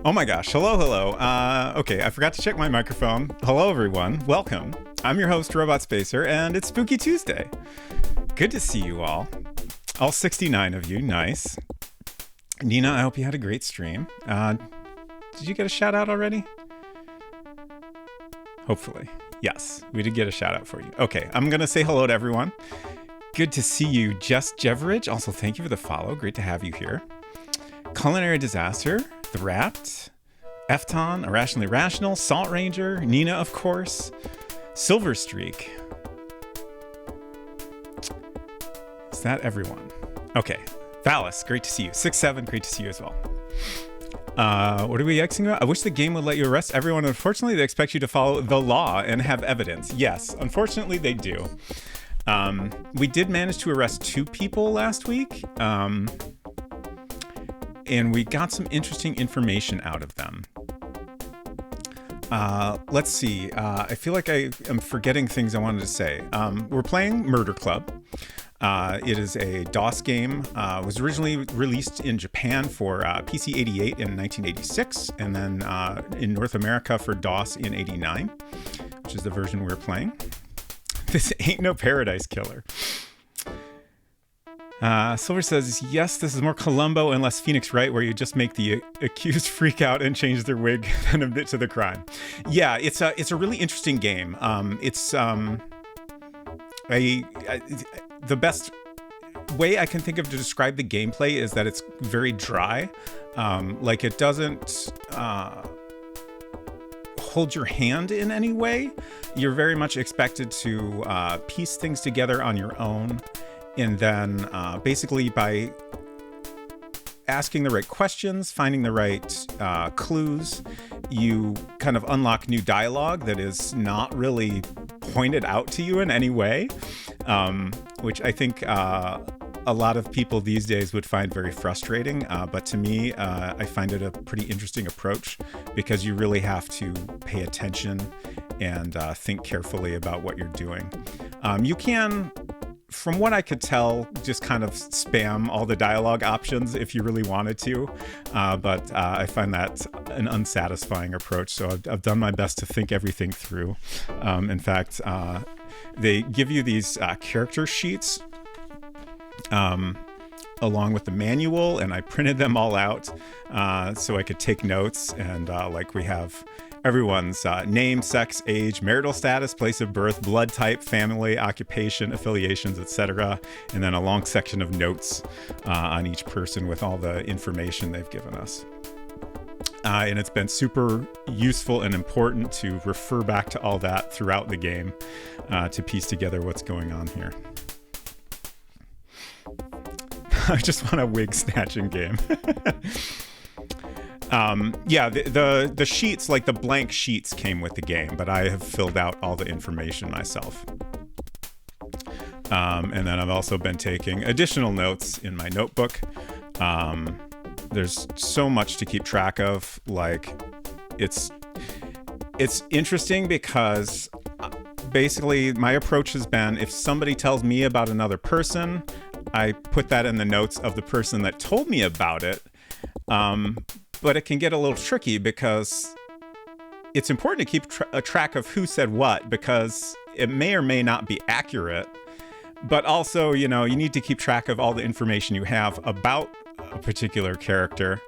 Oh my gosh. Hello, hello. Okay, I forgot to check my microphone. Hello, everyone. Welcome. I'm your host, Robot Spacer, and it's Spooky Tuesday. Good to see you all 69 of you. Nice. Nina, I hope you had a great stream. Did you get a shout out already? Hopefully. Yes, we did get a shout out for you. Okay, I'm going to say hello to everyone. Good to see you, Jess Jeverage. Also, thank you for the follow. Great to have you here. Culinary Disaster, The Wrapped, Efton, Irrationally Rational, Salt Ranger, Nina, of course, Silver Streak. Is that everyone? Okay. Valis, great to see you. 6-7, great to see you as well. What are we Xing about? I wish the game would let you arrest everyone. Unfortunately, they expect you to follow the law and have evidence. Yes, unfortunately, they do. We did manage to arrest 2 people last week. And we got some interesting information out of them. Let's see. I feel like I am forgetting things I wanted to say. We're playing Murder Club. It is a DOS game. Was originally released in Japan for PC 88 in 1986, and then in North America for DOS in 89, which is the version we're playing. This ain't no Paradise Killer. Silver says, yes, this is more Columbo and less Phoenix Wright, where you just make the accused freak out and change their wig and admit to the crime. Yeah, it's a really interesting game. The best way I can think of to describe the gameplay is that it's very dry. Like it doesn't hold your hand in any way. You're very much expected to piece things together on your own. And then basically by asking the right questions, finding the right clues, you kind of unlock new dialogue that is not really pointed out to you in any way, which I think a lot of people these days would find very frustrating. But to me, I find it a pretty interesting approach because you really have to pay attention and think carefully about what you're doing. You can, from what I could tell, just kind of spam all the dialogue options if you really wanted to, but I find that an unsatisfying approach, so I've done my best to think everything through. In fact, they give you these character sheets along with the manual, and I printed them all out so I could take notes, and like we have everyone's name, sex, age, marital status, place of birth, blood type, family, occupation, affiliations, etc. And then a long section of notes on each person with all the information they've given us. And it's been super useful and important to refer back to all that throughout the game to piece together what's going on here. I just want a wig snatching game. Yeah, the sheets, like the blank sheets, came with the game, but I have filled out all the information myself. And then I've also been taking additional notes in my notebook. There's so much to keep track of. Like, it's interesting because basically my approach has been, if somebody tells me about another person, I put that in the notes of the person that told me about it. But it can get a little tricky because it's important to keep a track of who said what, because it may or may not be accurate. But also, you know, you need to keep track of all the information you have about a particular character.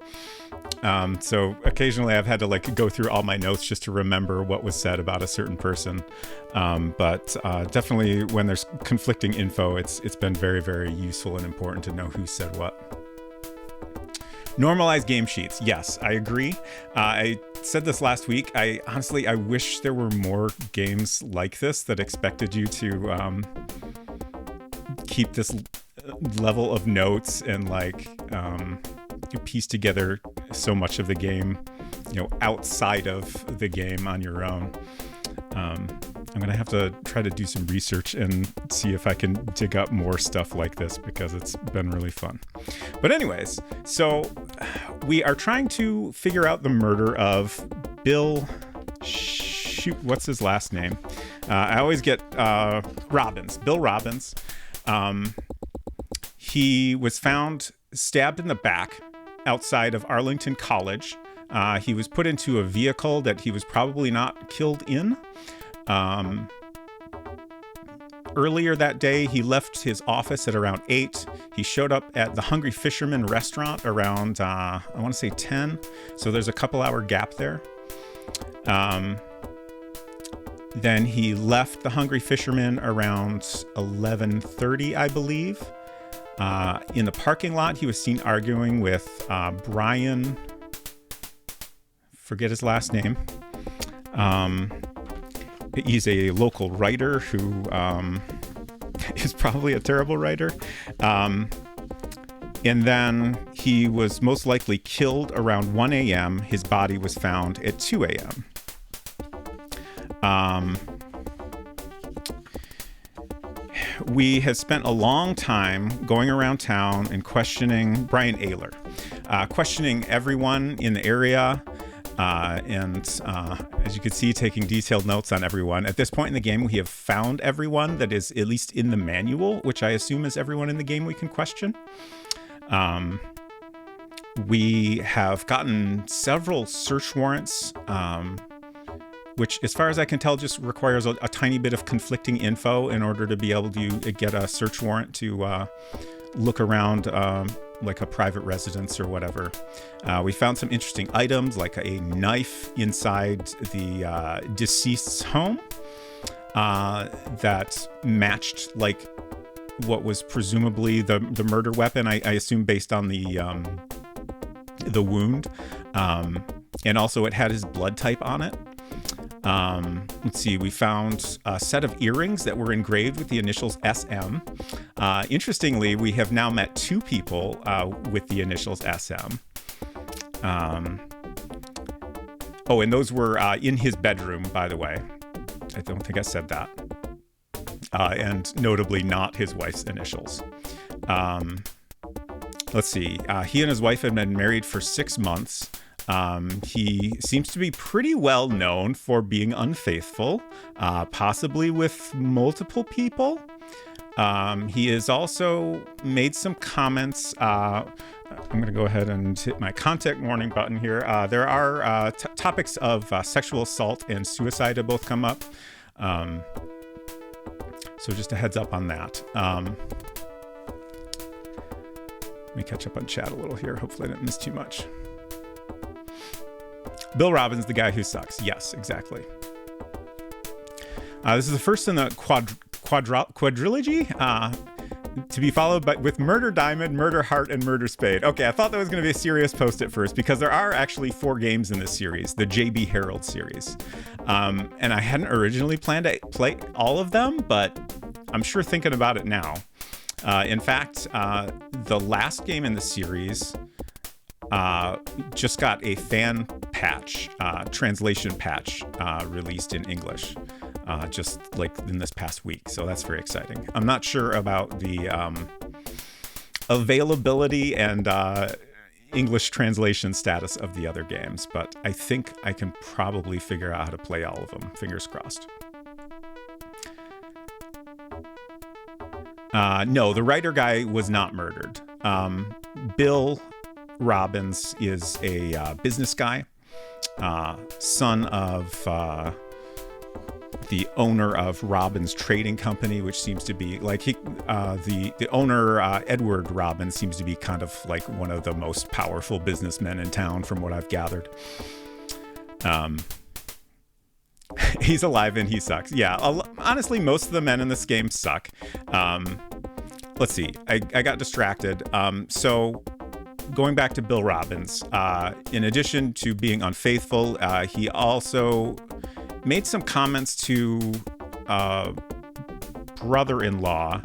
So occasionally I've had to go through all my notes just to remember what was said about a certain person. But definitely when there's conflicting info, it's been very, very useful and important to know who said what. Normalize game sheets. Yes, I agree. I said this last week. I wish there were more games like this that expected you to keep this level of notes and you piece together so much of the game, outside of the game on your own. I'm going to have to try to do some research and see if I can dig up more stuff like this because it's been really fun. But anyways, so we are trying to figure out the murder of Bill... Shoot, what's his last name? I always get Robbins. Bill Robbins. He was found stabbed in the back outside of Arlington College He was put into a vehicle that he was probably not killed in. Earlier that day, he left his office at around 8. He showed up at the Hungry Fisherman restaurant around, I want to say 10. So there's a couple-hour gap there. Then he left the Hungry Fisherman around 11:30, I believe. In the parking lot, he was seen arguing with Brian, forget his last name. He's a local writer who is probably a terrible writer. And then he was most likely killed around 1 a.m. His body was found at 2 a.m. We have spent a long time going around town and questioning Brian Ayler, questioning everyone in the area. And as you can see, taking detailed notes on everyone. At this point in the game, we have found everyone that is at least in the manual, which I assume is everyone in the game we can question. We have gotten several search warrants, which, as far as I can tell, just requires a tiny bit of conflicting info in order to be able to get a search warrant to look around like a private residence or whatever. We found some interesting items, like a knife inside the deceased's home that matched like what was presumably the murder weapon. I assume based on the wound, and also it had his blood type on it. Let's see, we found a set of earrings that were engraved with the initials SM. Interestingly, we have now met 2 people with the initials SM. Oh, and those were in his bedroom, by the way. I don't think I said that. And notably not his wife's initials. Let's see, he and his wife had been married for 6 months. He seems to be pretty well known for being unfaithful, possibly with multiple people. He has also made some comments. I'm going to go ahead and hit my contact warning button here. There are topics of sexual assault and suicide have both come up. So just a heads up on that. Let me catch up on chat a little here. Hopefully I didn't miss too much. Bill Robbins, the guy who sucks. Yes, exactly. This is the first in the quadrilogy, to be followed with Murder Diamond, Murder Heart, and Murder Spade. Okay, I thought that was going to be a serious post at first because there are actually 4 games in this series, the J.B. Harold series. And I hadn't originally planned to play all of them, but I'm sure thinking about it now. In fact, the last game in the series just got a fan patch, translation patch, released in English, just like in this past week. So that's very exciting. I'm not sure about the availability and English translation status of the other games, but I think I can probably figure out how to play all of them. Fingers crossed. No, the writer guy was not murdered. Bill Robbins is a business guy, son of the owner of Robbins Trading Company, which seems to be like the owner, Edward Robbins, seems to be kind of like one of the most powerful businessmen in town, from what I've gathered. He's alive and he sucks. Yeah, honestly, most of the men in this game suck. Let's see, I got distracted. So going back to Bill Robbins, in addition to being unfaithful, he also made some comments to brother-in-law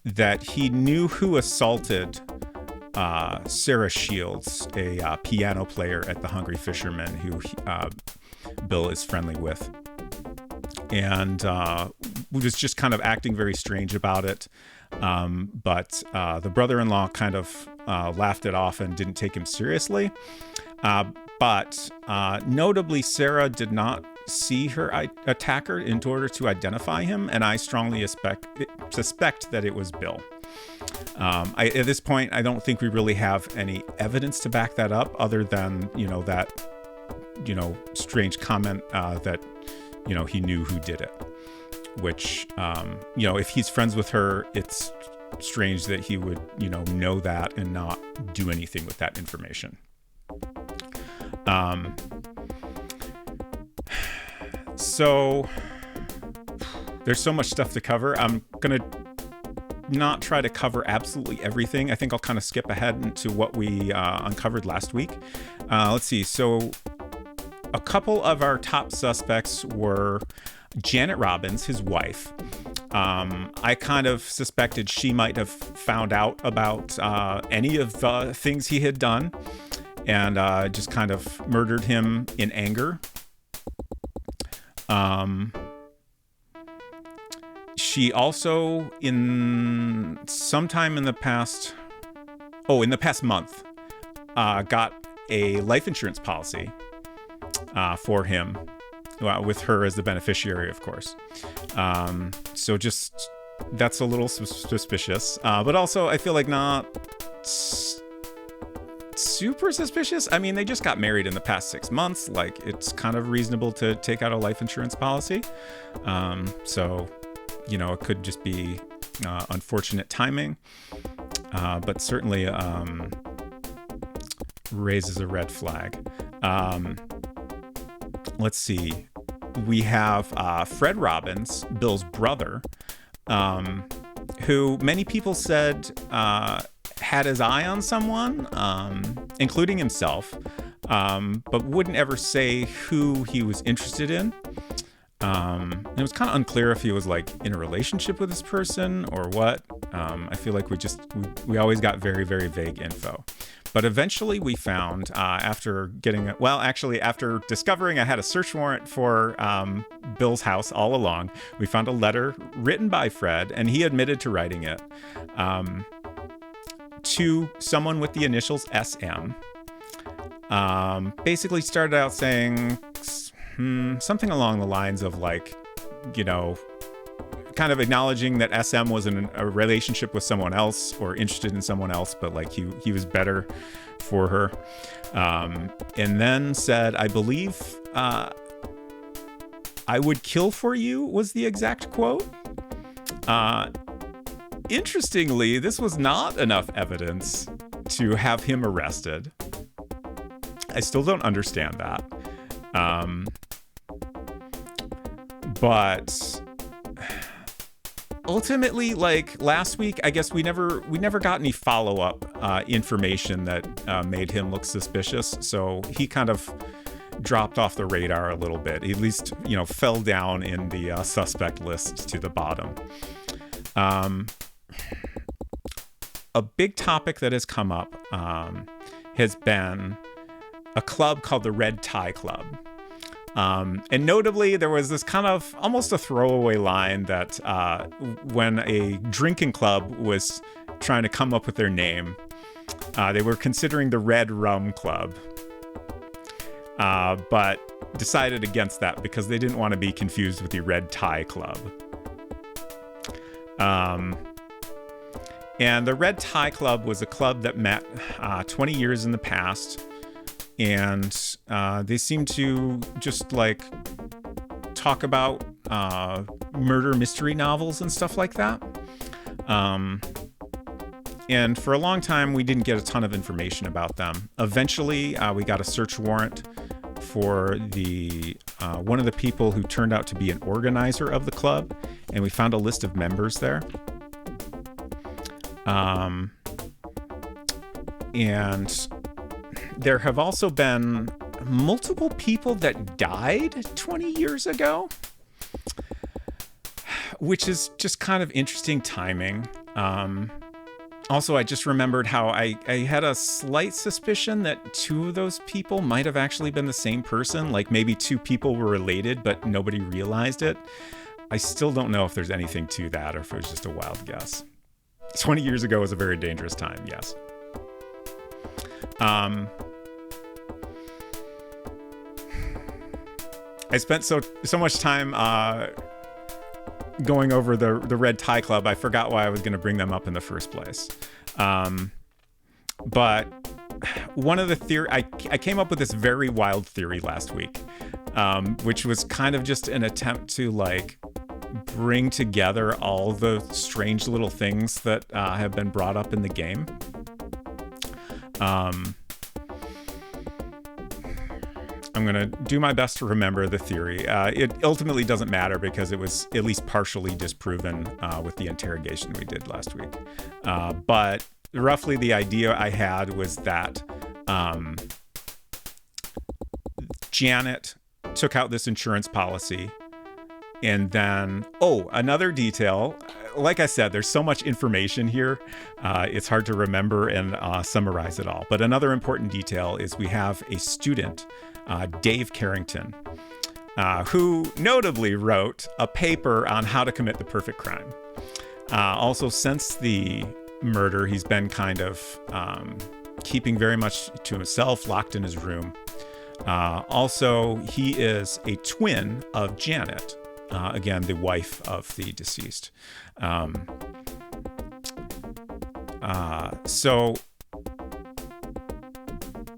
that he knew who assaulted Sarah Shields, a piano player at the Hungry Fisherman who Bill is friendly with. And was just kind of acting very strange about it. But the brother-in-law kind of laughed it off and didn't take him seriously. But notably, Sarah did not see her attacker in order to identify him, and I strongly suspect that it was Bill. At this point, I don't think we really have any evidence to back that up, other than that strange comment that he knew who did it. Which if he's friends with her, it's strange that he would know that and not do anything with that information. So there's so much stuff to cover. I'm gonna not try to cover absolutely everything. I think I'll kind of skip ahead to what we uncovered last week. Let's see. So a couple of our top suspects were Janet Robbins, his wife. I kind of suspected she might have found out about any of the things he had done and just kind of murdered him in anger. She also, sometime in the past month, got a life insurance policy for him, with her as the beneficiary, of course. So just, that's a little suspicious, but also I feel like not super suspicious. I mean, they just got married in the past 6 months. Like, it's kind of reasonable to take out a life insurance policy. So, it could just be unfortunate timing, but certainly raises a red flag. Let's see. We have Fred Robbins, Bill's brother, who many people said had his eye on someone, including himself, but wouldn't ever say who he was interested in. It was kind of unclear if he was like in a relationship with this person or what. I feel like we always got very, very vague info. But eventually we found, after discovering I had a search warrant for Bill's house all along, we found a letter written by Fred, and he admitted to writing it, to someone with the initials SM. Basically started out saying something along the lines of like, kind of acknowledging that SM was in a relationship with someone else or interested in someone else, but like he was better for her. And then said, I believe, I would kill for you was the exact quote. Interestingly, this was not enough evidence to have him arrested. I still don't understand that. But ultimately, like last week, I guess we never got any follow-up information that made him look suspicious. So he kind of dropped off the radar a little bit. At least, fell down in the suspect list to the bottom. A big topic that has come up has been a club called the Red Tie Club. And notably, there was this kind of almost a throwaway line that when a drinking club was trying to come up with their name, they were considering the Red Rum Club, but decided against that because they didn't want to be confused with the Red Tie Club. And the Red Tie Club was a club that met 20 years in the past. And they seem to just like talk about murder mystery novels and stuff like that. And for a long time, we didn't get a ton of information about them. Eventually, we got a search warrant for the one of the people who turned out to be an organizer of the club, and we found a list of members there. And there have also been multiple people that died 20 years ago, which is just kind of interesting timing. Also, I just remembered how I had a slight suspicion that two of those people might have actually been the same person. Like maybe two people were related, but nobody realized it. I still don't know if there's anything to that or if it was just a wild guess. 20 years ago was a very dangerous time, yes. I spent so much time going over the Red Tie Club, I forgot why I was going to bring them up in the first place. But one of the theory, I came up with this very wild theory last week, which was kind of just an attempt to like bring together all the strange little things that have been brought up in the game. I'm going to do my best to remember the theory. It ultimately doesn't matter because it was at least partially disproven with the interrogation we did last week. But roughly the idea I had was that Janet took out this insurance policy. And then, another detail. Like I said, there's so much information here. It's hard to remember and summarize it all. But another important detail is we have a student, Dave Carrington, who notably wrote a paper on how to commit the perfect crime. Also, since the murder, he's been kind of keeping very much to himself, locked in his room. Also, he is a twin of Janet. Again, the wife of the deceased. So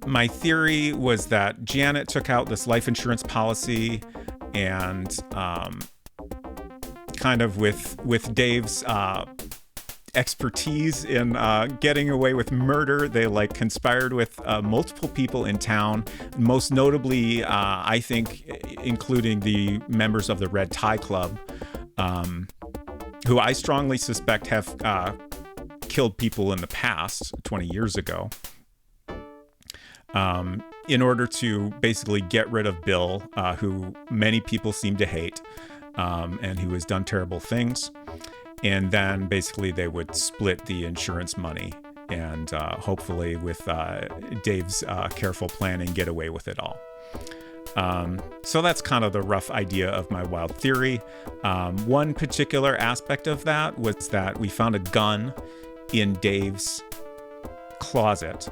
my theory was that Janet took out this life insurance policy and kind of with Dave's expertise in getting away with murder, they like conspired with multiple people in town, most notably I think including the members of the Red Tie Club, who I strongly suspect have killed people in the past 20 years ago, in order to basically get rid of Bill, who many people seem to hate, and who has done terrible things. And then basically they would split the insurance money and hopefully with Dave's careful planning get away with it all. So that's kind of the rough idea of my wild theory. One particular aspect of that was that we found a gun in Dave's closet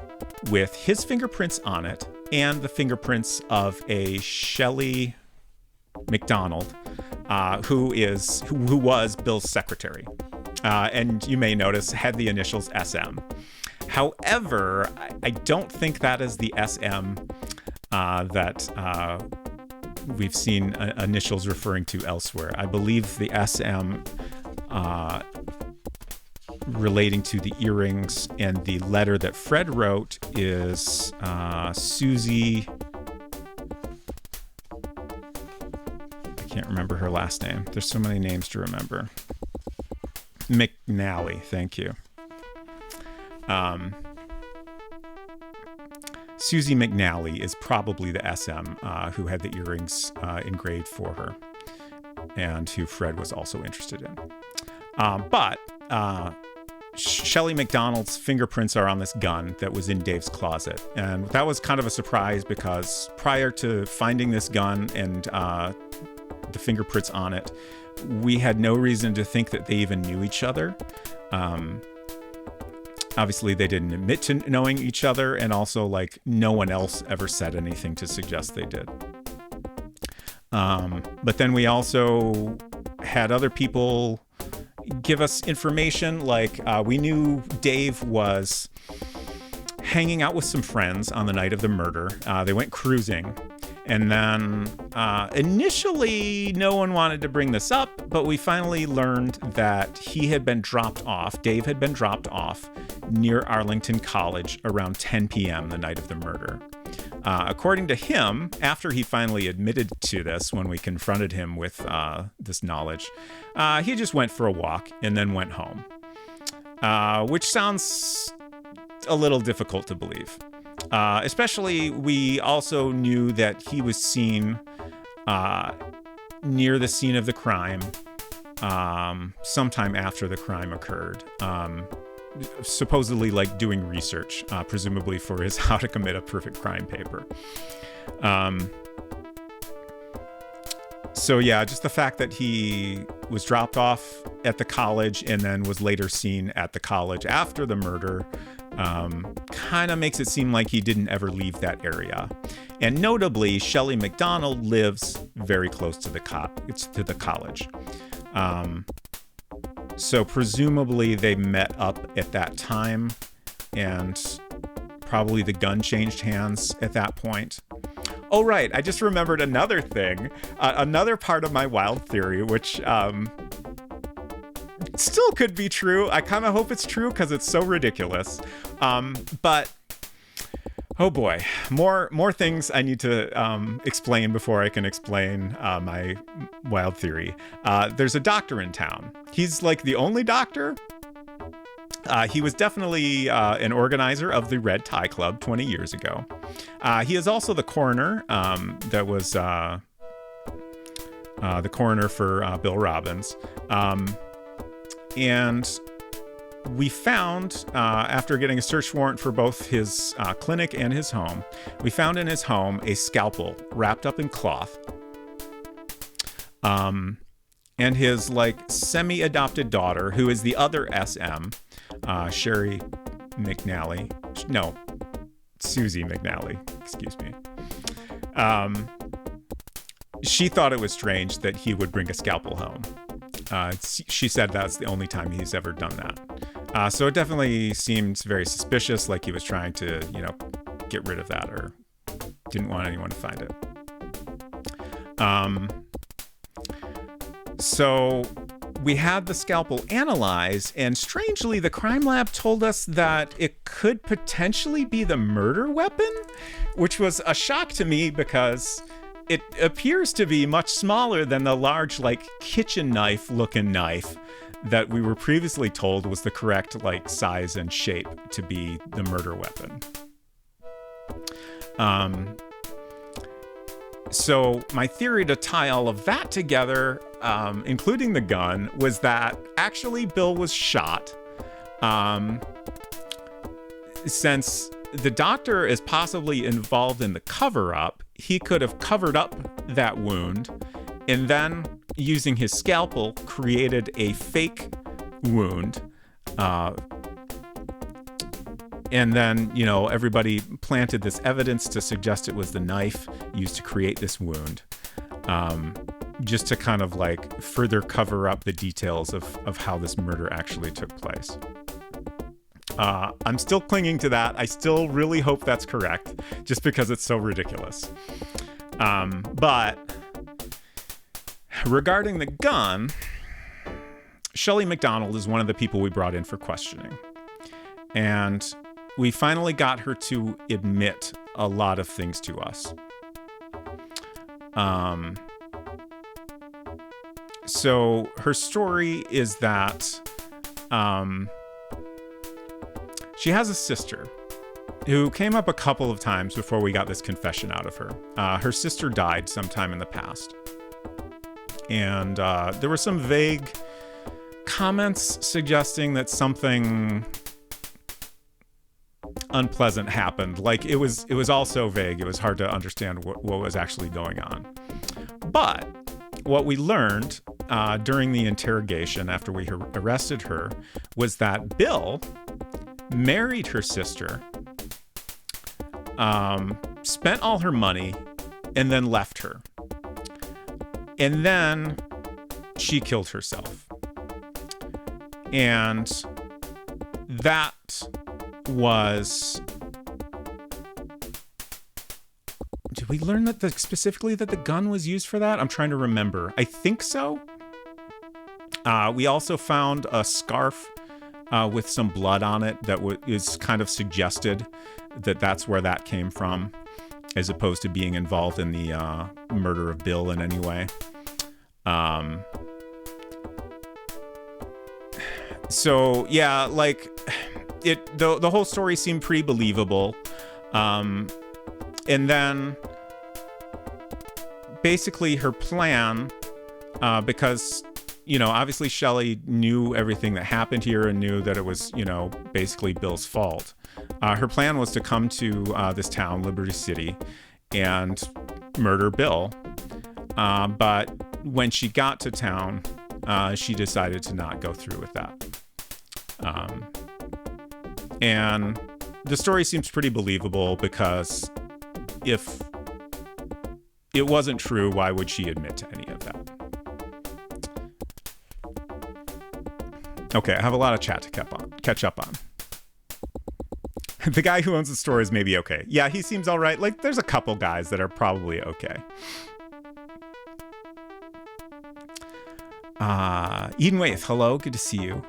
with his fingerprints on it and the fingerprints of a Shelley McDonald, who was Bill's secretary, and you may notice had the initials SM. However, I don't think that is the SM that we've seen initials referring to elsewhere. I believe the SM relating to the earrings and the letter that Fred wrote is Susie. Can't remember her last name. There's so many names to remember. McNally, thank you. Susie McNally is probably the SM who had the earrings engraved for her and who Fred was also interested in. But Shelley McDonald's fingerprints are on this gun that was in Dave's closet. And that was kind of a surprise because prior to finding this gun and the fingerprints on it, we had no reason to think that they even knew each other. Obviously, they didn't admit to knowing each other, and also, like, no one else ever said anything to suggest they did. But then we also had other people give us information, like we knew Dave was hanging out with some friends on the night of the murder. They went cruising. And then initially, no one wanted to bring this up, but we finally learned that he had been dropped off. Dave had been dropped off near Arlington College around 10 p.m. the night of the murder. According to him, after he finally admitted to this, when we confronted him with this knowledge, he just went for a walk and then went home, which sounds a little difficult to believe. Especially, we also knew that he was seen near the scene of the crime sometime after the crime occurred, supposedly like doing research, presumably for his How to Commit a Perfect Crime paper. So yeah, just the fact that he was dropped off at the college and then was later seen at the college after the murder kind of makes it seem like he didn't ever leave that area. And notably, Shelley McDonald lives very close to the college. So presumably they met up at that time, and probably the gun changed hands at that point. Oh, right. I just remembered another thing, another part of my wild theory, which still could be true. I kind of hope it's true because it's so ridiculous. But oh boy, more things I need to explain before I can explain my wild theory. There's a doctor in town. He's like the only doctor. He was definitely an organizer of the Red Tie Club 20 years ago. He is also the coroner that was the coroner for Bill Robbins. And we found, after getting a search warrant for both his clinic and his home, we found in his home a scalpel wrapped up in cloth. And his like semi-adopted daughter, who is the other SM, Sherry McNally. No, Susie McNally. Excuse me. She thought it was strange that he would bring a scalpel home. She said that's the only time he's ever done that. So it definitely seems very suspicious, like he was trying to, get rid of that or didn't want anyone to find it. So we had the scalpel analyzed, and strangely, the crime lab told us that it could potentially be the murder weapon, which was a shock to me because it appears to be much smaller than the large, like, kitchen knife looking knife that we were previously told was the correct, like, size and shape to be the murder weapon. So my theory to tie all of that together, including the gun, was that actually Bill was shot. Since the doctor is possibly involved in the cover-up, he could have covered up that wound and then, using his scalpel, created a fake wound. And then, everybody planted this evidence to suggest it was the knife used to create this wound, just to kind of like further cover up the details of how this murder actually took place. I'm still clinging to that. I still really hope that's correct, just because it's so ridiculous. But regarding the gun, Shelley McDonald is one of the people we brought in for questioning. And we finally got her to admit a lot of things to us. So her story is that she has a sister who came up a couple of times before we got this confession out of her. Her sister died sometime in the past. And there were some vague comments suggesting that something unpleasant happened. Like it was all so vague, it was hard to understand what was actually going on. But what we learned during the interrogation after we arrested her was that Bill married her sister, spent all her money, and then left her. And then she killed herself. And that was... Did we learn that specifically that the gun was used for that? I'm trying to remember. I think so. We also found a scarf with some blood on it that is kind of suggested that that's where that came from, as opposed to being involved in the murder of Bill in any way. So yeah, like the whole story seemed pretty believable. And then basically her plan, because, obviously Shelley knew everything that happened here and knew that it was, basically Bill's fault. Her plan was to come to this town, Liberty City, and murder Bill. But when she got to town, she decided to not go through with that. And the story seems pretty believable because if it wasn't true, why would she admit to any of that? Okay, I have a lot of chat to catch up on. The guy who owns the store is maybe okay. Yeah, he seems all right. Like, there's a couple guys that are probably okay. Eden Waith, hello, good to see you.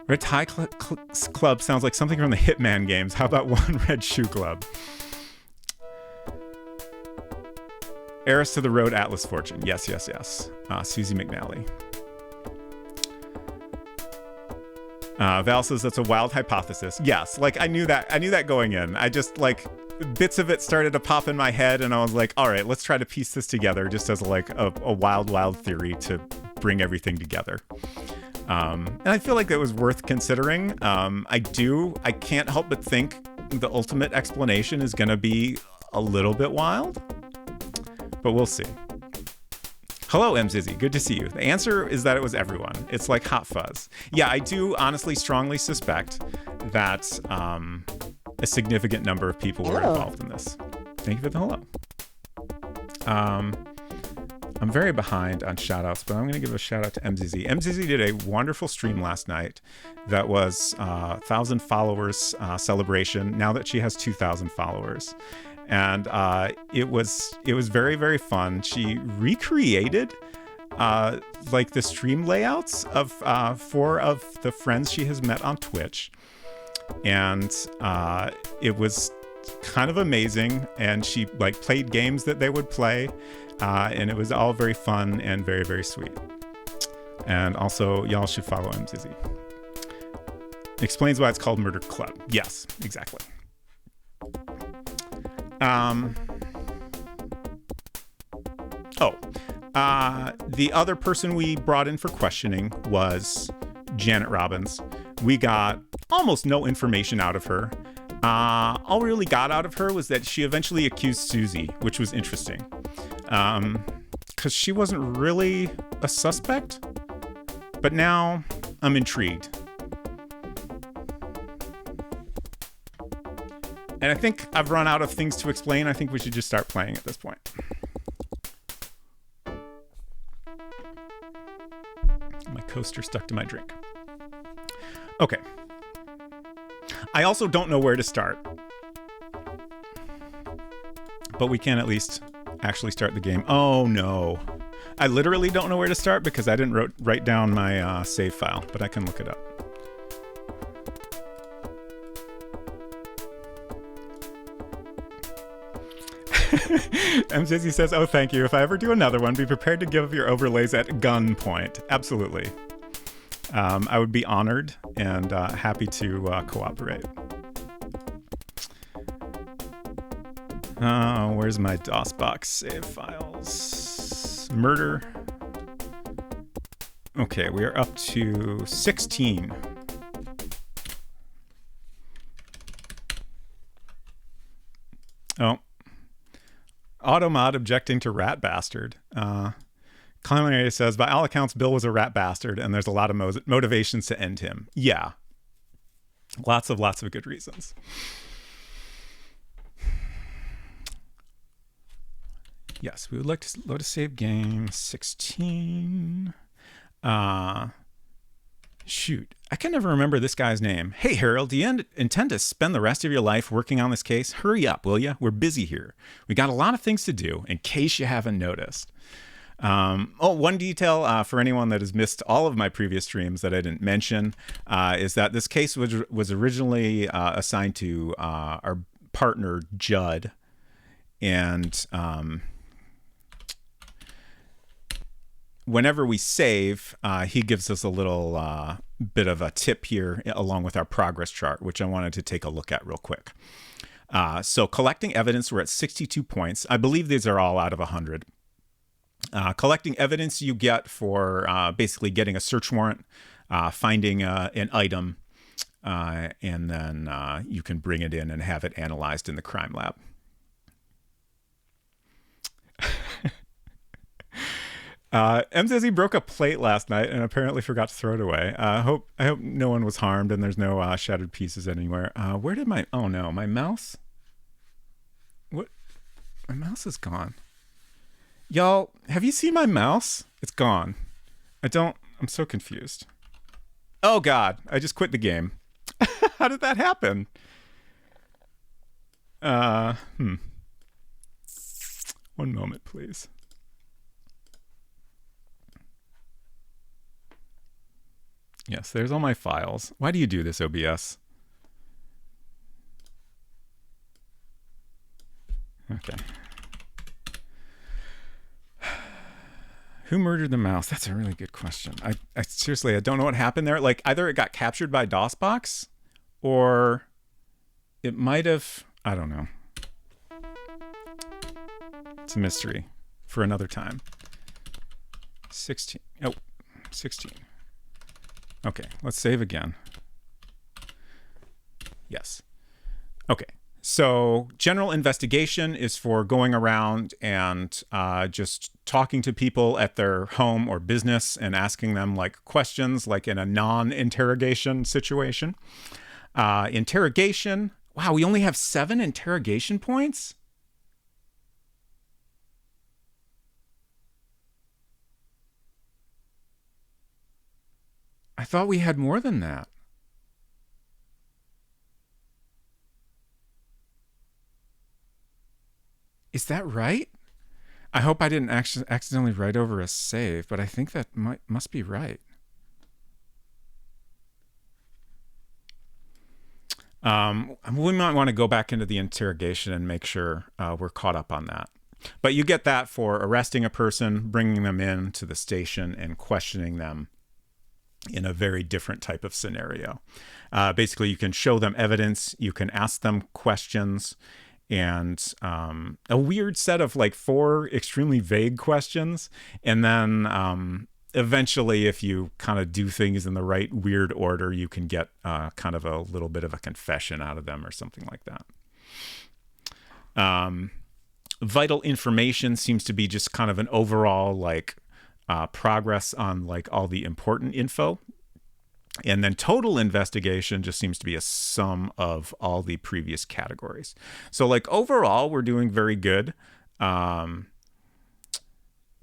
Red Tie Club sounds like something from the Hitman games. How about One Red Shoe Club? Heiress to the Road Atlas Fortune. Yes. Susie McNally. Val says that's a wild hypothesis. Yes, like I knew that going in. I just like bits of it started to pop in my head, and I was like, all right, let's try to piece this together just as like a wild theory to bring everything together. And I feel like that was worth considering. I can't help but think the ultimate explanation is going to be a little bit wild, but we'll see. Hello, Mzizzy. Good to see you. The answer is that it was everyone. It's like hot fuzz. Yeah, I do honestly strongly suspect that a significant number of people were involved in this. Thank you for the hello. I'm very behind on shout-outs, but I'm going to give a shout-out to Mzizzy. Mzizzy did a wonderful stream last night that was 1,000 followers celebration, now that she has 2,000 followers. And it was very, very fun. She recreated like the stream layouts of 4 of the friends she has met on Twitch. And it was kind of amazing. And she like played games that they would play. And it was all very fun and very, very sweet. And also, y'all should follow MZZ. Explains why it's called Murder Club. Yes, exactly. The other person we brought in for questioning was Janet Robbins. We got almost no information out of her. All we really got out of her was that she eventually accused Susie, which was interesting. Because she wasn't really a suspect. But now I'm intrigued. And I think I've run out of things to explain. I think we should just start playing at this point. My coaster stuck to my drink. Okay. I also don't know where to start. But we can at least actually start the game. Oh no. I literally don't know where to start because I didn't write down my save file, but I can look it up. MJZ says, oh, thank you. If I ever do another one, be prepared to give your overlays at gunpoint. Absolutely. I would be honored and happy to cooperate. Where's my DOSBox save files? Murder. Okay, we are up to 16. Oh. Automod objecting to rat bastard. Culinary says, by all accounts, Bill was a rat bastard, and there's a lot of motivations to end him. Yeah. Lots of good reasons. Yes, we would like to load a save game. 16. Shoot, I can never remember this guy's name. Hey, Harold, do you intend to spend the rest of your life working on this case? Hurry up, will you? We're busy here. We got a lot of things to do, in case you haven't noticed. One detail for anyone that has missed all of my previous streams that I didn't mention is that this case was originally assigned to our partner, Judd. And whenever we save, he gives us a little bit of a tip here along with our progress chart, which I wanted to take a look at real quick. So collecting evidence, we're at 62 points. I believe these are all out of 100. Collecting evidence you get for basically getting a search warrant, finding an item, and then you can bring it in and have it analyzed in the crime lab. M says he broke a plate last night and apparently forgot to throw it away. I hope no one was harmed and there's no shattered pieces anywhere. Where did my... Oh no, my mouse? What? My mouse is gone. Y'all, have you seen my mouse? It's gone. I'm so confused. Oh God, I just quit the game. How did that happen? Uh, hmm. One moment, please. Yes, there's all my files. Why do you do this, OBS? Okay. Who murdered the mouse? That's a really good question. I seriously, I don't know what happened there. Like, either it got captured by DOSBox, or it might have. I don't know. It's a mystery for another time. 16. Oh, 16. Okay, let's save again. Yes. Okay. So general investigation is for going around and just talking to people at their home or business and asking them like questions, like in a non-interrogation situation. Interrogation. Wow, we only have 7 interrogation points? I thought we had more than that. Is that right? I hope I didn't accidentally write over a save, but I think that must be right. We might want to go back into the interrogation and make sure we're caught up on that. But you get that for arresting a person, bringing them in to the station, and questioning them in a very different type of scenario. Basically, you can show them evidence, you can ask them questions, and a weird set of like 4 extremely vague questions. And then eventually, if you kind of do things in the right weird order, you can get kind of a little bit of a confession out of them or something like that. Vital information seems to be just kind of an overall like progress on like all the important info. And then total investigation just seems to be a sum of all the previous categories. So like overall, we're doing very good.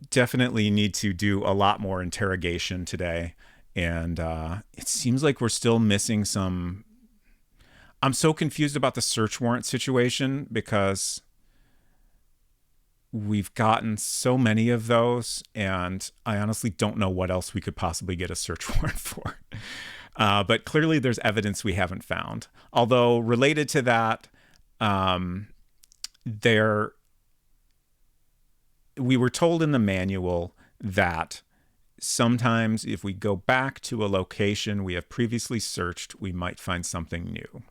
Definitely need to do a lot more interrogation today. And it seems like we're still missing some. I'm so confused about the search warrant situation because we've gotten so many of those, and I honestly don't know what else we could possibly get a search warrant for. But clearly there's evidence we haven't found. Although related to that, we were told in the manual that sometimes if we go back to a location we have previously searched, we might find something new.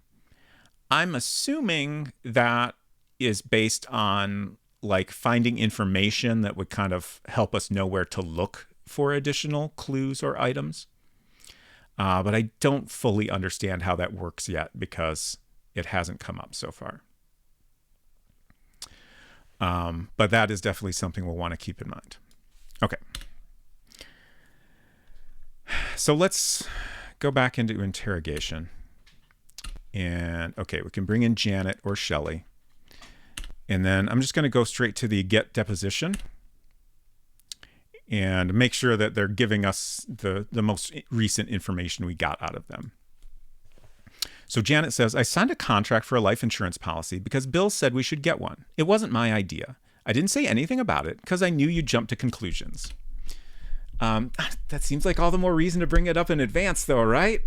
I'm assuming that is based on like finding information that would kind of help us know where to look for additional clues or items. But I don't fully understand how that works yet because it hasn't come up so far. But that is definitely something we'll want to keep in mind. Okay. So let's go back into interrogation. And okay, we can bring in Janet or Shelley. And then I'm just going to go straight to the get deposition and make sure that they're giving us the most recent information we got out of them. So Janet says, I signed a contract for a life insurance policy because Bill said we should get one. It wasn't my idea. I didn't say anything about it because I knew you'd jump to conclusions. That seems like all the more reason to bring it up in advance, though, right?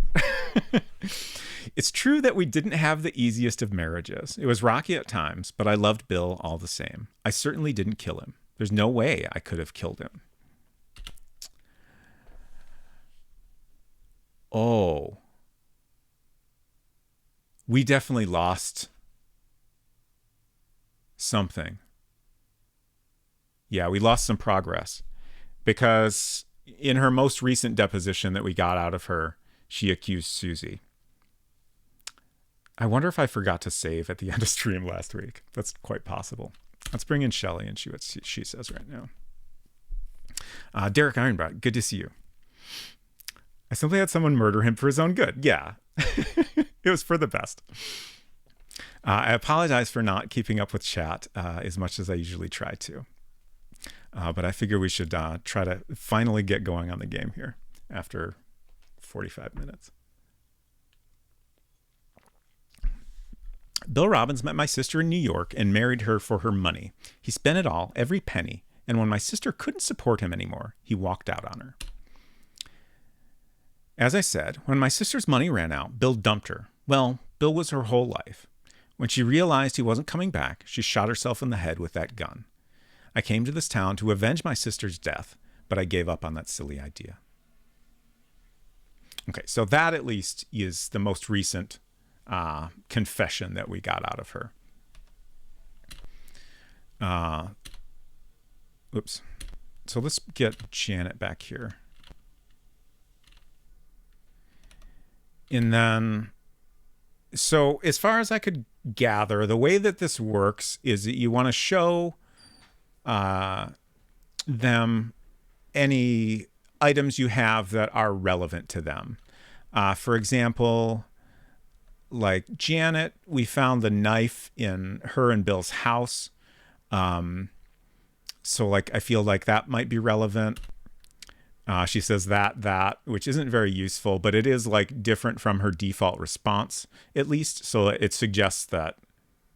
It's true that we didn't have the easiest of marriages. It was rocky at times, but I loved Bill all the same. I certainly didn't kill him. There's no way I could have killed him. Oh. We definitely lost something. Yeah, we lost some progress because in her most recent deposition that we got out of her, she accused Susie. I wonder if I forgot to save at the end of stream last week. That's quite possible. Let's bring in Shelley and see what she says right now. Derek Ironbrock, good to see you. I simply had someone murder him for his own good. Yeah, it was for the best. I apologize for not keeping up with chat as much as I usually try to. But I figure we should try to finally get going on the game here after 45 minutes. Bill Robbins met my sister in New York and married her for her money. He spent it all, every penny, and when my sister couldn't support him anymore, he walked out on her. As I said, when my sister's money ran out, Bill dumped her. Well, Bill was her whole life. When she realized he wasn't coming back, she shot herself in the head with that gun. I came to this town to avenge my sister's death, but I gave up on that silly idea. Okay, so that at least is the most recent confession that we got out of her. Oops. So let's get Janet back here. And then, so as far as I could gather, the way that this works is that you want to show them any items you have that are relevant to them. For example, like Janet, we found the knife in her and Bill's house. So like, I feel like that might be relevant. She says that, which isn't very useful, but it is like different from her default response, at least. So it suggests that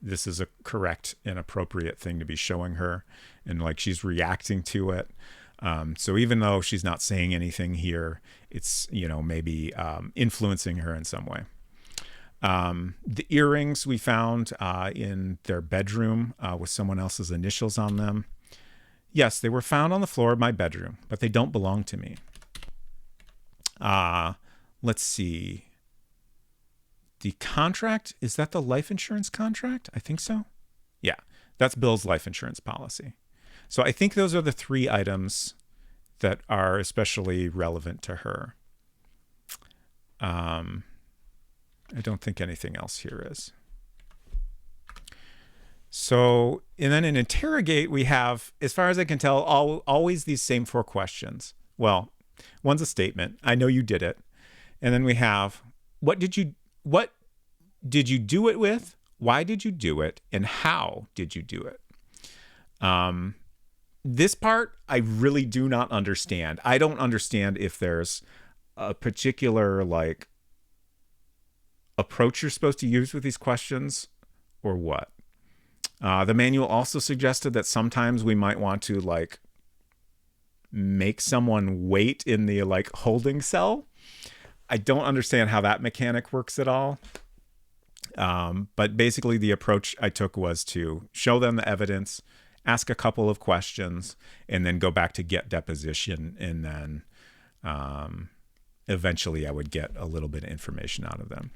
this is a correct and appropriate thing to be showing her, and like she's reacting to it. So even though she's not saying anything here, it's, maybe influencing her in some way. The earrings we found in their bedroom with someone else's initials on them. Yes, they were found on the floor of my bedroom, but they don't belong to me. Let's see. The contract, is that the life insurance contract? I think so. Yeah, that's Bill's life insurance policy. So I think those are the 3 items that are especially relevant to her. I don't think anything else here is. So, and then in interrogate, we have, as far as I can tell, always these same 4 questions. Well, one's a statement. I know you did it. And then we have, what did you do it with? Why did you do it? And how did you do it? This part, I really do not understand. I don't understand if there's a particular like approach you're supposed to use with these questions or what. The manual also suggested that sometimes we might want to like make someone wait in the like holding cell. I don't understand how that mechanic works at all. But basically the approach I took was to show them the evidence, ask a couple of questions, and then go back to get deposition. And then eventually I would get a little bit of information out of them.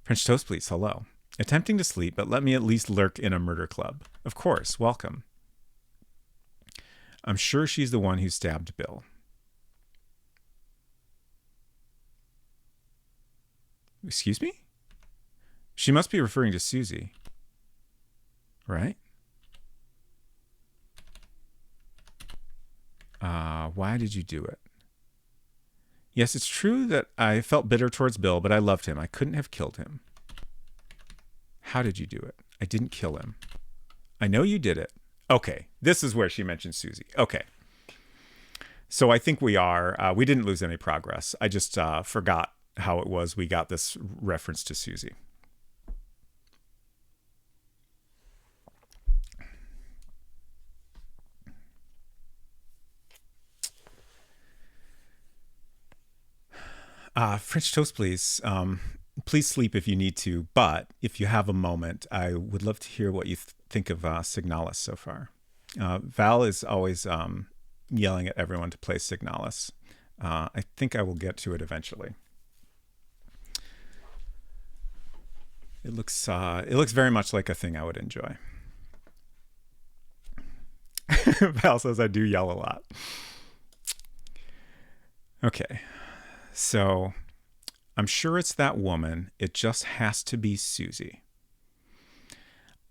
French toast, please. Hello. Attempting to sleep, but let me at least lurk in a murder club. Of course, welcome. I'm sure she's the one who stabbed Bill. Excuse me? She must be referring to Susie. Right? Why did you do it? Yes, it's true that I felt bitter towards Bill, but I loved him. I couldn't have killed him. How did you do it? I didn't kill him. I know you did it. Okay, this is where she mentioned Susie. Okay. So I think we didn't lose any progress. I just forgot how it was we got this reference to Susie. French toast, please. Please sleep if you need to, but if you have a moment, I would love to hear what you think of Signalis so far. Val is always yelling at everyone to play Signalis. I think I will get to it eventually. It looks very much like a thing I would enjoy. Val says I do yell a lot. Okay, so I'm sure it's that woman. It just has to be Susie.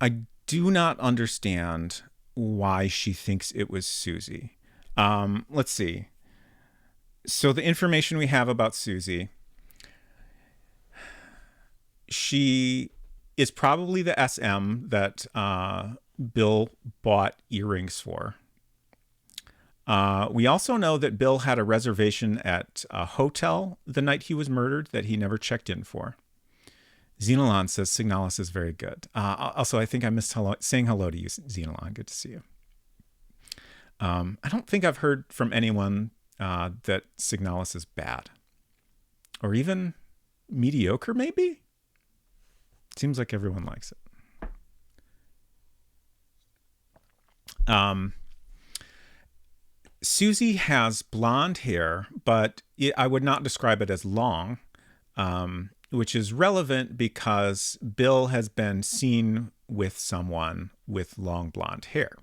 I do not understand why she thinks it was Susie. Let's see. So the information we have about Susie, she is probably the SM that Bill bought earrings for. We also know that Bill had a reservation at a hotel the night he was murdered that he never checked in for. Xenolon says Signalis is very good. Also, I think I missed saying hello to you, Xenolon. Good to see you. I don't think I've heard from anyone that Signalis is bad. Or even mediocre, maybe? Seems like everyone likes it. Susie has blonde hair, but I would not describe it as long, which is relevant because Bill has been seen with someone with long blonde hair,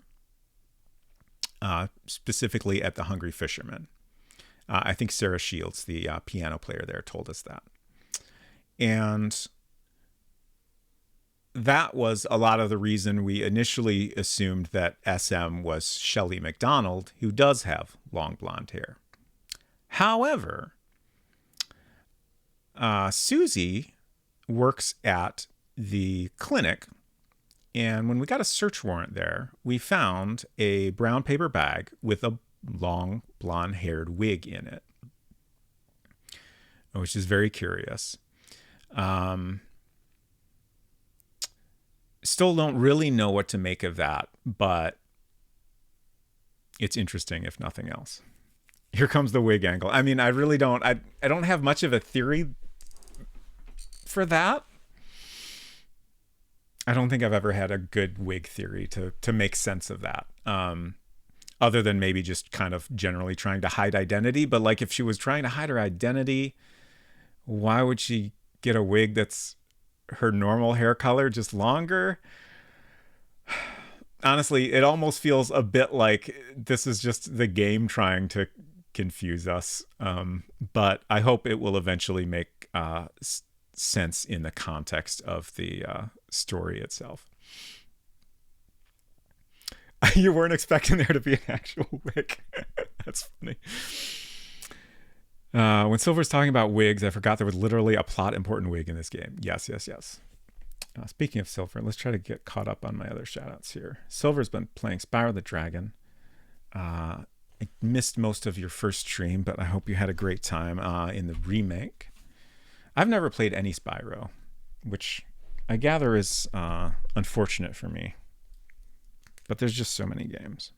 specifically at the Hungry Fisherman. I think Sarah Shields, the piano player there, told us that. And that was a lot of the reason we initially assumed that SM was Shelley MacDonald, who does have long blonde hair. However, Susie works at the clinic, and when we got a search warrant there, we found a brown paper bag with a long blonde-haired wig in it, which is very curious. Still don't really know what to make of that, but it's interesting if nothing else. Here comes the wig angle. I mean, I really don't, I don't have much of a theory for that. I don't think I've ever had a good wig theory to make sense of that. Other than maybe just kind of generally trying to hide identity. But like if she was trying to hide her identity, why would she get a wig that's her normal hair color, just longer? Honestly, it almost feels a bit like this is just the game trying to confuse us. But I hope it will eventually make sense in the context of the story itself. You weren't expecting there to be an actual wig. That's funny. When Silver's talking about wigs, I forgot there was literally a plot important wig in this game. Yes. Speaking of Silver, let's try to get caught up on my other shoutouts here. Silver's been playing Spyro the Dragon. I missed most of your first stream, but I hope you had a great time in the remake. I've never played any Spyro, which I gather is unfortunate for me. But there's just so many games.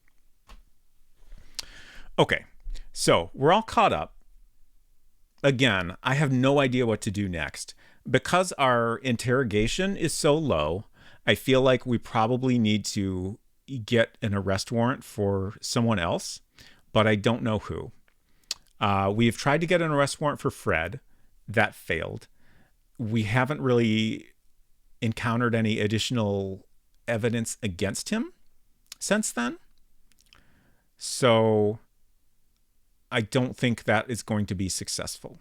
Okay, so we're all caught up. Again, I have no idea what to do next. Because our interrogation is so low, I feel like we probably need to get an arrest warrant for someone else, but I don't know who. We've tried to get an arrest warrant for Fred. That failed. We haven't really encountered any additional evidence against him since then. So I don't think that is going to be successful.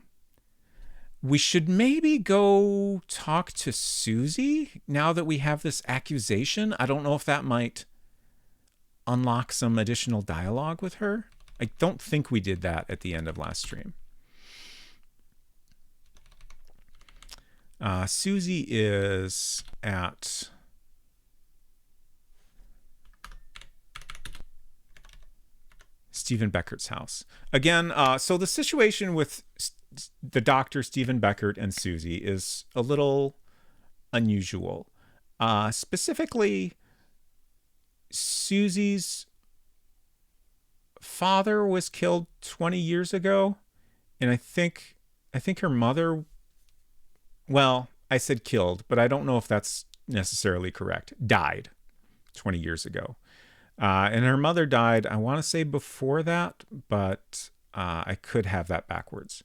We should maybe go talk to Susie now that we have this accusation. I don't know if that might unlock some additional dialogue with her. I don't think we did that at the end of last stream. Susie is at Stephen Beckert's house. Again, so the situation with the doctor, Stephen Beckert, and Susie is a little unusual. Specifically, Susie's father was killed 20 years ago, and I think her mother, well, I said killed, but I don't know if that's necessarily correct, died 20 years ago. And her mother died, I want to say before that, but I could have that backwards.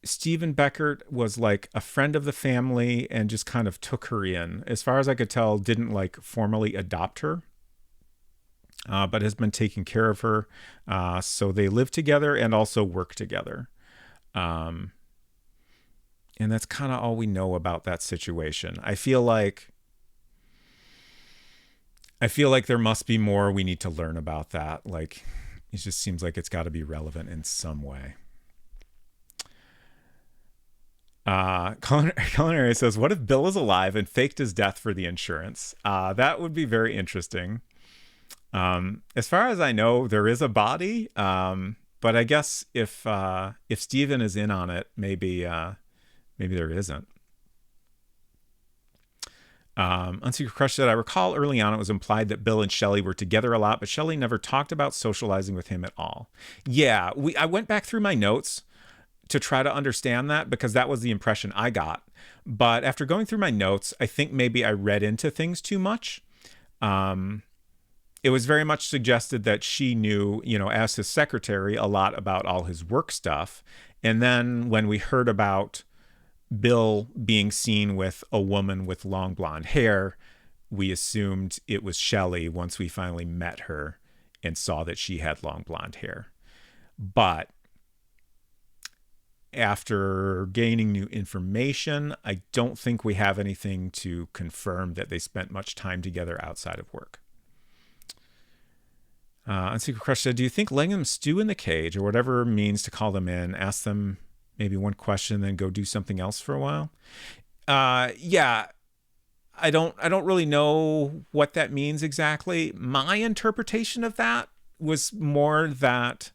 Stephen Beckert was like a friend of the family and just kind of took her in. As far as I could tell, didn't like formally adopt her, but has been taking care of her. So they live together and also work together. And that's kind of all we know about that situation. I feel like there must be more we need to learn about that. Like, it just seems like it's got to be relevant in some way. Culinary says, what if Bill is alive and faked his death for the insurance? That would be very interesting. As far as I know, there is a body. But I guess if Steven is in on it, maybe there isn't. Unsecret Crush said, I recall early on it was implied that Bill and Shelley were together a lot, but Shelley never talked about socializing with him at all. Yeah, I went back through my notes to try to understand that because that was the impression I got. But after going through my notes, I think maybe I read into things too much. It was very much suggested that she knew, as his secretary, a lot about all his work stuff. And then when we heard about Bill being seen with a woman with long blonde hair, we assumed it was Shelley once we finally met her and saw that she had long blonde hair. But after gaining new information, I don't think we have anything to confirm that they spent much time together outside of work. Unsecret Crush said, do you think letting them stew in the cage or whatever means to call them in, ask them maybe one question, then go do something else for a while? Yeah, I don't really know what that means exactly. My interpretation of that was more that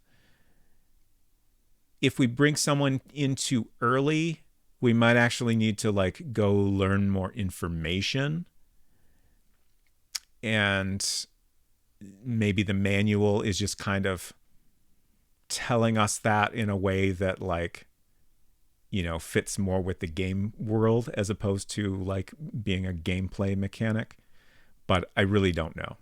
if we bring someone in too early, we might actually need to like go learn more information. And maybe the manual is just kind of telling us that in a way that like, fits more with the game world as opposed to like being a gameplay mechanic. But I really don't know.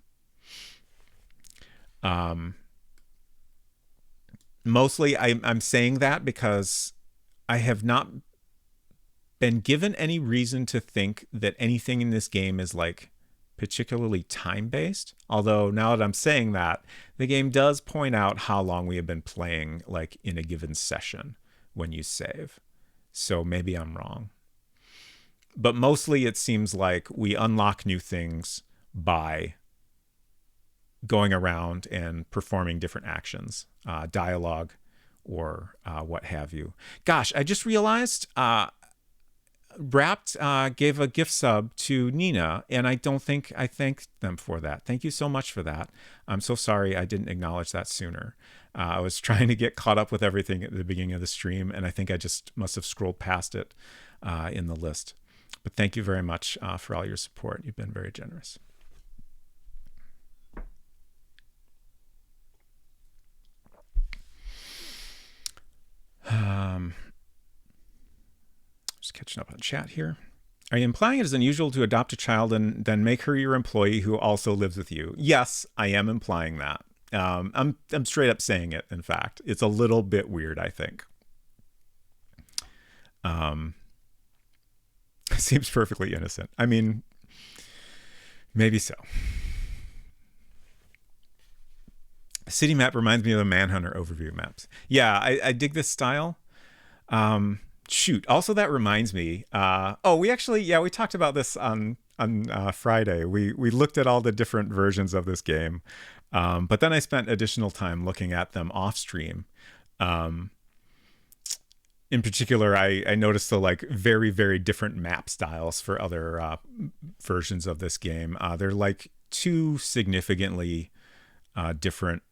Mostly I'm saying that because I have not been given any reason to think that anything in this game is like particularly time-based. Although now that I'm saying that, the game does point out how long we have been playing like in a given session when you save. So maybe I'm wrong. But mostly it seems like we unlock new things by going around and performing different actions, dialogue, or what have you. Gosh, I just realized Wrapped gave a gift sub to Nina, and I don't think I thanked them for that. Thank you so much for that. I'm so sorry I didn't acknowledge that sooner. I was trying to get caught up with everything at the beginning of the stream, and I think I just must have scrolled past it in the list. But thank you very much for all your support. You've been very generous. Just catching up on chat here. Are you implying it is unusual to adopt a child and then make her your employee who also lives with you? Yes, I am implying that. I'm straight up saying it. In fact, it's a little bit weird, I think. Seems perfectly innocent. I mean, maybe so. City map reminds me of the Manhunter overview maps. Yeah, I dig this style. Shoot. Also, that reminds me. We talked about this on Friday. We looked at all the different versions of this game, but then I spent additional time looking at them off stream. In particular, I noticed the like very, very different map styles for other versions of this game. They're like two significantly different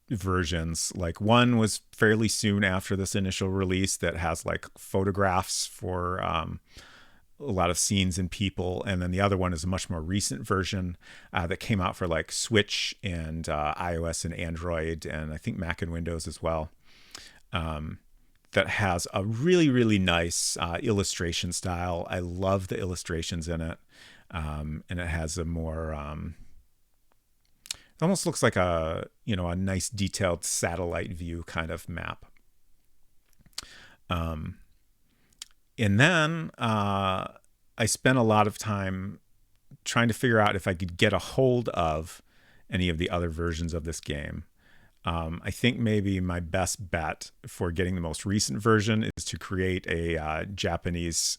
versions. Like one was fairly soon after this initial release that has like photographs for a lot of scenes and people, and then the other one is a much more recent version that came out for like Switch and iOS and Android, and I think Mac and Windows as well. That has a really, really nice illustration style. I love the illustrations in it, and it has a more it almost looks like a nice detailed satellite view kind of map. And then I spent a lot of time trying to figure out if I could get a hold of any of the other versions of this game. I think maybe my best bet for getting the most recent version is to create a Japanese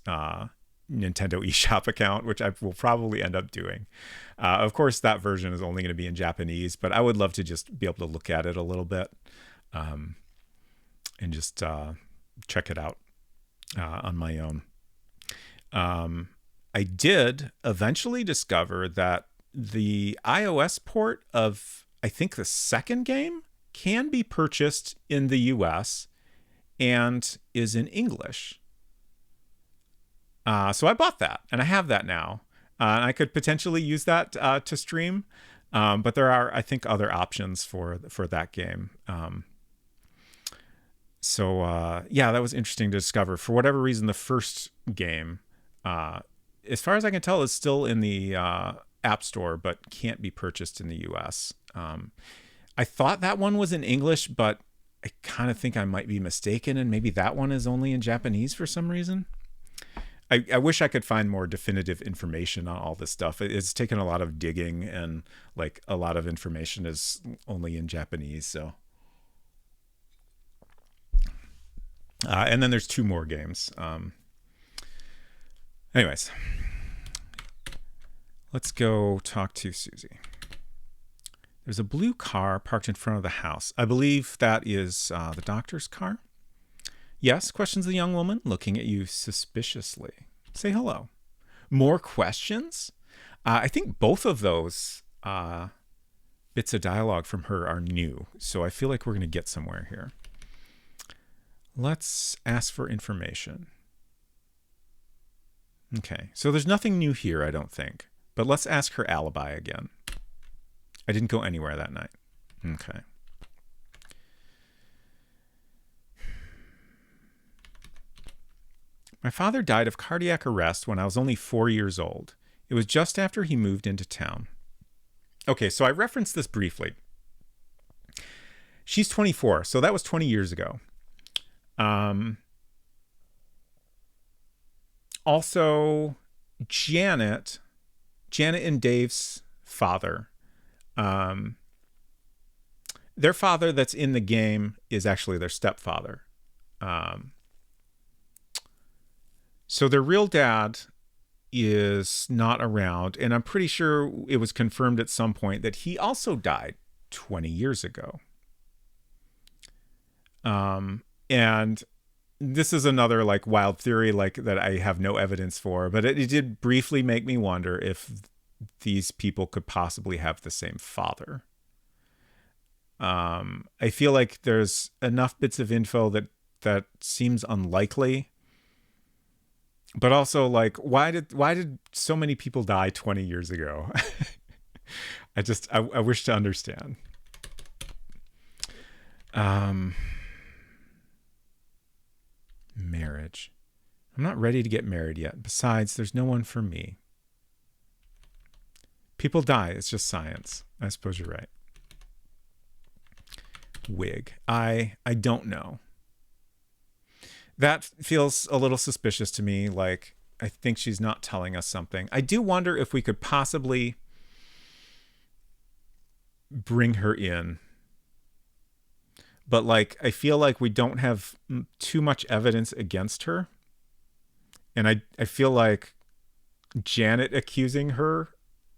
Nintendo eShop account, which I will probably end up doing. Of course, that version is only going to be in Japanese, but I would love to just be able to look at it a little bit and just check it out on my own. I did eventually discover that the iOS port of, I think, the second game can be purchased in the US and is in English. So I bought that, and I have that now. And I could potentially use that to stream, but there are, I think, other options for that game. Yeah, that was interesting to discover. For whatever reason, the first game, as far as I can tell, is still in the App Store, but can't be purchased in the US. I thought that one was in English, but I kind of think I might be mistaken, and maybe that one is only in Japanese for some reason. I wish I could find more definitive information on all this stuff. It's taken a lot of digging, and like a lot of information is only in Japanese. So, and then there's 2 more games. Anyways, let's go talk to Susie. There's a blue car parked in front of the house. I believe that is the doctor's car. Yes, questions the young woman, looking at you suspiciously. Say hello. More questions? I think both of those bits of dialogue from her are new, so I feel like we're going to get somewhere here. Let's ask for information. Okay, so there's nothing new here, I don't think. But let's ask her alibi again. I didn't go anywhere that night. Okay. My father died of cardiac arrest when I was only 4 years old. It was just after he moved into town. Okay, so I referenced this briefly. She's 24, so that was 20 years ago. Also, Janet and Dave's father, their father that's in the game is actually their stepfather. So their real dad is not around, and I'm pretty sure it was confirmed at some point that he also died 20 years ago. And this is another like wild theory like that I have no evidence for, but it did briefly make me wonder if these people could possibly have the same father. I feel like there's enough bits of info that seems unlikely. But also, like, why did so many people die 20 years ago? I wish to understand. Marriage. I'm not ready to get married yet. Besides, there's no one for me. People die. It's just science. I suppose you're right. Wig. I don't know. That feels a little suspicious to me. Like, I think she's not telling us something. I do wonder if we could possibly bring her in. But, like, I feel like we don't have too much evidence against her. And I feel like Janet accusing her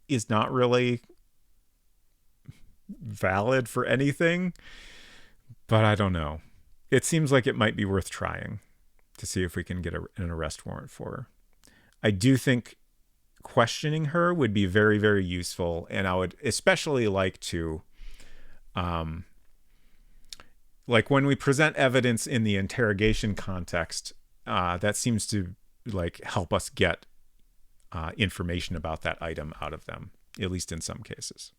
is not really valid for anything. But I don't know. It seems like it might be worth trying to see if we can get an arrest warrant for her. I do think questioning her would be very, very useful. And I would especially like to, like when we present evidence in the interrogation context, that seems to like help us get information about that item out of them, at least in some cases.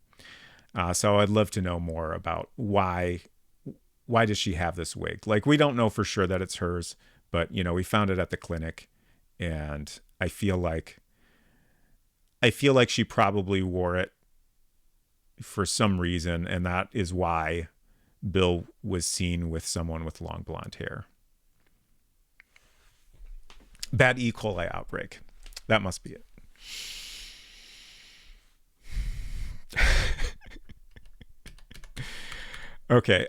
So I'd love to know more about why does she have this wig? Like, we don't know for sure that it's hers, but, you know, we found it at the clinic, and I feel like she probably wore it for some reason, and that is why Bill was seen with someone with long blonde hair. Bad E. coli outbreak. That must be it. Okay.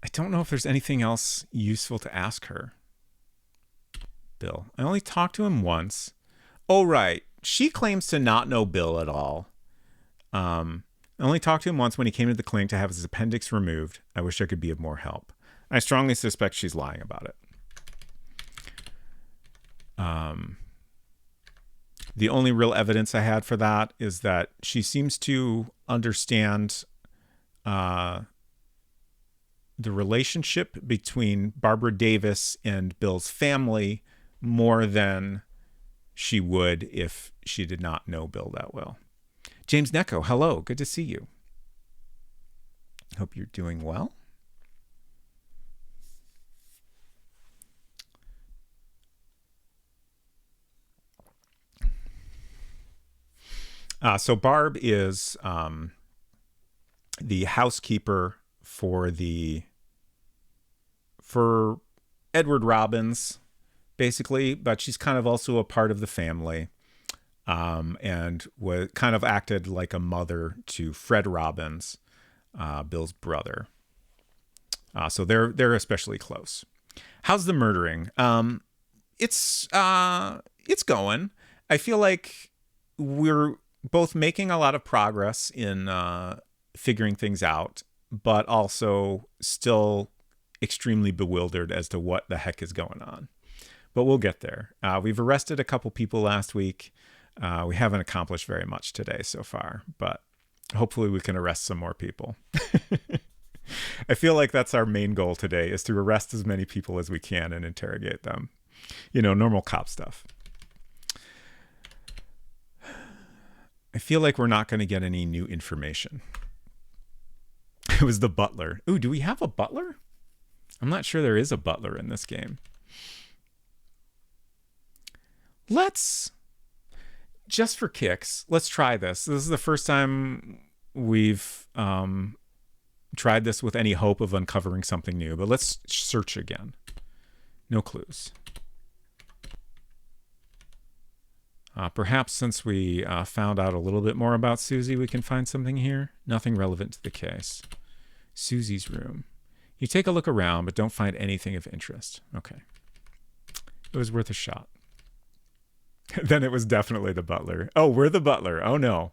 I don't know if there's anything else useful to ask her. Bill. I only talked to him once. Oh, right. She claims to not know Bill at all. I only talked to him once when he came to the clinic to have his appendix removed. I wish I could be of more help. I strongly suspect she's lying about it. The only real evidence I had for that is that she seems to understand the relationship between Barbara Davis and Bill's family more than she would if she did not know Bill that well. James Necco, hello. Good to see you. Hope you're doing well. So Barb is the housekeeper for Edward Robbins, basically, but she's kind of also a part of the family, and was kind of acted like a mother to Fred Robbins, Bill's brother. So they're especially close. How's the murdering? It's going. I feel like we're both making a lot of progress in figuring things out, but also still extremely bewildered as to what the heck is going on. But we'll get there. We've arrested a couple people last week. We haven't accomplished very much today so far, but hopefully we can arrest some more people. I feel like that's our main goal today, is to arrest as many people as we can and interrogate them. You know, normal cop stuff. I feel like we're not going to get any new information. It was the butler. Ooh, do we have a butler? I'm not sure there is a butler in this game. Just for kicks, let's try this. This is the first time we've tried this with any hope of uncovering something new, but let's search again. No clues. Perhaps since we found out a little bit more about Susie, we can find something here. Nothing relevant to the case. Susie's room. You take a look around, but don't find anything of interest. Okay. It was worth a shot. Then it was definitely the butler. Oh, we're the butler. Oh, no.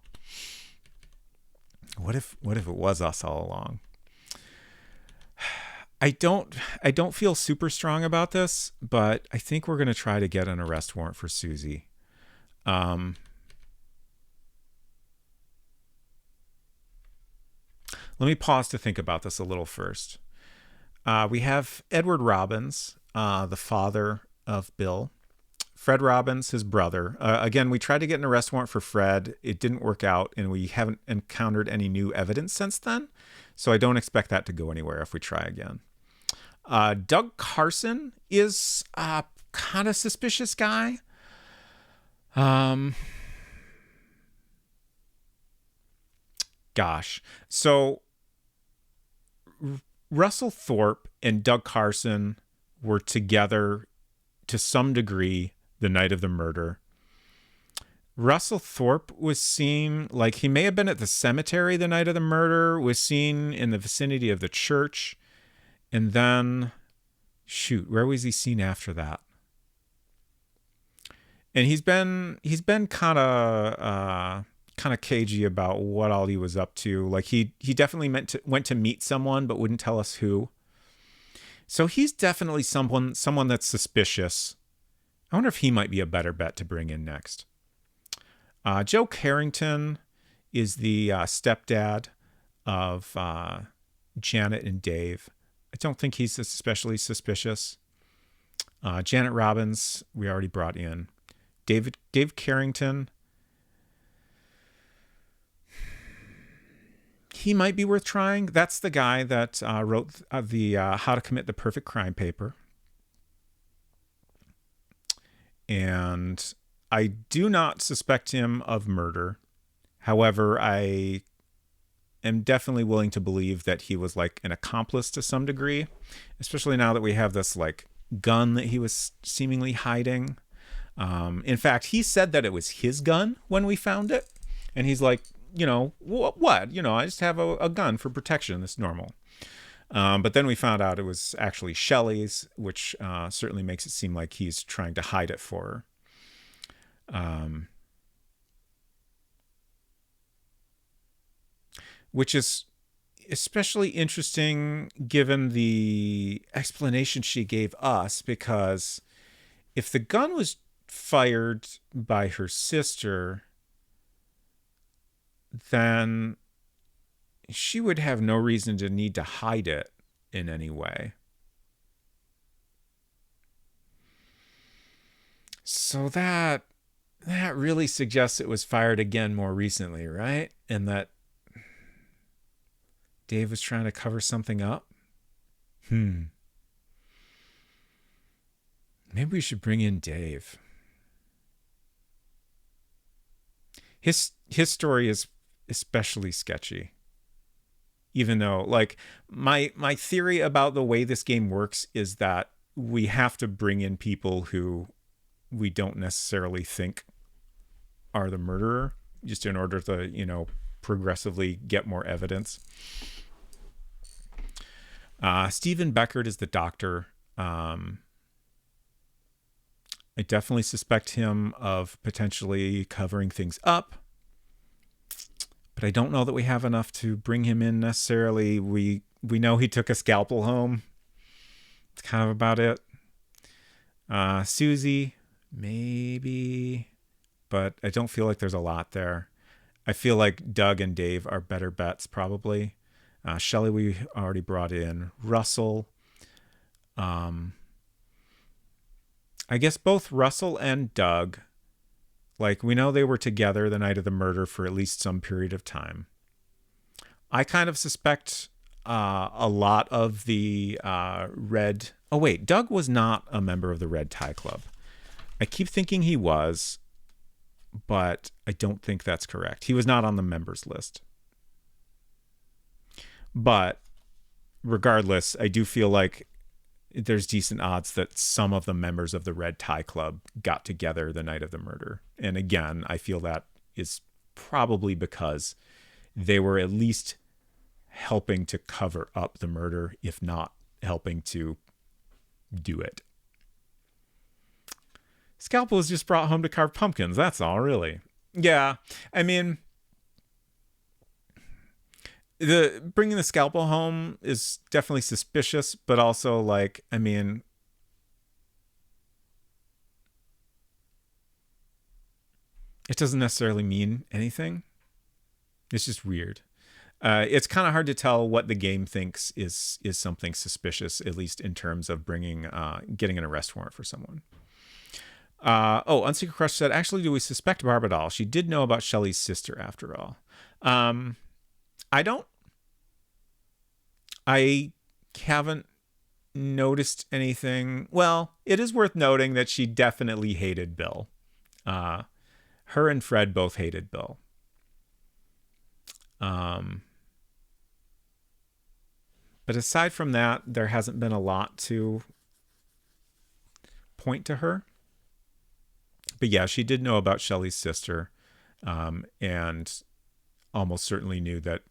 What if it was us all along? I don't feel super strong about this, but I think we're going to try to get an arrest warrant for Susie. Let me pause to think about this a little first. We have Edward Robbins, the father of Bill. Fred Robbins, his brother. Again, we tried to get an arrest warrant for Fred. It didn't work out, and we haven't encountered any new evidence since then. So I don't expect that to go anywhere if we try again. Doug Carson is a kind of suspicious guy. Gosh. So Russell Thorpe and Doug Carson were together to some degree the night of the murder. Russell Thorpe was seen, like he may have been at the cemetery the night of the murder, was seen in the vicinity of the church. And then, where was he seen after that? And he's been kind of cagey about what all he was up to. Like he definitely went to meet someone, but wouldn't tell us who. So he's definitely someone that's suspicious. I wonder if he might be a better bet to bring in next. Joe Carrington is the stepdad of Janet and Dave. I don't think he's especially suspicious. Janet Robbins, we already brought in. Dave Carrington, he might be worth trying. That's the guy that wrote the How to Commit the Perfect Crime paper. And I do not suspect him of murder. However, I am definitely willing to believe that he was like an accomplice to some degree, especially now that we have this like gun that he was seemingly hiding. In fact, he said that it was his gun when we found it. And he's like, what? I just have a gun for protection. That's normal. But then we found out it was actually Shelley's, which certainly makes it seem like he's trying to hide it for her. Which is especially interesting given the explanation she gave us, because if the gun was fired by her sister, then she would have no reason to need to hide it in any way. So that really suggests it was fired again more recently, right? And that Dave was trying to cover something up. Maybe we should bring in Dave. His story is especially sketchy. Even though, like, my theory about the way this game works is that we have to bring in people who we don't necessarily think are the murderer, just in order to, progressively get more evidence. Stephen Beckert is the doctor. I definitely suspect him of potentially covering things up, but I don't know that we have enough to bring him in necessarily. We know he took a scalpel home. It's kind of about it. Susie, maybe, but I don't feel like there's a lot there. I feel like Doug and Dave are better bets, probably. Shelley, we already brought in. Russell. I guess both Russell and Doug, like, we know they were together the night of the murder for at least some period of time. I kind of suspect a lot of the Red... Oh, wait, Doug was not a member of the Red Tie Club. I keep thinking he was, but I don't think that's correct. He was not on the members list. But regardless, I do feel like there's decent odds that some of the members of the Red Tie Club got together the night of the murder. And again, I feel that is probably because they were at least helping to cover up the murder, if not helping to do it. Scalpel was just brought home to carve pumpkins. That's all, really. Yeah, I mean, bringing the scalpel home is definitely suspicious, but also, like, I mean, it doesn't necessarily mean anything. It's just weird. It's kind of hard to tell what the game thinks is something suspicious, at least in terms of getting an arrest warrant for someone. Unsecret Crush said, actually, do we suspect Barbadal? She did know about Shelley's sister, after all. I haven't noticed anything. Well, it is worth noting that she definitely hated Bill. Her and Fred both hated Bill. But aside from that, there hasn't been a lot to point to her. But yeah, she did know about Shelley's sister, and almost certainly knew that,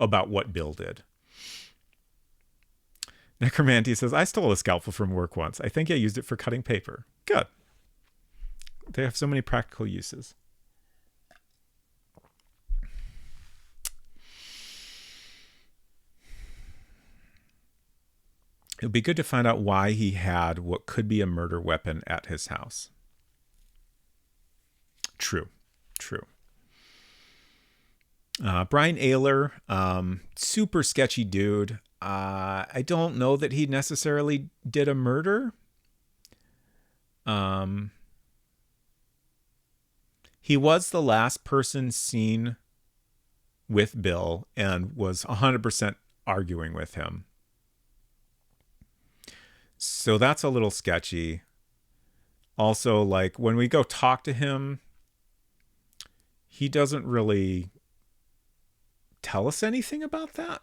about what Bill did. Necromanty says, I stole a scalpel from work once. I think I used it for cutting paper. Good. They have so many practical uses. It would be good to find out why he had what could be a murder weapon at his house. True. Brian Ayler, super sketchy dude. I don't know that he necessarily did a murder. He was the last person seen with Bill and was 100% arguing with him. So that's a little sketchy. Also, like, when we go talk to him, he doesn't really tell us anything about that.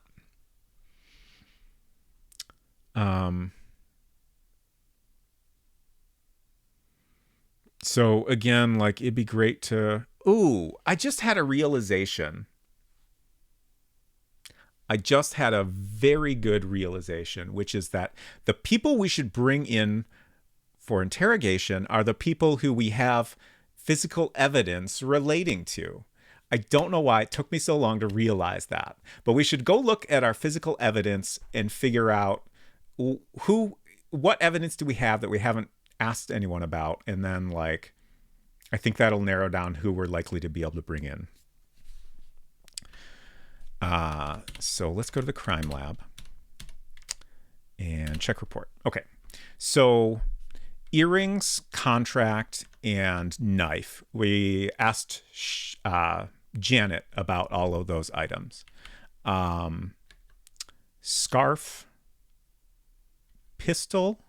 So again, like, it'd be great to... I just had a realization. I just had a very good realization, which is that the people we should bring in for interrogation are the people who we have physical evidence relating to. I don't know why it took me so long to realize that, but we should go look at our physical evidence and figure out what evidence do we have that we haven't asked anyone about. And then, like, I think that'll narrow down who we're likely to be able to bring in. So let's go to the crime lab and check report. Okay. So earrings, contract, and knife. We asked Janet about all of those items. Scarf, pistol.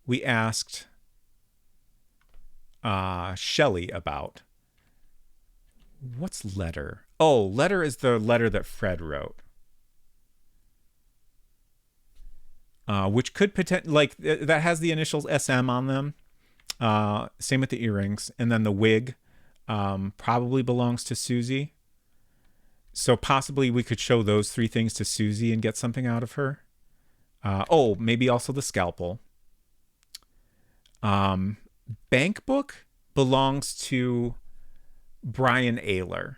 We asked Shelley about. What's letter? Oh, letter is the letter that Fred wrote. Which could potentially, like, that has the initials SM on them. Same with the earrings. And then the wig probably belongs to Susie. So possibly we could show those three things to Susie and get something out of her. Maybe also the scalpel. Bank book belongs to Brian Ayler.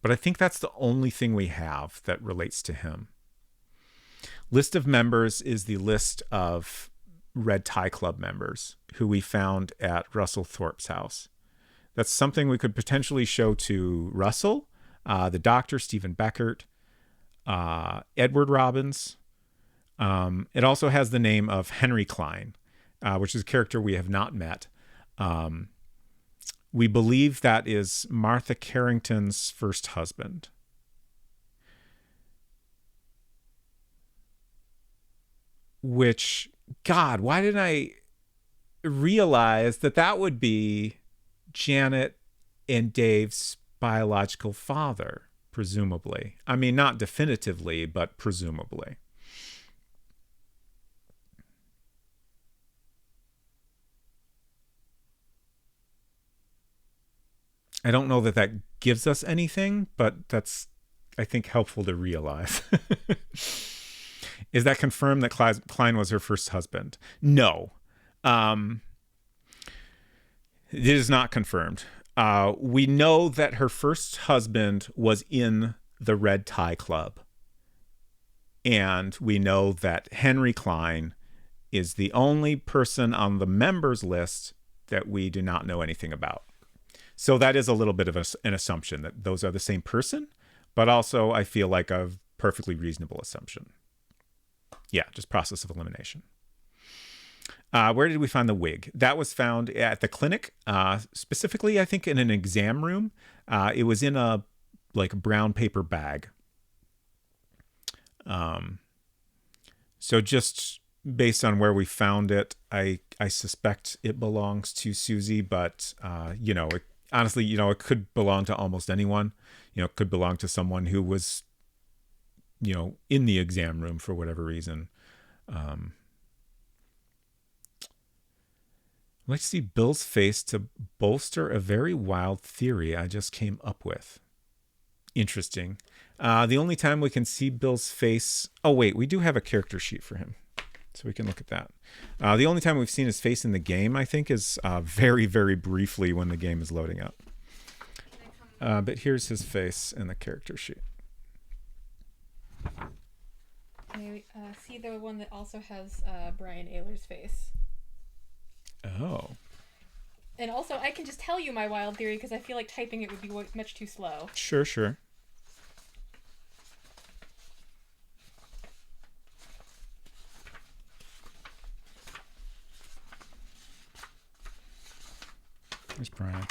But I think that's the only thing we have that relates to him. List of members is the list of Red Tie Club members who we found at Russell Thorpe's house. That's something we could potentially show to Russell, the doctor, Stephen Beckert, Edward Robbins. It also has the name of Henry Klein, which is a character we have not met. We believe that is Martha Carrington's first husband. Which, God, why didn't I realize that would be Janet and Dave's biological father, presumably. I mean, not definitively, but presumably. I don't know that gives us anything, but that's, I think, helpful to realize. Is that confirmed that Klein was her first husband? No. It is not confirmed. We know that her first husband was in the Red Tie Club. And we know that Henry Klein is the only person on the members list that we do not know anything about. So that is a little bit of an assumption that those are the same person, but also I feel like a perfectly reasonable assumption. Yeah, just process of elimination. Where did we find the wig? That was found at the clinic, specifically, I think, in an exam room. It was in a brown paper bag. So just based on where we found it, I suspect it belongs to Susie, but honestly, it could belong to almost anyone. It could belong to someone who was, in the exam room for whatever reason. Let's see Bill's face to bolster a very wild theory I just came up with. Interesting. The only time we can see Bill's face... Oh, wait, we do have a character sheet for him. So we can look at that. The only time we've seen his face in the game, I think, is very, very briefly when the game is loading up. But here's his face in the character sheet. Can you see the one that also has Brian Ayler's face? Oh. And also, I can just tell you my wild theory because I feel like typing it would be much too slow. Sure. There's Brian.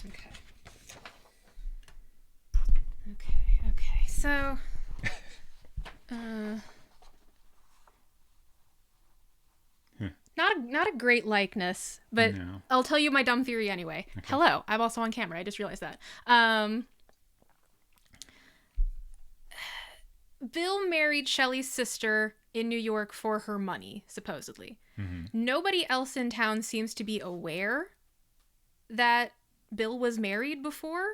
Okay. So, not a great likeness, but no. I'll tell you my dumb theory anyway. Okay. Hello, I'm also on camera. I just realized that. Bill married Shelley's sister in New York for her money, supposedly. Mm-hmm. Nobody else in town seems to be aware that Bill was married before.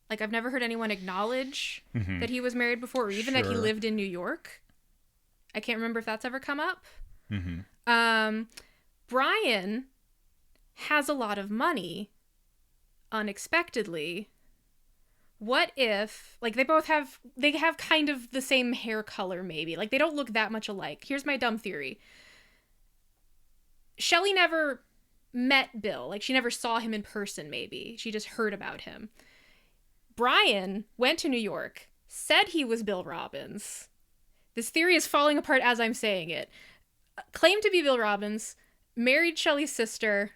Like, I've never heard anyone acknowledge that he was married before, or even that he lived in New York. I can't remember if that's ever come up. Mm-hmm. Brian has a lot of money, unexpectedly. what if, like, they have kind of the same hair color, maybe. Like, they don't look that much alike. Here's my dumb theory. Shelley never met Bill. Like, she never saw him in person, maybe. She just heard about him. Brian went to New York, said he was Bill Robbins. This theory is falling apart as I'm saying it. Claimed to be Bill Robbins, married Shelley's sister,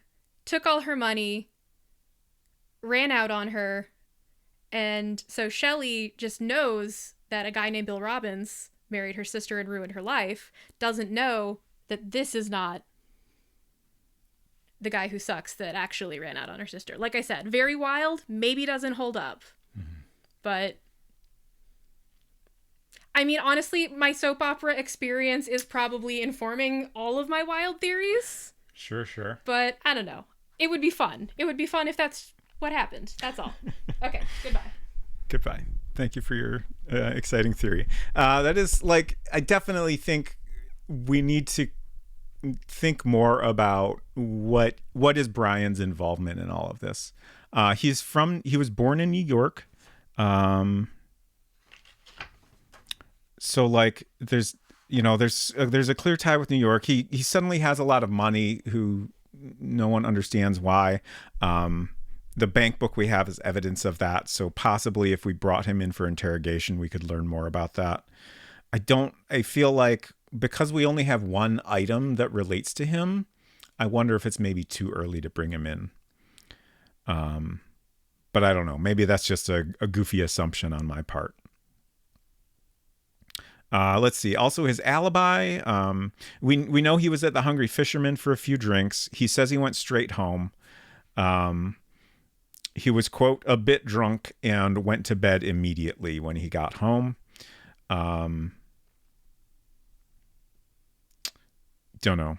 took all her money, ran out on her, and so Shelley just knows that a guy named Bill Robbins married her sister and ruined her life, doesn't know that this is not the guy who sucks that actually ran out on her sister. Like I said, very wild, maybe doesn't hold up. But I mean, honestly, my soap opera experience is probably informing all of my wild theories. Sure. But I don't know. It would be fun. It would be fun if that's what happened. That's all. Okay, Goodbye. Thank you for your exciting theory. That is, like, I definitely think we need to think more about what is Brian's involvement in all of this. He was born in New York. So, like, there's a clear tie with New York. He suddenly has a lot of money who no one understands why. The bank book we have is evidence of that. So possibly if we brought him in for interrogation, we could learn more about that. I feel like because we only have one item that relates to him, I wonder if it's maybe too early to bring him in. But I don't know. Maybe that's just a goofy assumption on my part. Let's see. Also, his alibi. We know he was at the Hungry Fisherman for a few drinks. He says he went straight home. He was, quote, a bit drunk and went to bed immediately when he got home. Don't know.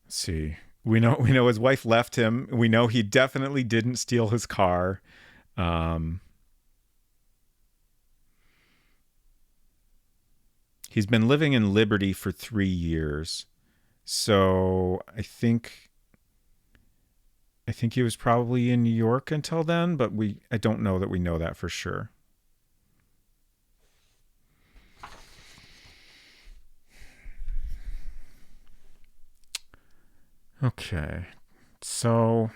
Let's see. We know his wife left him. We know he definitely didn't steal his car. He's been living in Liberty for 3 years. So I think he was probably in New York until then, but I don't know that we know that for sure. Okay. So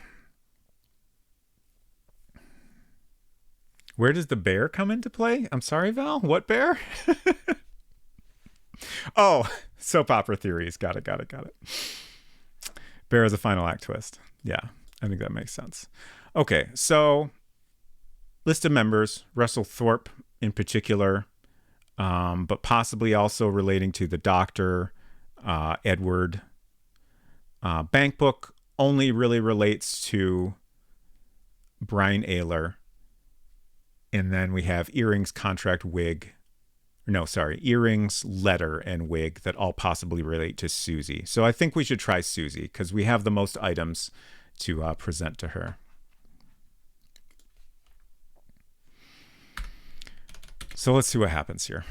where does the bear come into play? I'm sorry, Val. What bear? Oh, soap opera theories. Got it. Bear is a final act twist. Yeah, I think that makes sense. Okay, so list of members, Russell Thorpe in particular, but possibly also relating to the doctor, Edward. Bank book only really relates to Brian Ayler. And then we have earrings, contract, wig. Earrings, letter, and wig that all possibly relate to Susie. So I think we should try Susie because we have the most items to present to her. So let's see what happens here.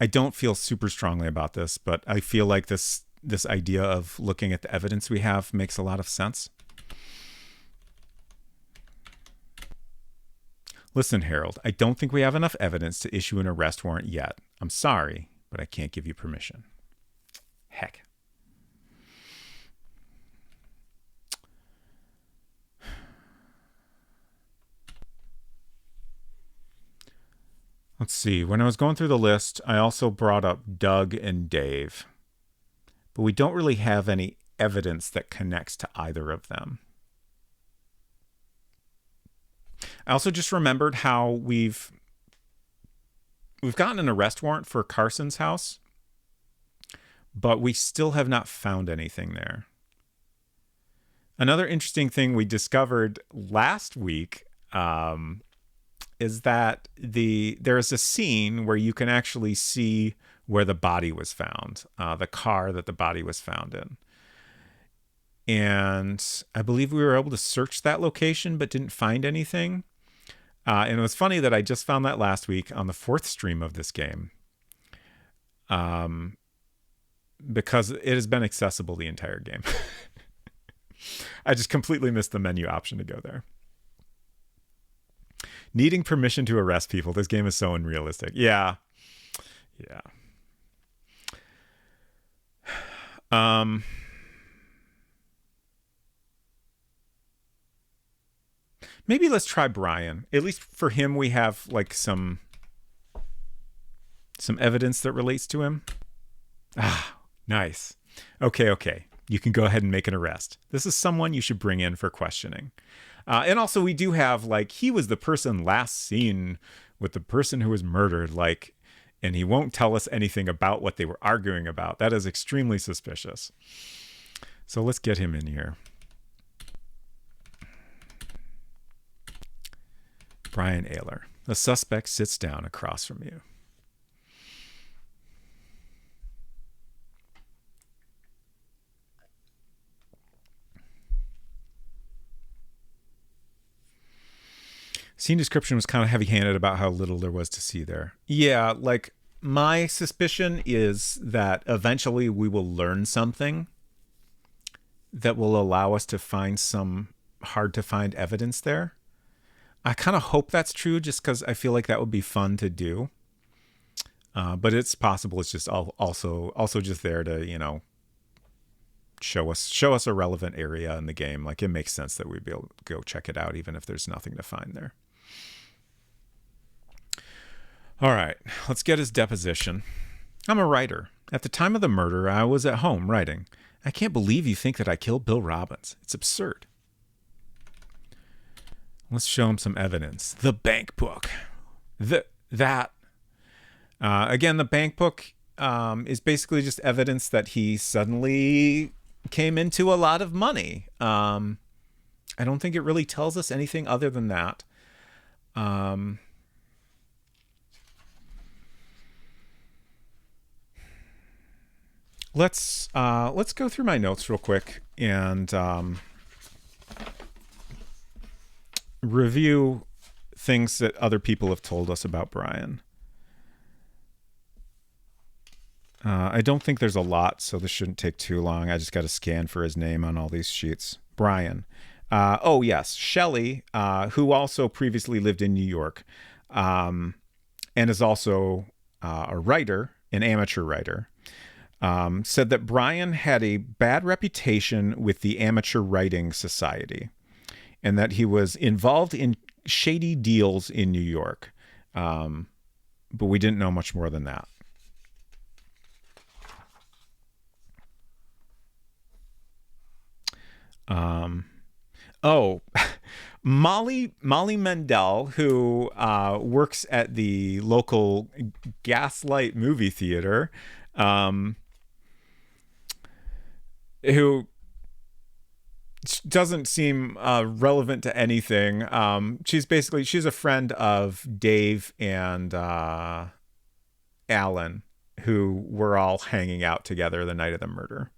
I don't feel super strongly about this, but I feel like this idea of looking at the evidence we have makes a lot of sense. Listen, Harold, I don't think we have enough evidence to issue an arrest warrant yet. I'm sorry, but I can't give you permission. Heck. Let's see. When I was going through the list, I also brought up Doug and Dave. But we don't really have any evidence that connects to either of them. I also just remembered how we've gotten an arrest warrant for Carson's house, but we still have not found anything there. Another interesting thing we discovered last week is that there is a scene where you can actually see where the body was found, the car that the body was found in. And I believe we were able to search that location, but didn't find anything. And it was funny that I just found that last week on the 4th stream of this game. Because it has been accessible the entire game. I just completely missed the menu option to go there. Needing permission to arrest people. This game is so unrealistic. Yeah. Yeah. Maybe let's try Brian. At least for him, we have like some evidence that relates to him. Ah, nice. Okay. You can go ahead and make an arrest. This is someone you should bring in for questioning. And also we do have like, he was the person last seen with the person who was murdered, like, and he won't tell us anything about what they were arguing about. That is extremely suspicious. So let's get him in here. Brian Ayler. The suspect sits down across from you. Scene description was kind of heavy-handed about how little there was to see there. Yeah, like, my suspicion is that eventually we will learn something that will allow us to find some hard-to-find evidence there. I kind of hope that's true just because I feel like that would be fun to do. But it's possible it's just also just there to, you know, show us a relevant area in the game. Like, it makes sense that we'd be able to go check it out even if there's nothing to find there. All right, let's get his deposition. I'm a writer. At the time of the murder, I was at home writing. I can't believe you think that I killed Bill Robbins. It's absurd. Let's show him some evidence. The bank book. Again, the bank book is basically just evidence that he suddenly came into a lot of money. I don't think it really tells us anything other than that. Let's go through my notes real quick and review things that other people have told us about Brian. I don't think there's a lot, so this shouldn't take too long. I just got to scan for his name on all these sheets. Brian. Oh, yes. Shelley, who also previously lived in New York, and is also a writer, an amateur writer, said that Brian had a bad reputation with the Amateur Writing Society and that he was involved in shady deals in New York. But we didn't know much more than that. Molly Mendel, who works at the local Gaslight movie theater, who doesn't seem relevant to anything. She's a friend of Dave and Alan, who were all hanging out together the night of the murder.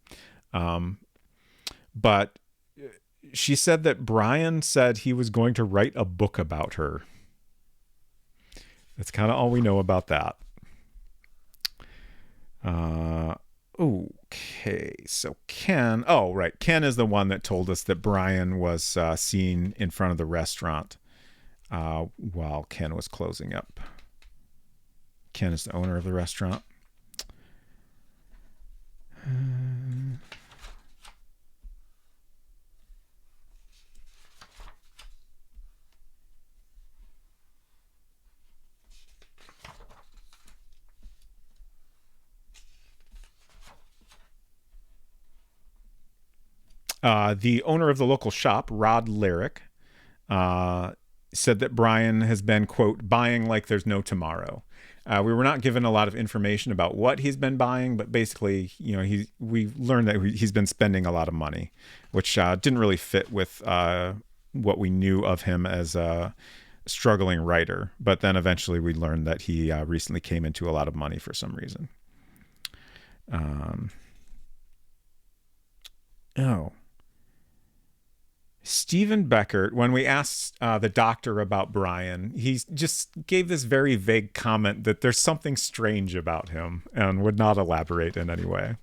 But she said that Brian said he was going to write a book about her. That's kind of all we know about that. Okay, so Ken. Oh, right. Ken is the one that told us that Brian was seen in front of the restaurant while Ken was closing up. Ken is the owner of the restaurant. The owner of the local shop, Rod Lyric, said that Brian has been, quote, buying like there's no tomorrow. We were not given a lot of information about what he's been buying, but basically, you know, we learned that he's been spending a lot of money, which didn't really fit with what we knew of him as a struggling writer. But then eventually we learned that he recently came into a lot of money for some reason. Stephen Beckert, when we asked the doctor about Brian, he just gave this very vague comment that there's something strange about him and would not elaborate in any way.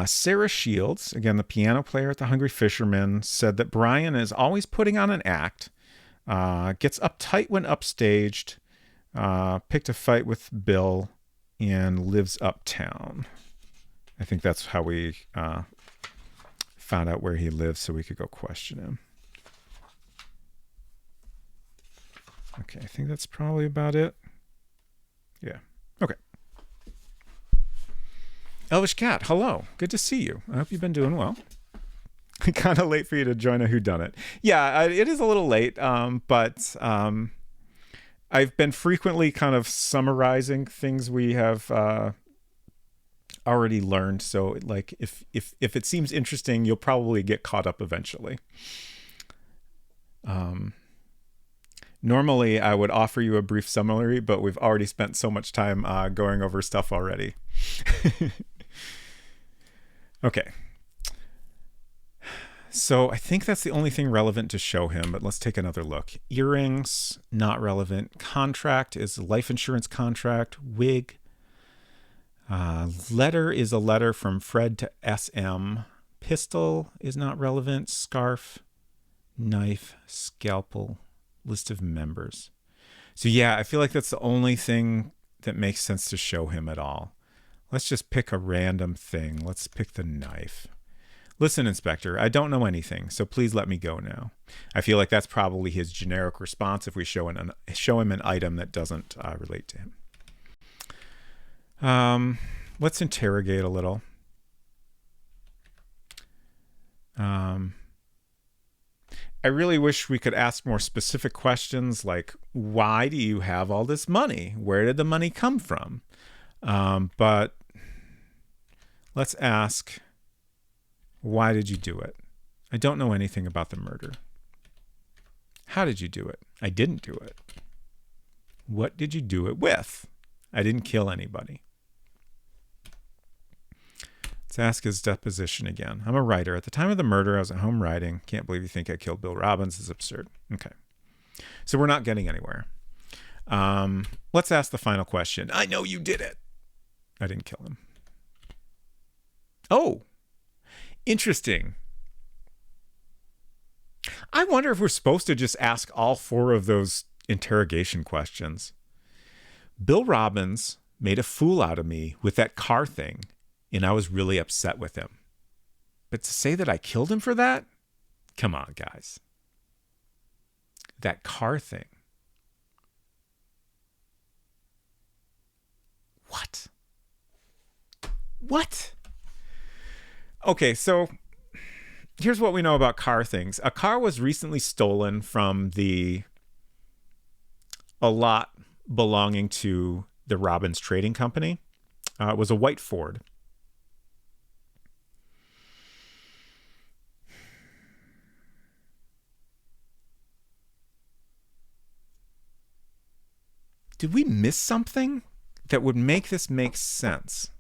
Sarah Shields, again, the piano player at the Hungry Fisherman, said that Brian is always putting on an act, gets uptight when upstaged, picked a fight with Bill, and lives uptown. I think that's how we found out where he lives so we could go question him. Okay, I think that's probably about it. Yeah. Okay. Elvish Cat, hello. Good to see you. I hope you've been doing well. Kind of late for you to join a whodunit. Yeah, it is a little late, but I've been frequently kind of summarizing things we have already learned. So, like, if it seems interesting, you'll probably get caught up eventually. Normally, I would offer you a brief summary, but we've already spent so much time going over stuff already. Okay. So I think that's the only thing relevant to show him, but let's take another look. Earrings, not relevant. Contract is a life insurance contract. Wig. Letter is a letter from Fred to SM. Pistol is not relevant. Scarf. Knife. Scalpel. List of members. So yeah, I feel like that's the only thing that makes sense to show him at all. Let's just pick a random thing. Let's pick the knife. Listen, Inspector, I don't know anything, so please let me go now. I feel like that's probably his generic response if we show him an item that doesn't relate to him. Let's interrogate a little. I really wish we could ask more specific questions like, why do you have all this money? Where did the money come from? But let's ask, why did you do it? I don't know anything about the murder. How did you do it? I didn't do it. What did you do it with? I didn't kill anybody. Let's ask his deposition again. I'm a writer. At the time of the murder, I was at home writing. Can't believe you think I killed Bill Robbins. This is absurd. Okay. So we're not getting anywhere. Let's ask the final question. I know you did it. I didn't kill him. Oh, interesting. I wonder if we're supposed to just ask all four of those interrogation questions. Bill Robbins made a fool out of me with that car thing, and I was really upset with him. But to say that I killed him for that? Come on, guys. That car thing. What? What? Okay, so here's what we know about car things. A car was recently stolen from a lot belonging to the Robbins Trading Company. It was a white Ford. Did we miss something that would make this make sense?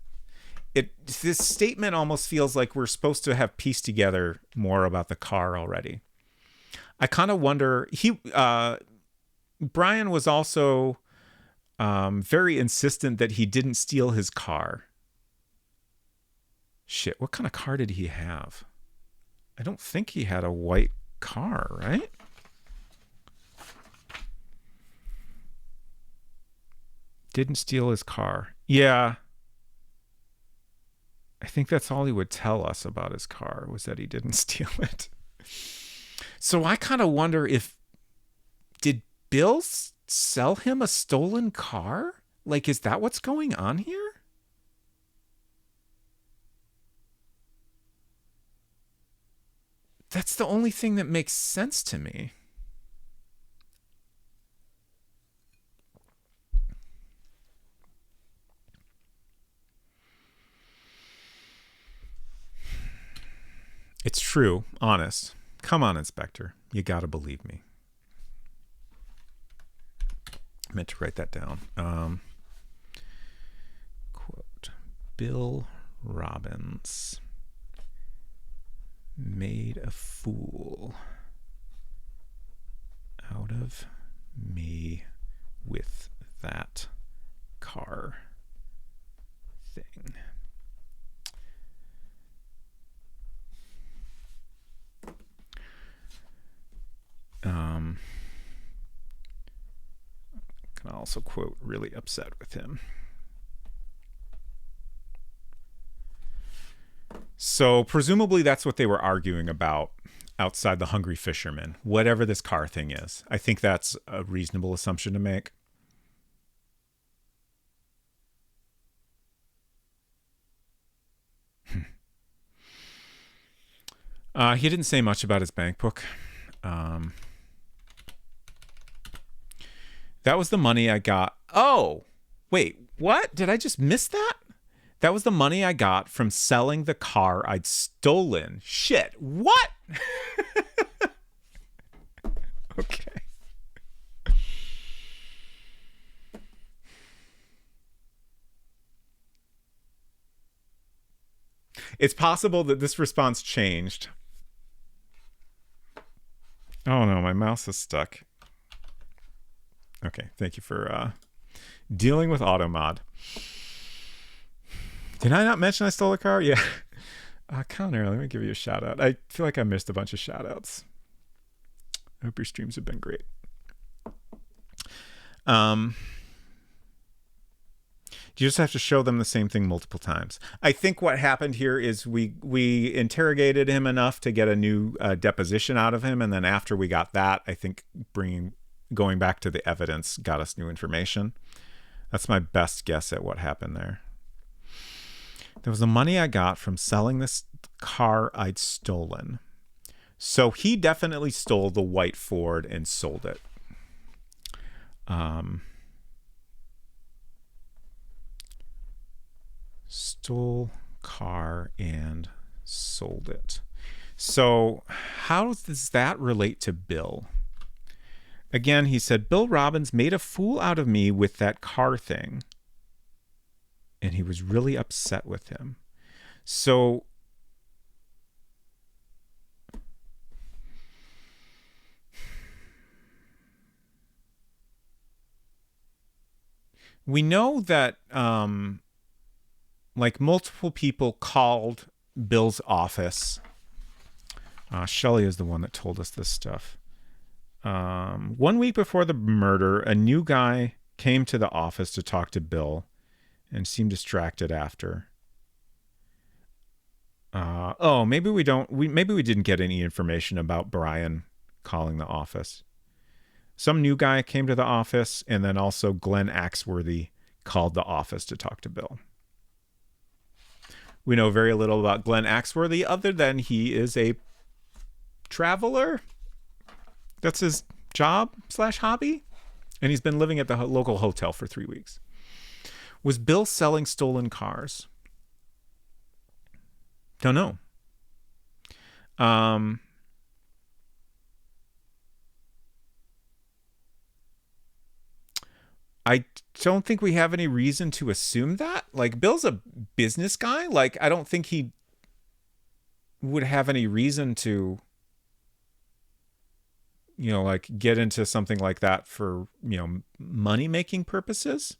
This statement almost feels like we're supposed to have pieced together more about the car already. I kind of wonder, Brian was also very insistent that he didn't steal his car. Shit, what kind of car did he have? I don't think he had a white car, right? Didn't steal his car. Yeah. I think that's all he would tell us about his car, was that he didn't steal it. So I kind of wonder did Bill sell him a stolen car? Like, is that what's going on here? That's the only thing that makes sense to me. It's true, honest. Come on, Inspector. You gotta believe me. I meant to write that down. Quote, Bill Robbins made a fool out of me with that car thing. Can I also quote, really upset with him. So presumably that's what they were arguing about outside the Hungry Fisherman, whatever this car thing is. I think that's a reasonable assumption to make. He didn't say much about his bank book. That was the money I got. Oh, wait, what? Did I just miss that? That was the money I got from selling the car I'd stolen. Shit, what? Okay. It's possible that this response changed. Oh no, my mouse is stuck. Okay, thank you for dealing with AutoMod. Did I not mention I stole a car? Yeah. Connor, let me give you a shout out. I feel like I missed a bunch of shout outs. I hope your streams have been great. You just have to show them the same thing multiple times. I think what happened here is we interrogated him enough to get a new deposition out of him, and then after we got that, I think going back to the evidence got us new information. That's my best guess at what happened there. There was the money I got from selling this car I'd stolen. So he definitely stole the white Ford and sold it. Stole car and sold it. So how does that relate to Bill? Again, he said, Bill Robbins made a fool out of me with that car thing. And he was really upset with him. So we know that like multiple people called Bill's office. Shelley is the one that told us this stuff. 1 week before the murder, a new guy came to the office to talk to Bill and seemed distracted after. Maybe we didn't get any information about Brian calling the office. Some new guy came to the office, and then also Glenn Axworthy called the office to talk to Bill. We know very little about Glenn Axworthy other than he is a traveler. That's his job/hobby. And he's been living at the local hotel for 3 weeks. Was Bill selling stolen cars? Don't know. I don't think we have any reason to assume that. Like, Bill's a business guy. Like, I don't think he would have any reason to, like get into something like that for, money-making purposes.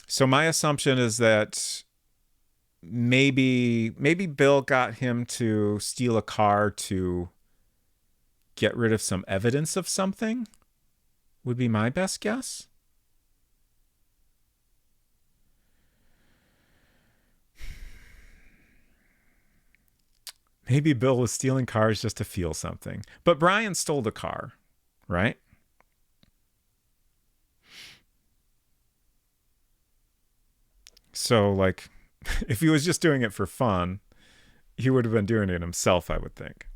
So my assumption is that maybe Bill got him to steal a car to get rid of some evidence of something, would be my best guess. Maybe Bill was stealing cars just to feel something. But Brian stole the car, right? So, like, if he was just doing it for fun, he would have been doing it himself, I would think.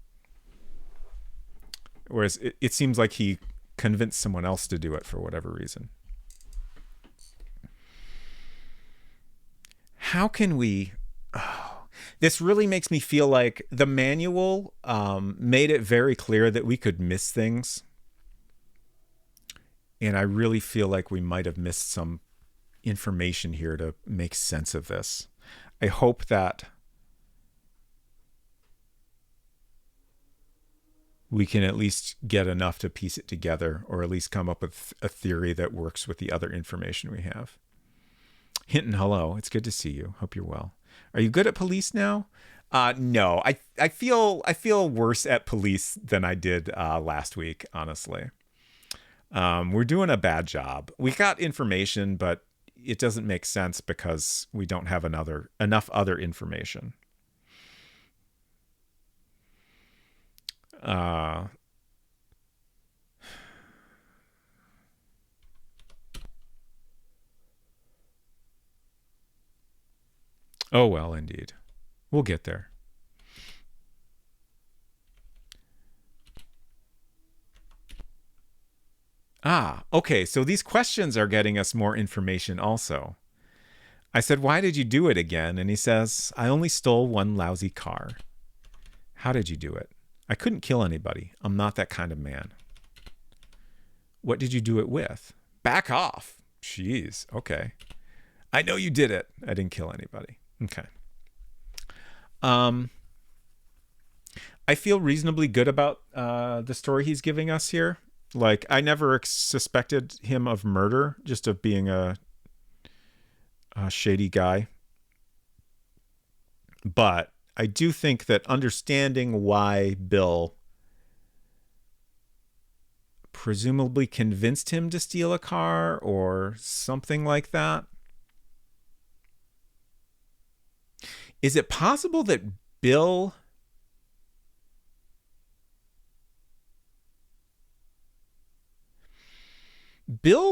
Whereas it seems like he convinced someone else to do it for whatever reason. How can we... This really makes me feel like the manual made it very clear that we could miss things. And I really feel like we might have missed some information here to make sense of this. I hope that we can at least get enough to piece it together, or at least come up with a theory that works with the other information we have. Hinton, hello. It's good to see you. Hope you're well. Are you good at police now? No, I feel worse at police than I did last week, honestly. We're doing a bad job. We got information, but it doesn't make sense because we don't have enough other information. Oh well, indeed. We'll get there. Okay. So these questions are getting us more information also. I said, "Why did you do it again?" And he says, "I only stole one lousy car." How did you do it? I couldn't kill anybody. I'm not that kind of man. What did you do it with? Back off. Jeez. Okay. I know you did it. I didn't kill anybody. Okay. Um, I feel reasonably good about the story he's giving us here. Like, I never suspected him of murder, just of being a shady guy. But I do think that understanding why Bill presumably convinced him to steal a car or something like that. Is it possible that Bill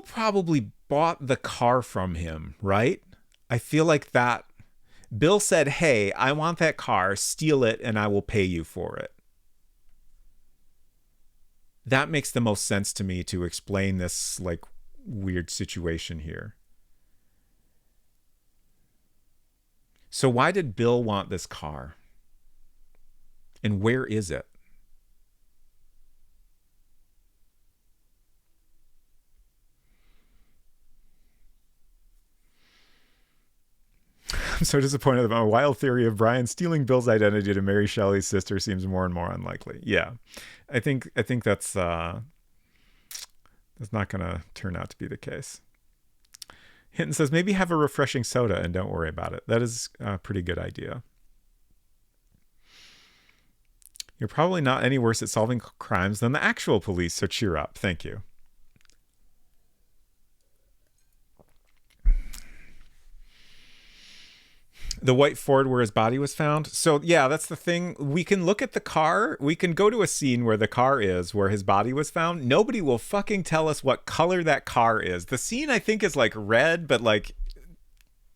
probably bought the car from him, right? I feel like that Bill said, "Hey, I want that car, steal it and I will pay you for it." That makes the most sense to me to explain this like weird situation here. So why did Bill want this car? And where is it? I'm so disappointed that my wild theory of Brian stealing Bill's identity to marry Shelley's sister seems more and more unlikely. Yeah, I think that's not going to turn out to be the case. Hinton says maybe have a refreshing soda and don't worry about it. That is a pretty good idea. You're probably not any worse at solving crimes than the actual police, so cheer up. Thank you. The white Ford where his body was found. So yeah, that's the thing. We can look at the car. We can go to a scene where the car is, where his body was found. Nobody will fucking tell us what color that car is. The scene I think is like red, but like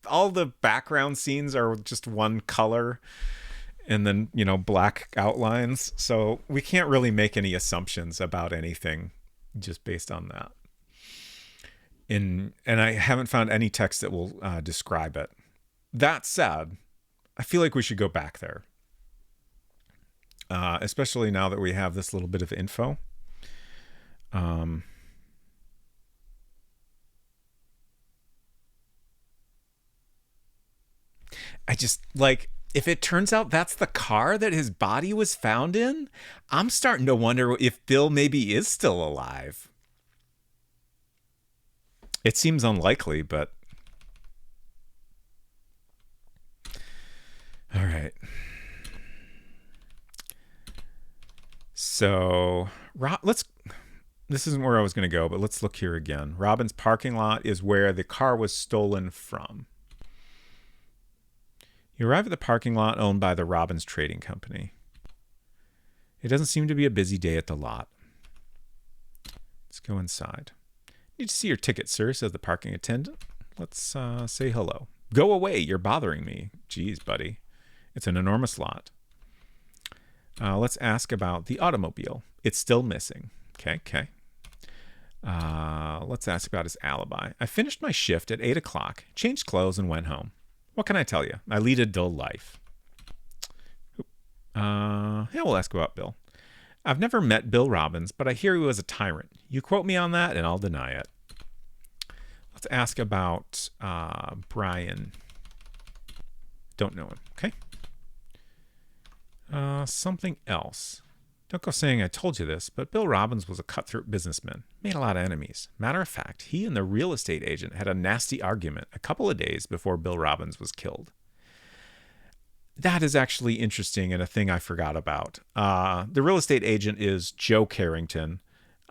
all the background scenes are just one color and then, black outlines. So we can't really make any assumptions about anything just based on that. And I haven't found any text that will describe it. That said, I feel like we should go back there. Especially now that we have this little bit of info. I just, like, if it turns out that's the car that his body was found in, I'm starting to wonder if Bill maybe is still alive. It seems unlikely, but... All right. So, this isn't where I was going to go, but let's look here again. Robin's parking lot is where the car was stolen from. You arrive at the parking lot owned by the Robbins Trading Company. It doesn't seem to be a busy day at the lot. Let's go inside. Need to see your ticket, sir, says the parking attendant. Let's say hello. Go away, you're bothering me. Geez, buddy. It's an enormous lot. Let's ask about the automobile. It's still missing. Okay. Let's ask about his alibi. I finished my shift at 8 o'clock, changed clothes, and went home. What can I tell you? I lead a dull life. Yeah, we'll ask about Bill. I've never met Bill Robbins, but I hear he was a tyrant. You quote me on that, and I'll deny it. Let's ask about Brian. Don't know him. Okay. Something else. Don't go saying I told you this, but Bill Robbins was a cutthroat businessman. Made a lot of enemies. Matter of fact, he and the real estate agent had a nasty argument a couple of days before Bill Robbins was killed. that is actually interesting and a thing I forgot about. The real estate agent is Joe Carrington,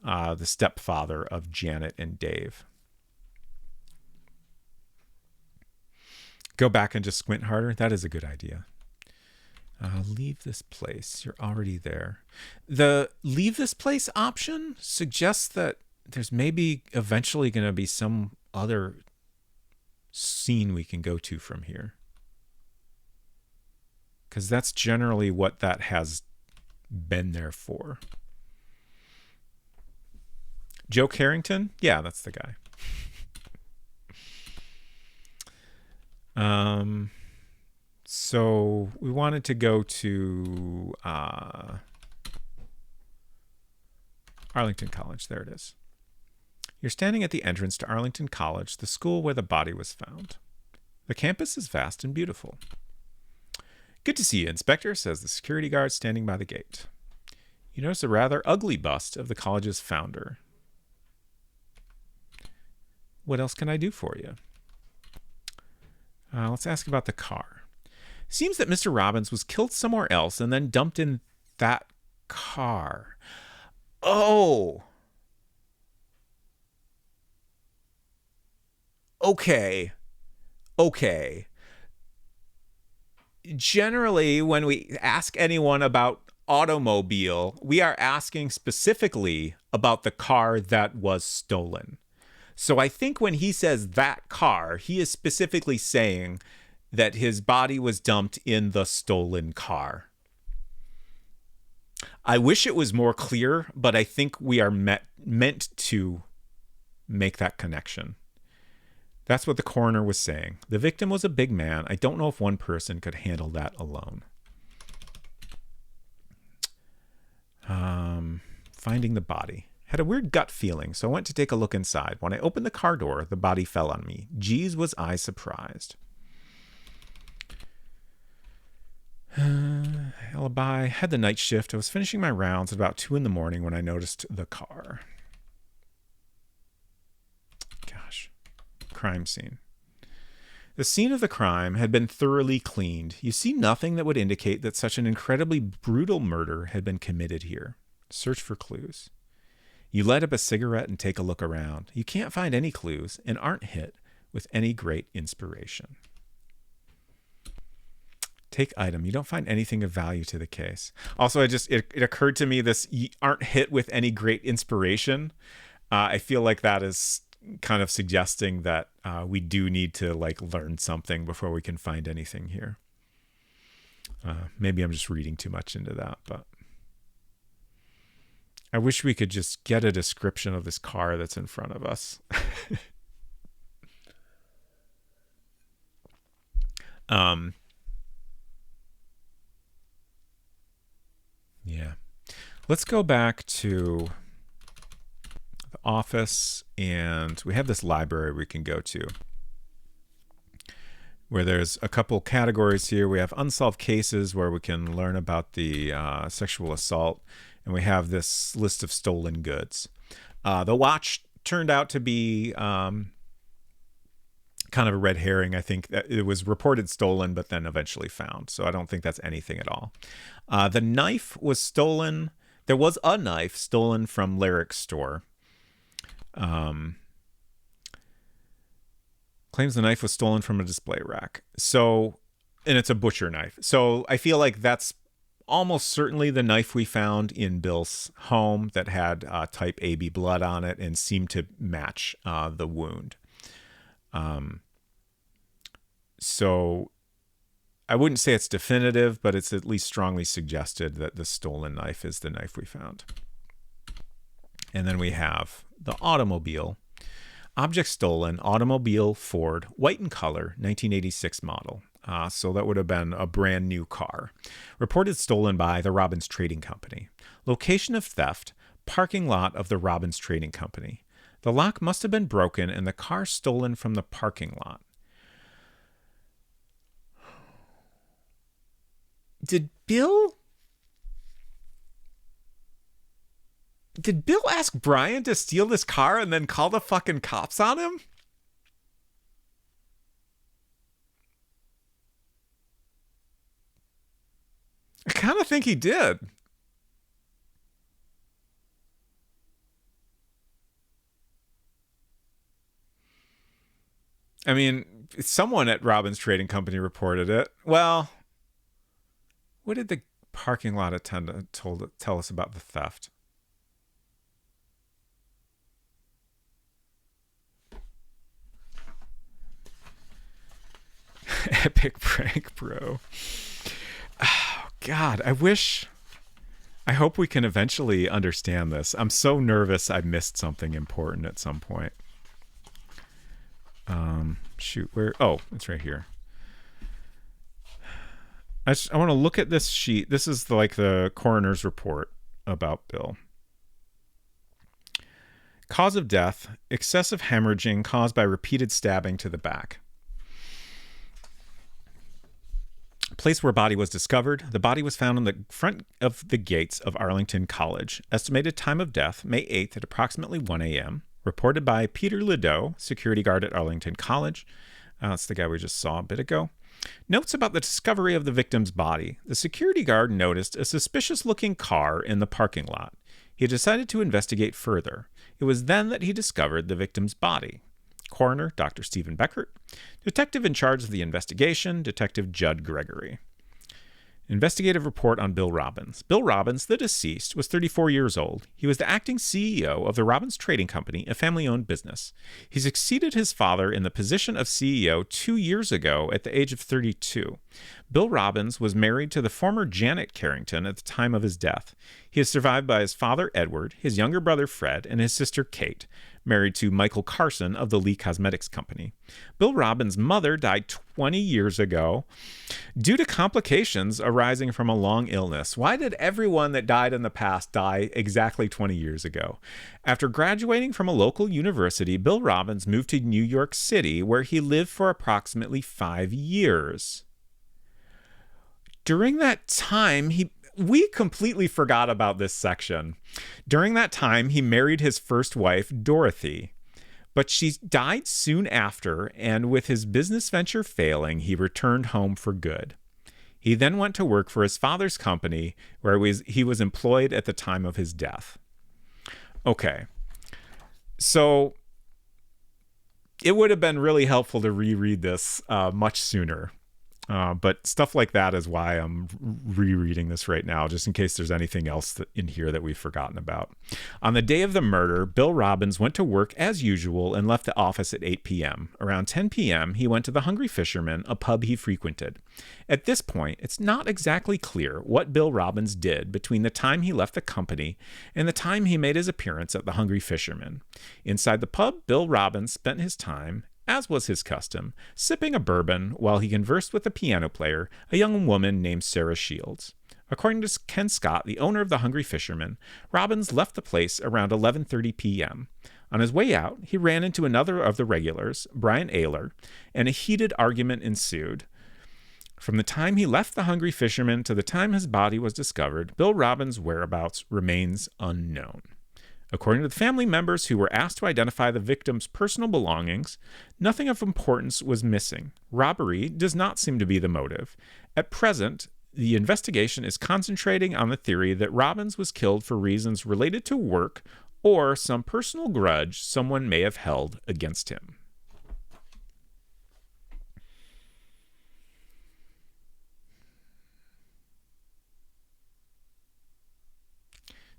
the stepfather of Janet and Dave. Go back and just squint harder. That is a good idea. Leave this place. You're already there. The leave this place option suggests that there's maybe eventually going to be some other scene we can go to from here. Because that's generally what that has been there for. Joe Carrington? Yeah, that's the guy. So we wanted to go to Arlington College. There it is. You're standing at the entrance to Arlington College, the school where the body was found. The campus is vast and beautiful. Good to see you, Inspector, says the security guard standing by the gate. You notice a rather ugly bust of the college's founder. What else can I do for you? Let's ask about the car. Seems that Mr. Robbins was killed somewhere else and then dumped in that car. Oh. Okay. Generally, when we ask anyone about automobile, we are asking specifically about the car that was stolen. So I think when he says that car, he is specifically saying that his body was dumped in the stolen car. I wish it was more clear, but I think we are meant to make that connection. That's what the coroner was saying. The victim was a big man. I don't know if one person could handle that alone. Finding the body. Had a weird gut feeling, so I went to take a look inside. When I opened the car door, the body fell on me. Geez, was I surprised. Alibi. Had the night shift. I was finishing my rounds at about 2 a.m. when I noticed the car. Gosh. Crime scene. The scene of the crime had been thoroughly cleaned. You see nothing that would indicate that such an incredibly brutal murder had been committed here. Search for clues. You light up a cigarette and take a look around. You can't find any clues and aren't hit with any great inspiration. Take item. You don't find anything of value to the case. Also, it occurred to me this, you aren't hit with any great inspiration. I feel like that is kind of suggesting that we do need to learn something before we can find anything here. Maybe I'm just reading too much into that, but I wish we could just get a description of this car that's in front of us. Yeah. Let's go back to the office, and we have this library we can go to where there's a couple categories here. We have unsolved cases where we can learn about the sexual assault, and we have this list of stolen goods. The watch turned out to be kind of a red herring. I think that it was reported stolen, but then eventually found. So I don't think that's anything at all. The knife was stolen. There was a knife stolen from Lyric's store. Claims the knife was stolen from a display rack. So, and it's a butcher knife. So I feel like that's almost certainly the knife we found in Bill's home that had type AB blood on it and seemed to match the wound. So I wouldn't say it's definitive, but it's at least strongly suggested that the stolen knife is the knife we found. And then we have the automobile. Object stolen, automobile Ford, white in color, 1986 model. So that would have been a brand new car. Reported stolen by the Robbins Trading Company. Location of theft, parking lot of the Robbins Trading Company. The lock must have been broken and the car stolen from the parking lot. Did Bill ask Brian to steal this car and then call the fucking cops on him? I kind of think he did. I mean, someone at Robbins Trading Company reported it. Well, what did the parking lot attendant tell us about the theft? Epic prank, bro. Oh, God, I hope we can eventually understand this. I'm so nervous I missed something important at some point. Shoot, where? Oh, it's right here. I want to look at this sheet. This is like the coroner's report about Bill. Cause of death, excessive hemorrhaging caused by repeated stabbing to the back. Place where body was discovered. The body was found in the front of the gates of Arlington College. Estimated time of death, May 8th at approximately 1 a.m. Reported by Peter Ledoux, security guard at Arlington College. That's the guy we just saw a bit ago. Notes about the discovery of the victim's body. The security guard noticed a suspicious-looking car in the parking lot. He decided to investigate further. It was then that he discovered the victim's body. Coroner, Dr. Stephen Beckert. Detective in charge of the investigation, Detective Judd Gregory. Investigative report on Bill Robbins. Bill Robbins, the deceased, was 34 years old. He was the acting CEO of the Robbins Trading Company, a family-owned business. He succeeded his father in the position of CEO 2 years ago at the age of 32. Bill Robbins was married to the former Janet Carrington at the time of his death. He is survived by his father, Edward, his younger brother, Fred, and his sister, Kate, married to Michael Carson of the Lee Cosmetics Company. Bill Robbins' mother died 20 years ago due to complications arising from a long illness. Why did everyone that died in the past die exactly 20 years ago? After graduating from a local university, Bill Robbins moved to New York City, where he lived for approximately 5 years. During that time, we completely forgot about this section. During that time, he married his first wife, Dorothy, but she died soon after, and with his business venture failing, he returned home for good. He then went to work for his father's company, where he was employed at the time of his death. Okay, so it would have been really helpful to reread this much sooner. But stuff like that is why I'm rereading this right now, just in case there's anything else in here that we've forgotten about. On the day of the murder, Bill Robbins went to work as usual and left the office at 8 p.m. Around 10 p.m., he went to the Hungry Fisherman, a pub he frequented. At this point, it's not exactly clear what Bill Robbins did between the time he left the company and the time he made his appearance at the Hungry Fisherman. Inside the pub, Bill Robbins spent his time, as was his custom, sipping a bourbon while he conversed with a piano player, a young woman named Sarah Shields. According to Ken Scott, the owner of the Hungry Fisherman, Robbins left the place around 11:30 p.m. On his way out, he ran into another of the regulars, Brian Ayler, and a heated argument ensued. From the time he left the Hungry Fisherman to the time his body was discovered, Bill Robbins' whereabouts remains unknown. According to the family members who were asked to identify the victim's personal belongings, nothing of importance was missing. Robbery does not seem to be the motive. At present, the investigation is concentrating on the theory that Robbins was killed for reasons related to work or some personal grudge someone may have held against him.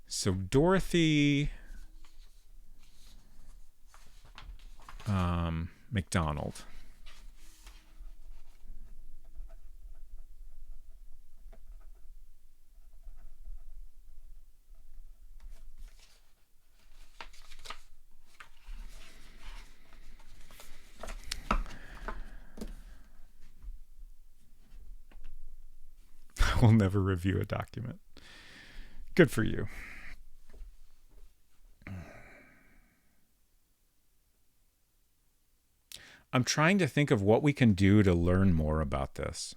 So Dorothy McDonald. I will never review a document. Good for you. I'm trying to think of what we can do to learn more about this.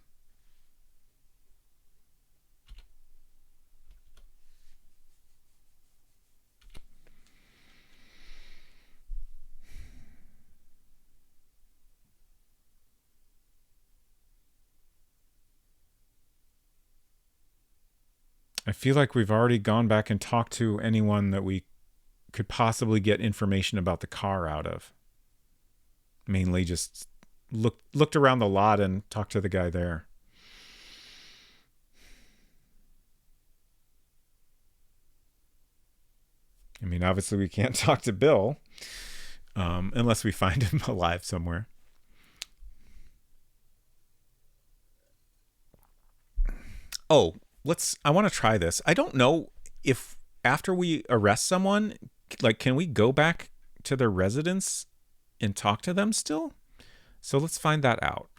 I feel like we've already gone back and talked to anyone that we could possibly get information about the car out of. Mainly just looked around the lot and talked to the guy there. I mean, obviously we can't talk to Bill unless we find him alive somewhere. Oh, I want to try this. I don't know if after we arrest someone, like, can we go back to their residence and talk to them still? So let's find that out.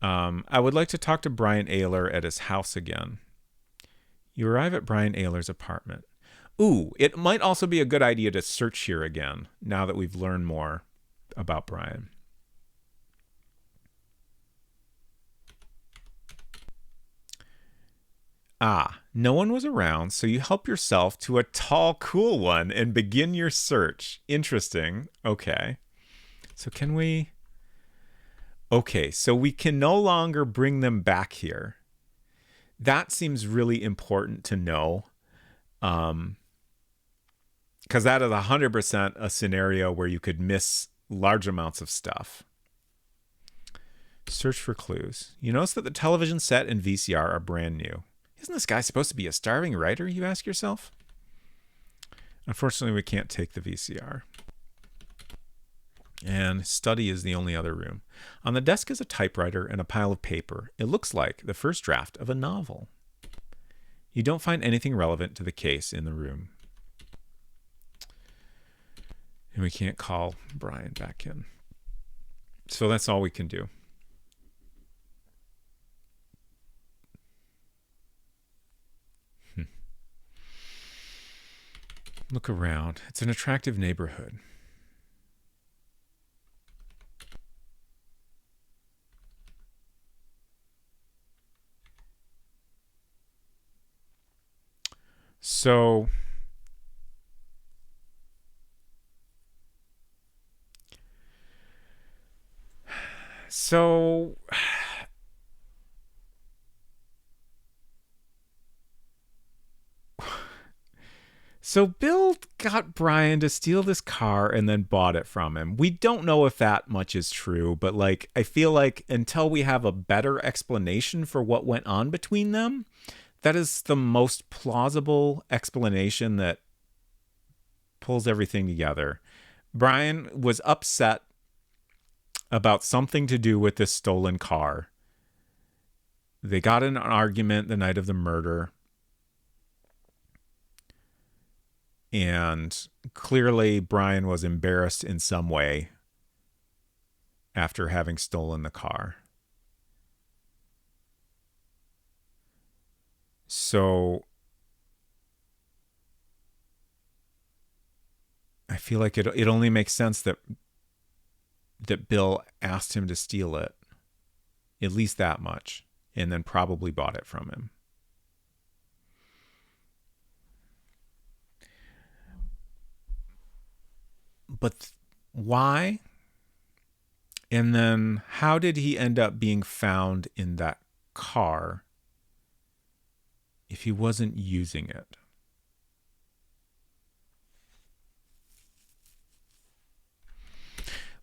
I would like to talk to Brian Ayler at his house again. You arrive at Brian Ayler's apartment. Ooh, it might also be a good idea to search here again, now that we've learned more about Brian. Ah, no one was around, so you help yourself to a tall, cool one and begin your search. Interesting. Okay. So can we... Okay, so we can no longer bring them back here. That seems really important to know. Because that is 100% a scenario where you could miss large amounts of stuff. Search for clues. You notice that the television set and VCR are brand new. Isn't this guy supposed to be a starving writer, you ask yourself? Unfortunately, we can't take the VCR. And study is the only other room. On the desk is a typewriter and a pile of paper. It looks like the first draft of a novel. You don't find anything relevant to the case in the room. And we can't call Brian back in. So that's all we can do. Look around. It's an attractive neighborhood. So Bill got Brian to steal this car and then bought it from him. We don't know if that much is true, but like, I feel like until we have a better explanation for what went on between them, that is the most plausible explanation that pulls everything together. Brian was upset about something to do with this stolen car. They got in an argument the night of the murder. And clearly Brian was embarrassed in some way after having stolen the car. So I feel like it only makes sense that Bill asked him to steal it, at least that much, and then probably bought it from him. But why? And then how did he end up being found in that car if he wasn't using it?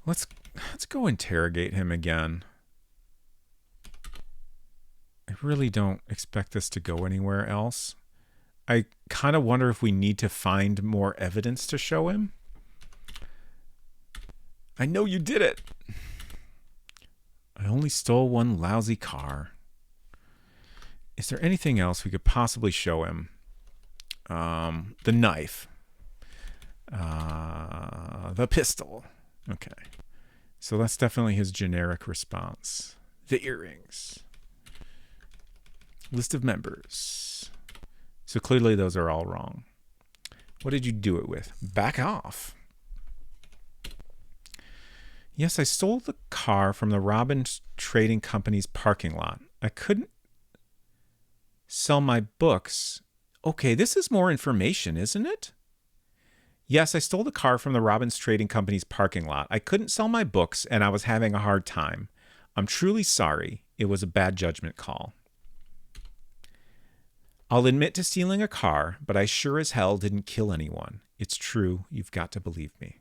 Let's go interrogate him again. I really don't expect this to go anywhere else. I kind of wonder if we need to find more evidence to show him. I know you did it. I only stole one lousy car. Is there anything else we could possibly show him? The knife. The pistol. Okay. So that's definitely his generic response. The earrings. List of members. So clearly those are all wrong. What did you do it with? Back off. Yes, I stole the car from the Robbins Trading Company's parking lot. I couldn't sell my books. Okay, this is more information, isn't it? Yes, I stole the car from the Robbins Trading Company's parking lot. I couldn't sell my books, and I was having a hard time. I'm truly sorry. It was a bad judgment call. I'll admit to stealing a car, but I sure as hell didn't kill anyone. It's true. You've got to believe me.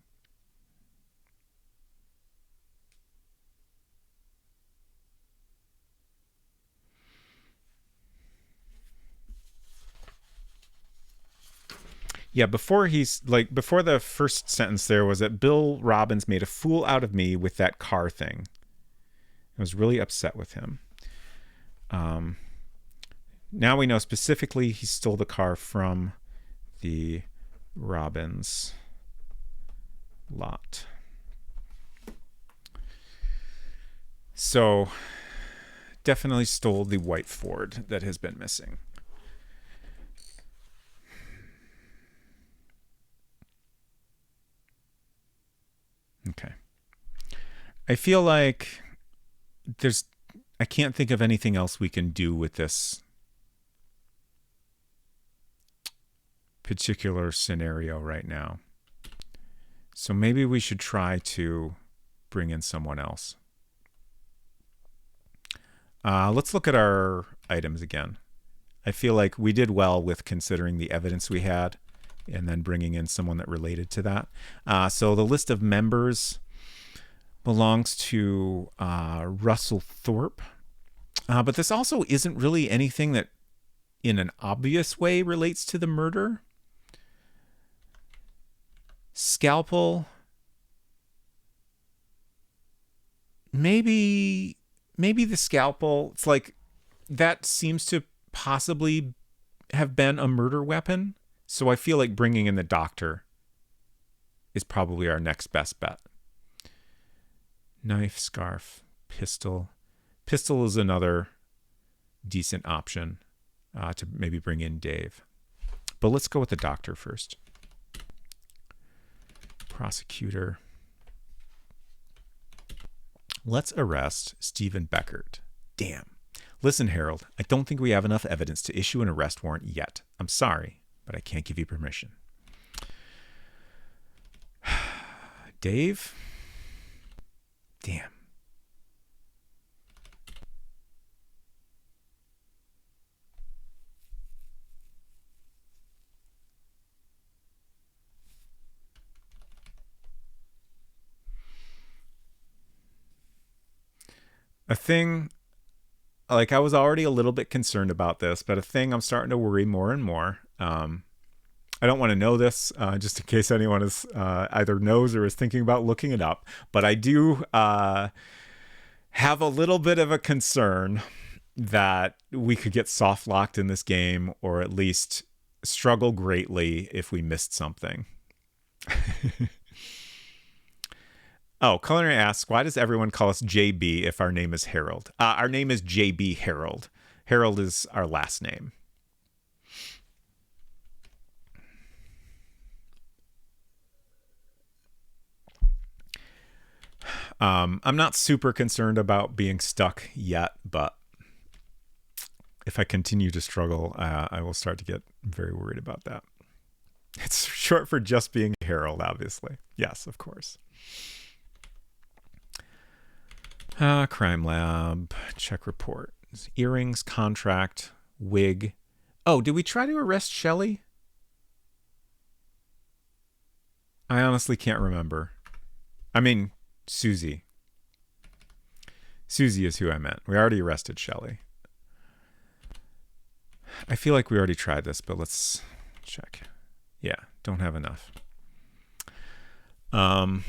Yeah, before the first sentence there was that Bill Robbins made a fool out of me with that car thing. I was really upset with him. Now we know specifically he stole the car from the Robbins lot. So definitely stole the white Ford that has been missing. Okay. I feel like I can't think of anything else we can do with this particular scenario right now. So maybe we should try to bring in someone else. Let's look at our items again. I feel like we did well with considering the evidence we had and then bringing in someone that related to that. So the list of members belongs to Russell Thorpe. But this also isn't really anything that in an obvious way relates to the murder. Scalpel. Maybe the scalpel, it's like that seems to possibly have been a murder weapon. So I feel like bringing in the doctor is probably our next best bet. Knife, scarf, pistol. Pistol is another decent option to maybe bring in Dave. But let's go with the doctor first. Prosecutor. Let's arrest Stephen Beckert. Damn. Listen, Harold, I don't think we have enough evidence to issue an arrest warrant yet. I'm sorry, but I can't give you permission. Dave? Damn. A thing, like I was already a little bit concerned about this, but a thing I'm starting to worry more and more. I don't want to know this just in case anyone is either knows or is thinking about looking it up. But I do have a little bit of a concern that we could get soft locked in this game or at least struggle greatly if we missed something. Oh, Culinary asks, why does everyone call us JB if our name is Harold? Our name is JB Harold. Harold is our last name. I'm not super concerned about being stuck yet, but if I continue to struggle, I will start to get very worried about that. It's short for just being Harold, obviously. Yes, of course. Crime lab, check report. Earrings, contract, wig. Oh, did we try to arrest Shelley? I honestly can't remember. I mean, Susie. Susie is who I meant. We already arrested Shelley. I feel like we already tried this, but let's check. Yeah, don't have enough. And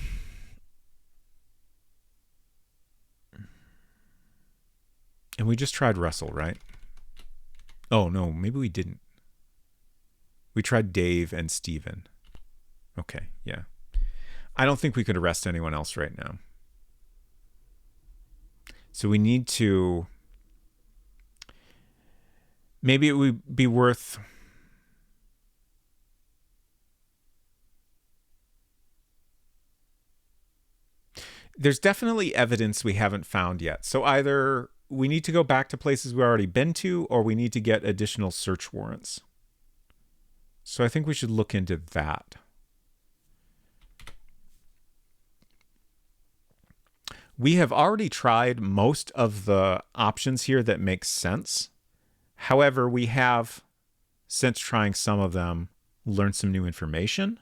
we just tried Russell, right? Oh, no, maybe we didn't. We tried Dave and Steven. Okay, yeah. I don't think we could arrest anyone else right now. So we need to... Maybe it would be worth... There's definitely evidence we haven't found yet. So either we need to go back to places we've already been to, or we need to get additional search warrants. So I think we should look into that. We have already tried most of the options here that make sense. However, we have since trying some of them, learned some new information.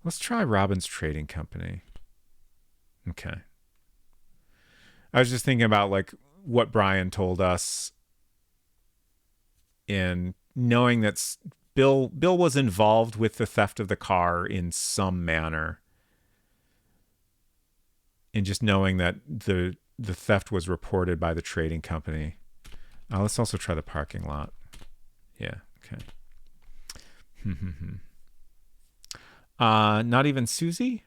Let's try Robin's Trading Company. Okay. I was just thinking about like what Brian told us in knowing that Bill was involved with the theft of the car in some manner. And just knowing that the theft was reported by the trading company. Let's also try the parking lot. Yeah, okay. Not even Susie?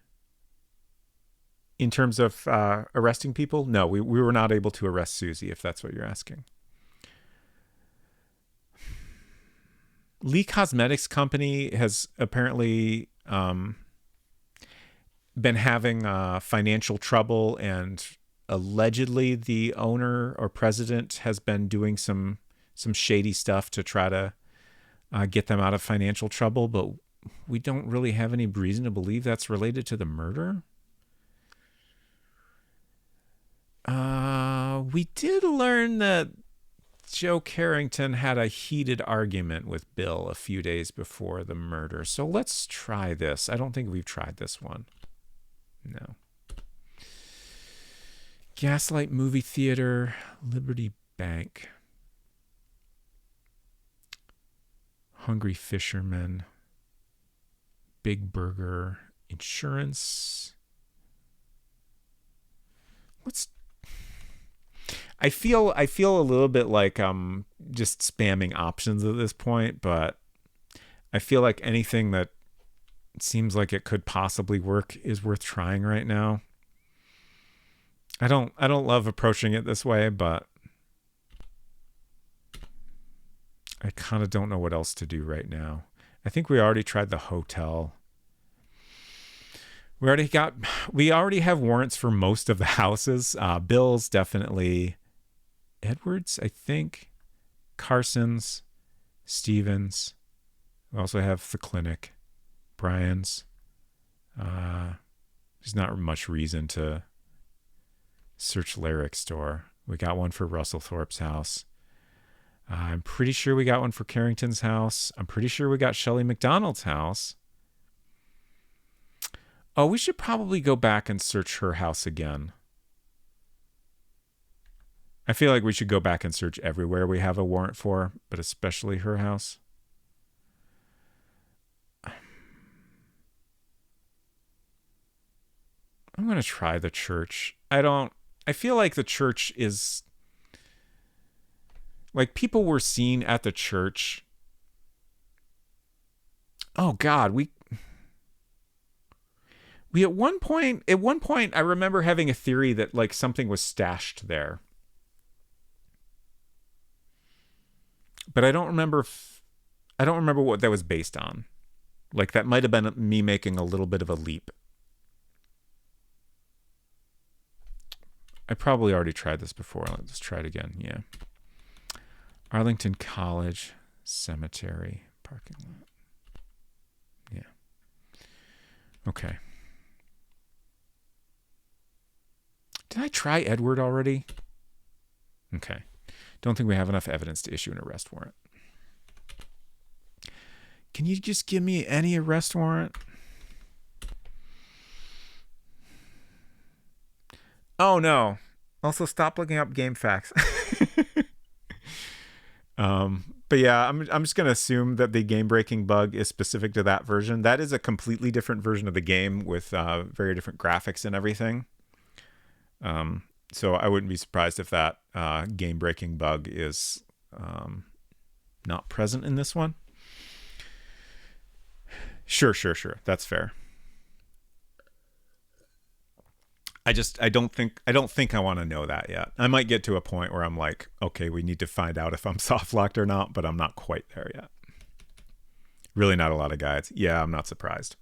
In terms of arresting people? No, we were not able to arrest Susie, if that's what you're asking. Lee Cosmetics Company has apparently been having financial trouble, and allegedly the owner or president has been doing some shady stuff to try to get them out of financial trouble, but we don't really have any reason to believe that's related to the murder. We did learn that Joe Carrington had a heated argument with Bill a few days before the murder. So let's try this. I don't think we've tried this one. No. Gaslight Movie Theater, Liberty Bank, Hungry Fisherman, Big Burger, Insurance. I feel a little bit like just spamming options at this point, but I feel like anything that seems like it could possibly work is worth trying right now. I don't love approaching it this way, but I kind of don't know what else to do right now. I think we already tried the hotel. We already have warrants for most of the houses. Bill's definitely. Edwards, I think. Carson's, Stevens. We also have the clinic. Brian's. There's not much reason to search Larrick's store. We got one for Russell Thorpe's house. I'm pretty sure we got one for Carrington's house. I'm pretty sure we got Shelley McDonald's house. Oh, we should probably go back and search her house again. I feel like we should go back and search everywhere we have a warrant for, but especially her house. I'm going to try the church. I feel like the church is like people were seen at the church. Oh God, we at one point I remember having a theory that like something was stashed there. But I don't remember what that was based on. Like that might have been me making a little bit of a leap. I probably already tried this before. Let's try it again. Yeah. Arlington College Cemetery parking lot. Yeah. Okay. Did I try Edward already? Okay. Don't think we have enough evidence to issue an arrest warrant. Can you just give me any arrest warrant? Oh no. Also stop looking up game facts. But yeah, I'm just going to assume that the game breaking bug is specific to that version. That is a completely different version of the game with very different graphics and everything. So I wouldn't be surprised if that game-breaking bug is not present in this one. Sure. That's fair. I don't think I want to know that yet. I might get to a point where I'm like, okay, we need to find out if I'm soft locked or not, but I'm not quite there yet. Really not a lot of guides. Yeah, I'm not surprised.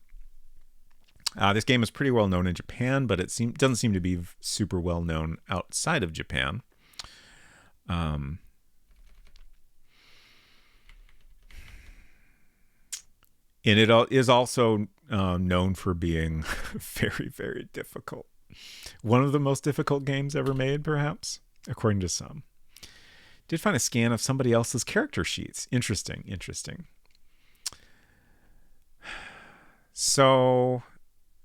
This game is pretty well known in Japan, but it doesn't seem to be super well known outside of Japan. And it is also known for being very, very difficult. One of the most difficult games ever made, perhaps, according to some. Did find a scan of somebody else's character sheets. Interesting. So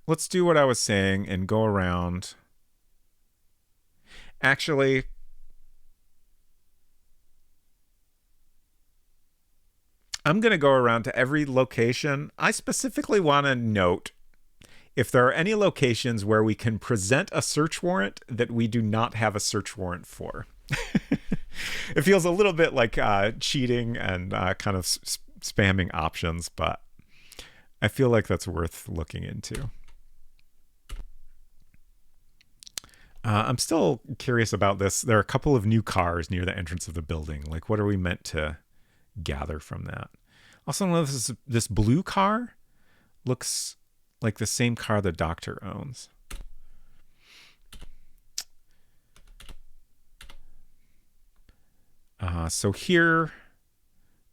let's do what I was saying and go around. Actually, I'm going to go around to every location. I specifically want to note if there are any locations where we can present a search warrant that we do not have a search warrant for. It feels a little bit like cheating and kind of spamming options, but I feel like that's worth looking into. I'm still curious about this. There are a couple of new cars near the entrance of the building. Like, what are we meant to gather from that? Also notice this blue car looks like the same car the doctor owns. So here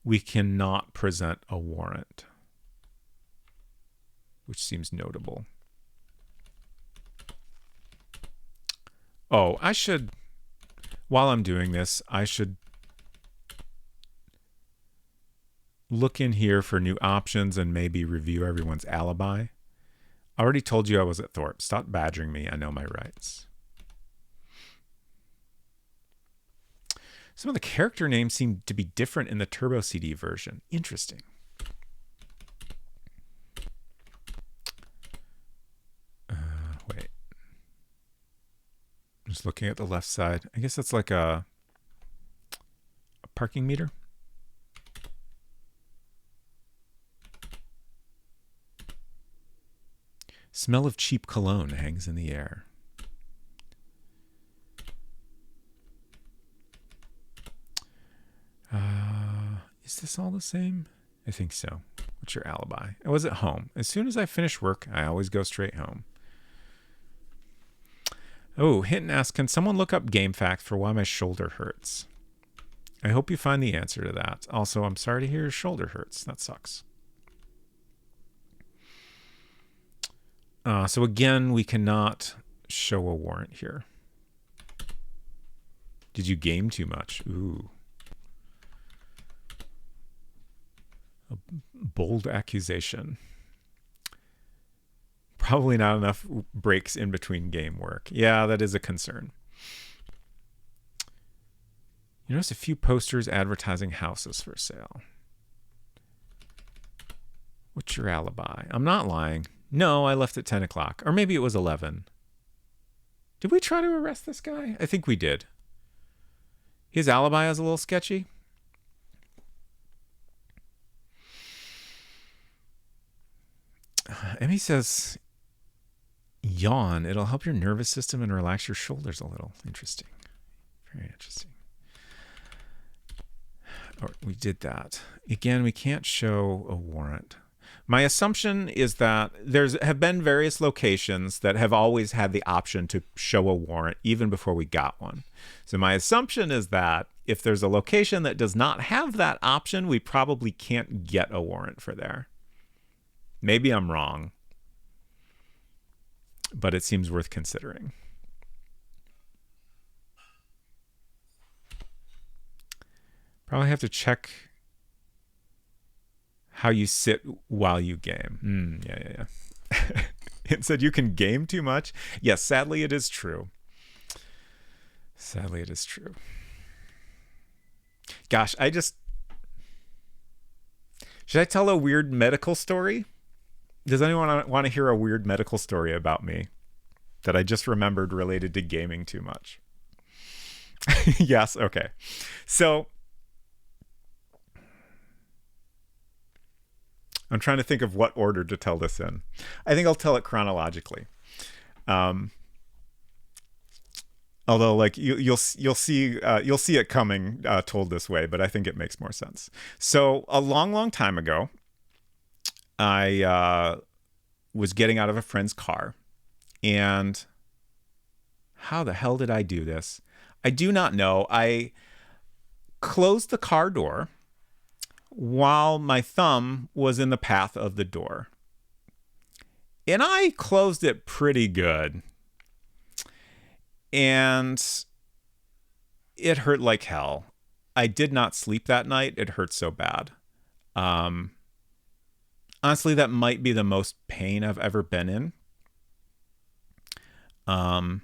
we cannot present a warrant, which seems notable. Oh, I should, while I'm doing this, I should look in here for new options and maybe review everyone's alibi. I already told you I was at Thorpe. Stop badgering me. I know my rights. Some of the character names seem to be different in the Turbo CD version. Interesting. Wait. I'm just looking at the left side. I guess that's like a parking meter. Smell of cheap cologne hangs in the air. Is this all the same? I think so. What's your alibi? I was at home. As soon as I finish work, I always go straight home. Oh, Hinton asks, can someone look up GameFAQ for why my shoulder hurts? I hope you find the answer to that. Also, I'm sorry to hear your shoulder hurts. That sucks. So again, we cannot show a warrant here. Did you game too much? Ooh. A bold accusation. Probably not enough breaks in between game work. Yeah, that is a concern. You notice a few posters advertising houses for sale. What's your alibi? I'm not lying. No, I left at 10 o'clock. Or maybe it was 11. Did we try to arrest this guy? I think we did. His alibi is a little sketchy. Emmy says, yawn. It'll help your nervous system and relax your shoulders a little. Interesting. Very interesting. Or we did that. Again, we can't show a warrant. My assumption is that have been various locations that have always had the option to show a warrant even before we got one. So my assumption is that if there's a location that does not have that option, we probably can't get a warrant for there. Maybe I'm wrong, but it seems worth considering. Probably have to check how you sit while you game. Yeah. It said you can game too much. Yes, sadly it is true. Sadly it is true. Gosh, should I tell a weird medical story? Does anyone want to hear a weird medical story about me that I just remembered related to gaming too much? Yes, okay. So I'm trying to think of what order to tell this in. I think I'll tell it chronologically. Although, like you'll see it coming told this way, but I think it makes more sense. So a long time ago, I was getting out of a friend's car, and how the hell did I do this? I do not know. I closed the car door while my thumb was in the path of the door. And I closed it pretty good. And it hurt like hell. I did not sleep that night. It hurt so bad. Honestly, that might be the most pain I've ever been in. The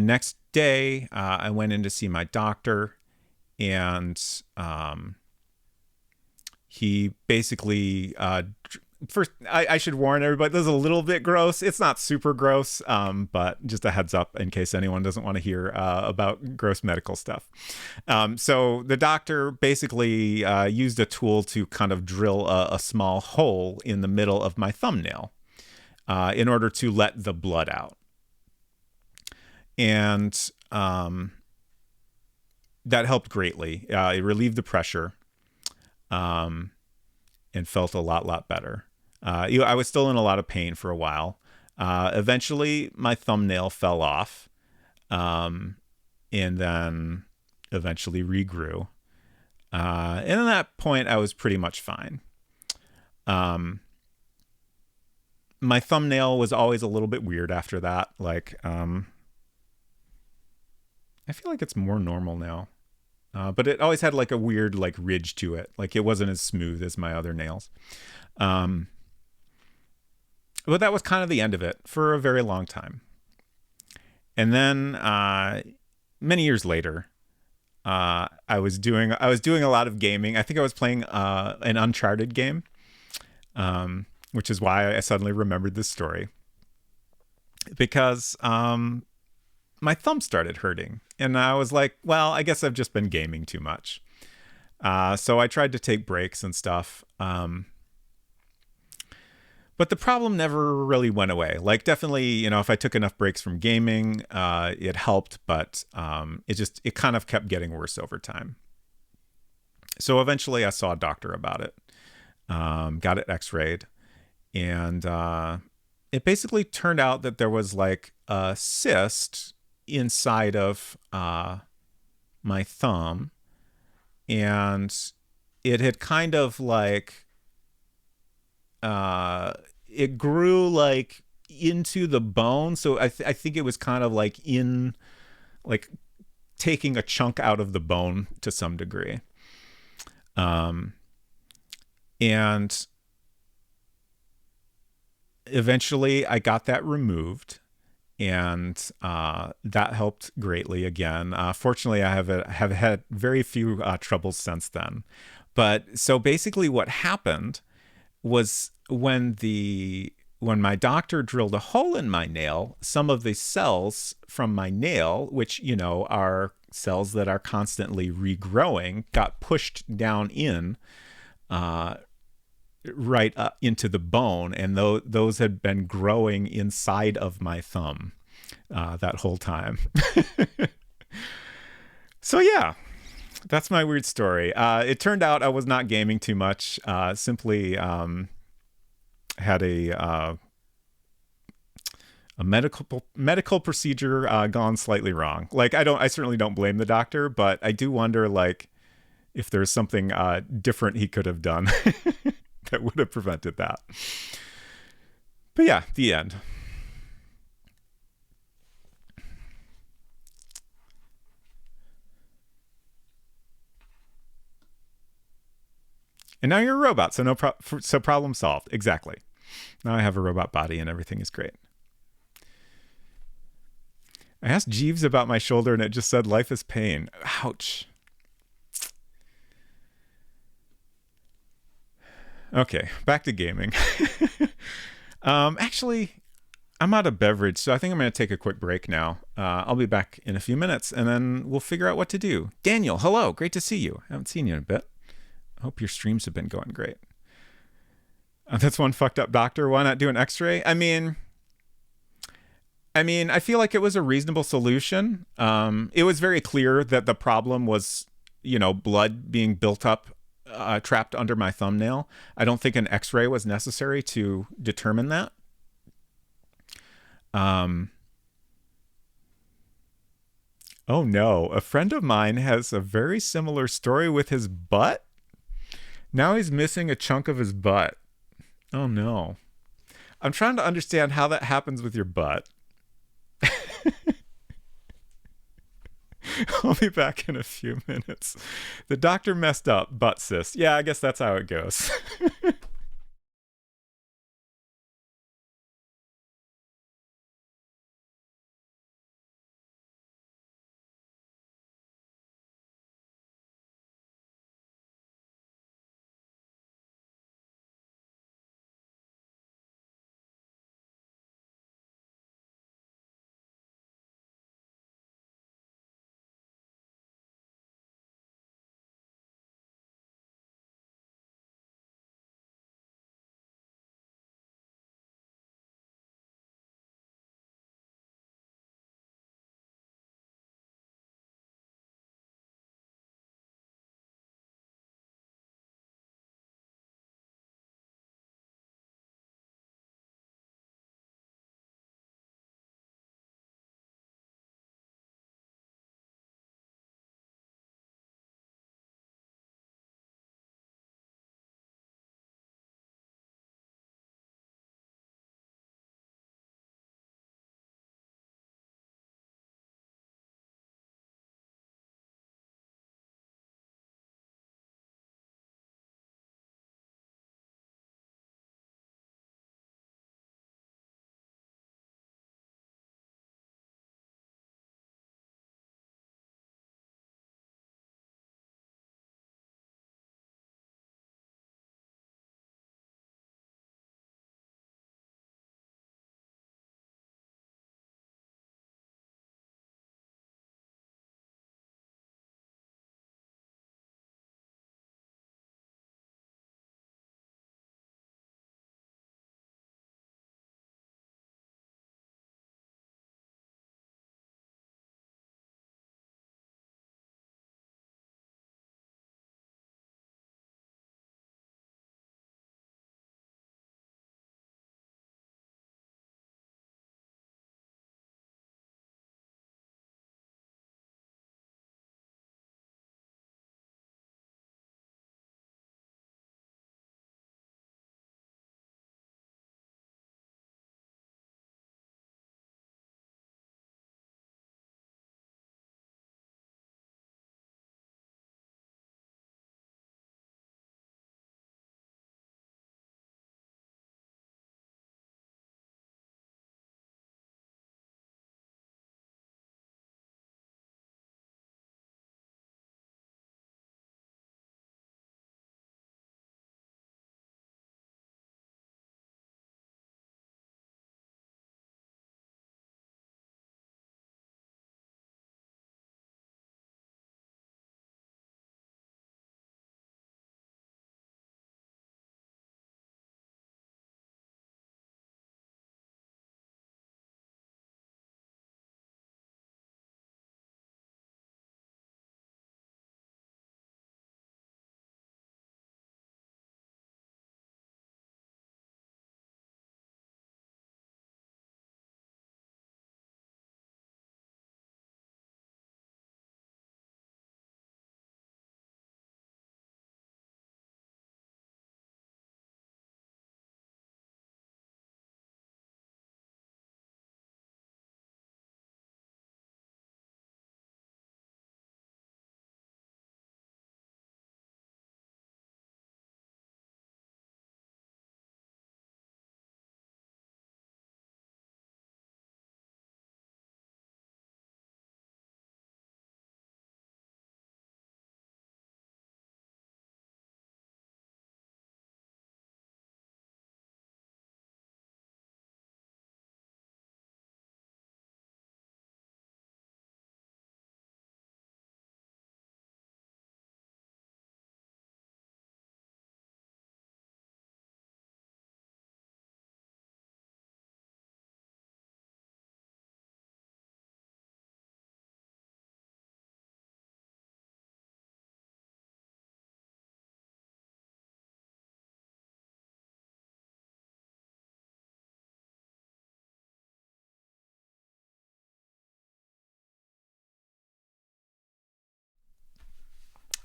next day, I went in to see my doctor, and he basically first, I should warn everybody, this is a little bit gross. It's not super gross, but just a heads up in case anyone doesn't want to hear about gross medical stuff. So the doctor basically used a tool to kind of drill a small hole in the middle of my thumbnail in order to let the blood out. And that helped greatly. It relieved the pressure and felt a lot better. I was still in a lot of pain for a while. Eventually, my thumbnail fell off, and then eventually regrew. And at that point, I was pretty much fine. My thumbnail was always a little bit weird after that. Like, I feel like it's more normal now. But it always had like a weird like ridge to it. Like it wasn't as smooth as my other nails. But that was kind of the end of it for a very long time. And then many years later, I was doing a lot of gaming. I think I was playing an Uncharted game, which is why I suddenly remembered this story. Because my thumb started hurting. And I was like, well, I guess I've just been gaming too much. So I tried to take breaks and stuff. But the problem never really went away. Like definitely, if I took enough breaks from gaming, it helped, but it kind of kept getting worse over time. So eventually I saw a doctor about it, got it x-rayed, and it basically turned out that there was like a cyst inside of my thumb, and it had kind of like it grew like into the bone, so I think it was kind of like in like taking a chunk out of the bone to some degree, and eventually I got that removed. And that helped greatly again. Fortunately, I have had very few troubles since then. But so basically what happened was when my doctor drilled a hole in my nail, some of the cells from my nail, which, are cells that are constantly regrowing, got pushed down in right up into the bone, and those had been growing inside of my thumb that whole time. So yeah, that's my weird story. It turned out I was not gaming too much. Simply had a medical procedure gone slightly wrong. Like I certainly don't blame the doctor, but I do wonder like if there's something different he could have done that would have prevented that. But yeah, the end. And now you're a robot, so so problem solved. Exactly. Now I have a robot body and everything is great. I asked Jeeves about my shoulder and it just said life is pain. Ouch. Okay, back to gaming. Actually, I'm out of beverage, so I think I'm going to take a quick break now. I'll be back in a few minutes, and then we'll figure out what to do. Daniel, hello. Great to see you. I haven't seen you in a bit. I hope your streams have been going great. That's one fucked up doctor. Why not do an x-ray? I mean, I feel like it was a reasonable solution. It was very clear that the problem was, blood being built up, trapped under my thumbnail. I don't think an x-ray was necessary to determine that. Oh no, a friend of mine has a very similar story with his butt. Now he's missing a chunk of his butt. Oh no. I'm trying to understand how that happens with your butt. I'll be back in a few minutes. The doctor messed up, butt cyst. Yeah, I guess that's how it goes.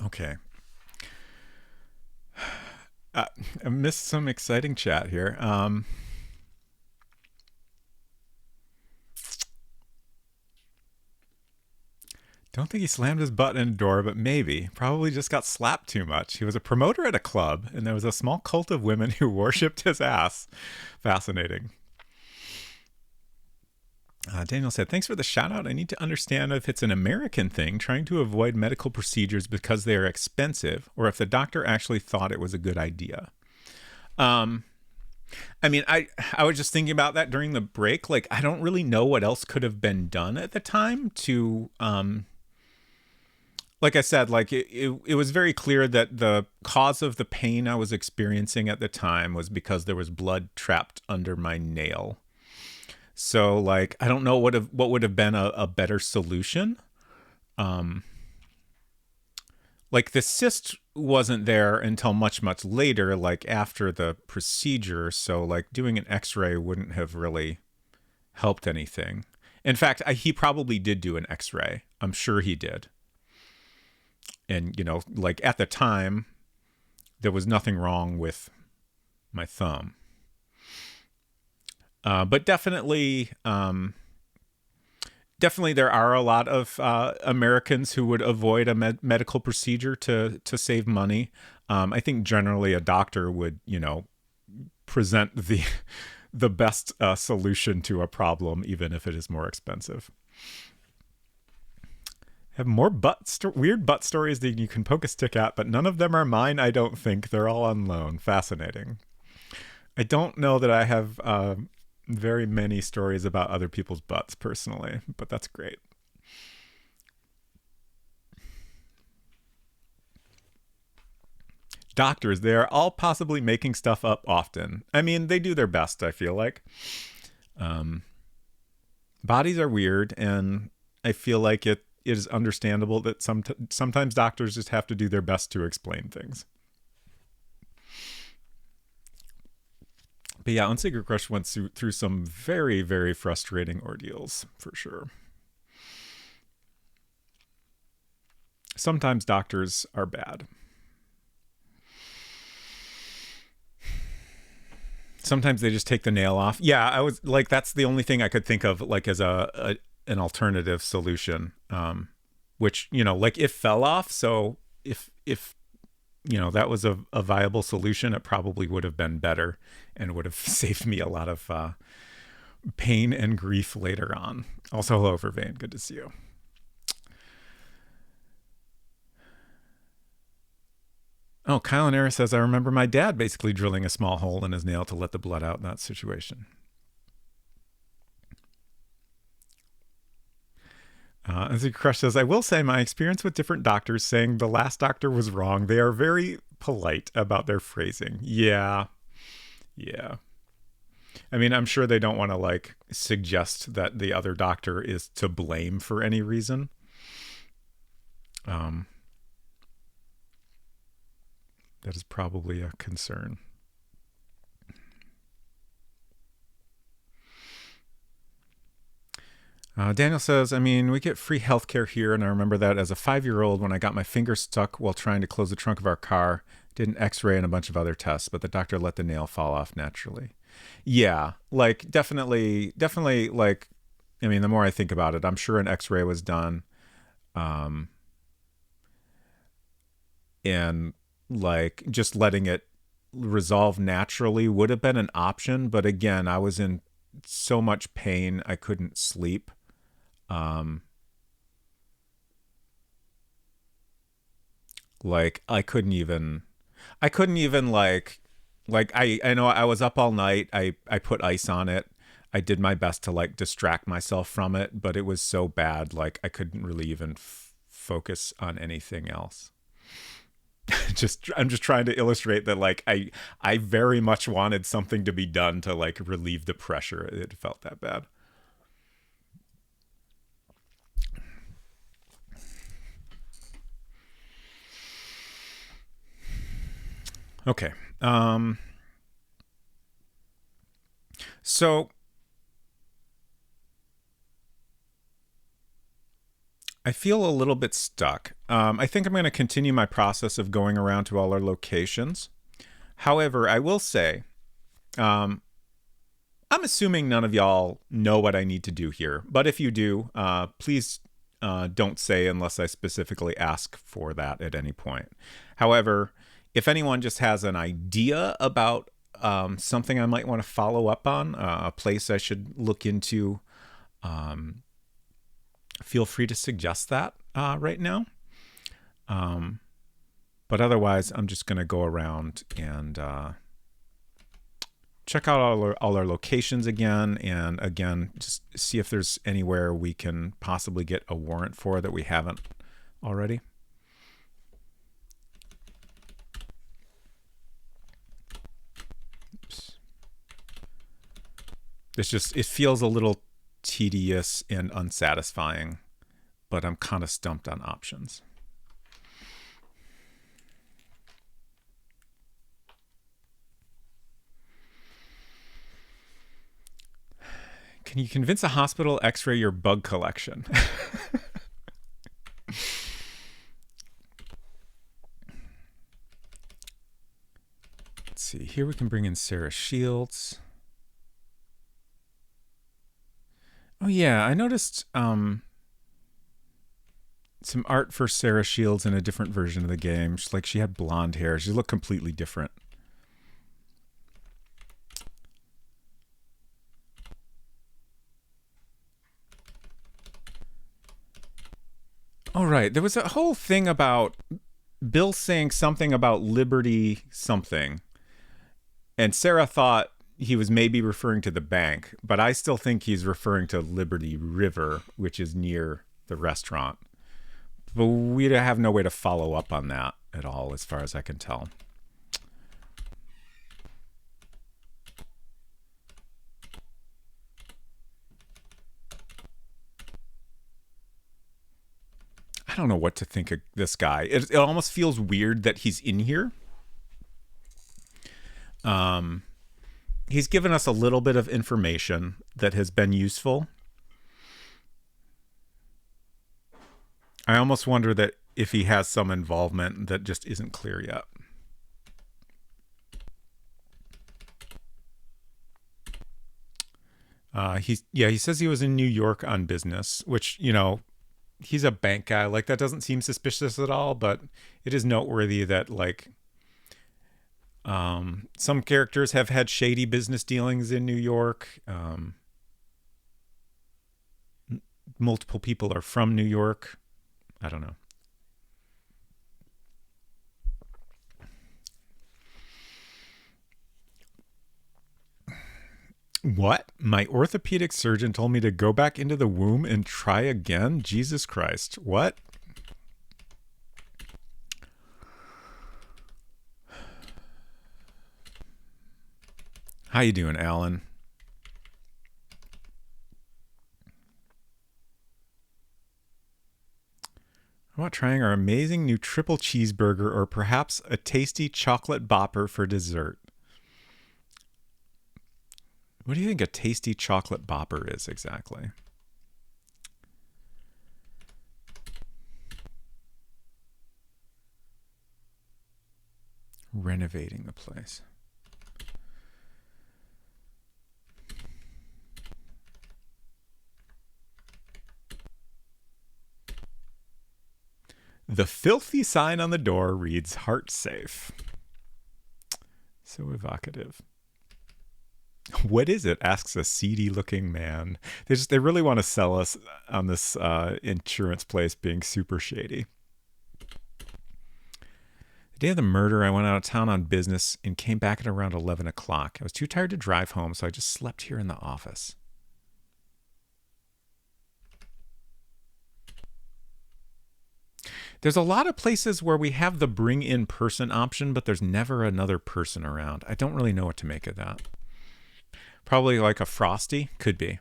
Okay. Uh, I missed some exciting chat here. Don't think he slammed his butt in a door, but maybe. Probably just got slapped too much. He was a promoter at a club, and there was a small cult of women who worshipped his ass. Fascinating. Daniel said, thanks for the shout out. I need to understand if it's an American thing, trying to avoid medical procedures because they are expensive, or if the doctor actually thought it was a good idea. I mean, I was just thinking about that during the break. Like, I don't really know what else could have been done at the time to, like I said, like it was very clear that the cause of the pain I was experiencing at the time was because there was blood trapped under my nail. So, like, I don't know what would have been a better solution. Like, the cyst wasn't there until much, much later, like after the procedure. So, like, doing an x-ray wouldn't have really helped anything. In fact, he probably did do an x-ray. I'm sure he did. And, you know, like, at the time, there was nothing wrong with my thumb. But definitely, there are a lot of Americans who would avoid a medical procedure to save money. I think generally a doctor would, you know, present the best solution to a problem, even if it is more expensive. Have more weird butt stories that you can poke a stick at, but none of them are mine, I don't think. They're all on loan. Fascinating. I don't know that I have very many stories about other people's butts personally, but that's great. Doctors, they are all possibly making stuff up often. I mean, they do their best, I feel like. Bodies are weird, and I feel like it is understandable that sometimes doctors just have to do their best to explain things. But yeah, Unsacred Crush went through some very, very frustrating ordeals, for sure. Sometimes doctors are bad. Sometimes they just take the nail off. Yeah, I was like, that's the only thing I could think of, like, as an alternative solution. Which, you know, like, it fell off. So if you know, that was a viable solution, it probably would have been better and would have saved me a lot of pain and grief later on. Also, hello, Vervain. Good to see you. Oh, Kyle and Era says, I remember my dad basically drilling a small hole in his nail to let the blood out in that situation. As he Crush says, I will say my experience with different doctors saying the last doctor was wrong. They are very polite about their phrasing. Yeah. I mean, I'm sure they don't want to, like, suggest that the other doctor is to blame for any reason. That is probably a concern. Daniel says, I mean, we get free healthcare here, and I remember that as a 5-year-old when I got my finger stuck while trying to close the trunk of our car, did an x-ray and a bunch of other tests, but the doctor let the nail fall off naturally. Yeah, like, definitely, like, I mean, the more I think about it, I'm sure an x-ray was done. And, like, just letting it resolve naturally would have been an option, but again, I was in so much pain I couldn't sleep. Like, I couldn't even like I know I was up all night. I put ice on it. I did my best to, like, distract myself from it, but it was so bad, like, I couldn't really even focus on anything else. I'm just trying to illustrate that, like, I very much wanted something to be done to, like, relieve the pressure. It felt that bad. Okay. So I feel a little bit stuck. I think I'm going to continue my process of going around to all our locations. However, I will say, I'm assuming none of y'all know what I need to do here. But if you do, please don't say unless I specifically ask for that at any point. However, if anyone just has an idea about something I might want to follow up on, a place I should look into, feel free to suggest that right now. But otherwise, I'm just going to go around and check out all our locations again. And again, just see if there's anywhere we can possibly get a warrant for that we haven't already. Oops. It feels a little tedious and unsatisfying, but I'm kind of stumped on options. Can you convince a hospital x-ray your bug collection? Let's see. Here we can bring in Sarah Shields. Oh yeah, I noticed some art for Sarah Shields in a different version of the game. She had blonde hair. She looked completely different. All right. There was a whole thing about Bill saying something about Liberty something. And Sarah thought he was maybe referring to the bank, but I still think he's referring to Liberty River, which is near the restaurant. But we have no way to follow up on that at all, as far as I can tell. I don't know what to think of this guy. It almost feels weird that he's in here. He's given us a little bit of information that has been useful. I almost wonder that if he has some involvement that just isn't clear yet. He says he was in New York on business, which, he's a bank guy. Like, that doesn't seem suspicious at all, but it is noteworthy that, like, some characters have had shady business dealings in New York. Multiple people are from New York. I don't know. What? My orthopedic surgeon told me to go back into the womb and try again? Jesus Christ. What? How you doing, Alan? How about trying our amazing new triple cheeseburger or perhaps a tasty chocolate bopper for dessert? What do you think a tasty chocolate bopper is exactly? Renovating the place. The filthy sign on the door reads "Heart Safe." So evocative. What is it? Asks a seedy-looking man. They really want to sell us on this insurance place being super shady. The day of the murder, I went out of town on business and came back at around 11 o'clock. I was too tired to drive home, so I just slept here in the office. There's a lot of places where we have the bring in person option, but there's never another person around. I don't really know what to make of that. Probably like a Frosty. Could be.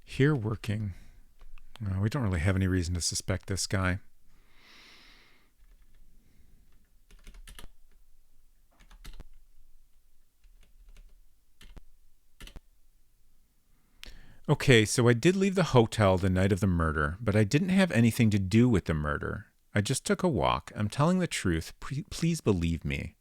Here working. We don't really have any reason to suspect this guy. Okay, so I did leave the hotel the night of the murder, but I didn't have anything to do with the murder. I just took a walk. I'm telling the truth. Please believe me.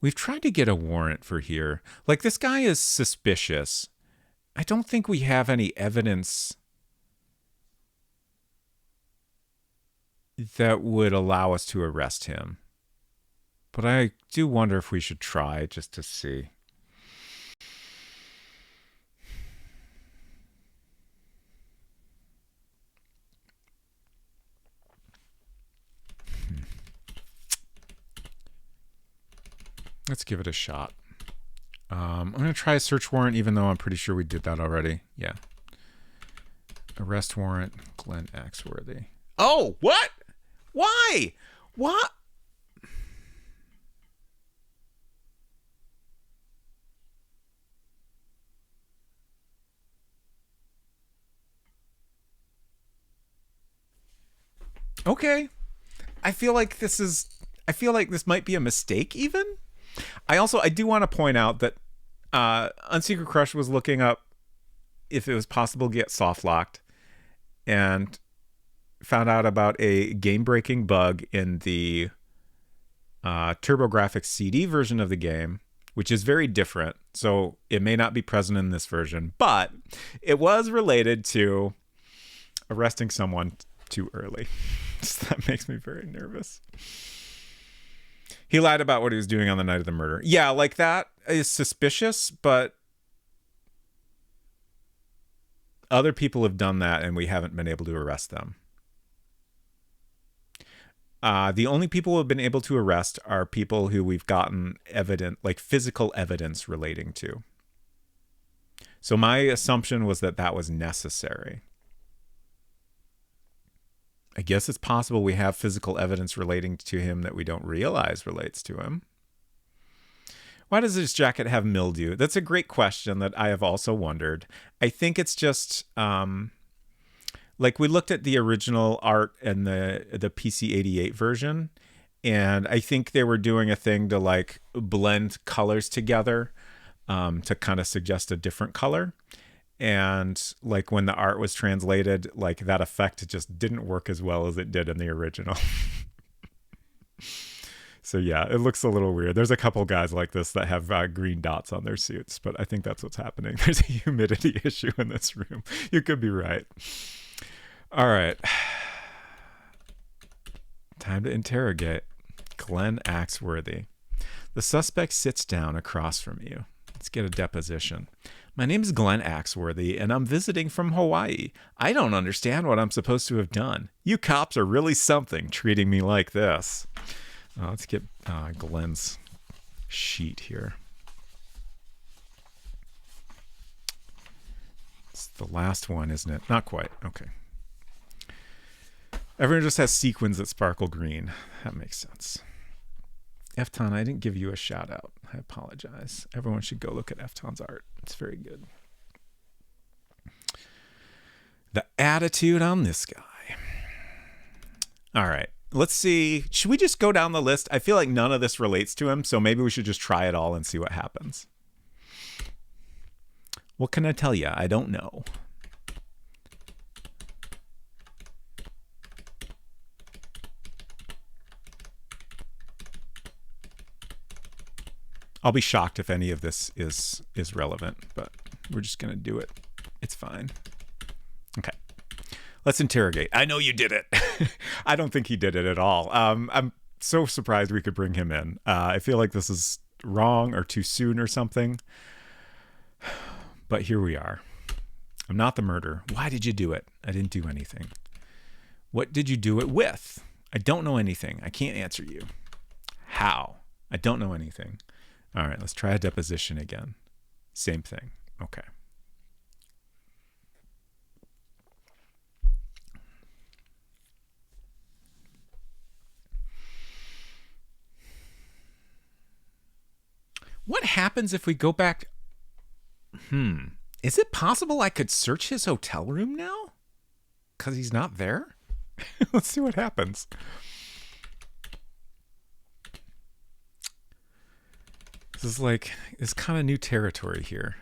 We've tried to get a warrant for here. Like, this guy is suspicious. I don't think we have any evidence that would allow us to arrest him. But I do wonder if we should try just to see. Let's give it a shot. I'm going to try a search warrant, even though I'm pretty sure we did that already. Yeah. Arrest warrant, Glenn Axworthy. Oh, what? Why? What? Okay. I feel like this might be a mistake even. I do want to point out that Unsecret Crush was looking up if it was possible to get soft locked and found out about a game-breaking bug in the TurboGrafx CD version of the game, which is very different. So it may not be present in this version, but it was related to arresting someone too early. So that makes me very nervous. He lied about what he was doing on the night of the murder. Yeah, like that is suspicious, but other people have done that and we haven't been able to arrest them. The only people who have been able to arrest are people who we've gotten physical evidence relating to. So my assumption was that was necessary. I guess it's possible we have physical evidence relating to him that we don't realize relates to him. Why does this jacket have mildew? That's a great question that I have also wondered. I think it's just like we looked at the original art and the PC-88 version, and I think they were doing a thing to like blend colors together to kind of suggest a different color. And like when the art was translated, like that effect just didn't work as well as it did in the original. So yeah, it looks a little weird. There's a couple guys like this that have green dots on their suits, but I think that's what's happening. There's a humidity issue in this room. You could be right. All right. Time to interrogate Glenn Axworthy. The suspect sits down across from you. Let's get a deposition. My name is Glenn Axworthy, and I'm visiting from Hawaii. I don't understand what I'm supposed to have done. You cops are really something, treating me like this. Let's get Glenn's sheet here. It's the last one, isn't it? Not quite. Okay. Everyone just has sequins that sparkle green. That makes sense. Efton, I didn't give you a shout out. I apologize. Everyone should go look at Efton's art. It's very good. The attitude on this guy. All right. Let's see. Should we just go down the list? I feel like none of this relates to him, so maybe we should just try it all and see what happens. What can I tell you? I don't know. I'll be shocked if any of this is relevant, but we're just going to do it. It's fine. Okay. Let's interrogate. I know you did it. I don't think he did it at all. I'm so surprised we could bring him in. I feel like this is wrong or too soon or something. But here we are. I'm not the murderer. Why did you do it? I didn't do anything. What did you do it with? I don't know anything. I can't answer you. How? I don't know anything. All right, let's try a deposition again. Same thing. Okay. What happens if we go back? Is it possible I could search his hotel room now? Because he's not there? Let's see what happens. This is kind of new territory here.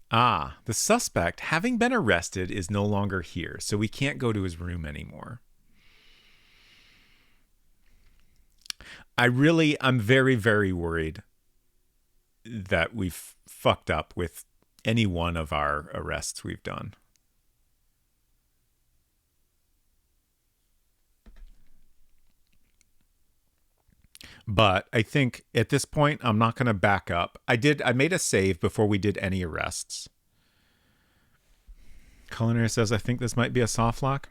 Ah, the suspect, having been arrested, is no longer here, so we can't go to his room anymore. I'm very, very worried that we've fucked up with any one of our arrests we've done. But I think at this point, I'm not going to back up. I made a save before we did any arrests. Culinary says, I think this might be a soft lock.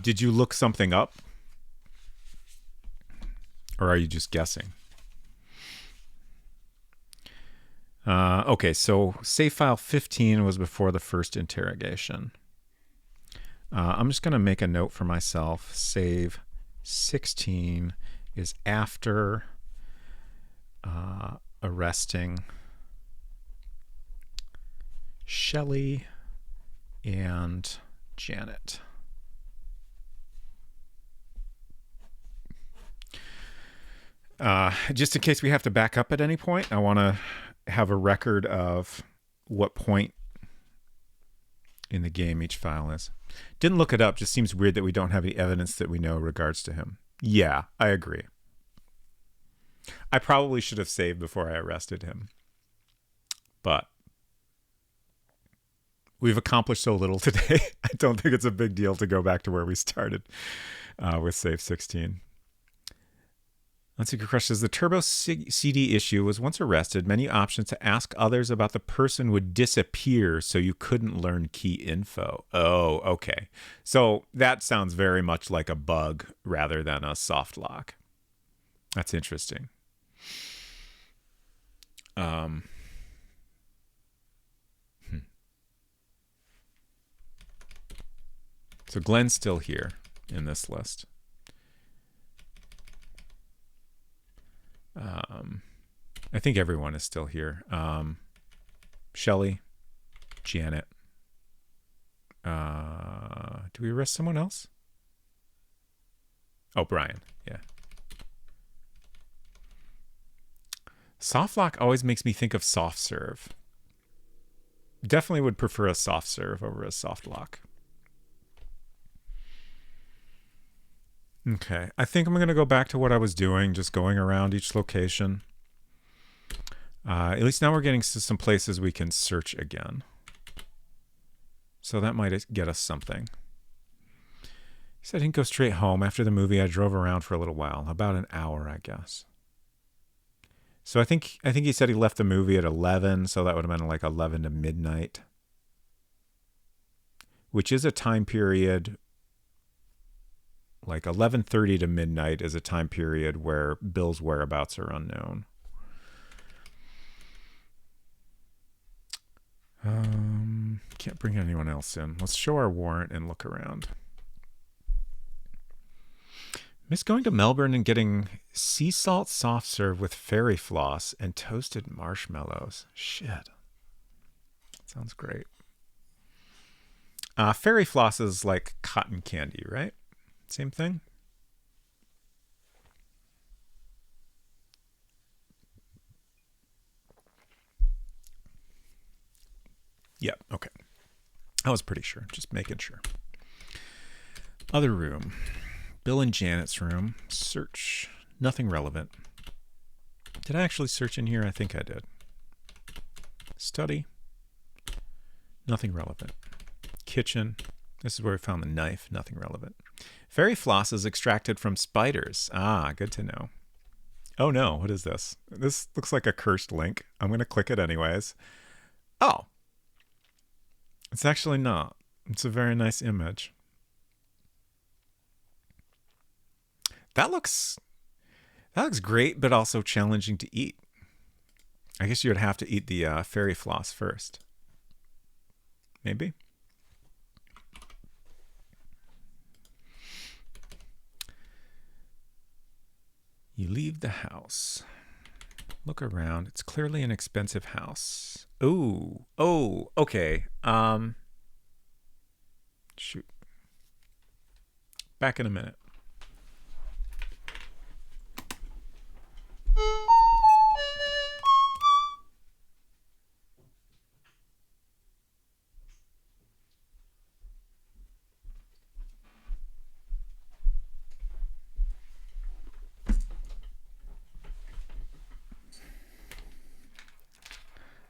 Did you look something up? Or are you just guessing? Okay, so save file 15 was before the first interrogation. I'm just going to make a note for myself. Save 16 is after arresting Shelley and Janet. Just in case we have to back up at any point, I want to have a record of what point in the game each file is. Didn't look it up. Just seems weird that we don't have any evidence that we know regards to him. Yeah, I agree. I probably should have saved before I arrested him. But we've accomplished so little today. I don't think it's a big deal to go back to where we started with save 16. Let's see, Crush says, the Turbo CD issue was once arrested. Many options to ask others about the person would disappear so you couldn't learn key info. Oh, okay. So that sounds very much like a bug rather than a soft lock. That's interesting. So Glenn's still here in this list. I think everyone is still here. Shelley, Janet. Do we arrest someone else? Oh, Brian. Yeah. Soft lock always makes me think of soft serve. Definitely would prefer a soft serve over a soft lock. Okay, I think I'm going to go back to what I was doing, just going around each location. At least now we're getting to some places we can search again. So that might get us something. He said I didn't go straight home. After the movie, I drove around for a little while, about an hour, I guess. So I think he said he left the movie at 11, so that would have been like 11 to midnight. Which is a time period, like 11:30 to midnight is a time period where Bill's whereabouts are unknown. Can't bring anyone else in. Let's show our warrant and look around. Miss going to Melbourne and getting sea salt soft serve with fairy floss and toasted marshmallows. Shit. Sounds great. Fairy floss is like cotton candy, right? Same thing? Yeah, okay. I was pretty sure. Just making sure. Other room. Bill and Janet's room. Search. Nothing relevant. Did I actually search in here? I think I did. Study. Nothing relevant. Kitchen. This is where we found the knife. Nothing relevant. Fairy floss is extracted from spiders. Ah, good to know. Oh no, what is this? This looks like a cursed link. I'm going to click it anyways. Oh. It's actually not. It's a very nice image. That looks great, but also challenging to eat. I guess you would have to eat the fairy floss first. Maybe. You leave the house. Look around. It's clearly an expensive house. Oh, okay. Shoot. Back in a minute.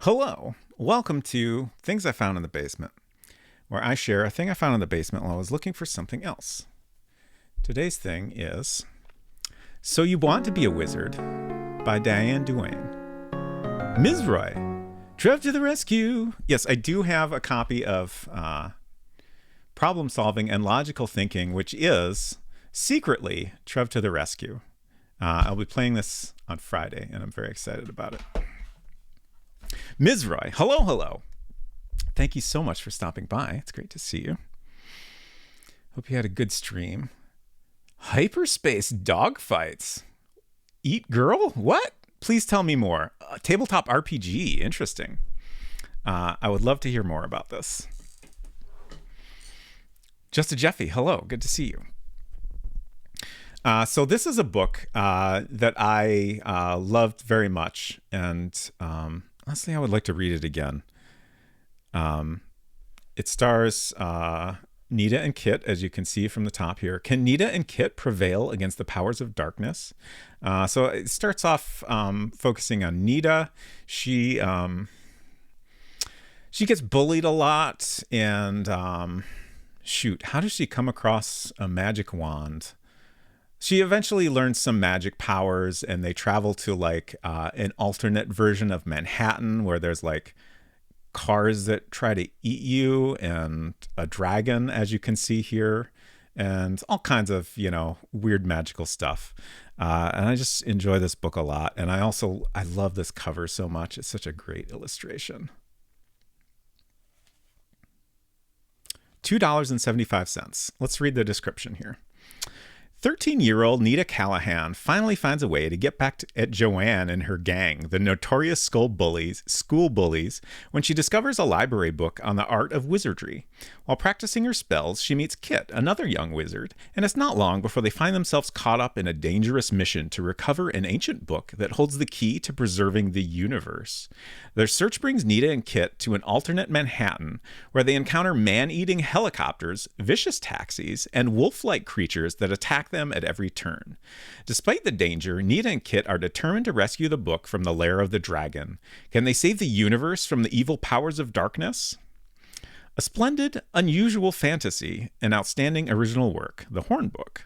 Hello, welcome to Things I Found in the Basement, where I share a thing I found in the basement while I was looking for something else. Today's thing is So You Want to Be a Wizard by Diane Duane. Ms. Roy, Trev to the rescue. Yes, I do have a copy of Problem Solving and Logical Thinking, which is secretly Trev to the rescue. I'll be playing this on Friday, and I'm very excited about it. Ms. Roy, hello. Thank you so much for stopping by. It's great to see you. Hope you had a good stream. Hyperspace dogfights. Eat girl? What? Please tell me more. Tabletop RPG. Interesting. I would love to hear more about this. Just a Jeffy, hello. Good to see you. So this is a book that I loved very much, and honestly, I would like to read it again. It stars Nita and Kit, as you can see from the top here. Can Nita and Kit prevail against the powers of darkness? So it starts off focusing on Nita. She gets bullied a lot, and how does she come across a magic wand? She eventually learns some magic powers, and they travel to like an alternate version of Manhattan where there's like cars that try to eat you and a dragon, as you can see here, and all kinds of, weird magical stuff. And I just enjoy this book a lot. And I love this cover so much. It's such a great illustration. $2.75. Let's read the description here. 13-year-old Nita Callahan finally finds a way to get back at Joanne and her gang, the notorious school bullies, when she discovers a library book on the art of wizardry. While practicing her spells, she meets Kit, another young wizard, and it's not long before they find themselves caught up in a dangerous mission to recover an ancient book that holds the key to preserving the universe. Their search brings Nita and Kit to an alternate Manhattan, where they encounter man-eating helicopters, vicious taxis, and wolf-like creatures that attack them at every turn. Despite the danger, Nita and Kit are determined to rescue the book from the lair of the dragon. Can they save the universe from the evil powers of darkness? A splendid, unusual fantasy, an outstanding original work, The Hornbook.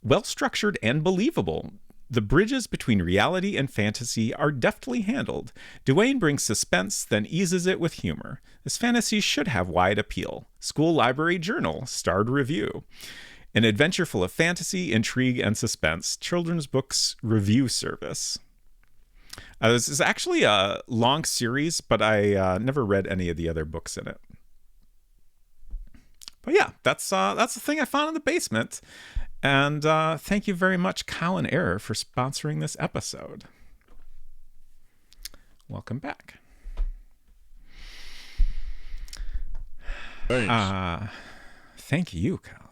Well-structured and believable, the bridges between reality and fantasy are deftly handled. Duane brings suspense, then eases it with humor. This fantasy should have wide appeal. School Library Journal, starred review. An adventure full of fantasy, intrigue, and suspense. Children's Books Review Service. This is actually a long series, but I never read any of the other books in it. But yeah, that's the thing I found in the basement. And thank you very much, Cow and Error, for sponsoring this episode. Welcome back. Thanks. Thank you, Cow and Error.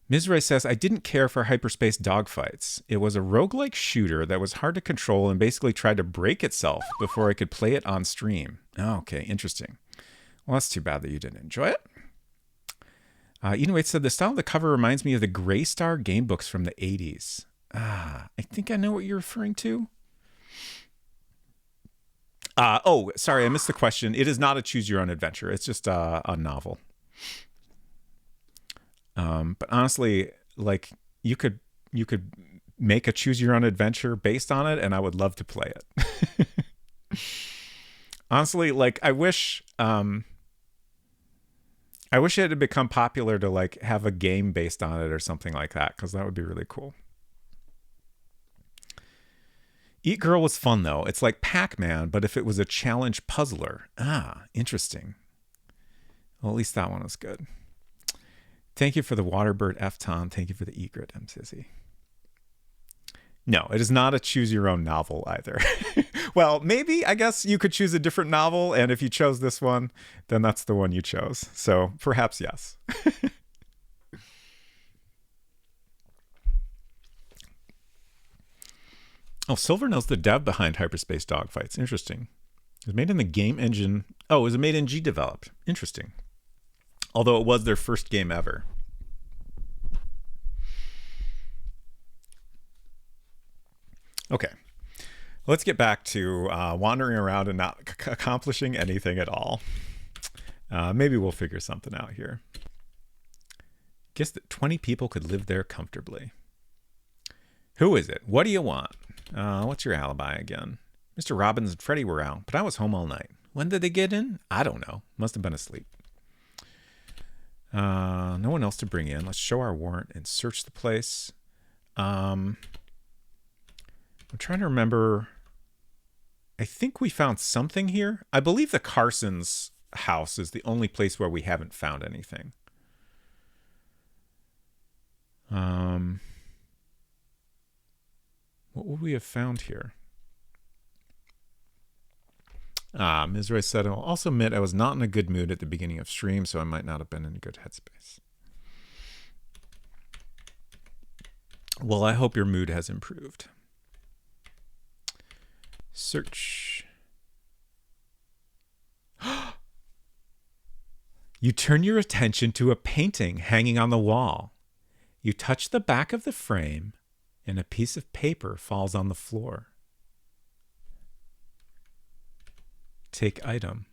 Ms. Ray says, I didn't care for hyperspace dogfights. It was a roguelike shooter that was hard to control and basically tried to break itself before I could play it on stream. Oh, okay, interesting. Well, that's too bad that you didn't enjoy it. Eden Waite said, the style of the cover reminds me of the Gray Star game books from the 80s. I think I know what you're referring to. Sorry, I missed the question. It is not a choose your own adventure. It's just a novel. But honestly, like you could make a choose your own adventure based on it, and I would love to play it. Honestly, like I wish it had become popular to like have a game based on it or something like that, because that would be really cool. Eat Girl was fun though. It's like Pac-Man, but if it was a challenge puzzler. Interesting. Well, at least that one was good. Thank you for the Waterbird F-Ton. Thank you for the Egret, M. Sissy. No, it is not a choose your own novel either. Well, maybe, I guess you could choose a different novel, and if you chose this one, then that's the one you chose. So perhaps yes. Oh, Silvernell's the dev behind Hyperspace Dogfights. Interesting. It was made in the game engine. Oh, it was made in G developed. Interesting. Although it was their first game ever. Okay. Let's get back to wandering around and not accomplishing anything at all. Maybe we'll figure something out here. Guess that 20 people could live there comfortably. Who is it? What do you want? What's your alibi again? Mr. Robbins and Freddie were out, but I was home all night. When did they get in? I don't know. Must have been asleep. No one else to bring in. Let's show our warrant and search the place. I'm trying to remember. I think we found something here. I believe the Carsons' house is the only place where we haven't found anything. What would we have found here? Ms. Roy said, I'll also admit I was not in a good mood at the beginning of stream, so I might not have been in a good headspace. Well, I hope your mood has improved. Search. You turn your attention to a painting hanging on the wall. You touch the back of the frame, and a piece of paper falls on the floor. Take item.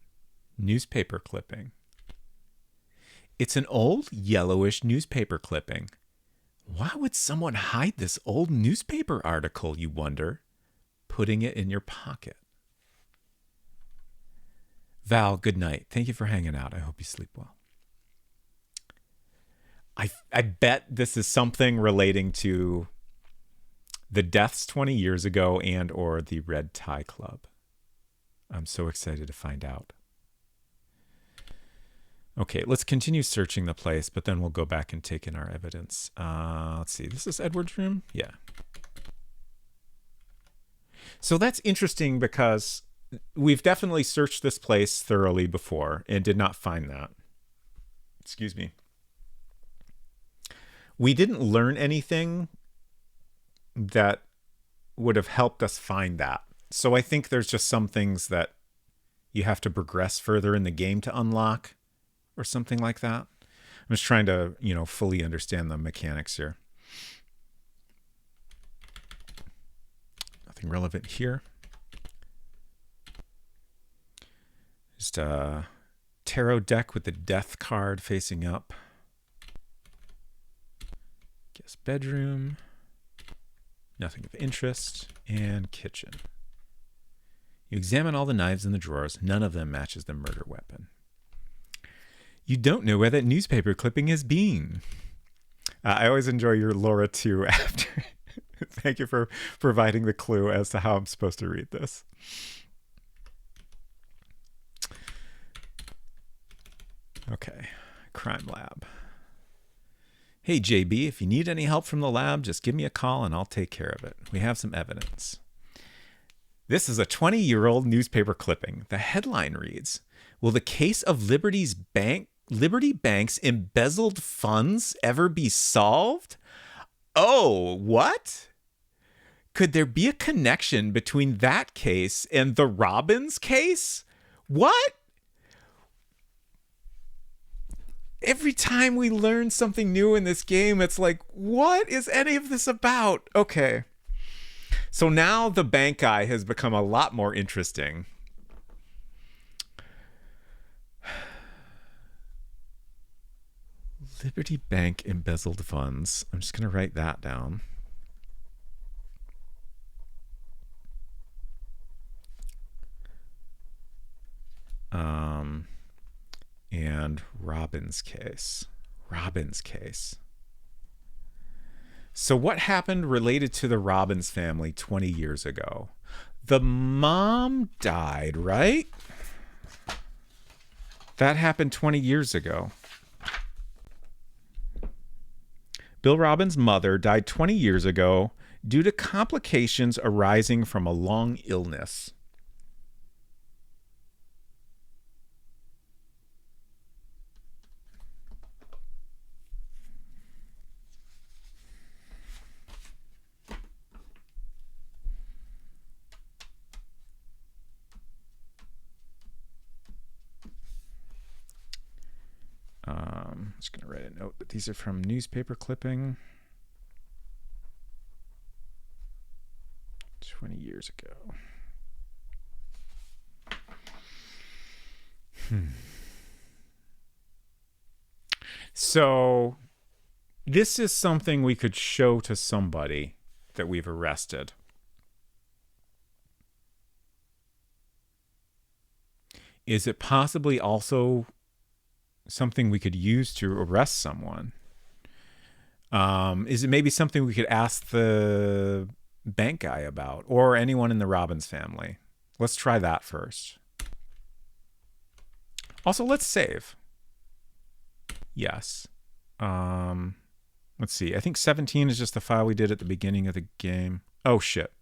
Newspaper clipping. It's an old yellowish newspaper clipping. Why would someone hide this old newspaper article, you wonder, putting it in your pocket? Val, good night. Thank you for hanging out. I hope you sleep well. I bet this is something relating to the deaths 20 years ago and or the Red Tie Club. I'm so excited to find out. Okay, let's continue searching the place, but then we'll go back and take in our evidence. Let's see. This is Edward's room? Yeah. So that's interesting because we've definitely searched this place thoroughly before and did not find that. Excuse me. We didn't learn anything that would have helped us find that. So I think there's just some things that you have to progress further in the game to unlock or something like that. I'm just trying to, fully understand the mechanics here. Nothing relevant here. Just a tarot deck with the death card facing up. Guest bedroom. Nothing of interest. And kitchen. You examine all the knives in the drawers. None of them matches the murder weapon. You don't know where that newspaper clipping has been. I always enjoy your Laura 2 after. Thank you for providing the clue as to how I'm supposed to read this. Okay, crime lab. Hey, JB, if you need any help from the lab, just give me a call and I'll take care of it. We have some evidence. This is a 20-year-old newspaper clipping. The headline reads, will the case of Liberty Bank's embezzled funds ever be solved? Oh, what? Could there be a connection between that case and the Robbins case? What? Every time we learn something new in this game, it's like, what is any of this about? Okay. So now the bank guy has become a lot more interesting. Liberty Bank embezzled funds. I'm just going to write that down. And Robbins case. So what happened related to the Robbins family 20 years ago? The mom died, right? That happened 20 years ago. Bill Robbins' mother died 20 years ago due to complications arising from a long illness. I'm just going to write a note that these are from newspaper clipping. 20 years. years ago. So this is something we could show to somebody that we've arrested. Is it possibly also something we could use to arrest someone? Is it maybe something we could ask the bank guy about, or anyone in the Robbins family? Let's try that first. Also, let's save. Yes. Let's see. I think 17 is just the file we did at the beginning of the game. Oh, shit.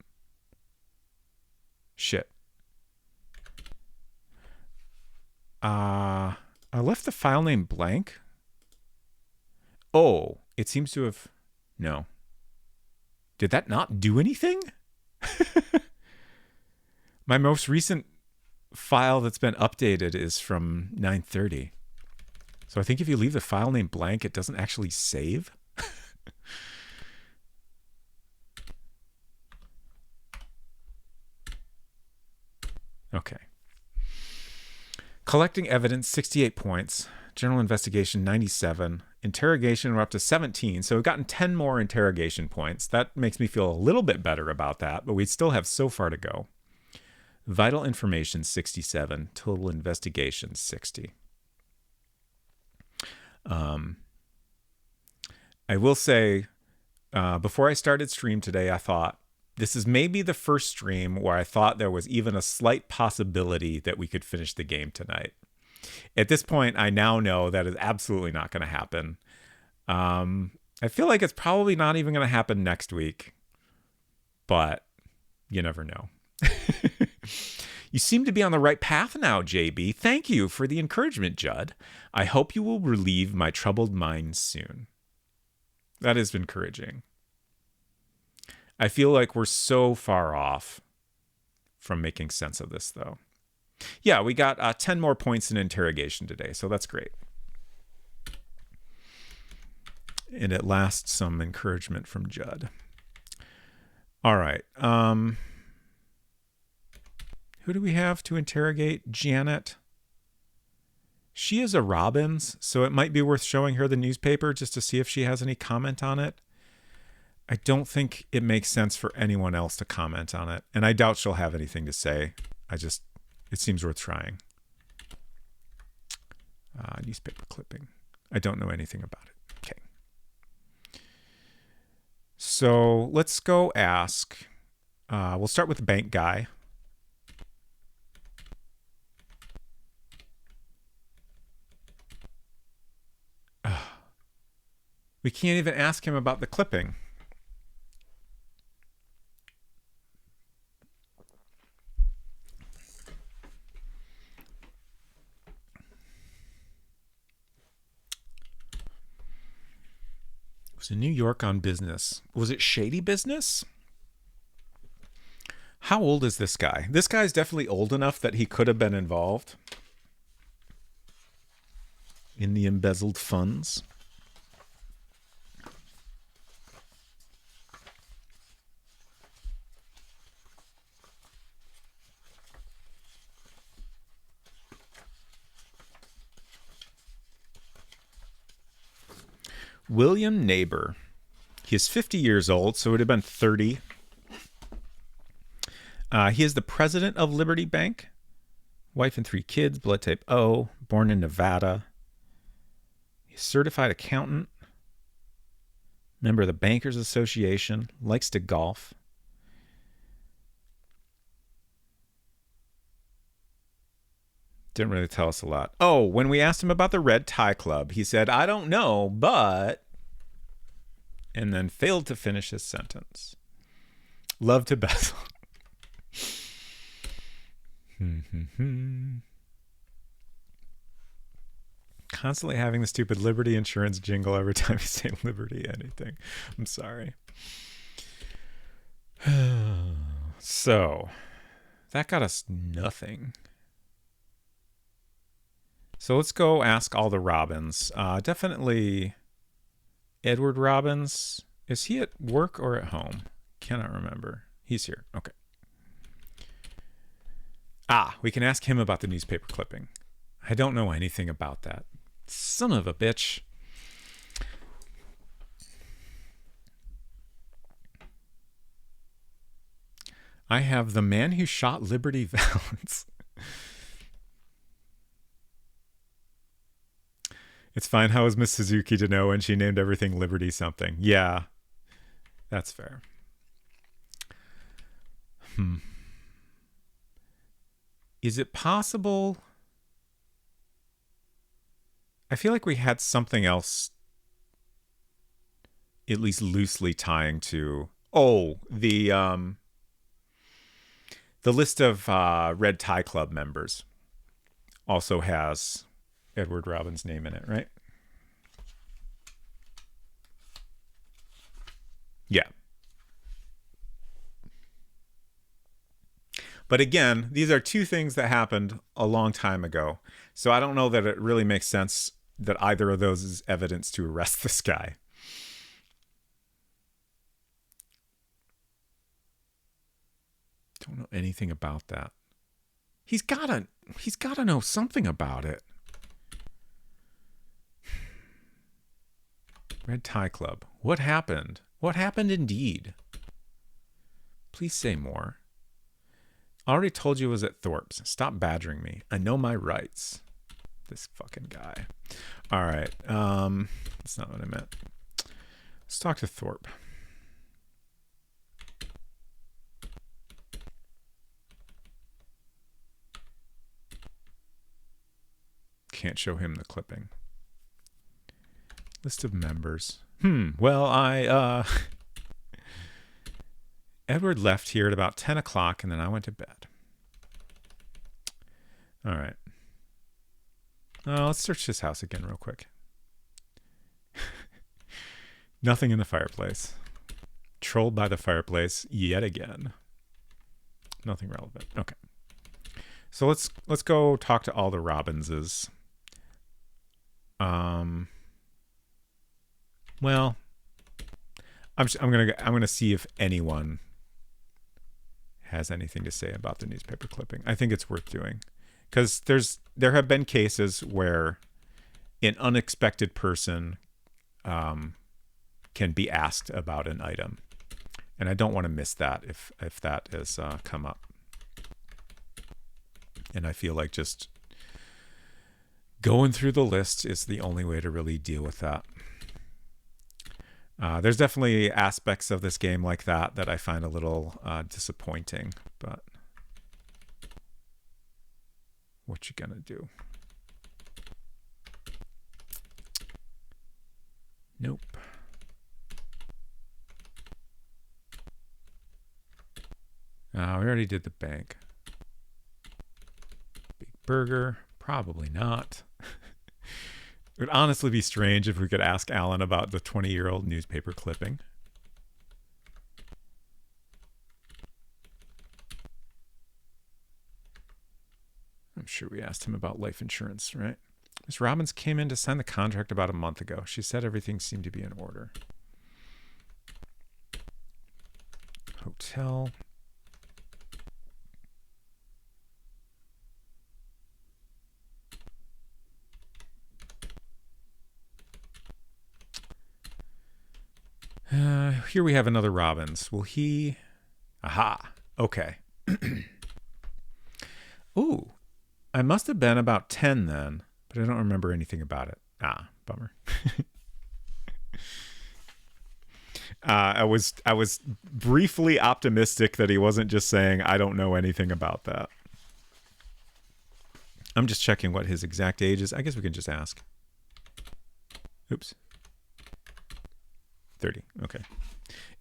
I left the file name blank. Oh, it seems to have... No. Did that not do anything? My most recent file that's been updated is from 9:30. So I think if you leave the file name blank, it doesn't actually save. Okay. Collecting evidence, 68 points. General investigation, 97. Interrogation, we're up to 17. So we've gotten 10 more interrogation points. That makes me feel a little bit better about that, but we still have so far to go. Vital information, 67. Total investigation, 60. I will say, before I started stream today, I thought, this is maybe the first stream where I thought there was even a slight possibility that we could finish the game tonight. At this point, I now know that is absolutely not going to happen. I feel like it's probably not even going to happen next week, but you never know. You seem to be on the right path now, JB. Thank you for the encouragement, Judd. I hope you will relieve my troubled mind soon. That is encouraging. I feel like we're so far off from making sense of this, though. Yeah, we got 10 more points in interrogation today, so that's great. And at last, some encouragement from Judd. All right. Who do we have to interrogate? Janet. She is a Robbins, so it might be worth showing her the newspaper just to see if she has any comment on it. I don't think it makes sense for anyone else to comment on it, and I doubt she'll have anything to say. It seems worth trying. Newspaper clipping. I don't know anything about it. Okay. So let's go ask. We'll start with the bank guy. We can't even ask him about the clipping. It was in New York on business. Was it shady business? How old is this guy? This guy's definitely old enough that he could have been involved in the embezzled funds. William Neighbor. He is 50 years old, so it would have been 30. He is the president of Liberty Bank. Wife and 3 kids, blood type O, born in Nevada. He's a certified accountant. Member of the Bankers Association. Likes to golf. Didn't really tell us a lot. Oh, when we asked him about the Red Tie Club, he said, I don't know, but... And then failed to finish his sentence. Love to bezel. Constantly having the stupid Liberty Insurance jingle every time you say Liberty anything. I'm sorry. So, that got us nothing. So let's go ask all the Robbins. Definitely Edward Robbins. Is he at work or at home? Cannot remember. He's here. Okay. We can ask him about the newspaper clipping. I don't know anything about that. Son of a bitch. I have the man who shot Liberty Valance. It's fine. How is Miss Suzuki to know when she named everything Liberty something? Yeah, that's fair. Is it possible? I feel like we had something else at least loosely tying to... Oh, the list of Red Tie Club members also has Edward Robin's name in it, right? Yeah. But again, these are two things that happened a long time ago. So I don't know that it really makes sense that either of those is evidence to arrest this guy. Don't know anything about that. He's gotta know something about it. Red Tie Club. What happened? What happened indeed? Please say more. I already told you it was at Thorpe's. Stop badgering me. I know my rights. This fucking guy. All right. That's not what I meant. Let's talk to Thorpe. Can't show him the clipping. List of members. Well, Edward left here at about 10 o'clock, and then I went to bed. All right. Let's search this house again real quick. Nothing in the fireplace. Trolled by the fireplace yet again. Nothing relevant. Okay. So let's go talk to all the Robinses. Well, I'm gonna see if anyone has anything to say about the newspaper clipping. I think it's worth doing, because there have been cases where an unexpected person can be asked about an item, and I don't want to miss that if that has come up. And I feel like just going through the list is the only way to really deal with that. There's definitely aspects of this game like that I find a little disappointing, but what you gonna do? Nope. We already did the bank. Big Burger, probably not. It would honestly be strange if we could ask Alan about the 20-year-old newspaper clipping. I'm sure we asked him about life insurance, right? Miss Robbins came in to sign the contract about a month ago. She said everything seemed to be in order. Hotel. Here we have another Robbins. Will he... Aha. Okay. Ooh. I must have been about 10 then, but I don't remember anything about it. Bummer. I was briefly optimistic that he wasn't just saying, I don't know anything about that. I'm just checking what his exact age is. I guess we can just ask. Oops. 30. Okay.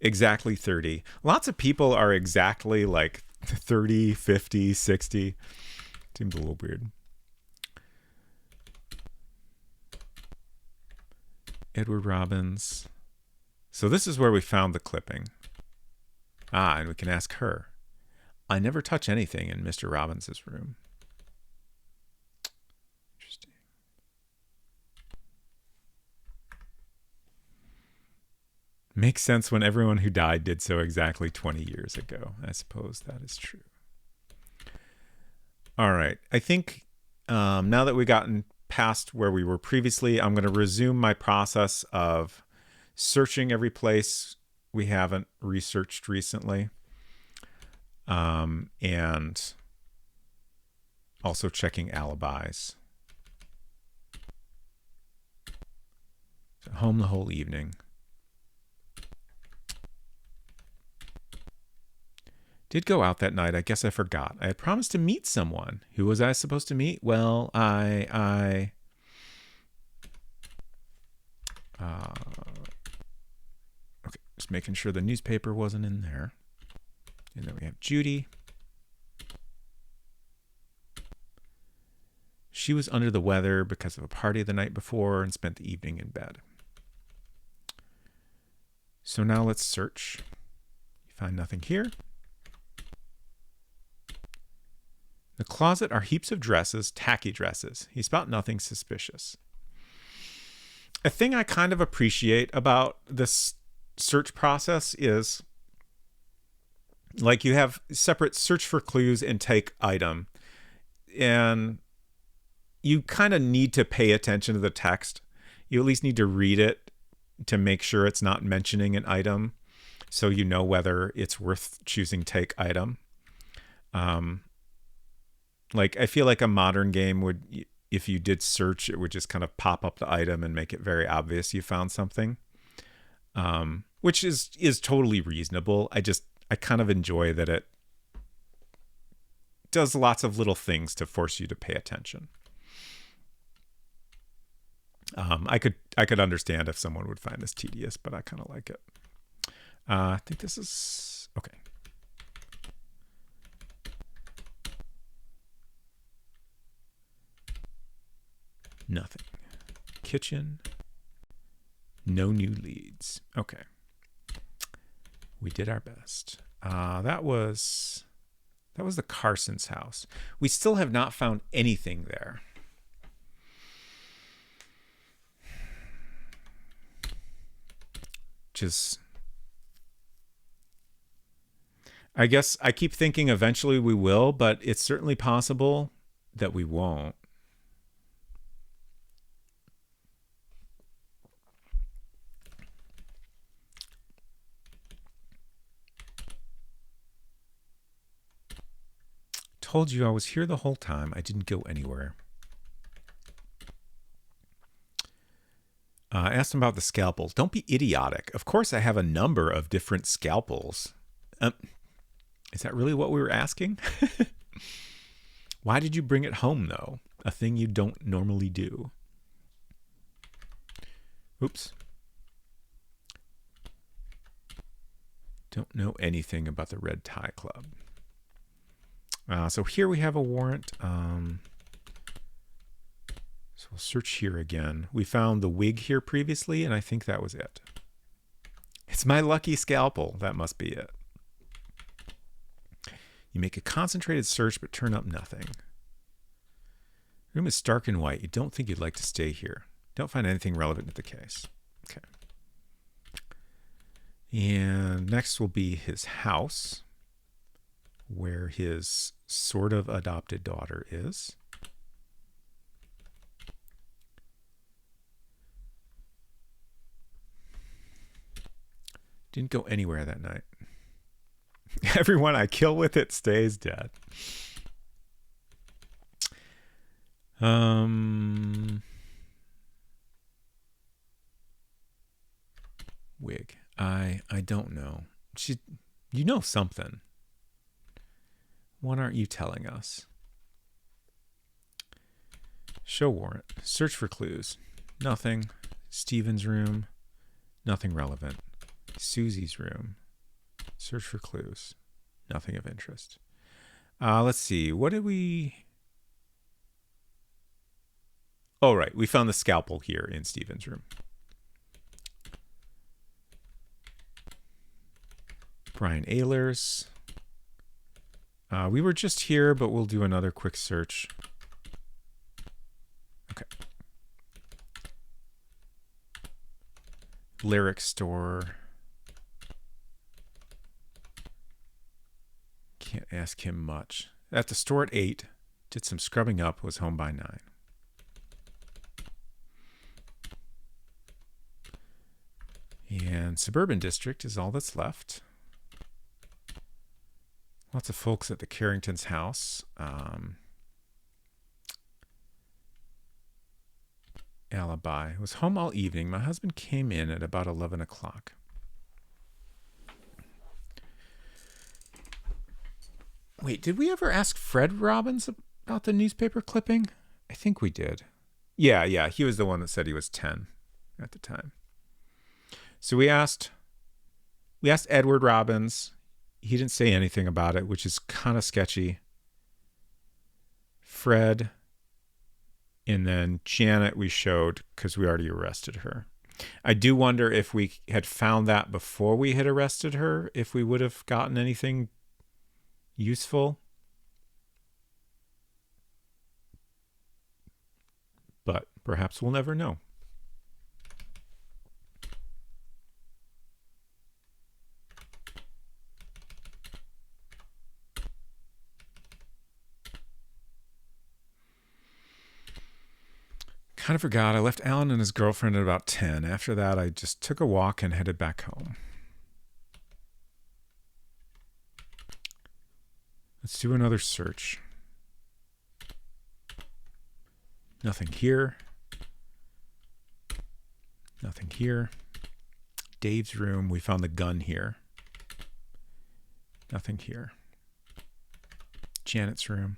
Exactly 30. Lots of people are exactly like 30, 50, 60. Seems a little weird. Edward Robbins. So this is where we found the clipping. And we can ask her. I never touch anything in Mr. Robbins's room. Interesting. Makes sense when everyone who died did so exactly 20 years ago. I suppose that is true. All right. I think now that we've gotten past where we were previously, I'm going to resume my process of searching every place we haven't researched recently. And also checking alibis. So home the whole evening. Did go out that night. I guess I forgot. I had promised to meet someone. Who was I supposed to meet? Well, okay, just making sure the newspaper wasn't in there. And then we have Judy. She was under the weather because of a party the night before and spent the evening in bed. So now let's search. You find nothing here. The closet are heaps of dresses, tacky dresses. He spot nothing suspicious. A thing I kind of appreciate about this search process is, like, you have separate search for clues and take item. And you kind of need to pay attention to the text. You at least need to read it to make sure it's not mentioning an item, so you know whether it's worth choosing take item. Like, I feel like a modern game would, if you did search, it would just kind of pop up the item and make it very obvious you found something, which is totally reasonable. I kind of enjoy that it does lots of little things to force you to pay attention. I could understand if someone would find this tedious, but I kind of like it. I think this is okay. Nothing. Kitchen. No new leads. Okay. We did our best. That was the Carson's house. We still have not found anything there. Just, I guess I keep thinking eventually we will, but it's certainly possible that we won't. Told you I was here the whole time. I didn't go anywhere. I asked him about the scalpels. Don't be idiotic. Of course I have a number of different scalpels. Is that really what we were asking? Why did you bring it home, though? A thing you don't normally do. Oops. Don't know anything about the Red Tie Club. So here we have a warrant. So we'll search here again. We found the wig here previously, and I think that was it. It's my lucky scalpel. That must be it. You make a concentrated search, but turn up nothing. The room is stark and white. You don't think you'd like to stay here. Don't find anything relevant to the case. Okay. And next will be his house, where his sort of adopted daughter is. Didn't go anywhere that night. Everyone I kill with it stays dead. Wig. I don't know. You know something. What aren't you telling us? Show warrant. Search for clues. Nothing. Steven's room. Nothing relevant. Susie's room. Search for clues. Nothing of interest. Let's see. What did we... Oh, right. We found the scalpel here in Steven's room. Brian Ehlers. We were just here, but we'll do another quick search. Okay. Lyric store. Can't ask him much. At the store at 8. Did some scrubbing up, was home by 9. And Suburban District is all that's left. Lots of folks at the Carringtons' house. Alibi. Was home all evening. My husband came in at about 11 o'clock. Wait, did we ever ask Fred Robbins about the newspaper clipping? I think we did. Yeah. He was the one that said he was 10 at the time. So we asked Edward Robbins. He didn't say anything about it, which is kind of sketchy. Fred, and then Janet we showed because we already arrested her. I do wonder if we had found that before we had arrested her, if we would have gotten anything useful. But perhaps we'll never know. Kind of forgot. I left Alan and his girlfriend at about 10. After that, I just took a walk and headed back home. Let's do another search. Nothing here. Nothing here. Dave's room. We found the gun here. Nothing here. Janet's room.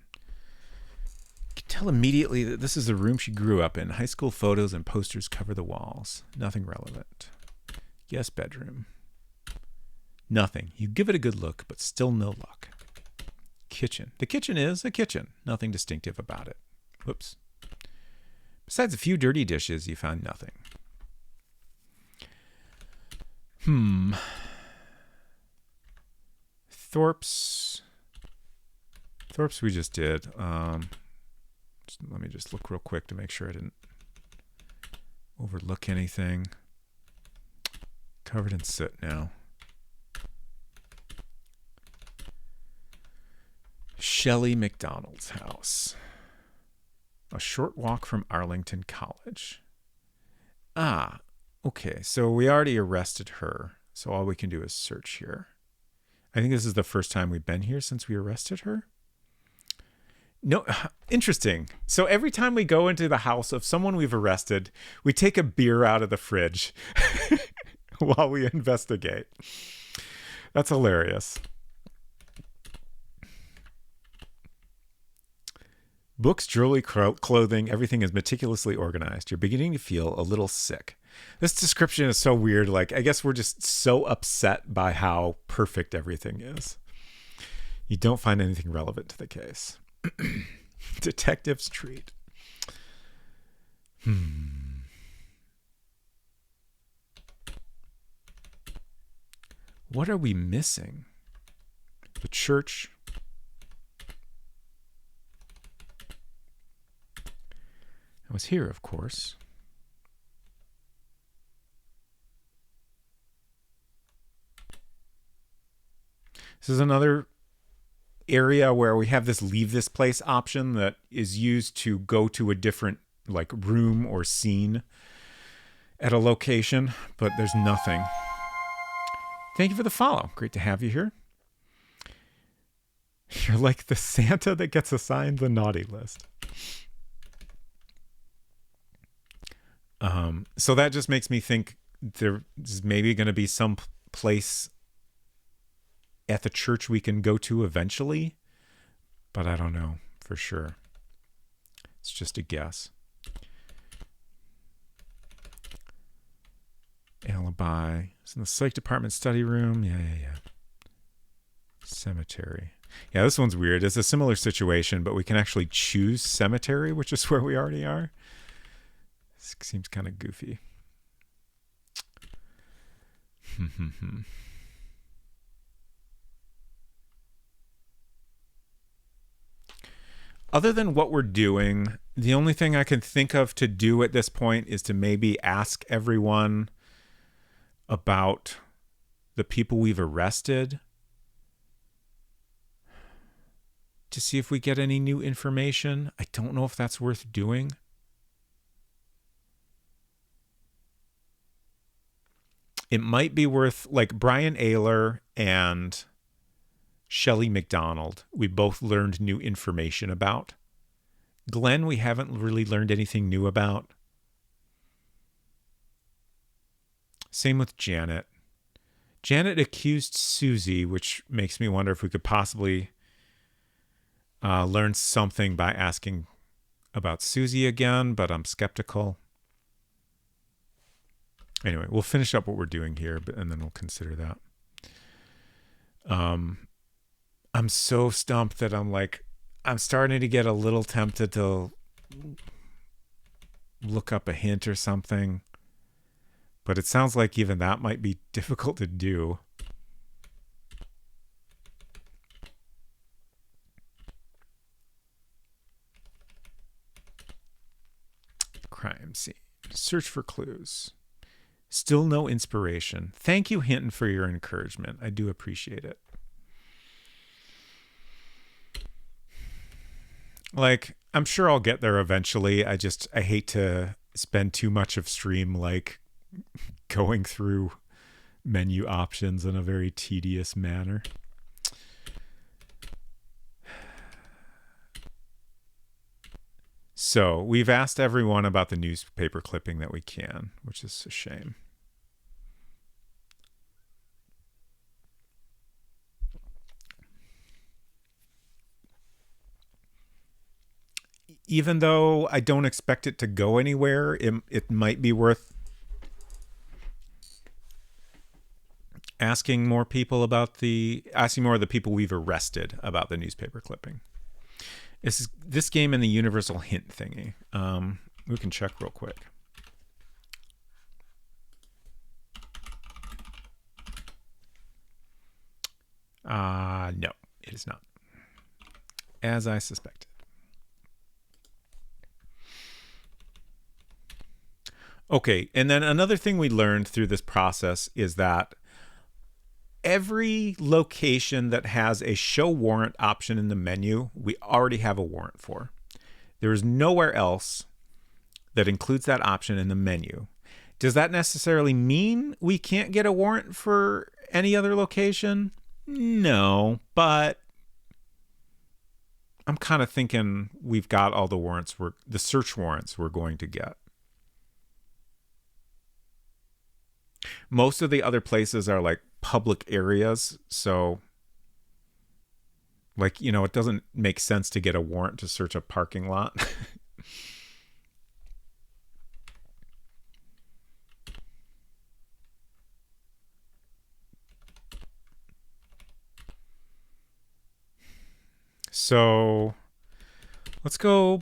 Tell immediately that this is the room she grew up in. High school photos and posters cover the walls. Nothing relevant. Yes, bedroom. Nothing. You give it a good look, but still no luck. Kitchen. The kitchen is a kitchen. Nothing distinctive about it. Whoops. Besides a few dirty dishes, you found nothing. Thorpe's we just did. Let me just look real quick to make sure I didn't overlook anything. Covered in soot now. Shelley McDonald's house. A short walk from Arlington College. Okay. So we already arrested her. So all we can do is search here. I think this is the first time we've been here since we arrested her. No, interesting. So every time we go into the house of someone we've arrested, we take a beer out of the fridge while we investigate. That's hilarious. Books, jewelry, clothing, everything is meticulously organized. You're beginning to feel a little sick. This description is so weird. Like, I guess we're just so upset by how perfect everything is. You don't find anything relevant to the case. Detective's treat. What are we missing? The church. I was here, of course. This is another area where we have this leave this place option that is used to go to a different like room or scene at a location, but there's nothing. Thank you for the follow. Great to have you here. You're like the Santa that gets assigned the naughty list. So that just makes me think there's maybe going to be some place at the church we can go to eventually, but I don't know for sure. It's just a guess. Alibi. It's in the psych department study room. Yeah. Cemetery. Yeah, this one's weird. It's a similar situation, but we can actually choose cemetery, which is where we already are. This seems kind of goofy. Other than what we're doing, the only thing I can think of to do at this point is to maybe ask everyone about the people we've arrested. to see if we get any new information. I don't know if that's worth doing. It might be worth, like, Brian Ayler and Shelley McDonald, we both learned new information about. Glenn, we haven't really learned anything new about. Same with Janet. Janet accused Susie, which makes me wonder if we could possibly learn something by asking about Susie again, but I'm skeptical. Anyway, we'll finish up what we're doing here, and then we'll consider that. I'm so stumped that I'm starting to get a little tempted to look up a hint or something. But it sounds like even that might be difficult to do. Crime scene. Search for clues. Still no inspiration. Thank you, Hinton, for your encouragement. I do appreciate it. Like, I'm sure I'll get there eventually. I hate to spend too much of stream, like, going through menu options in a very tedious manner. So we've asked everyone about the newspaper clipping that we can, which is a shame. Even though I don't expect it to go anywhere, it might be worth asking more of the people we've arrested about the newspaper clipping. This game in the universal hint thingy. We can check real quick. No, it is not. As I suspected. Okay, and then another thing we learned through this process is that every location that has a show warrant option in the menu, we already have a warrant for. There is nowhere else that includes that option in the menu. Does that necessarily mean we can't get a warrant for any other location? No, but I'm kind of thinking we've got all the search warrants we're going to get. Most of the other places are like public areas, so like, it doesn't make sense to get a warrant to search a parking lot. So let's go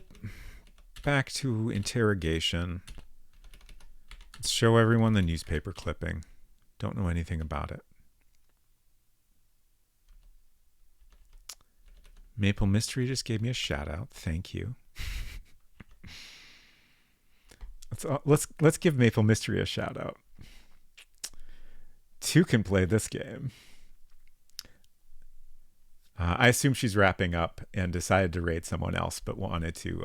back to interrogation. Let's show everyone the newspaper clipping. Don't know anything about it. Maple Mystery just gave me a shout out. Thank you. Let's give Maple Mystery a shout out. Two can play this game. I assume she's wrapping up and decided to raid someone else, but wanted to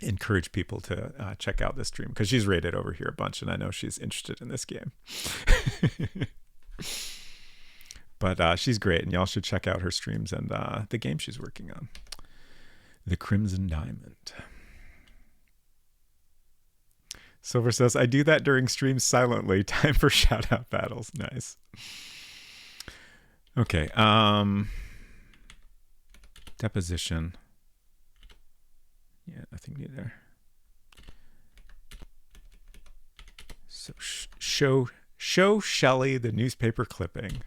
encourage people to check out this stream because she's raided over here a bunch, and I know she's interested in this game. But she's great, and y'all should check out her streams and the game she's working on. The Crimson Diamond. Silver says, I do that during streams silently. Time for shout out battles. Nice. Okay. Deposition. Yeah, nothing new there. So show Shelley the newspaper clipping.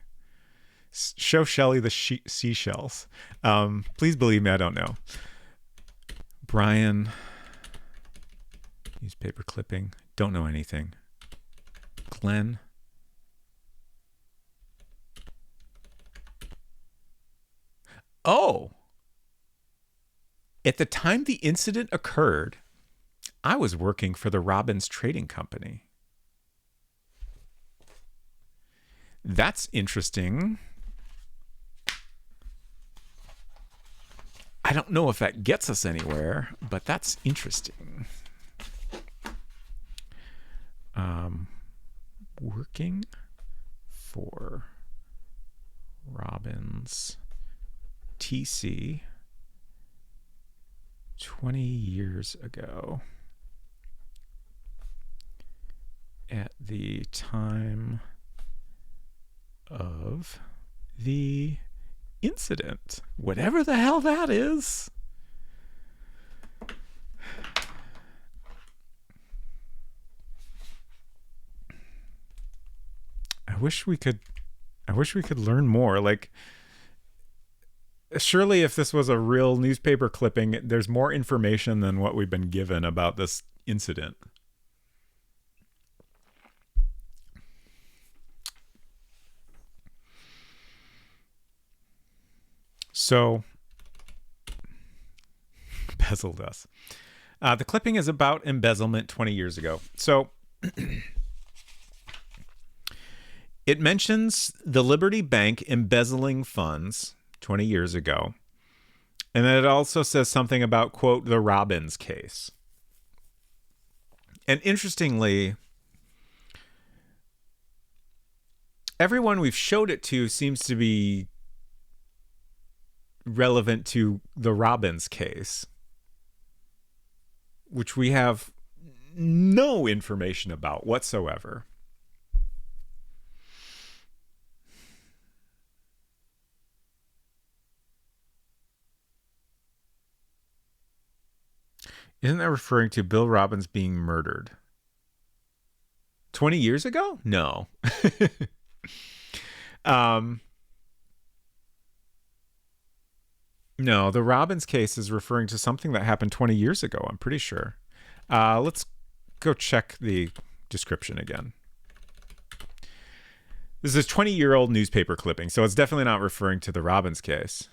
Show Shelley the seashells. Please believe me, I don't know. Brian, newspaper clipping. Don't know anything. Glenn. Oh. At the time the incident occurred, I was working for the Robbins Trading Company. That's interesting. I don't know if that gets us anywhere, but that's interesting. Working for Robbins TC 20 years ago at the time of the incident, whatever the hell that is. I wish we could learn more. Like, surely if this was a real newspaper clipping, there's more information than what we've been given about this incident. So, embezzled us. The clipping is about embezzlement 20 years ago. So, it mentions the Liberty Bank embezzling funds 20 years ago. And then it also says something about, quote, the Robbins case. And interestingly, everyone we've showed it to seems to be relevant to the Robbins case, which we have no information about whatsoever. Isn't that referring to Bill Robbins being murdered 20 years ago? No. No, the Robbins case is referring to something that happened 20 years ago, I'm pretty sure. Let's go check the description again. This is a 20-year-old newspaper clipping, so it's definitely not referring to the Robbins case.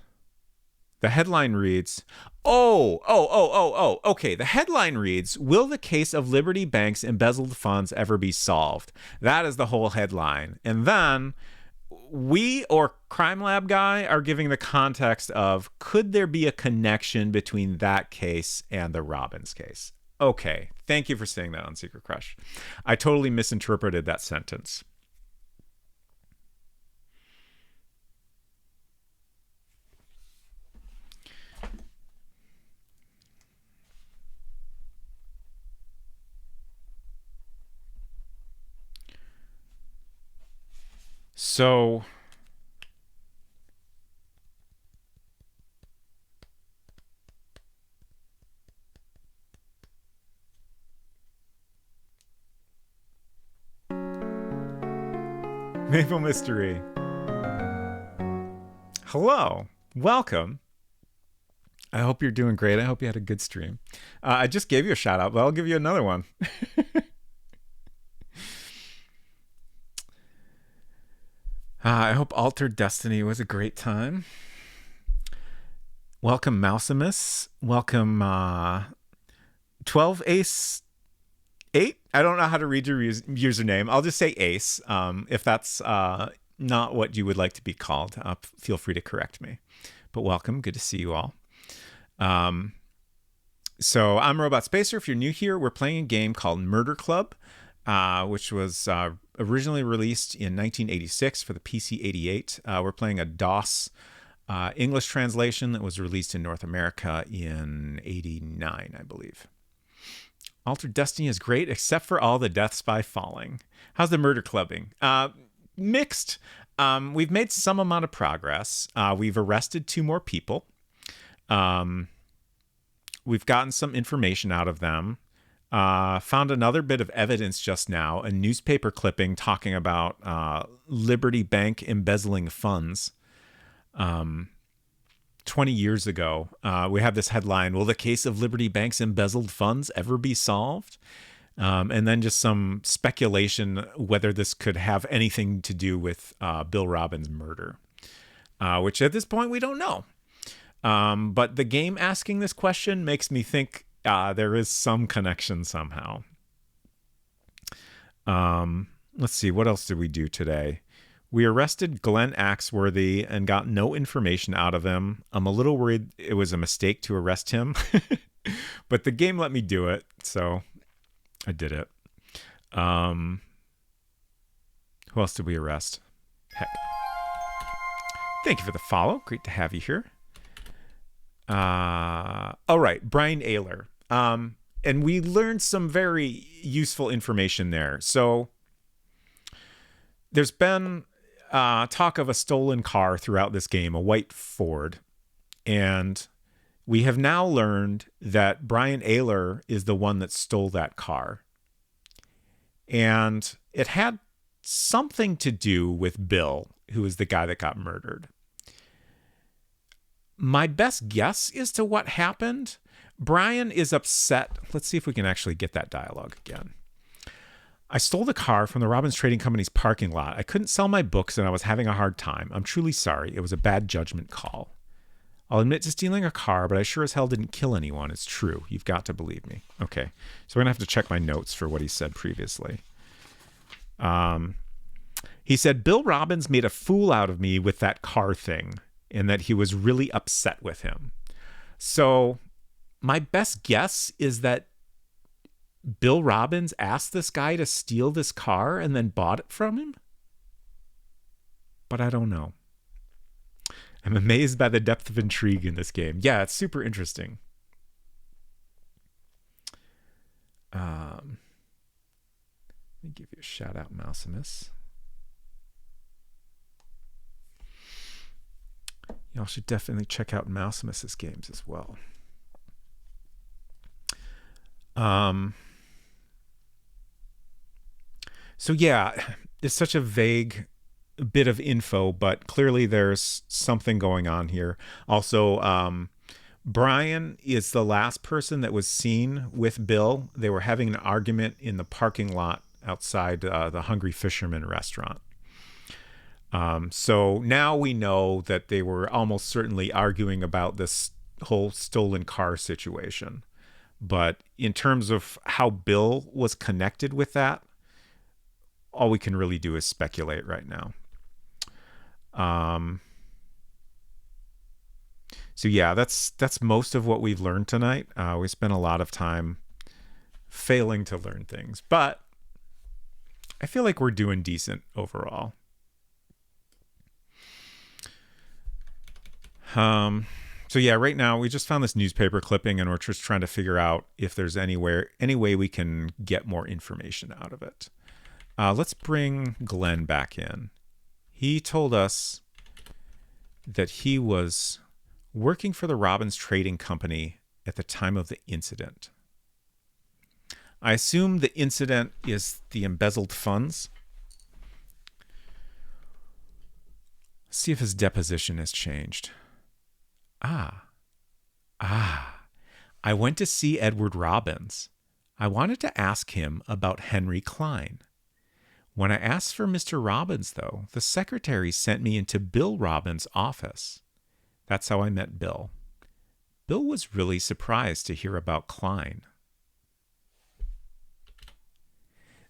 The headline reads, okay. The headline reads, will the case of Liberty Bank's embezzled funds ever be solved? That is the whole headline. And then we, or Crime Lab guy, are giving the context of, could there be a connection between that case and the Robbins case? Okay, thank you for saying that on Secret Crush. I totally misinterpreted that sentence. So, Maple Mystery. Hello, welcome. I hope you're doing great. I hope you had a good stream. I just gave you a shout out, but I'll give you another one. I hope Altered Destiny was a great time. Welcome, Mousimus. Welcome, 12 Ace 8. I don't know how to read your username. I'll just say Ace. If that's not what you would like to be called, feel free to correct me. But welcome. Good to see you all. So I'm Robot Spacer. If you're new here, we're playing a game called Murder Club, which was originally released in 1986 for the PC-88. We're playing a DOS English translation that was released in North America in 89, I believe. Altered Destiny is great, except for all the deaths by falling. How's the murder clubbing? Mixed. We've made some amount of progress. We've arrested 2 more people. We've gotten some information out of them. Found another bit of evidence just now, a newspaper clipping talking about Liberty Bank embezzling funds 20 years ago. We have this headline, will the case of Liberty Bank's embezzled funds ever be solved? And then just some speculation whether this could have anything to do with Bill Robbins' murder, which at this point we don't know. But the game asking this question makes me think there is some connection somehow. Let's see, what else did we do today? We arrested Glenn Axworthy and got no information out of him. I'm a little worried it was a mistake to arrest him, but the game let me do it, so I did it. Who else did we arrest? Heck. Thank you for the follow. Great to have you here. All right, Brian Ayler. And we learned some very useful information there. So there's been talk of a stolen car throughout this game, a white Ford. And we have now learned that Brian Ayler is the one that stole that car. And it had something to do with Bill, who is the guy that got murdered. My best guess as to what happened, Brian is upset. Let's see if we can actually get that dialogue again. I stole the car from the Robbins Trading Company's parking lot. I couldn't sell my books and I was having a hard time. I'm truly sorry. It was a bad judgment call. I'll admit to stealing a car, but I sure as hell didn't kill anyone. It's true. You've got to believe me. Okay. So we're going to have to check my notes for what he said previously. He said, Bill Robbins made a fool out of me with that car thing and that he was really upset with him. So my best guess is that Bill Robbins asked this guy to steal this car and then bought it from him? But I don't know. I'm amazed by the depth of intrigue in this game. Yeah, it's super interesting. Let me give you a shout out, Mousimus. Y'all should definitely check out Mousimus's games as well. So yeah, it's such a vague bit of info, but clearly there's something going on here. Also, Brian is the last person that was seen with Bill. They were having an argument in the parking lot outside the Hungry Fisherman restaurant. So now we know that they were almost certainly arguing about this whole stolen car situation. But in terms of how Bill was connected with that, all we can really do is speculate right now. So yeah, that's most of what we've learned tonight. We spent a lot of time failing to learn things, but I feel like we're doing decent overall. So yeah, right now we just found this newspaper clipping and we're just trying to figure out if there's any way we can get more information out of it. Let's bring Glenn back in. He told us that he was working for the Robbins Trading Company at the time of the incident. I assume the incident is the embezzled funds. Let's see if his deposition has changed. I went to see Edward Robbins. I wanted to ask him about Henry Klein. When I asked for Mr. Robbins, though, the secretary sent me into Bill Robbins' office. That's how I met Bill. Bill was really surprised to hear about Klein.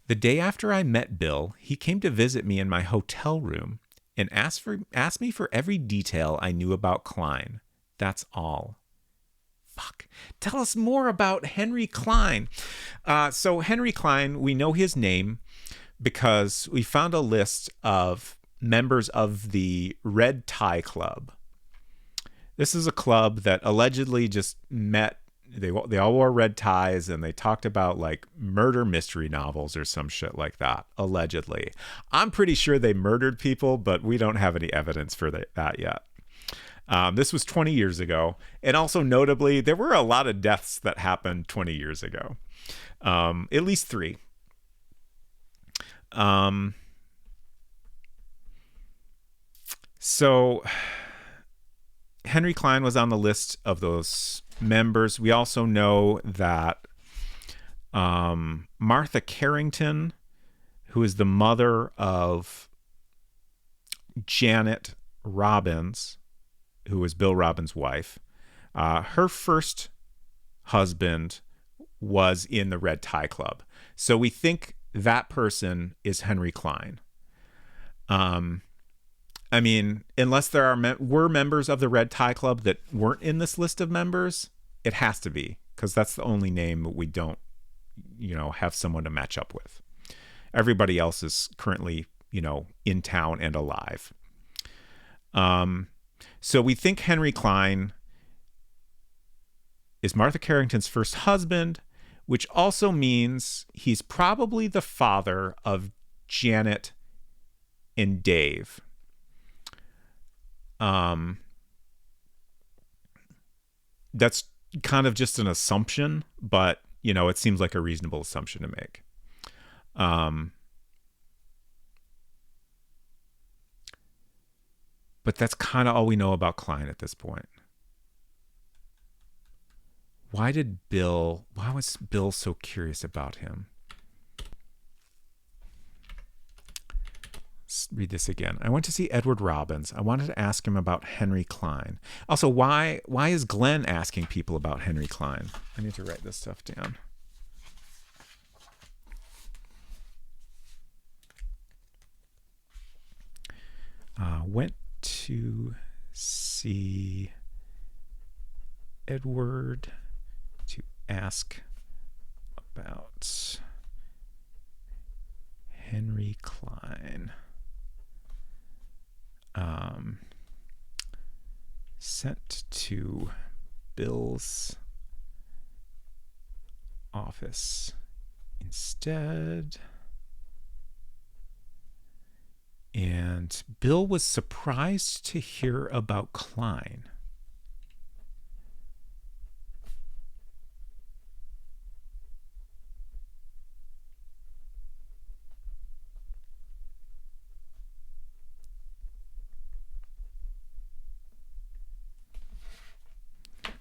The day after I met Bill, he came to visit me in my hotel room and asked me for every detail I knew about Klein. That's all. Fuck. Tell us more about Henry Klein. So Henry Klein, we know his name because we found a list of members of the Red Tie Club. This is a club that allegedly just met. They all wore red ties and they talked about like murder mystery novels or some shit like that, allegedly. I'm pretty sure they murdered people, but we don't have any evidence for that yet. This was 20 years ago. And also notably, there were a lot of deaths that happened 20 years ago. At least 3. So Henry Klein was on the list of those members. We also know that Martha Carrington, who is the mother of Janet Robbins, who was Bill Robbins' wife, her first husband was in the Red Tie Club. So we think that person is Henry Klein. I mean, unless there were members of the Red Tie Club that weren't in this list of members, it has to be, because that's the only name we don't, have someone to match up with. Everybody else is currently, in town and alive. So we think Henry Klein is Martha Carrington's first husband, which also means he's probably the father of Janet and Dave. That's kind of just an assumption, but it seems like a reasonable assumption to make. But that's kind of all we know about Klein at this point. Why was Bill so curious about him? Let's read this again. I went to see Edward Robbins. I wanted to ask him about Henry Klein. Also, why is Glenn asking people about Henry Klein? I need to write this stuff down. Went to see Edward to ask about Henry Klein. Sent to Bill's office instead. And Bill was surprised to hear about Klein.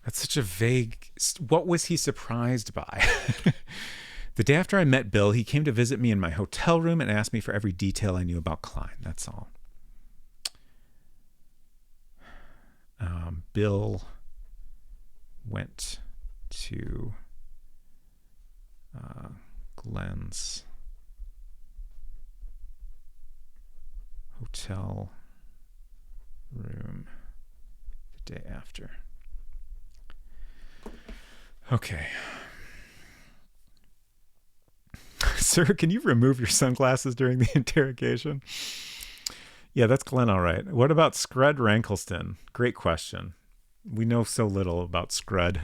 That's such a vague... What was he surprised by? The day after I met Bill, he came to visit me in my hotel room and asked me for every detail I knew about Klein. That's all. Bill went to Glenn's hotel room the day after. Okay. Sir, can you remove your sunglasses during the interrogation? Yeah, that's Glenn, all right. What about Scrud Rankleston? Great question. We know so little about Scrud.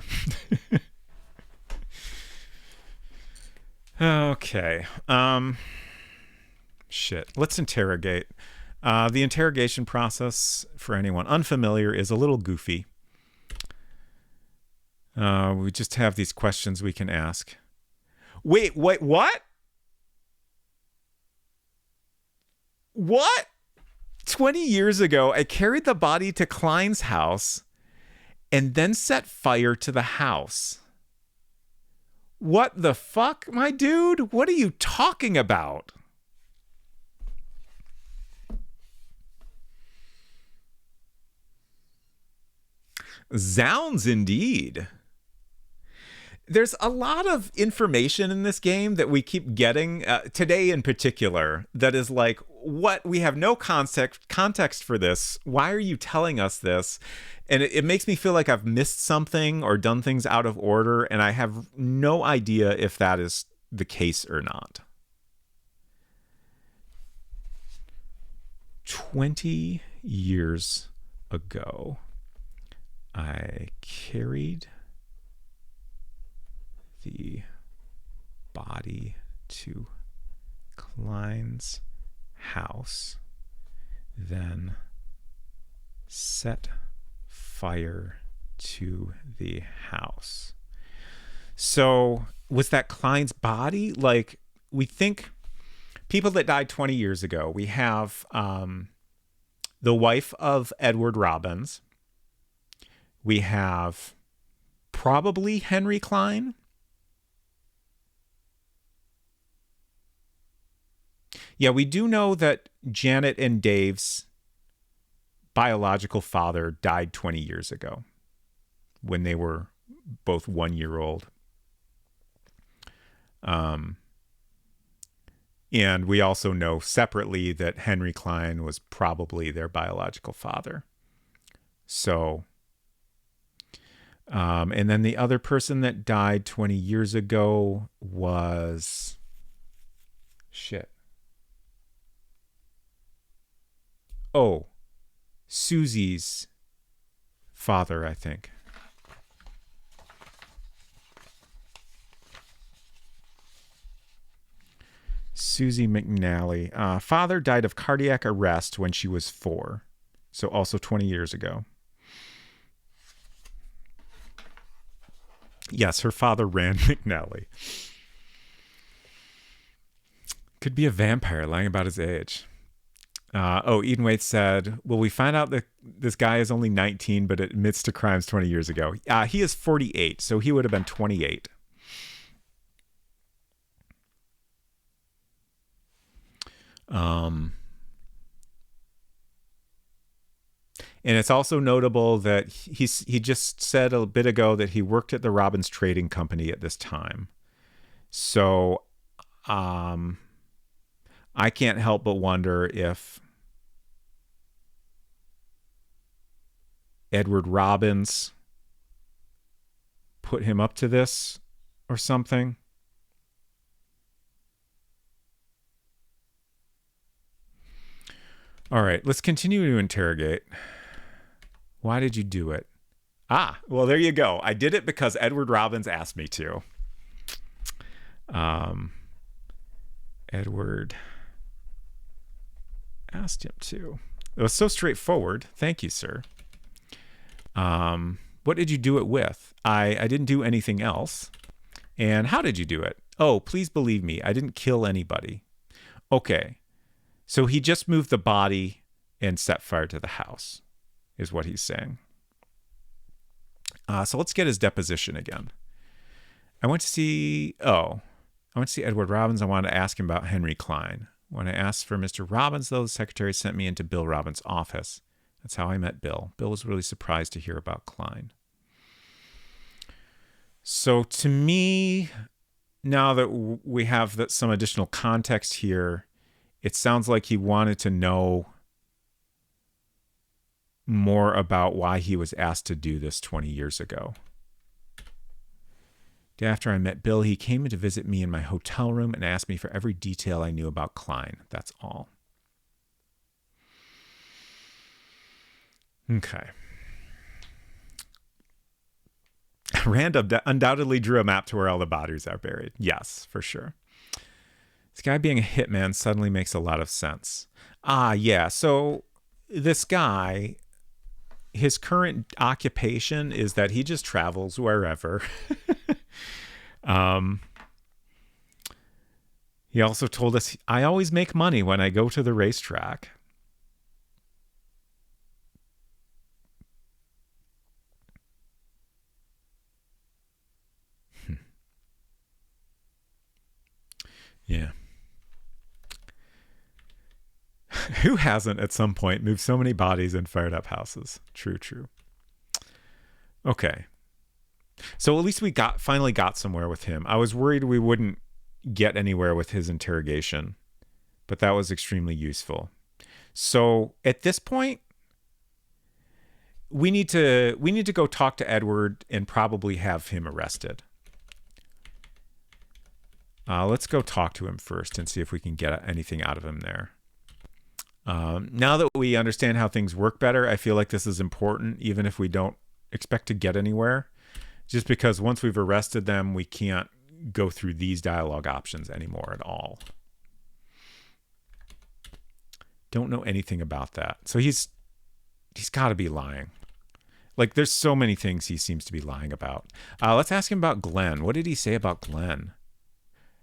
Okay. Shit. Let's interrogate. The interrogation process, for anyone unfamiliar, is a little goofy. We just have these questions we can ask. Wait, what? What? 20 years ago, I carried the body to Klein's house and then set fire to the house. What the fuck, my dude? What are you talking about? Zounds indeed. There's a lot of information in this game that we keep getting, today in particular, that is like, what? We have no context for this. Why are you telling us this? And it makes me feel like I've missed something or done things out of order, and I have no idea if that is the case or not. 20 years ago, I carried the body to Klein's house, then set fire to the house. So was that Klein's body? Like, we think people that died 20 years ago. We have the wife of Edward Robbins. We have probably Henry Klein. Yeah, we do know that Janet and Dave's biological father died 20 years ago when they were both 1 year old. And we also know separately that Henry Klein was probably their biological father. So, and then the other person that died 20 years ago was... Shit. Oh, Susie's father, I think. Susie McNally. Father died of cardiac arrest when she was 4. So also 20 years ago. Yes, her father ran McNally. Could be a vampire lying about his age. Eden Waite said, will we find out that this guy is only 19 but admits to crimes 20 years ago? He is 48, so he would have been 28. And it's also notable that he just said a bit ago that he worked at the Robbins Trading Company at this time. So I can't help but wonder if Edward Robbins put him up to this or something. All right, let's continue to interrogate. Why did you do it? Well, there you go. I did it because Edward Robbins asked me to. Edward asked him to. It was so straightforward. Thank you, sir. What did you do it with? I didn't do anything else. And how did you do it? Oh, please believe me. I didn't kill anybody. Okay. So he just moved the body and set fire to the house, is what he's saying. So let's get his deposition again. I went to see Edward Robbins. I wanted to ask him about Henry Klein. When I asked for Mr. Robbins, though, the secretary sent me into Bill Robbins' office. That's how I met Bill. Bill was really surprised to hear about Klein. So to me, now that we have some additional context here, it sounds like he wanted to know more about why he was asked to do this 20 years ago. Day after I met Bill, he came in to visit me in my hotel room and asked me for every detail I knew about Klein. That's all. Okay. Rand undoubtedly drew a map to where all the bodies are buried. Yes, for sure. This guy being a hitman suddenly makes a lot of sense. Yeah. So this guy, his current occupation is that he just travels wherever. He also told us, I always make money when I go to the racetrack. Yeah. Who hasn't at some point moved so many bodies and fired up houses? True. Okay. So at least we finally got somewhere with him. I was worried we wouldn't get anywhere with his interrogation, but that was extremely useful. So at this point, we need to go talk to Edward and probably have him arrested. Let's go talk to him first and see if we can get anything out of him there. Now that we understand how things work better, I feel like this is important, even if we don't expect to get anywhere. Just because once we've arrested them, we can't go through these dialogue options anymore at all. Don't know anything about that. So he's got to be lying. Like, there's so many things he seems to be lying about. Let's ask him about Glenn. What did he say about Glenn?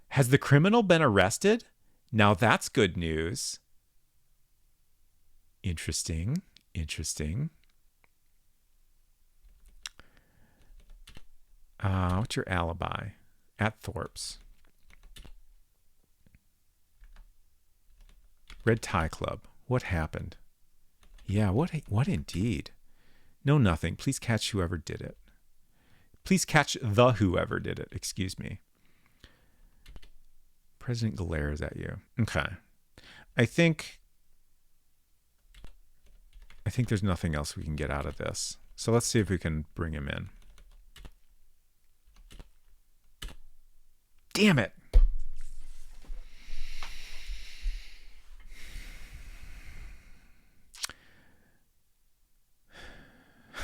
Has the criminal been arrested? Now that's good news. Interesting. What's your alibi? At Thorpe's. Red Tie Club. What happened? Yeah, what indeed? No, nothing. Please catch whoever did it. Please catch the whoever did it. Excuse me. President glares at you. Okay. I think there's nothing else we can get out of this. So let's see if we can bring him in. Damn it.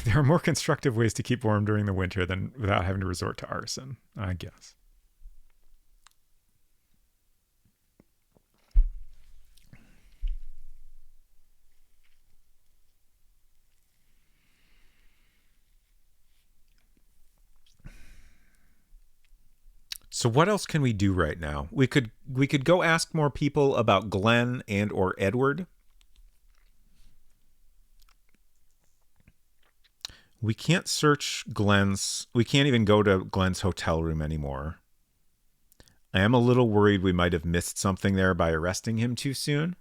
There are more constructive ways to keep warm during the winter than without having to resort to arson, I guess. So what else can we do right now? We could go ask more people about Glenn and or Edward. We can't search Glenn's. We can't even go to Glenn's hotel room anymore. I am a little worried we might have missed something there by arresting him too soon.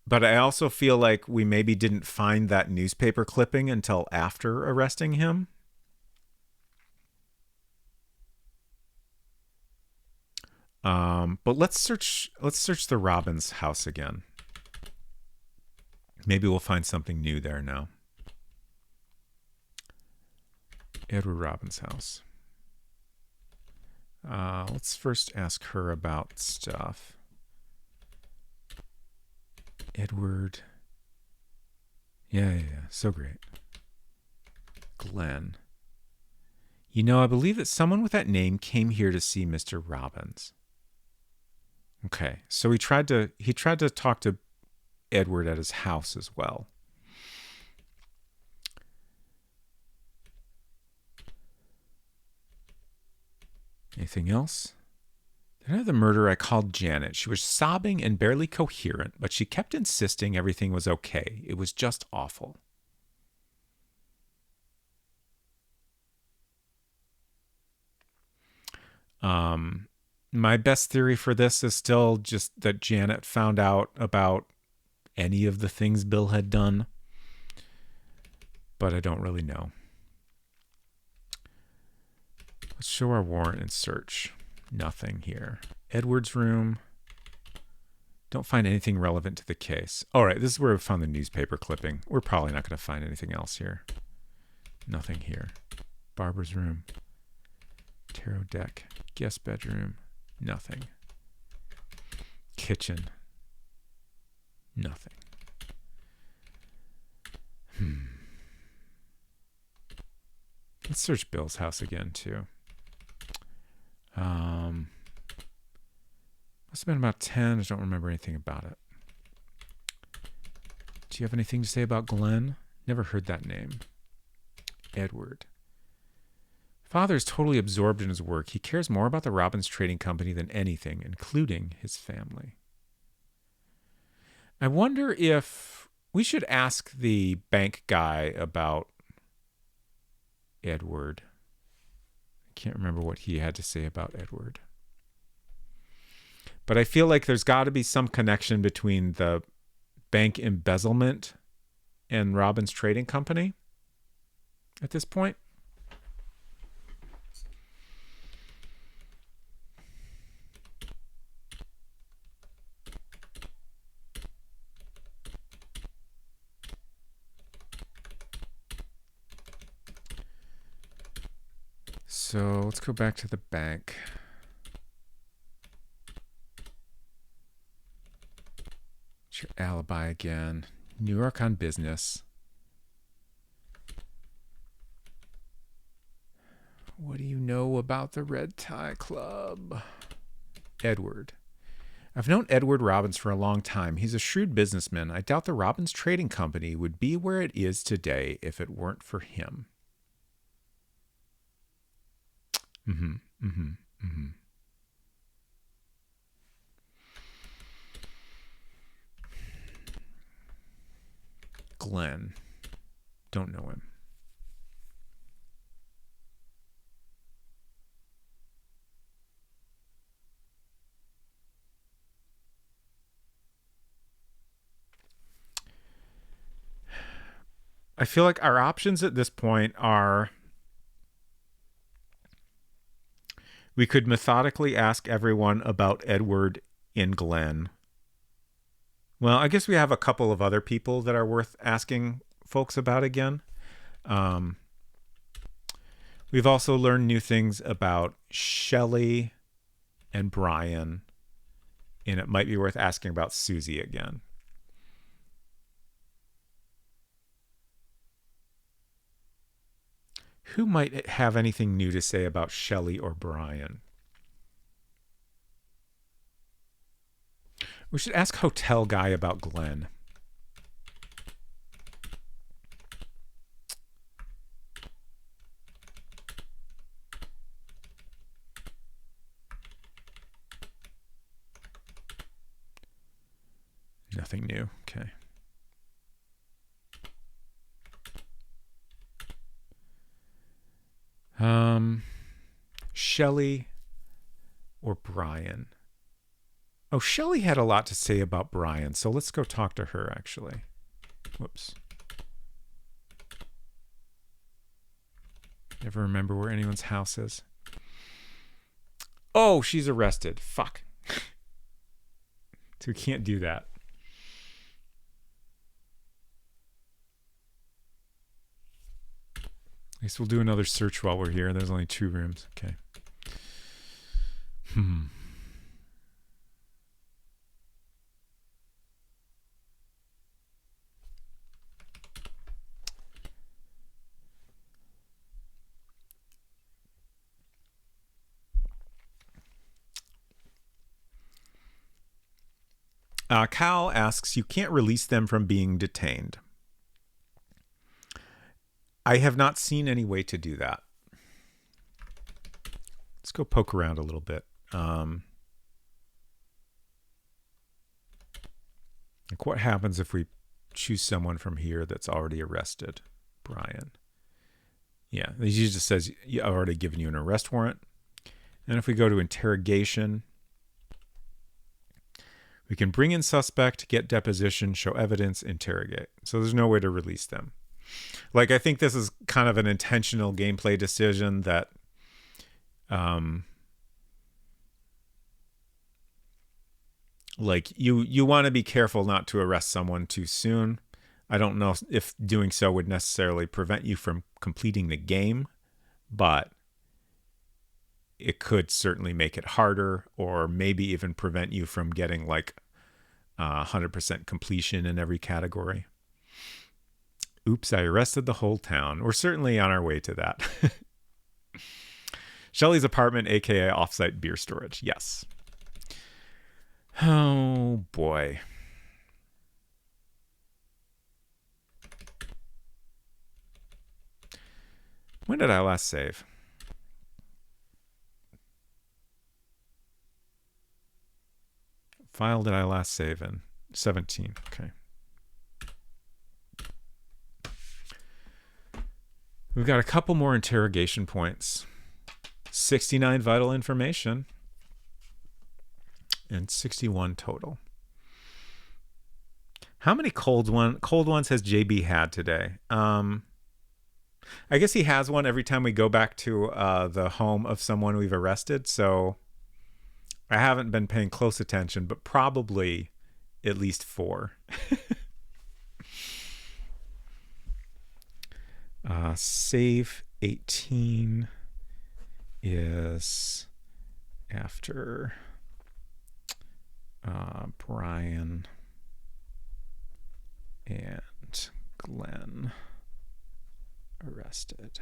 But I also feel like we maybe didn't find that newspaper clipping until after arresting him. But let's search the Robbins house again. Maybe we'll find something new there now. Edward Robbins' house. Let's first ask her about stuff. Edward. Yeah. So great. Glenn. You know, I believe that someone with that name came here to see Mr. Robbins. Okay, so he tried to talk to Edward at his house as well. Anything else? The night of the murder, I called Janet. She was sobbing and barely coherent, but she kept insisting everything was okay. It was just awful. My best theory for this is still just that Janet found out about any of the things Bill had done, but I don't really know. Let's show our warrant and search. Nothing here. Edward's room. Don't find anything relevant to the case. All right, this is where we found the newspaper clipping. We're probably not going to find anything else here. Nothing here. Barbara's room. Tarot deck. Guest bedroom. Nothing. Kitchen. Nothing. Let's search Bill's house again, too. Must have been about 10. I don't remember anything about it. Do you have anything to say about Glenn? Never heard that name. Edward. Father is totally absorbed in his work. He cares more about the Robbins Trading Company than anything, including his family. I wonder if we should ask the bank guy about Edward. I can't remember what he had to say about Edward. But I feel like there's got to be some connection between the bank embezzlement and Robbins Trading Company at this point. So let's go back to the bank. It's your alibi again. New York on business. What do you know about the Red Tie Club? Edward. I've known Edward Robbins for a long time. He's a shrewd businessman. I doubt the Robbins Trading Company would be where it is today if it weren't for him. Glenn. Don't know him. I feel like our options at this point are We could methodically ask everyone about Edward in Glen. Well, I guess we have a couple of other people that are worth asking folks about again. We've also learned new things about Shelley and Brian, and it might be worth asking about Susie again. Who might have anything new to say about Shelley or Brian? We should ask Hotel Guy about Glenn. Nothing new. Okay. Shelley or Brian? Oh, Shelley had a lot to say about Brian, so let's go talk to her, actually. Whoops. Never remember where anyone's house is. Oh, she's arrested. Fuck. So we can't do that. I guess we'll do another search while we're here. There's only 2 rooms. Okay. Cal asks, you can't release them from being detained. I have not seen any way to do that. Let's go poke around a little bit. Like what happens if we choose someone from here that's already arrested? Brian. Yeah, it usually just says, I've already given you an arrest warrant. And if we go to interrogation, we can bring in suspect, get deposition, show evidence, interrogate. So there's no way to release them. Like, I think this is kind of an intentional gameplay decision that like you want to be careful not to arrest someone too soon. I don't know if doing so would necessarily prevent you from completing the game, but it could certainly make it harder, or maybe even prevent you from getting like 100% completion in every category. Oops, I arrested the whole town. We're certainly on our way to that. Shelley's apartment, aka offsite beer storage. Yes. Oh boy. When did I last save? File did I last save in? 17. Okay. We've got a couple more interrogation points. 69 vital information. And 61 total. How many cold ones has JB had today? I guess he has one every time we go back to the home of someone we've arrested, so I haven't been paying close attention, but probably at least 4. Save 18 is after Brian and Glenn arrested.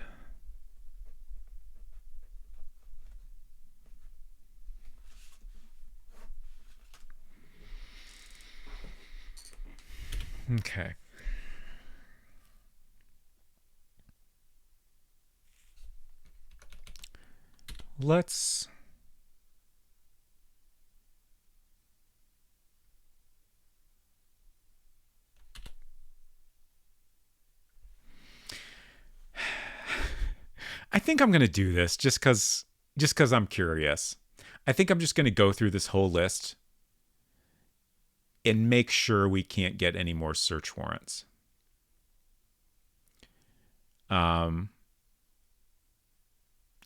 Okay. Let's I think I'm going to do this just cuz I'm curious. I think I'm just going to go through this whole list and make sure we can't get any more search warrants.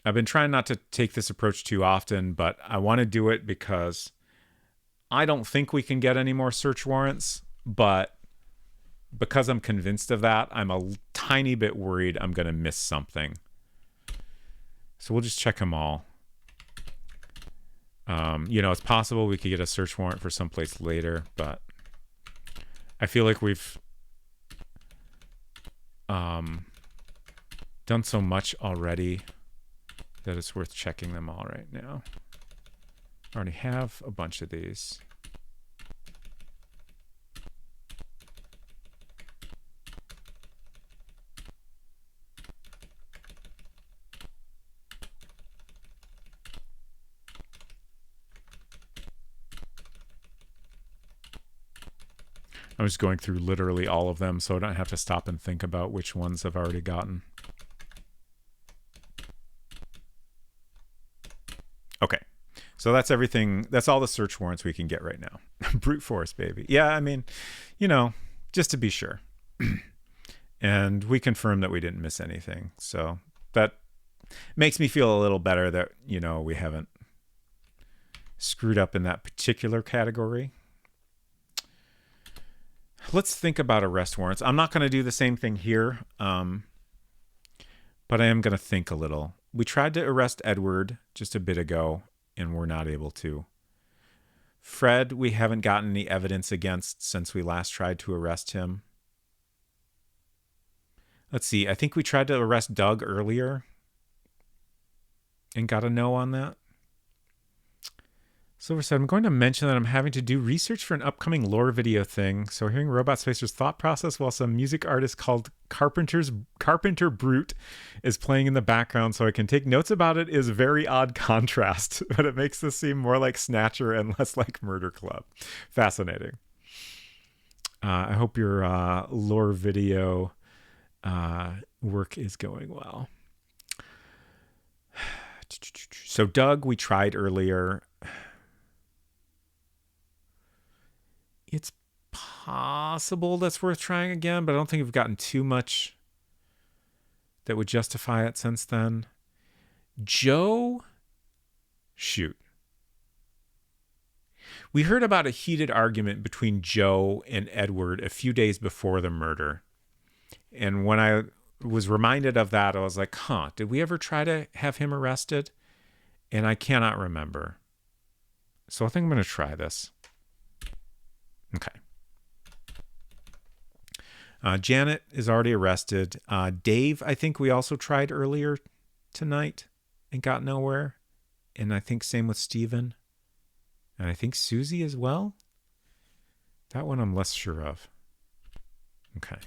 I've been trying not to take this approach too often, but I want to do it because I don't think we can get any more search warrants, but because I'm convinced of that, I'm a tiny bit worried I'm going to miss something. So we'll just check them all. It's possible we could get a search warrant for someplace later, but I feel like we've done so much already that it's worth checking them all right now. I already have a bunch of these. I'm just going through literally all of them so I don't have to stop and think about which ones I've already gotten. Okay. So that's everything. That's all the search warrants we can get right now. Brute force, baby. Yeah, I mean, just to be sure. And we confirmed that we didn't miss anything. So that makes me feel a little better that, we haven't screwed up in that particular category. Let's think about arrest warrants. I'm not going to do the same thing here, but I am going to think a little. We tried to arrest Edward just a bit ago, and we're not able to. Fred, we haven't gotten any evidence against since we last tried to arrest him. Let's see. I think we tried to arrest Doug earlier and got a no on that. Silver said, I'm going to mention that I'm having to do research for an upcoming lore video thing. So hearing Robot Spacer's thought process while some music artist called Carpenter Brute is playing in the background so I can take notes about it is a very odd contrast, but it makes this seem more like Snatcher and less like Murder Club. Fascinating. I hope your lore video work is going well. So Doug, we tried earlier. It's possible that's worth trying again, but I don't think we've gotten too much that would justify it since then. Joe, shoot. We heard about a heated argument between Joe and Edward a few days before the murder. And when I was reminded of that, I was like, did we ever try to have him arrested? And I cannot remember. So I think I'm going to try this. Okay. Janet is already arrested. Dave, I think we also tried earlier tonight and got nowhere. And I think same with Steven. And I think Susie as well. That one I'm less sure of. Okay.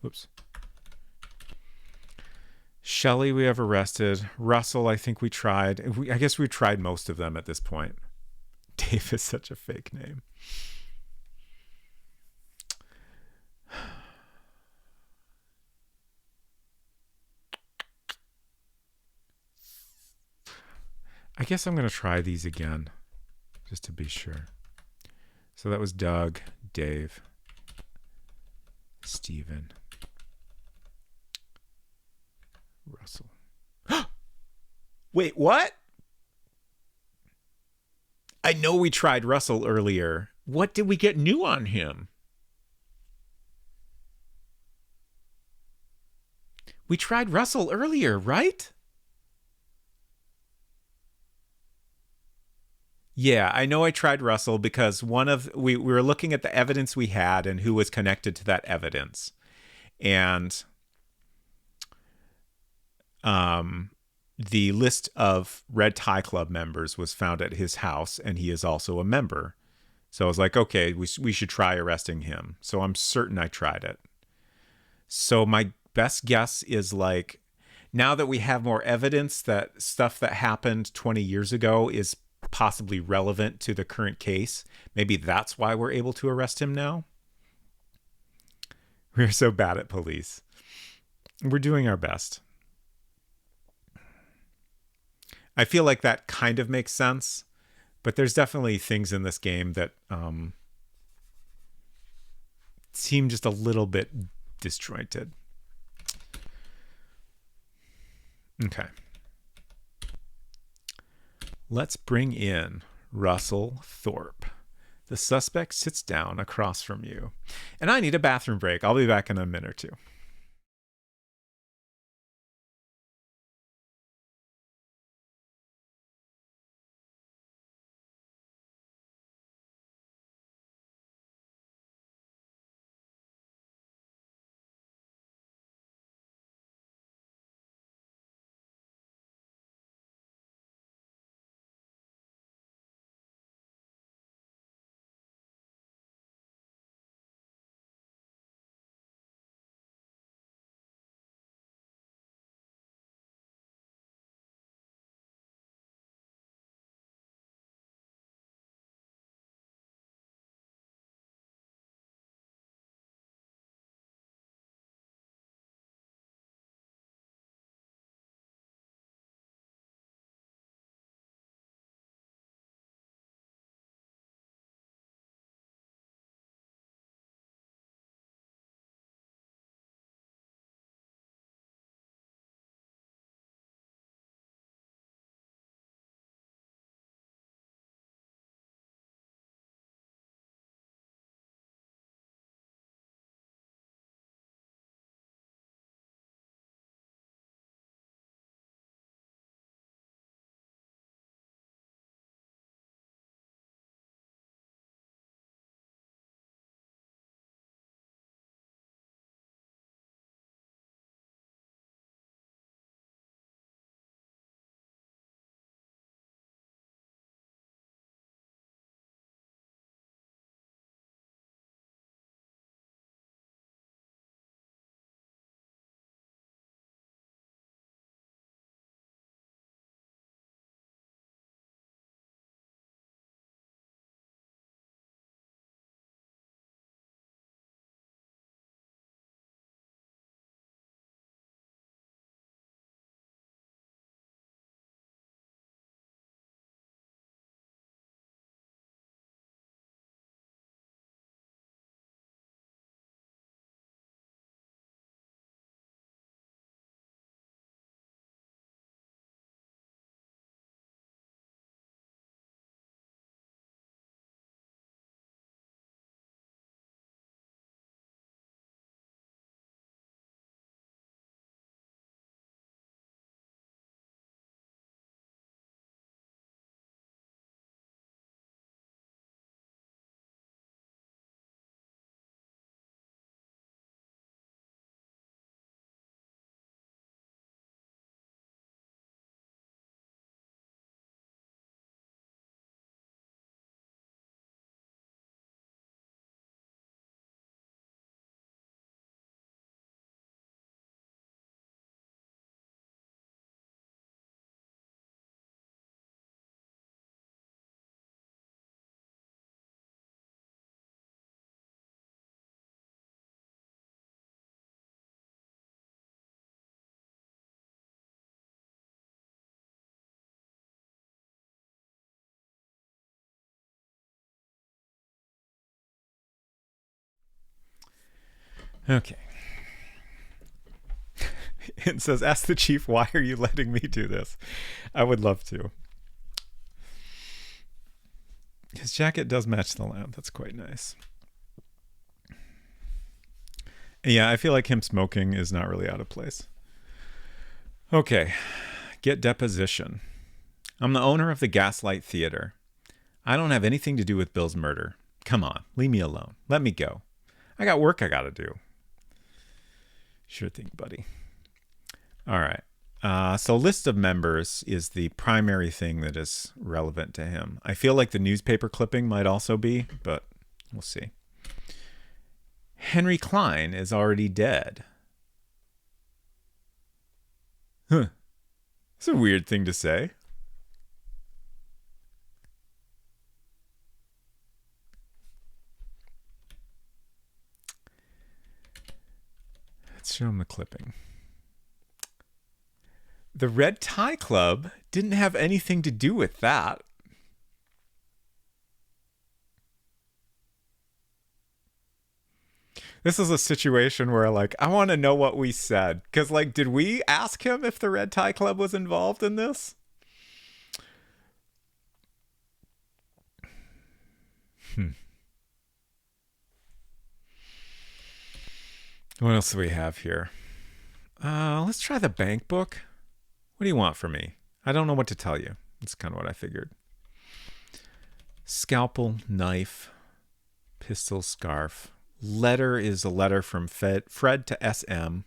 Whoops. Shelley, we have arrested. Russell, I think we tried. I guess we tried most of them at this point. Dave is such a fake name. I guess I'm going to try these again, just to be sure. So that was Doug, Dave, Steven, Russell. Wait, what? I know we tried Russell earlier. What did we get new on him? We tried Russell earlier, right? Yeah, I know I tried Russell because we were looking at the evidence we had and who was connected to that evidence. And the list of Red Tie Club members was found at his house, and he is also a member. So I was like, okay, we should try arresting him. So I'm certain I tried it. So my best guess is like, now that we have more evidence that stuff that happened 20 years ago is possibly relevant to the current case, maybe that's why we're able to arrest him now. We're so bad at police. We're doing our best. I feel like that kind of makes sense, but there's definitely things in this game that seem just a little bit disjointed. Okay. Let's bring in Russell Thorpe. The suspect sits down across from you. And I need a bathroom break. I'll be back in a minute or two. Okay. It says, ask the chief, why are you letting me do this? I would love to. His jacket does match the lamp. That's quite nice. Yeah, I feel like him smoking is not really out of place. Okay. Get deposition. I'm the owner of the Gaslight Theater. I don't have anything to do with Bill's murder. Come on, leave me alone. Let me go. I got work I gotta do. Sure thing, buddy. All right. So list of members is the primary thing that is relevant to him. I feel like the newspaper clipping might also be, but we'll see. Henry Klein is already dead. Huh. It's a weird thing to say. Let's show him the clipping. The Red Tie Club didn't have anything to do with that. This is a situation where, like, I want to know what we said. Because, like, did we ask him if the Red Tie Club was involved in this? Hmm. What else do we have here? Let's try the bank book. What do you want from me? I don't know what to tell you. That's kind of what I figured. Scalpel, knife, pistol, scarf. Letter is a letter from Fred to SM.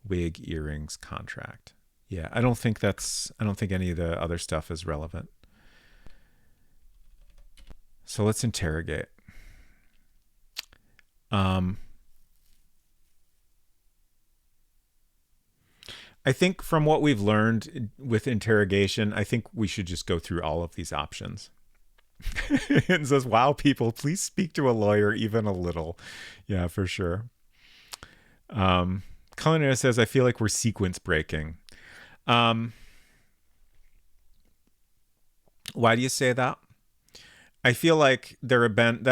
Wig, earrings, contract. Yeah, I don't think any of the other stuff is relevant. So let's interrogate. I think from what we've learned with interrogation, I think we should just go through all of these options. It says, wow, people, please speak to a lawyer even a little. Yeah, for sure. Culinary says, I feel like we're sequence breaking. Why do you say that? I feel like there have been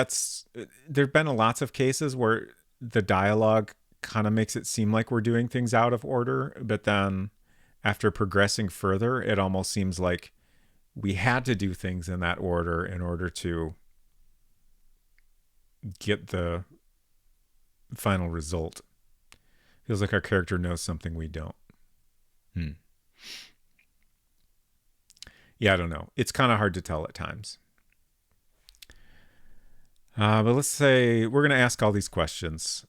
lots of cases where the dialogue kind of makes it seem like we're doing things out of order, but then after progressing further, it almost seems like we had to do things in that order in order to get the final result. Feels like our character knows something we don't. Yeah, I don't know. It's kind of hard to tell at times. But let's say we're going to ask all these questions.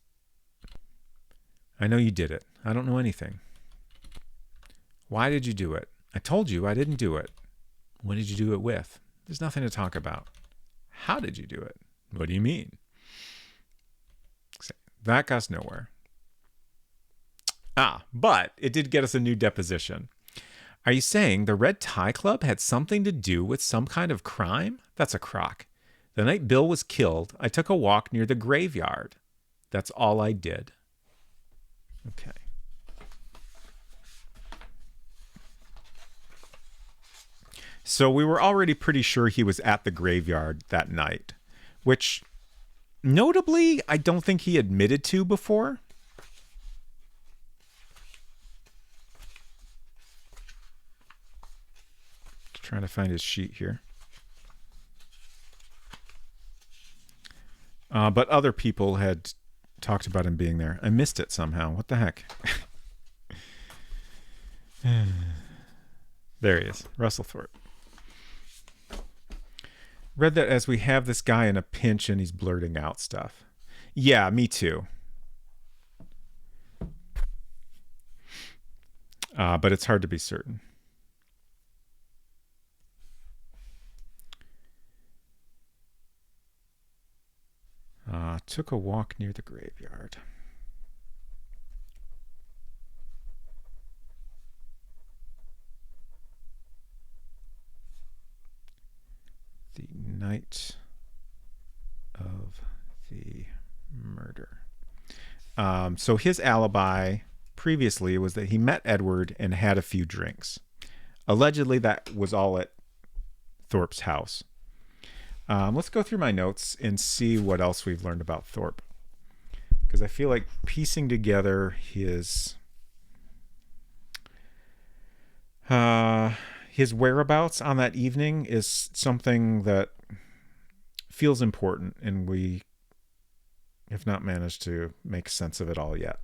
I know you did it. I don't know anything. Why did you do it? I told you I didn't do it. What did you do it with? There's nothing to talk about. How did you do it? What do you mean? That got us nowhere. But it did get us a new deposition. Are you saying the Red Tie Club had something to do with some kind of crime? That's a crock. The night Bill was killed, I took a walk near the graveyard. That's all I did. Okay. So we were already pretty sure he was at the graveyard that night, which notably, I don't think he admitted to before. Trying to find his sheet here. But other people had talked about him being there. I missed it somehow. What the heck? There he is. Russell Thorpe. Read that as we have this guy in a pinch and he's blurting out stuff. Yeah, me too. But it's hard to be certain. Took a walk near the graveyard. The night of the murder. So his alibi previously was that he met Edward and had a few drinks. Allegedly, that was all at Thorpe's house. Let's go through my notes and see what else we've learned about Thorpe. Because I feel like piecing together his whereabouts on that evening is something that feels important, and we have not managed to make sense of it all yet.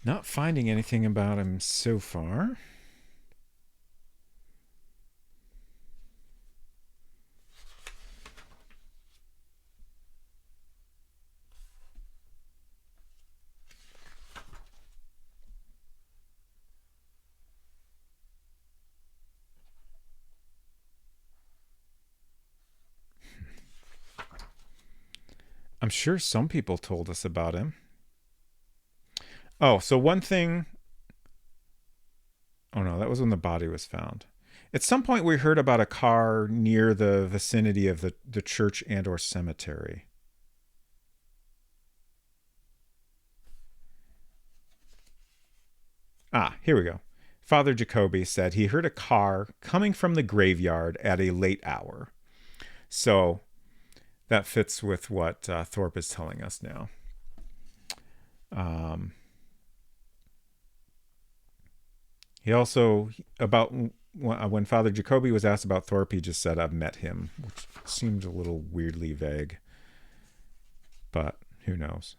Not finding anything about him so far. I'm sure some people told us about him. Oh, so one thing. Oh no, that was when the body was found. At some point, we heard about a car near the vicinity of the church and or cemetery. Here we go. Father Jacoby said he heard a car coming from the graveyard at a late hour. So that fits with what Thorpe is telling us now. He also, about when Father Jacoby was asked about Thorpe, he just said, I've met him, which seemed a little weirdly vague. But who knows?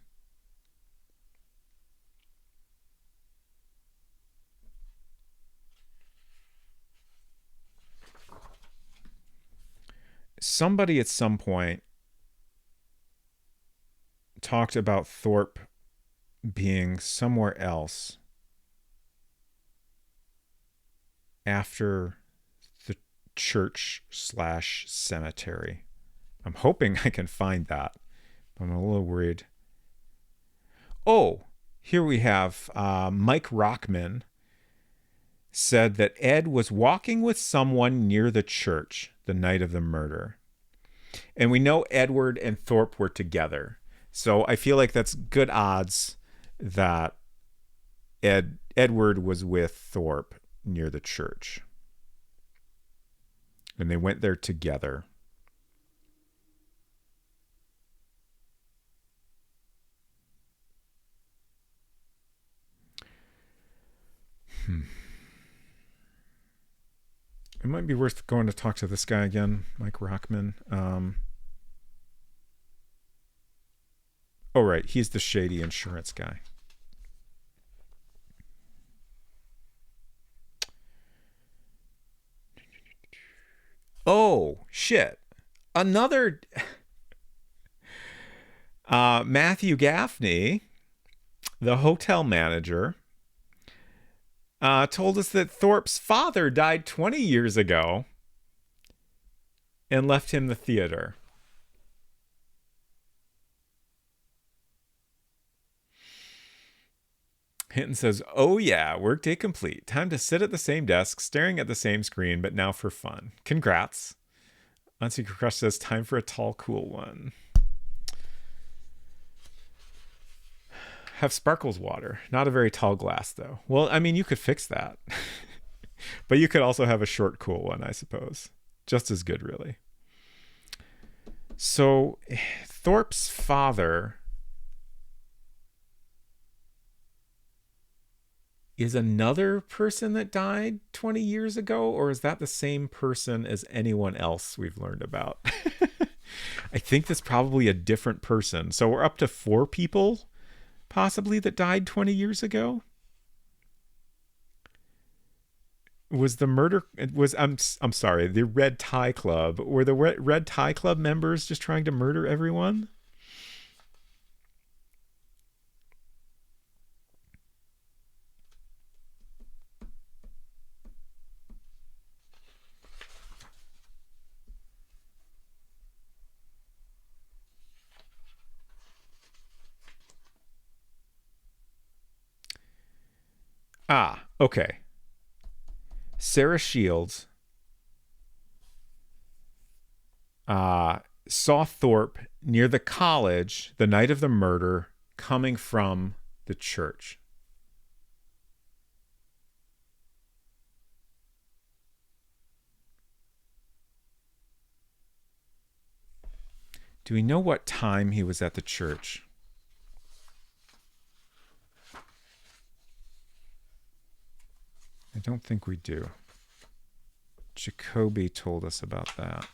Somebody at some point talked about Thorpe being somewhere else after the church/cemetery. I'm hoping I can find that, but I'm a little worried. Oh, here we have Mike Rockman said that Ed was walking with someone near the church the night of the murder. And we know Edward and Thorpe were together. So I feel like that's good odds that Edward was with Thorpe near the church. And they went there together. It might be worth going to talk to this guy again, Mike Rockman. Oh, right. He's the shady insurance guy. Oh, shit. Another Matthew Gaffney, the hotel manager, told us that Thorpe's father died 20 years ago and left him the theater. Hinton says, oh yeah, workday complete. Time to sit at the same desk, staring at the same screen, but now for fun. Congrats. Unsecret Crush says, time for a tall, cool one. Have Sparkles water. Not a very tall glass, though. Well, I mean, you could fix that. But you could also have a short, cool one, I suppose. Just as good, really. So, Thorpe's father is another person that died 20 years ago, or is that the same person as anyone else we've learned about? I think that's probably a different person. So we're up to 4 people possibly that died 20 years ago. Was the murder I'm sorry, the Red Tie Club, were the Red Tie Club members just trying to murder everyone? Okay. Sarah Shields saw Thorpe near the college the night of the murder coming from the church. Do we know what time he was at the church? I don't think we do. Jacoby told us about that.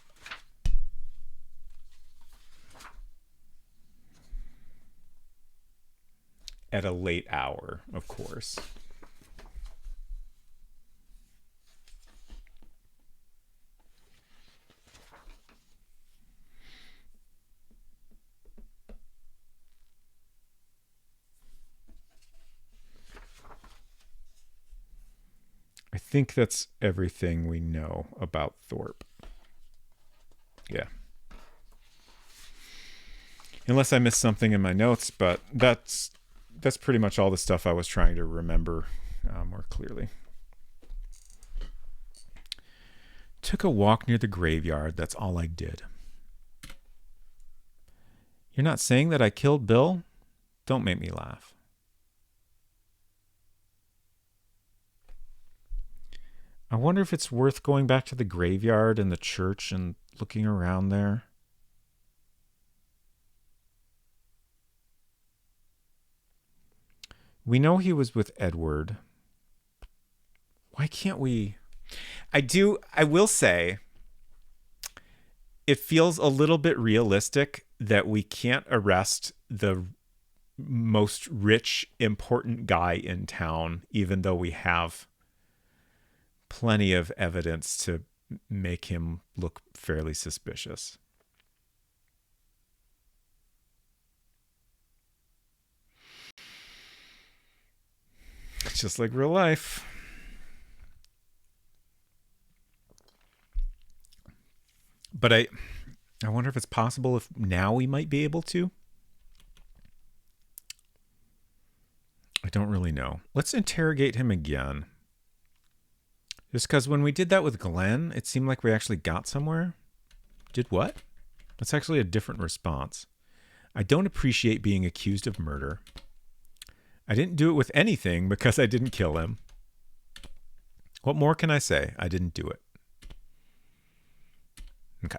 At a late hour, of course. I think that's everything we know about Thorpe. Yeah. Unless I missed something in my notes, but that's pretty much all the stuff I was trying to remember more clearly. took a walk near the graveyard. That's all I did. You're not saying that I killed Bill? Don't make me laugh. I wonder if it's worth going back to the graveyard and the church and looking around there. We know he was with Edward. Why can't we? I will say, it feels a little bit realistic that we can't arrest the most rich, important guy in town, even though we have plenty of evidence to make him look fairly suspicious. It's just like real life. But I wonder if it's possible if now we might be able to. I don't really know. Let's interrogate him again. Just because when we did that with Glenn, it seemed like we actually got somewhere. Did what? That's actually a different response. I don't appreciate being accused of murder. I didn't do it with anything because I didn't kill him. What more can I say? I didn't do it. Okay.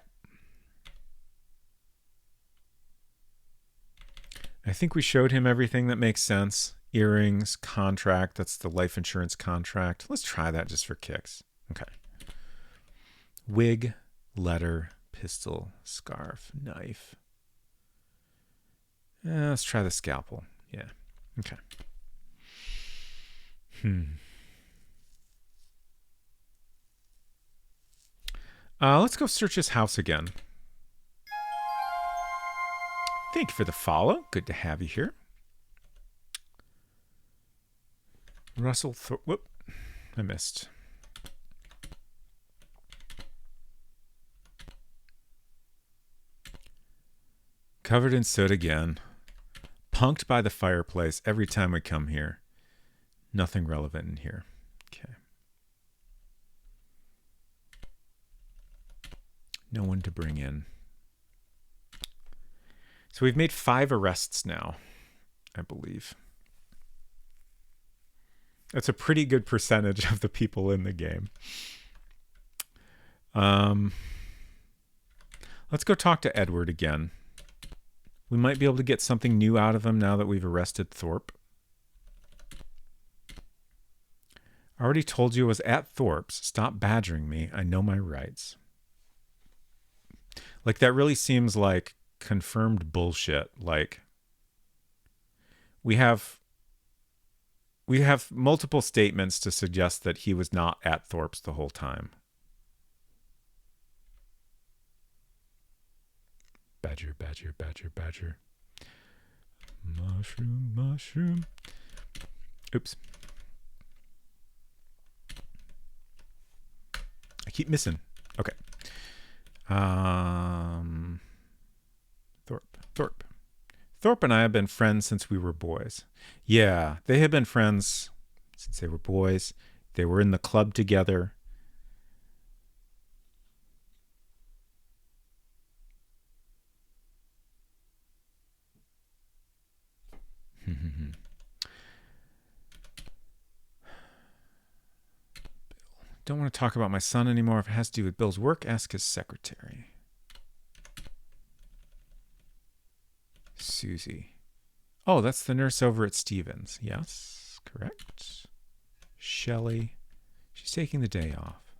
I think we showed him everything that makes sense. Earrings, contract. That's the life insurance contract. Let's try that just for kicks. Okay. Wig, letter, pistol, scarf, knife. Let's try the scalpel. Yeah. Okay. Let's go search his house again. Thank you for the follow. Good to have you here. Russell Thorpe. Whoop. I missed. Covered in soot again. Punked by the fireplace every time we come here. Nothing relevant in here. Okay. No one to bring in. So we've made 5 arrests now, I believe. That's a pretty good percentage of the people in the game. Let's go talk to Edward again. We might be able to get something new out of him now that we've arrested Thorpe. I already told you I was at Thorpe's. Stop badgering me. I know my rights. Like, that really seems like confirmed bullshit. Like, we have multiple statements to suggest that he was not at Thorpe's the whole time. Badger, badger, badger, badger. Mushroom, mushroom. Oops. I keep missing. Okay. Thorpe and I have been friends since we were boys. Yeah, they have been friends since they were boys. They were in the club together. Don't want to talk about my son anymore. If it has to do with Bill's work, ask his secretary. Susie. Oh, that's the nurse over at Stevens. Yes, correct. Shelley. She's taking the day off.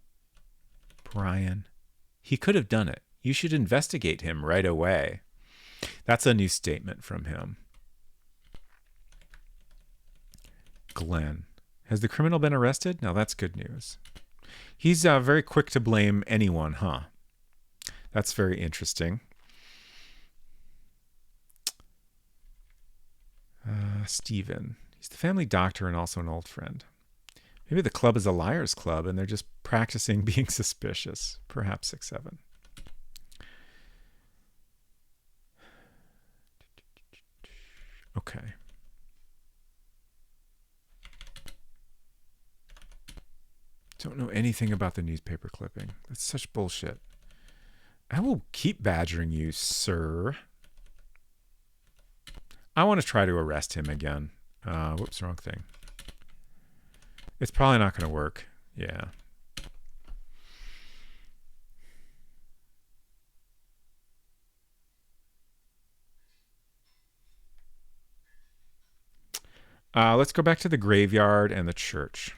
Brian. He could have done it. You should investigate him right away. That's a new statement from him. Glenn. Has the criminal been arrested? Now that's good news. He's very quick to blame anyone, huh? That's very interesting. Stephen. He's the family doctor and also an old friend. Maybe the club is a liar's club and they're just practicing being suspicious. Perhaps 6-7. Okay. Don't know anything about the newspaper clipping. That's such bullshit. I will keep badgering you, sir. I want to try to arrest him again. Whoops, wrong thing. It's probably not going to work. Yeah. Let's go back to the graveyard and the church.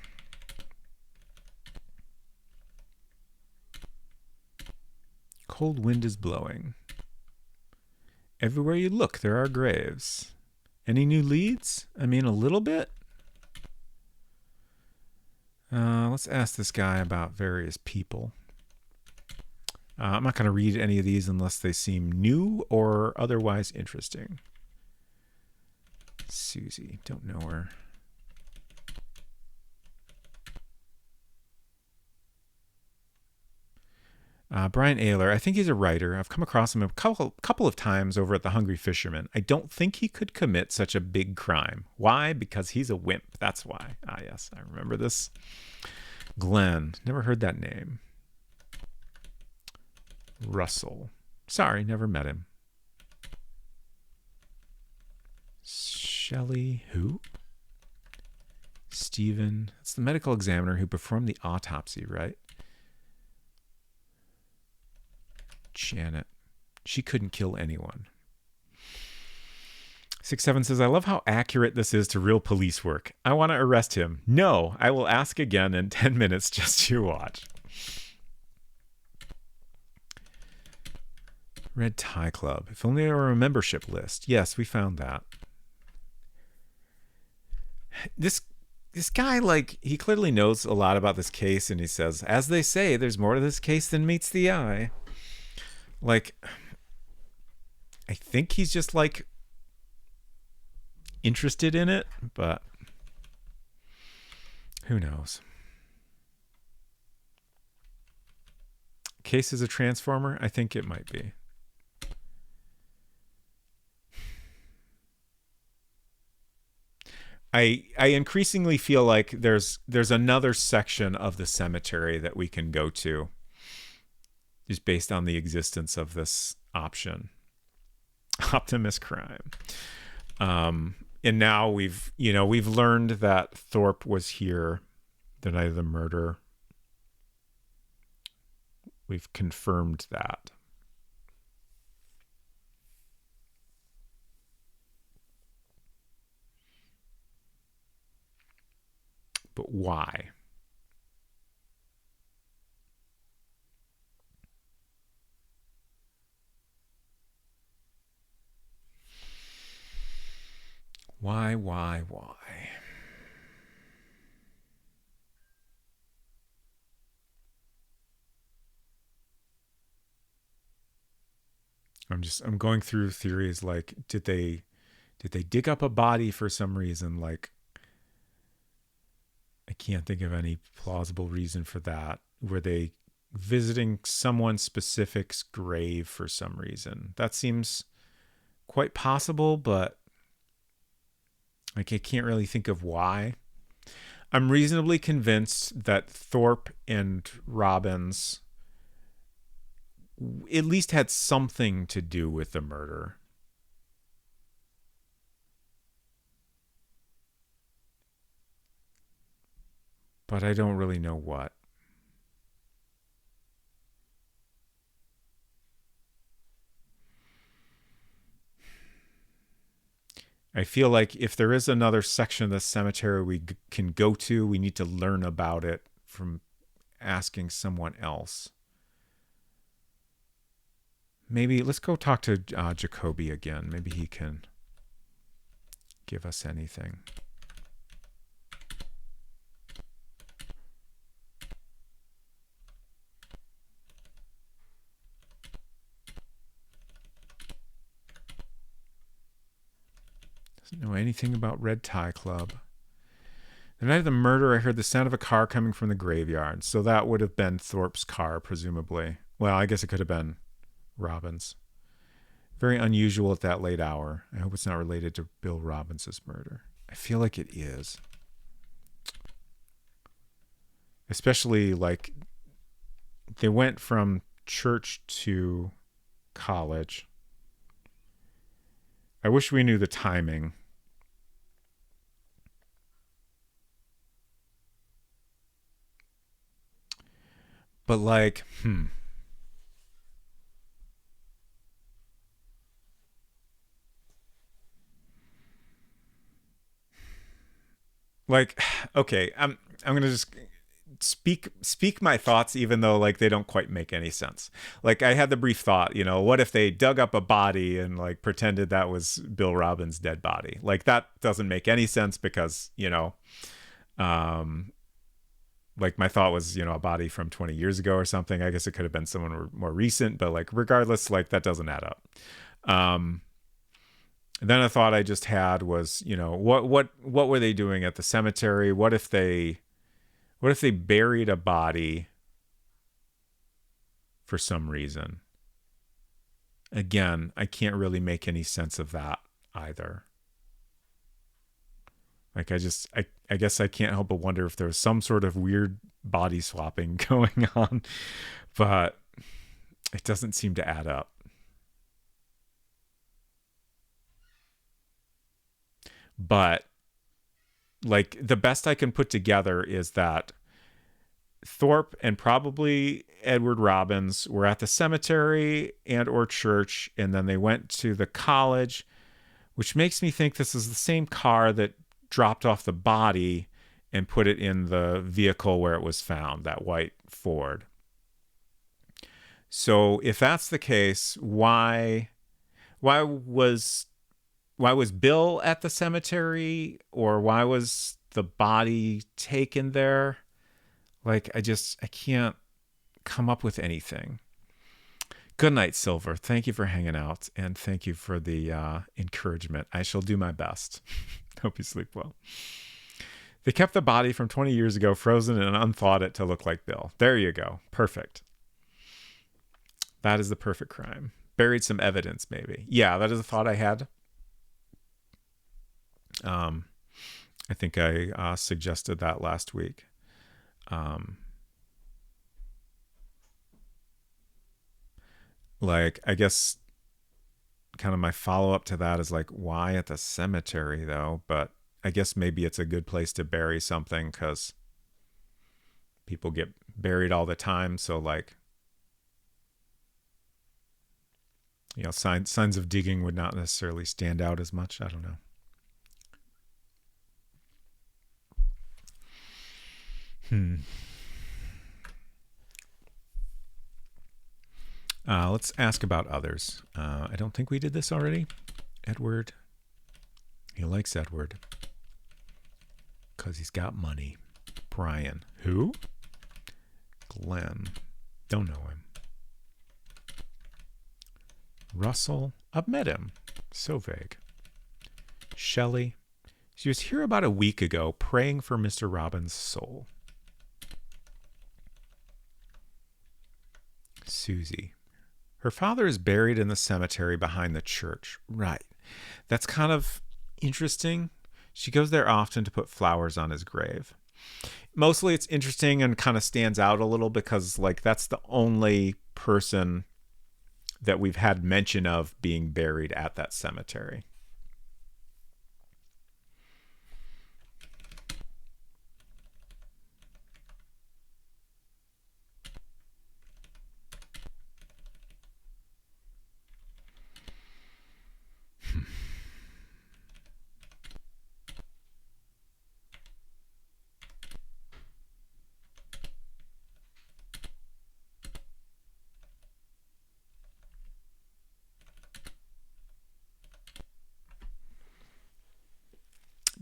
Cold wind is blowing. Everywhere you look, there are graves. Any new leads? I mean, a little bit. Let's ask this guy about various people. I'm not going to read any of these unless they seem new or otherwise interesting. Susie, don't know her. Brian Ayler, I think he's a writer. I've come across him a couple of times over at The Hungry Fisherman. I don't think he could commit such a big crime. Why? Because he's a wimp. That's why. Ah, yes, I remember this. Glenn, never heard that name. Russell, sorry, never met him. Shelley, who? Stephen, it's the medical examiner who performed the autopsy, right? Janet, she couldn't kill anyone. 6-7 says, I love how accurate this is to real police work. I want to arrest him. No, I will ask again in 10 minutes just you watch. Red Tie Club. If only there were a membership list. Yes, we found that. This guy, like, he clearly knows a lot about this case, and he says, as they say, there's more to this case than meets the eye. Like, I think he's just, like, interested in it, but who knows? Case is a transformer? I think it might be. I increasingly feel like there's another section of the cemetery that we can go to just based on the existence of this option. Optimus crime. And now we've learned that Thorpe was here the night of the murder. We've confirmed that. But why? Why? I'm going through theories like, did they dig up a body for some reason? Like, I can't think of any plausible reason for that. Were they visiting someone specific's grave for some reason? That seems quite possible, but like, I can't really think of why. I'm reasonably convinced that Thorpe and Robbins at least had something to do with the murder. But I don't really know what. I feel like if there is another section of the cemetery we can go to, we need to learn about it from asking someone else. Maybe let's go talk to Jacoby again. Maybe he can give us anything. Doesn't know anything about Red Tie Club. The night of the murder, I heard the sound of a car coming from the graveyard. So that would have been Thorpe's car, presumably. Well, I guess it could have been Robbins. Very unusual at that late hour. I hope it's not related to Bill Robbins' murder. I feel like it is. especially like they went from church to college. I wish we knew the timing. But like, like, okay, I'm gonna just speak my thoughts, even though like they don't quite make any sense. Like I had the brief thought, what if they dug up a body and like pretended that was Bill Robbins' dead body? Like that doesn't make any sense because um, like my thought was a body from 20 years ago or something. I guess it could have been someone more recent, but like regardless, like that doesn't add up. Um, then a thought I just had was, what were they doing at the cemetery? What if they buried a body for some reason? Again, I can't really make any sense of that either. Like I guess I can't help but wonder if there was some sort of weird body swapping going on, but it doesn't seem to add up. But like the best I can put together is that Thorpe and probably Edward Robbins were at the cemetery and or church, and then they went to the college, which makes me think this is the same car that dropped off the body and put it in the vehicle where it was found, that white Ford. So if that's the case, why was Bill at the cemetery, or why was the body taken there? Like I can't come up with anything. Good night, Silver. Thank you for hanging out, and thank you for the encouragement. I shall do my best. Hope you sleep well. They kept the body from 20 years ago frozen and unthawed it to look like Bill. There you go. Perfect. That is the perfect crime. Buried some evidence, maybe. Yeah, that is a thought I had. I think I suggested that last week. Like, I guess kind of my follow-up to that is like, why at the cemetery though? But I guess maybe it's a good place to bury something because people get buried all the time. So like, signs of digging would not necessarily stand out as much. I don't know. Let's ask about others. I don't think we did this already. Edward. He likes Edward because he's got money. Brian. Who? Glenn. Don't know him. Russell. I've met him. So vague. Shelley. She was here about a week ago praying for Mr. Robbins' soul. Susie. Her father is buried in the cemetery behind the church. Right. That's kind of interesting. She goes there often to put flowers on his grave. Mostly it's interesting and kind of stands out a little because like that's the only person that we've had mention of being buried at that cemetery.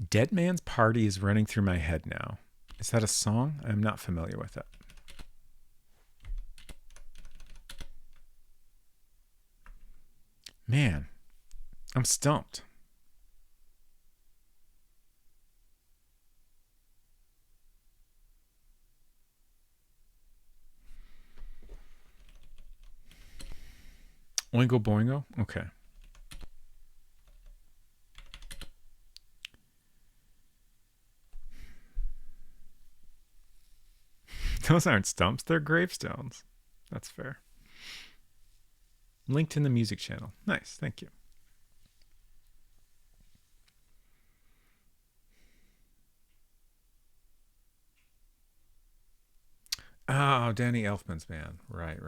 Dead Man's Party is running through my head now. Is that a song? I'm not familiar with it. Man, I'm stumped. Oingo Boingo? Okay. Those aren't stumps. They're gravestones. That's fair. Linked in the music channel. Nice. Thank you. Oh, Danny Elfman's band. Right.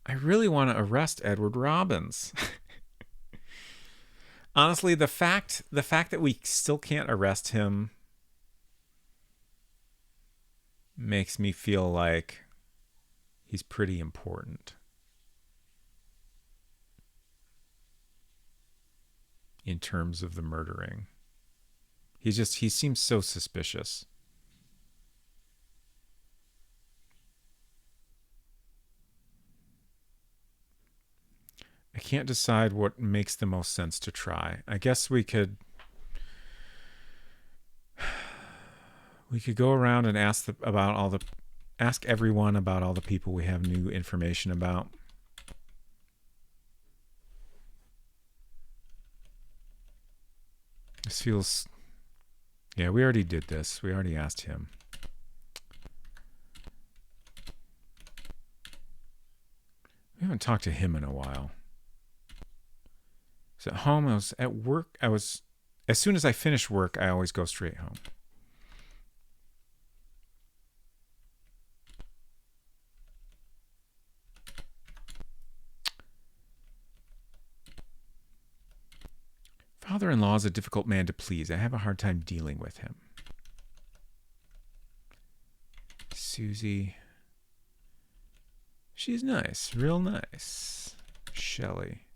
I really want to arrest Edward Robbins. Honestly, the fact that we still can't arrest him makes me feel like he's pretty important in terms of the murdering. He seems so suspicious. I can't decide what makes the most sense to try. I guess we could go around and ask everyone about all the people we have new information about. This feels... Yeah, we already did this. We already asked him. We haven't talked to him in a while. I was at home. I was at work. As soon as I finish work, I always go straight home. Father-in-law is a difficult man to please. I have a hard time dealing with him. Susie. She's nice. Real nice. Shelley.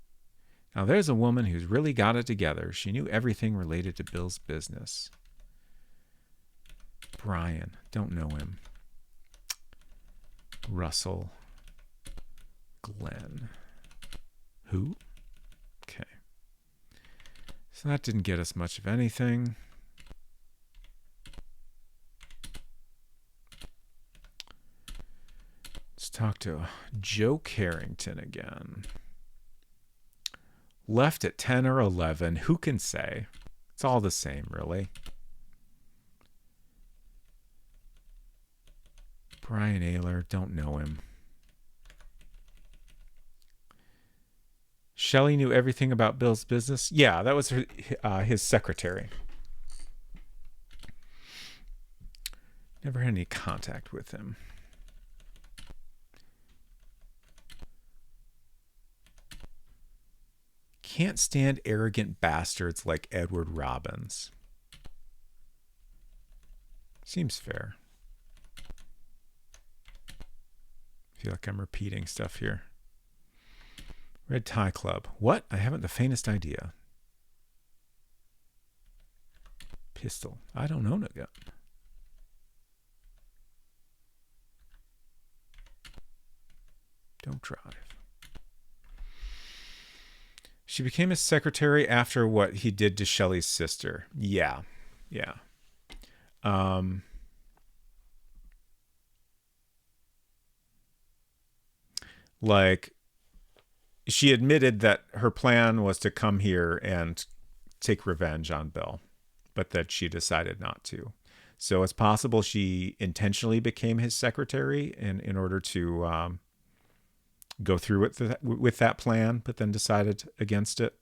Now there's a woman who's really got it together. She knew everything related to Bill's business. Brian. Don't know him. Russell. Glenn. Who? Okay. So that didn't get us much of anything. Let's talk to Joe Carrington again. Left at 10 or 11. Who can say? It's all the same, really. Brian Ayler. Don't know him. Shelley knew everything about Bill's business. Yeah, that was his secretary. Never had any contact with him. Can't stand arrogant bastards like Edward Robbins. Seems fair. I feel like I'm repeating stuff here. Red Tie Club. What? I haven't the faintest idea. Pistol. I don't own a gun. Don't drive. She became his secretary after what he did to Shelley's sister. Yeah. Like, she admitted that her plan was to come here and take revenge on Bill, but that she decided not to. So it's possible she intentionally became his secretary in order to go through with that plan, but then decided against it.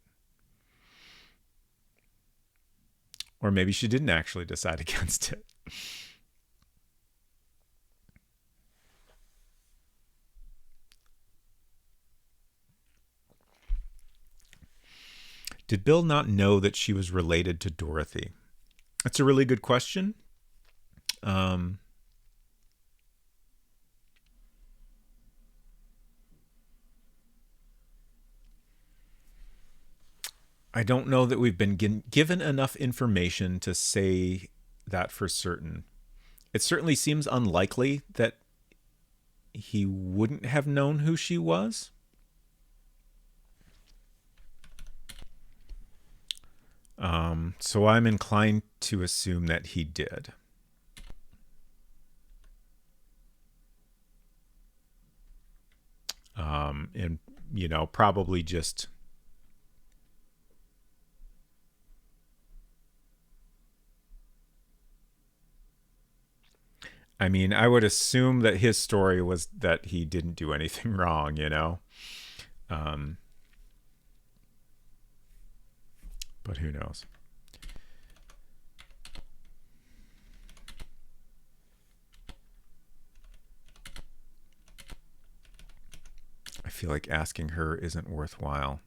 Or maybe she didn't actually decide against it. Did Bill not know that she was related to Dorothy? That's a really good question. I don't know that we've been given enough information to say that for certain. It certainly seems unlikely that he wouldn't have known who she was. So I'm inclined to assume that he did. And probably just... I mean, I would assume that his story was that he didn't do anything wrong, Um, but who knows? I feel like asking her isn't worthwhile.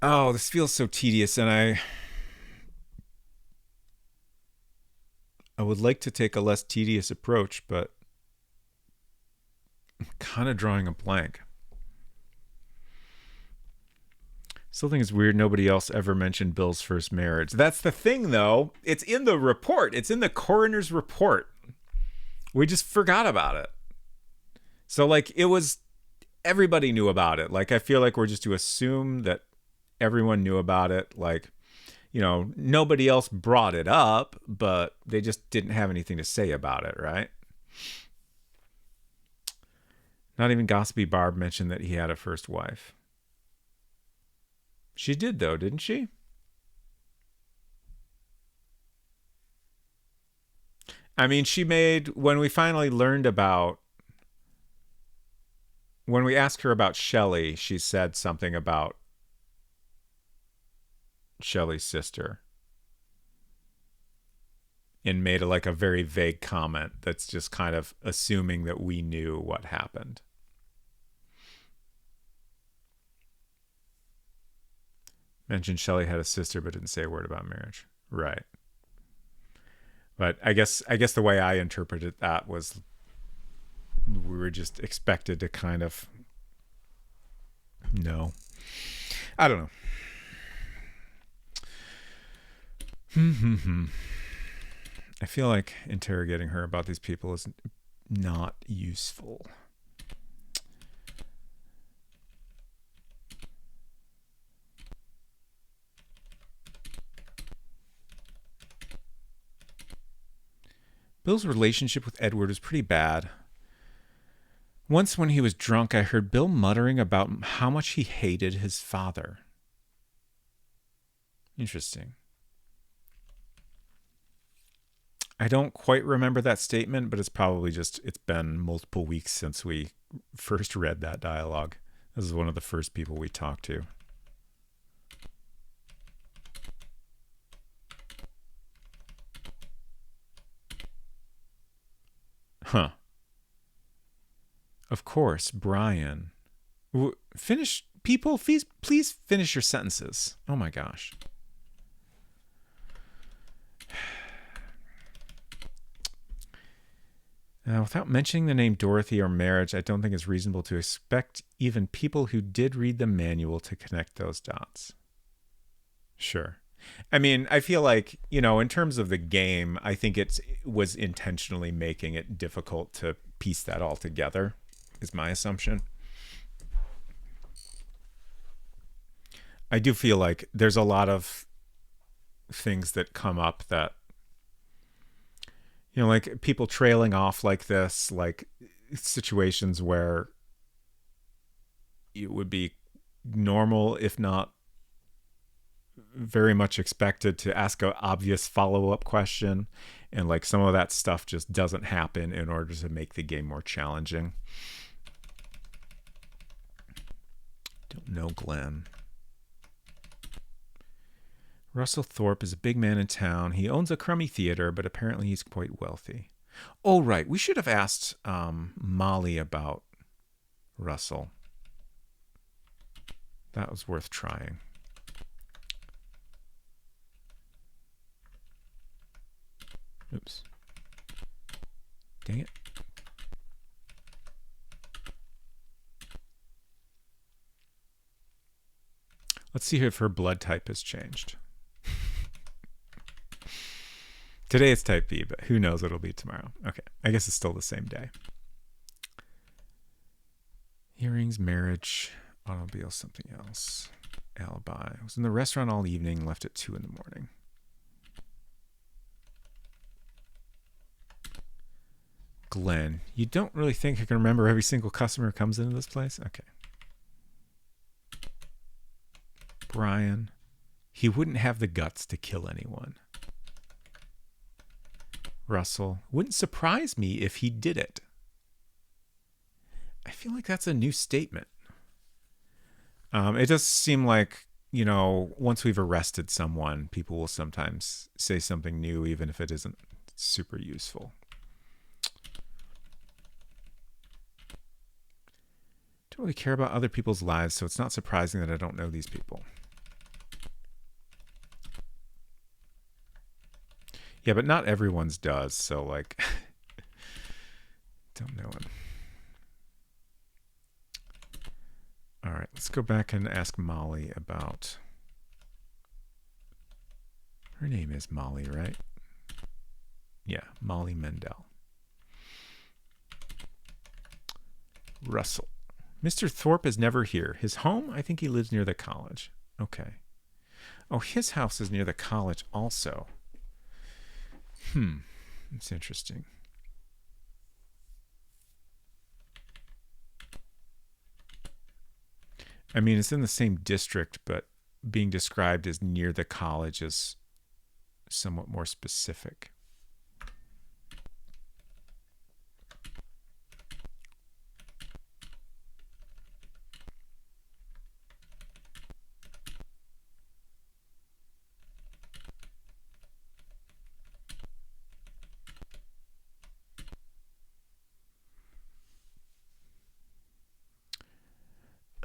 Oh, this feels so tedious, and I would like to take a less tedious approach, but I'm kind of drawing a blank. Still think it's weird nobody else ever mentioned Bill's first marriage. That's the thing, though. It's in the report. It's in the coroner's report. We just forgot about it. So, like, it was... everybody knew about it. Like, I feel like we're just to assume that everyone knew about it. Like, nobody else brought it up, but they just didn't have anything to say about it, right? Not even Gossipy Barb mentioned that he had a first wife. She did, though, didn't she? I mean, she made... when we finally learned about... when we asked her about Shelley, she said something about Shelley's sister. And made a very vague comment that's just kind of assuming that we knew what happened. Mentioned Shelley had a sister but didn't say a word about marriage. Right. But I guess the way I interpreted that was we were just expected to kind of know. I don't know. I feel like interrogating her about these people is not useful. Bill's relationship with Edward was pretty bad. Once when he was drunk, I heard Bill muttering about how much he hated his father. Interesting. I don't quite remember that statement, but it's probably just, it's been multiple weeks since we first read that dialogue. This is one of the first people we talked to. Huh. Of course, Brian. Finish, people, please finish your sentences. Oh my gosh. Without mentioning the name Dorothy or marriage, I don't think it's reasonable to expect even people who did read the manual to connect those dots. Sure. I mean, I feel like, in terms of the game, I think it was intentionally making it difficult to piece that all together, is my assumption. I do feel like there's a lot of things that come up that, like people trailing off like this, like situations where it would be normal, if not very much expected, to ask an obvious follow-up question, and like some of that stuff just doesn't happen in order to make the game more challenging. Don't know Glenn. Russell Thorpe is a big man in town. He owns a crummy theater, but apparently he's quite wealthy. Oh, right. We should have asked Molly about Russell. That was worth trying. Oops. Dang it. Let's see if her blood type has changed. Today it's type B, but who knows what it'll be tomorrow. Okay, I guess it's still the same day. Earrings, marriage, automobile, something else. Alibi. I was in the restaurant all evening, left at 2 a.m. Glenn, you don't really think I can remember every single customer who comes into this place? Okay. Brian. He wouldn't have the guts to kill anyone. Russell. Wouldn't surprise me if he did it. I feel like that's a new statement. It does seem like, once we've arrested someone, people will sometimes say something new, even if it isn't super useful. Don't really care about other people's lives, so it's not surprising that I don't know these people. Yeah, but not everyone's does, so don't know him. All right, let's go back and ask Molly about... Her name is Molly, right? Yeah, Molly Mendel. Russell. Mr. Thorpe is never here. His home? I think he lives near the college. Okay. Oh, his house is near the college also. That's interesting. I mean, it's in the same district, but being described as near the college is somewhat more specific.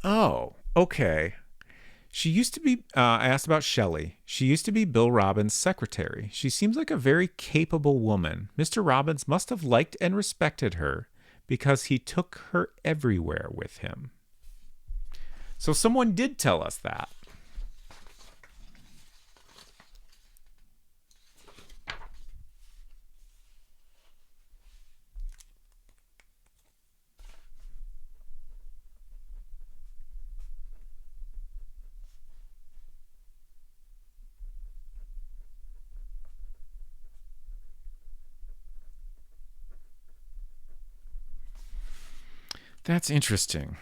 Oh, okay. She used to be, I asked about Shelley. She used to be Bill Robbins' secretary. She seems like a very capable woman. Mr. Robbins must have liked and respected her because he took her everywhere with him. So someone did tell us that. That's interesting.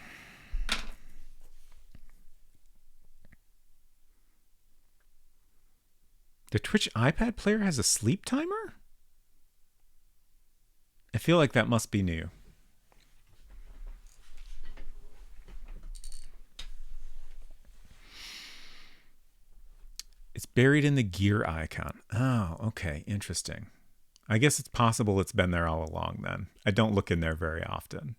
The Twitch iPad player has a sleep timer? I feel like that must be new. It's buried in the gear icon. Oh, okay. Interesting. I guess it's possible it's been there all along then. I don't look in there very often.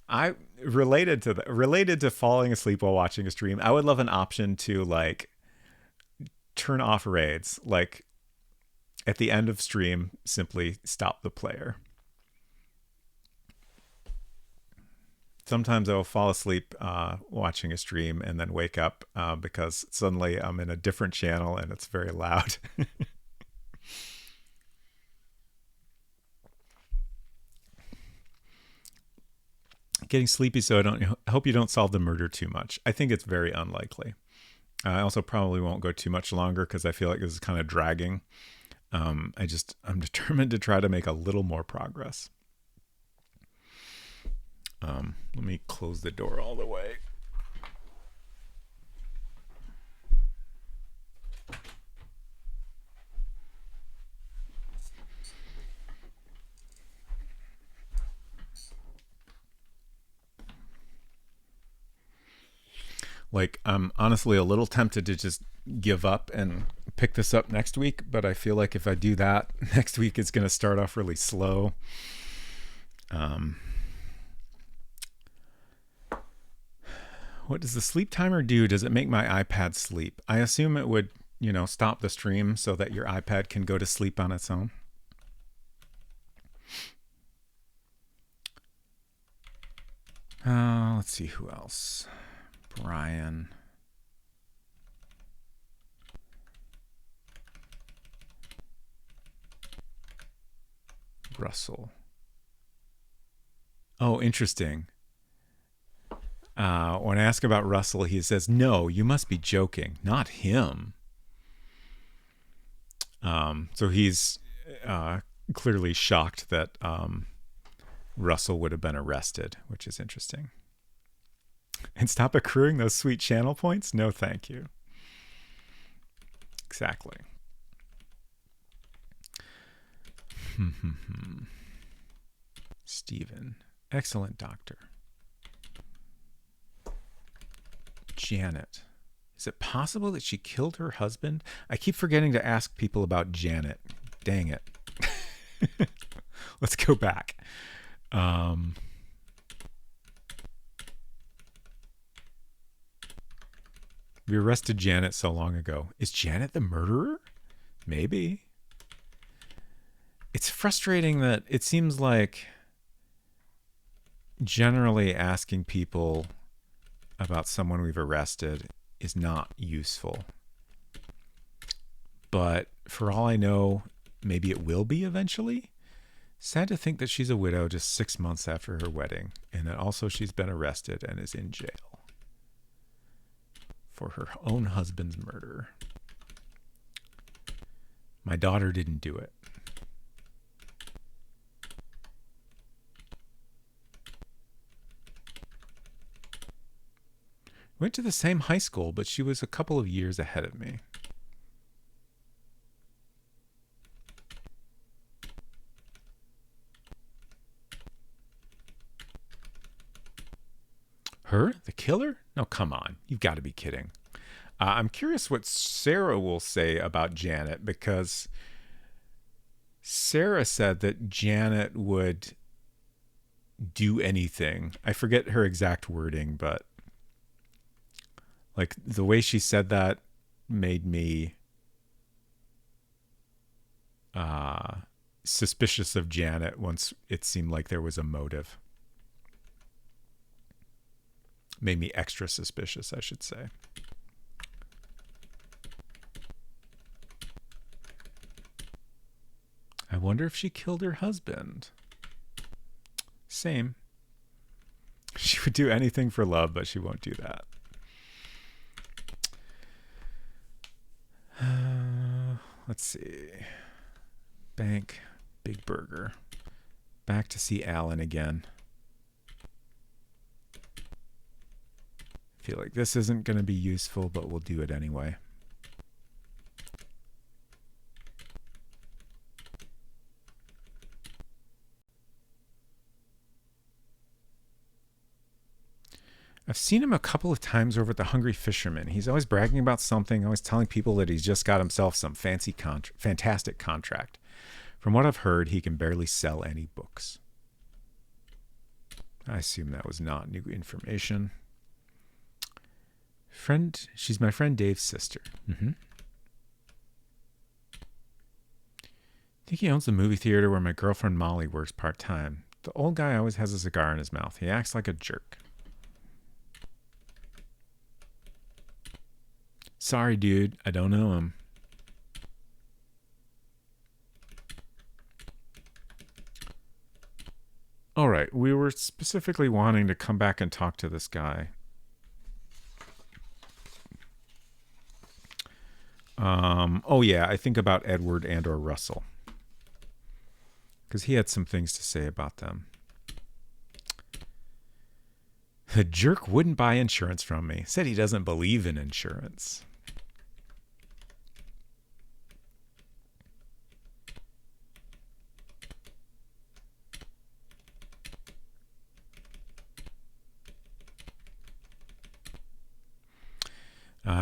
I related to falling asleep while watching a stream. I would love an option to turn off raids. At the end of stream, simply stop the player. Sometimes I will fall asleep watching a stream and then wake up because suddenly I'm in a different channel and it's very loud. Getting sleepy, so I hope you don't solve the murder too much. I think it's very unlikely. I also probably won't go too much longer because I feel like this is kind of dragging. I'm determined to try to make a little more progress. Let me close the door all the way. I'm honestly a little tempted to just give up and pick this up next week, but I feel like if I do that, next week it's going to start off really slow. What does the sleep timer do? Does it make my iPad sleep? I assume it would, stop the stream so that your iPad can go to sleep on its own. Let's see who else. Brian. Russell. Oh, interesting. When I ask about Russell, he says, "No, you must be joking. Not him." So he's clearly shocked that Russell would have been arrested, which is interesting. And stop accruing those sweet channel points? No, thank you. Exactly. Stephen. Excellent doctor. Janet. Is it possible that she killed her husband? I keep forgetting to ask people about Janet. Dang it. Let's go back. We arrested Janet so long ago. Is Janet the murderer? Maybe. It's frustrating that it seems like generally asking people about someone we've arrested is not useful. But for all I know, maybe it will be eventually. Sad to think that she's a widow just 6 months after her wedding, and that also she's been arrested and is in jail for her own husband's murder. My daughter didn't do it. Went to the same high school, but she was a couple of years ahead of me. Her? The killer? No, come on. You've got to be kidding. I'm curious what Sarah will say about Janet, because Sarah said that Janet would do anything. I forget her exact wording, but like the way she said that made me suspicious of Janet once it seemed like there was a motive. Made me extra suspicious, I should say. I wonder if she killed her husband. Same. She would do anything for love, but she won't do that. Let's see. Bank, Big Burger. Back to see Alan again. Feel like this isn't going to be useful, but we'll do it anyway. I've seen him a couple of times over at the Hungry Fisherman. He's always bragging about something, always telling people that he's just got himself some fantastic contract. From what I've heard, he can barely sell any books. I assume that was not new information. She's my friend Dave's sister. I think he owns the movie theater where my girlfriend Molly works part-time. The old guy always has a cigar in his mouth. He acts like a jerk. Sorry, dude. I don't know him. All right. We were specifically wanting to come back and talk to this guy. Oh, yeah. I think about Edward and or Russell. Because he had some things to say about them. The jerk wouldn't buy insurance from me. Said he doesn't believe in insurance.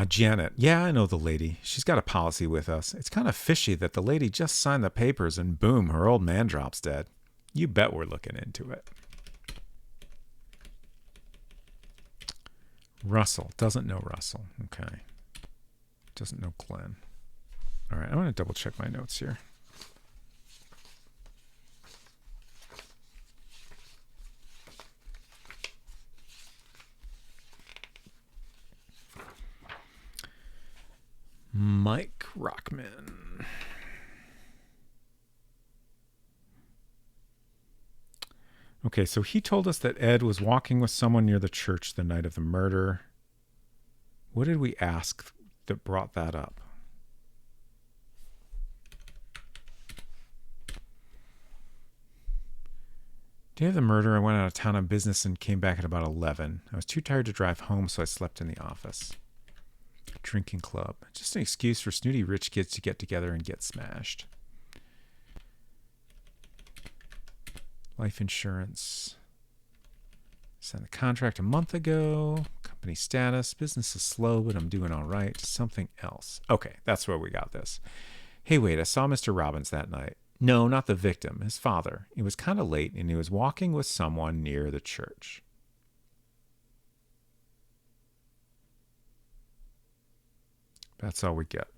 Janet. Yeah, I know the lady. She's got a policy with us. It's kind of fishy that the lady just signed the papers and boom, her old man drops dead. You bet we're looking into it. Russell. Doesn't know Russell. Okay. Doesn't know Glenn. All right, I'm going to double check my notes here. Mike Rockman. Okay, so he told us that Ed was walking with someone near the church the night of the murder. What did we ask that brought that up? Day of the murder, I went out of town on business and came back at about 11. I was too tired to drive home, so I slept in the office. Drinking club. Just an excuse for snooty rich kids to get together and get smashed. Life insurance. Signed the contract a month ago. Company status. Business is slow, but I'm doing all right. Something else. Okay, that's where we got this. Hey, wait, I saw Mr. Robbins that night. No, not the victim, his father. It was kind of late, and he was walking with someone near the church. That's all we get.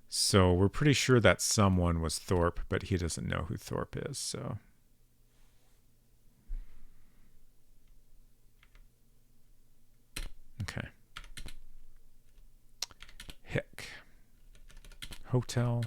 So we're pretty sure that someone was Thorpe, but he doesn't know who Thorpe is, so... Okay. Hick. Hotel.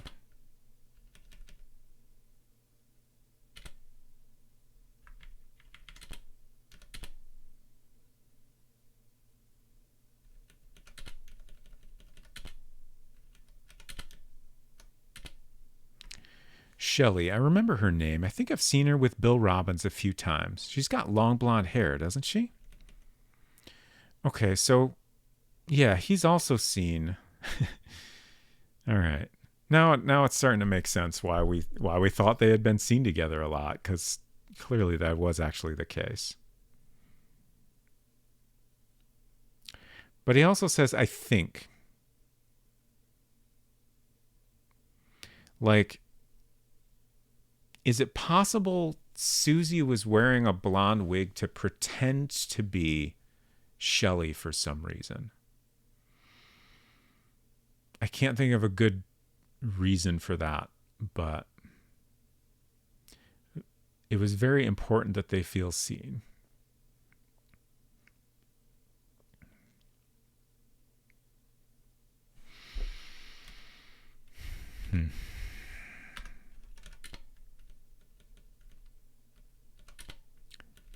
Shelley. I remember her name. I think I've seen her with Bill Robbins a few times. She's got long blonde hair, doesn't she? Okay, so yeah, he's also seen. All right. Now it's starting to make sense why we thought they had been seen together a lot, because clearly that was actually the case. But he also says, I think. Like, is it possible Susie was wearing a blonde wig to pretend to be Shelley for some reason? I can't think of a good reason for that, but it was very important that they feel seen.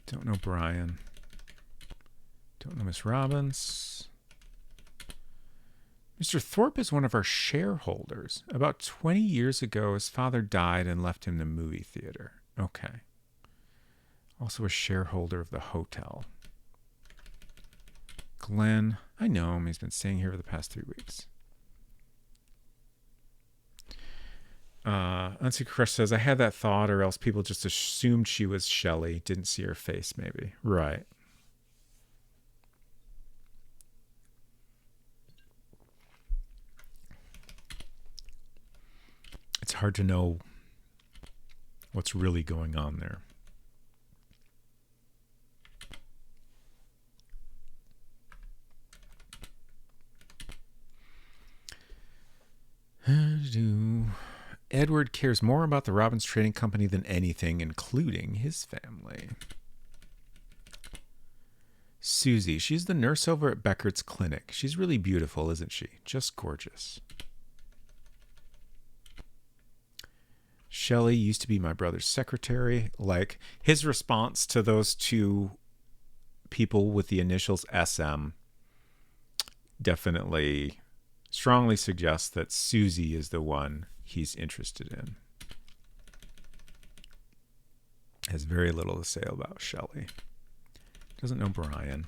Don't know Brian. Don't know Miss Robbins. Mr. Thorpe is one of our shareholders. About 20 years ago, his father died and left him the movie theater. Okay. Also a shareholder of the hotel. Glenn. I know him. He's been staying here for the past 3 weeks. Unseen Crush says, I had that thought, or else people just assumed she was Shelley. Didn't see her face, maybe. Right. It's hard to know what's really going on there. Edward cares more about the Robbins Trading Company than anything, including his family. Susie, she's the nurse over at Beckert's clinic. She's really beautiful, isn't she? Just gorgeous. Shelley used to be my brother's secretary. Like, his response to those two people with the initials SM definitely strongly suggests that Susie is the one he's interested in. Has very little to say about Shelley. Doesn't know Brian.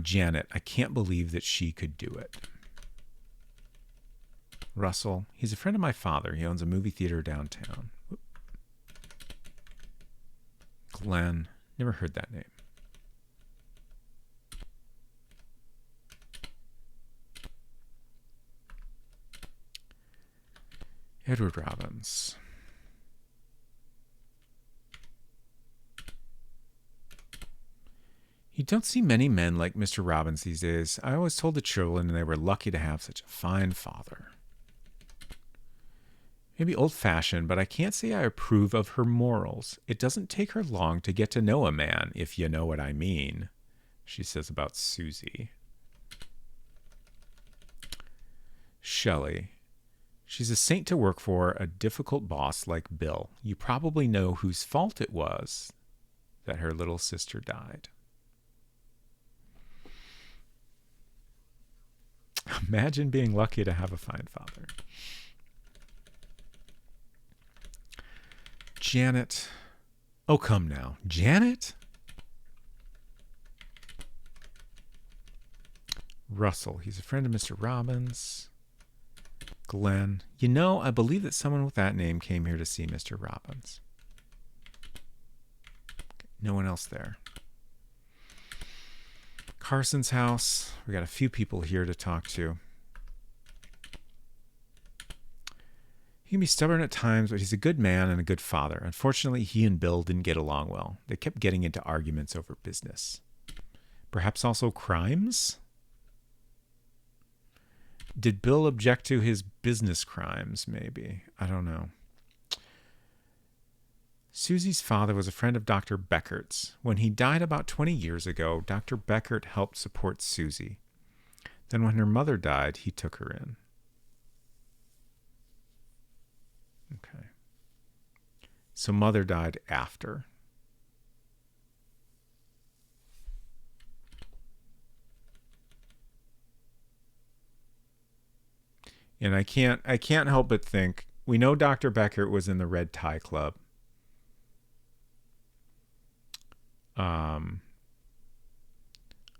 Janet, I can't believe that she could do it. Russell, he's a friend of my father. He owns a movie theater downtown. Glenn, never heard that name. Edward Robbins. You don't see many men like Mr. Robbins these days. I always told the children they were lucky to have such a fine father. Maybe old-fashioned, but I can't say I approve of her morals. It doesn't take her long to get to know a man, if you know what I mean, she says about Susie. Shelley. She's a saint to work for, a difficult boss like Bill. You probably know whose fault it was that her little sister died. Imagine being lucky to have a fine father. Janet. Oh, come now. Janet? Russell. He's a friend of Mr. Robbins. Glenn. You know, I believe that someone with that name came here to see Mr. Robbins. Okay, no one else there. Carson's house. We got a few people here to talk to. He can be stubborn at times, but he's a good man and a good father. Unfortunately, he and Bill didn't get along well. They kept getting into arguments over business. Perhaps also crimes? Did Bill object to his business crimes, maybe? I don't know. Susie's father was a friend of Dr. Beckert's. When he died about 20 years ago, Dr. Beckert helped support Susie. Then when her mother died, he took her in. Okay. So mother died after. And I can't help but think, we know Dr. Beckert was in the Red Tie Club.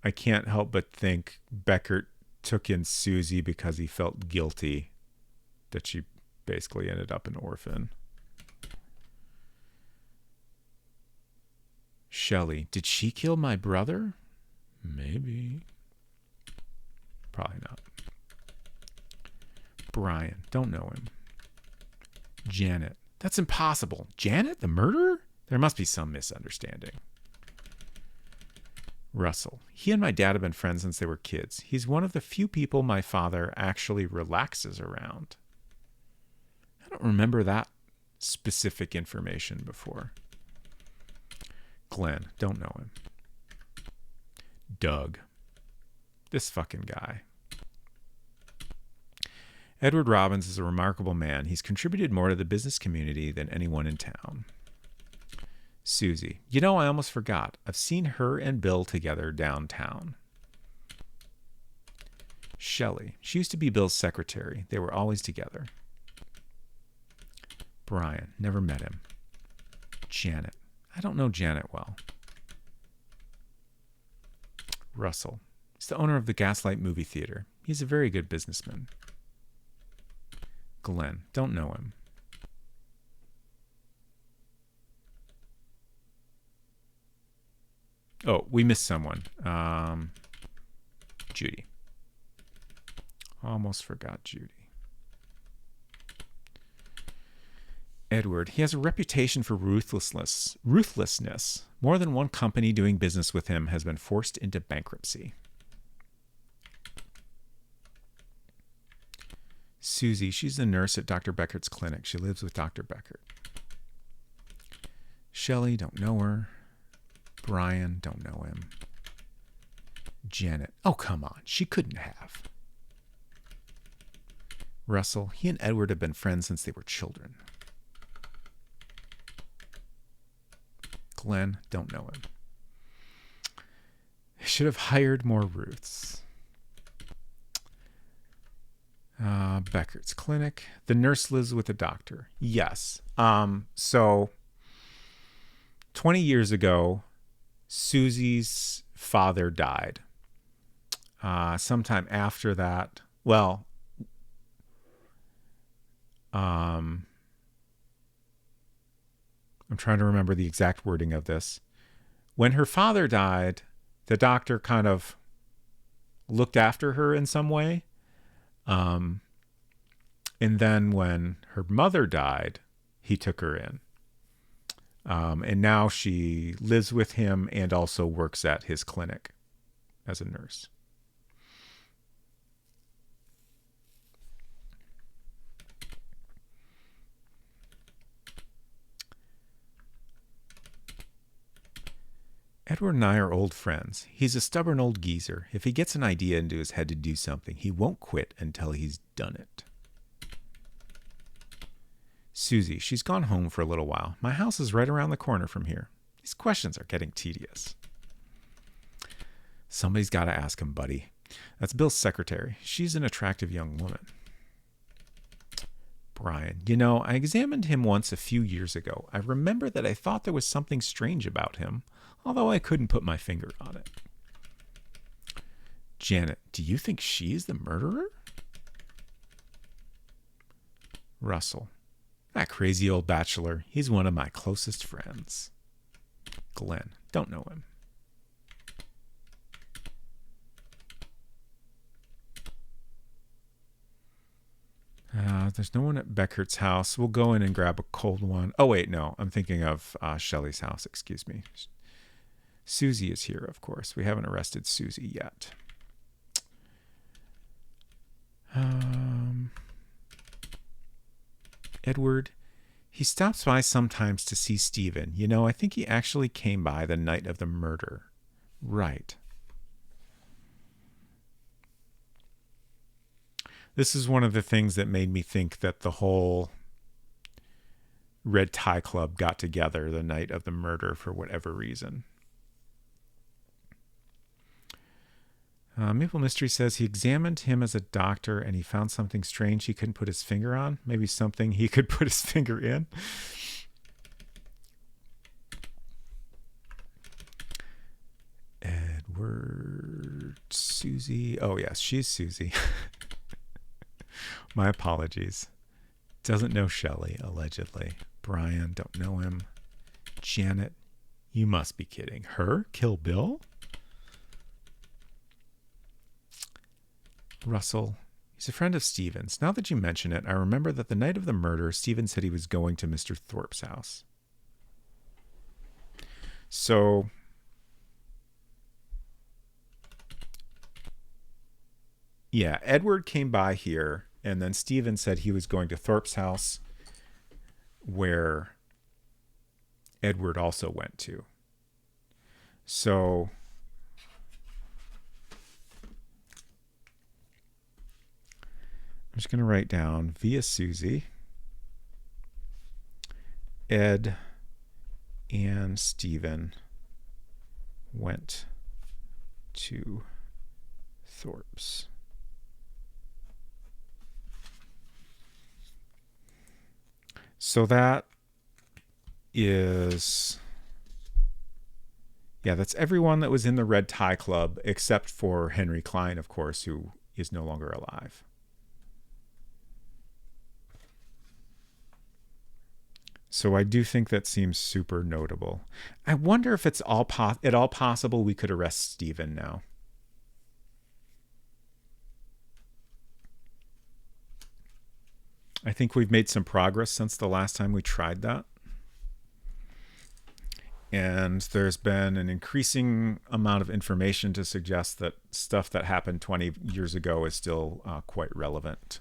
I can't help but think Beckert took in Susie because he felt guilty that she basically ended up an orphan. Shelley, did she kill my brother? Maybe. Probably not. Brian, don't know him. Janet, that's impossible. Janet, the murderer? There must be some misunderstanding. Russell, he and my dad have been friends since they were kids. He's one of the few people my father actually relaxes around. I don't remember that specific information before. Glenn, don't know him. Doug, this fucking guy. Edward Robbins is a remarkable man. He's contributed more to the business community than anyone in town. Susie, you know, I almost forgot. I've seen her and Bill together downtown. Shelley, she used to be Bill's secretary. They were always together. Brian, never met him. Janet, I don't know Janet well. Russell, he's the owner of the Gaslight movie theater. He's a very good businessman. Glenn, don't know him. Oh, we missed someone. Judy. Almost forgot Judy. Edward, he has a reputation for ruthlessness. More than one company doing business with him has been forced into bankruptcy. Susie, she's the nurse at Dr. Beckert's clinic. She lives with Dr. Beckert. Shelley, don't know her. Brian, don't know him. Janet, oh, come on. She couldn't have. Russell, he and Edward have been friends since they were children. Glenn, don't know him. They should have hired more Ruths. Beckert's clinic. The nurse lives with the doctor. Yes. So 20 years ago, Susie's father died. Sometime after that, well, I'm trying to remember the exact wording of this. When her father died, the doctor kind of looked after her in some way. And then when her mother died, he took her in. And now she lives with him and also works at his clinic as a nurse. Edward and I are old friends. He's a stubborn old geezer. If he gets an idea into his head to do something, he won't quit until he's done it. Susie, she's gone home for a little while. My house is right around the corner from here. These questions are getting tedious. Somebody's got to ask him, buddy. That's Bill's secretary. She's an attractive young woman. Brian, I examined him once a few years ago. I remember that I thought there was something strange about him, although I couldn't put my finger on it. Janet, do you think she's the murderer? Russell, that crazy old bachelor. He's one of my closest friends. Glenn, don't know him. There's no one at Beckert's house. We'll go in and grab a cold one. Oh, wait, no. I'm thinking of Shelley's house. Excuse me. Susie is here, of course. We haven't arrested Susie yet. Edward, he stops by sometimes to see Stephen. I think he actually came by the night of the murder. Right. This is one of the things that made me think that the whole Red Tie Club got together the night of the murder for whatever reason. Maple Mystery says he examined him as a doctor and he found something strange he couldn't put his finger on. Maybe something he could put his finger in. Edward, Susie. Oh, yes, she's Susie. My apologies. Doesn't know Shelley, allegedly. Brian, don't know him. Janet, you must be kidding. Her? Kill Bill? Russell, he's a friend of Stephen's. Now that you mention it, I remember that the night of the murder, Stephen said he was going to Mr. Thorpe's house. So, yeah, Edward came by here, and then Stephen said he was going to Thorpe's house, where Edward also went to. So, I'm just going to write down via Susie, Ed and Stephen went to Thorpe's. So that is, yeah, that's everyone that was in the Red Tie Club except for Henry Klein, of course, who is no longer alive. So I do think that seems super notable. I wonder if it's at all possible we could arrest Stephen now. I think we've made some progress since the last time we tried that. And there's been an increasing amount of information to suggest that stuff that happened 20 years ago is still quite relevant.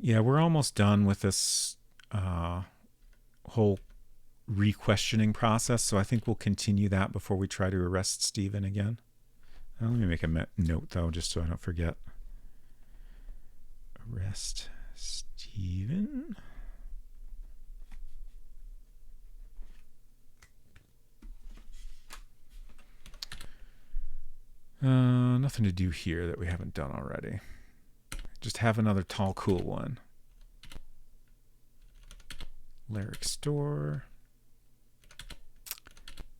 Yeah, we're almost done with this whole re-questioning process, so I think we'll continue that before we try to arrest Stephen again. Let me make a note, though, just so I don't forget. Arrest Stephen. Nothing to do here that we haven't done already. Just have another tall, cool one. Lyric store.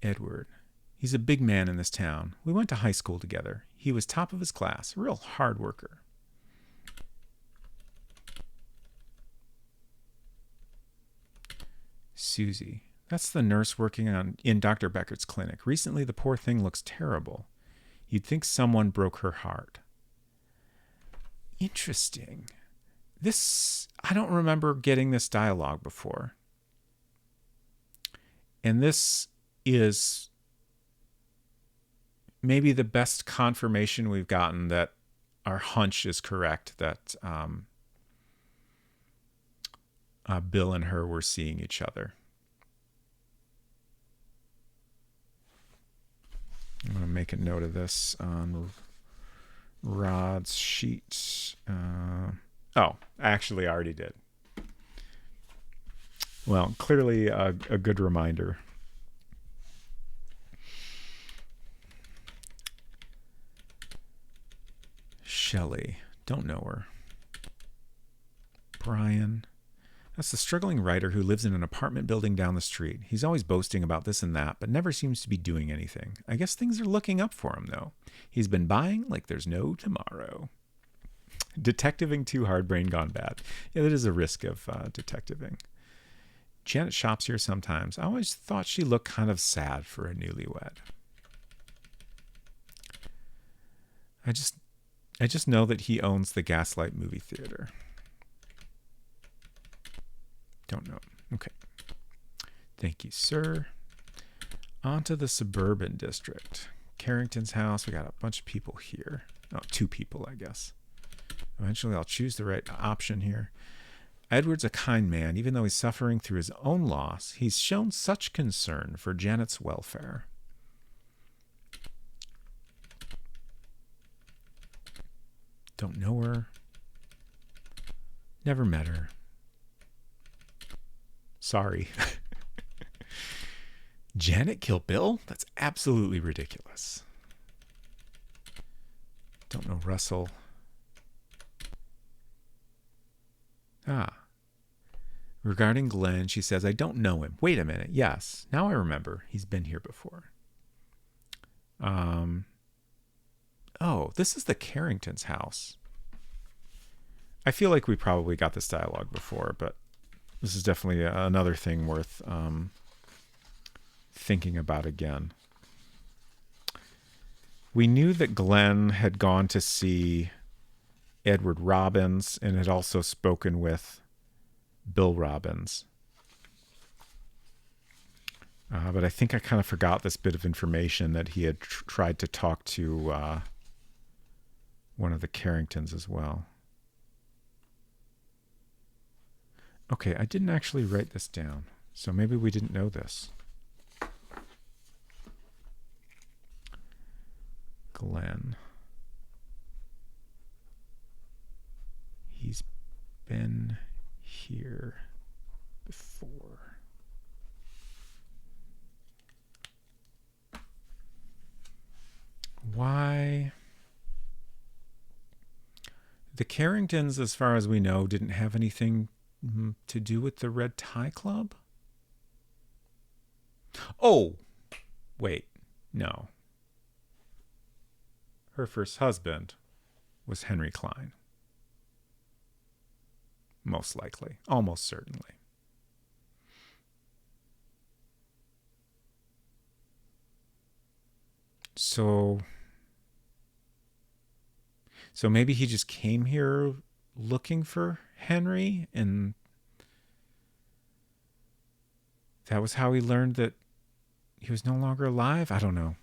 Edward. He's a big man in this town. We went to high school together. He was top of his class, a real hard worker. Susie. That's the nurse working in Dr. Beckert's clinic. Recently, the poor thing looks terrible. You'd think someone broke her heart. Interesting. I don't remember getting this dialogue before. And this is maybe the best confirmation we've gotten that our hunch is correct, that Bill and her were seeing each other. I'm going to make a note of this on Rod's sheet. Oh, actually, I already did. Well, clearly a good reminder. Shelley. Don't know her. Brian. That's the struggling writer who lives in an apartment building down the street. He's always boasting about this and that, but never seems to be doing anything. I guess things are looking up for him, though. He's been buying like there's no tomorrow. Detectiving too hard, brain gone bad. Yeah, that is a risk of detectiving. Janet shops here sometimes. I always thought she looked kind of sad for a newlywed. I just know that he owns the Gaslight movie theater. Don't know. Okay. Thank you, sir. On to the suburban district. Carrington's house. We got a bunch of people here. Oh, 2 people, I guess. Eventually, I'll choose the right option here. Edward's a kind man. Even though he's suffering through his own loss, he's shown such concern for Janet's welfare. Don't know her. Never met her. Sorry. Janet kill Bill? That's absolutely ridiculous. Don't know Russell. Regarding Glenn, she says, I don't know him. Wait a minute. Yes. Now I remember. He's been here before. Oh, this is the Carrington's house. I feel like we probably got this dialogue before, but this is definitely another thing worth thinking about again. We knew that Glenn had gone to see Edward Robbins and had also spoken with Bill Robbins. But I think I kind of forgot this bit of information that he had tried to talk to one of the Carringtons as well. Okay, I didn't actually write this down, so maybe we didn't know this. Glenn. He's been here before. Why? The Carringtons, as far as we know, didn't have anything to do with the Red Tie Club? Oh, wait, no. Her first husband was Henry Klein. Most likely, almost certainly. So maybe he just came here looking for Henry, and that was how he learned that he was no longer alive? I don't know.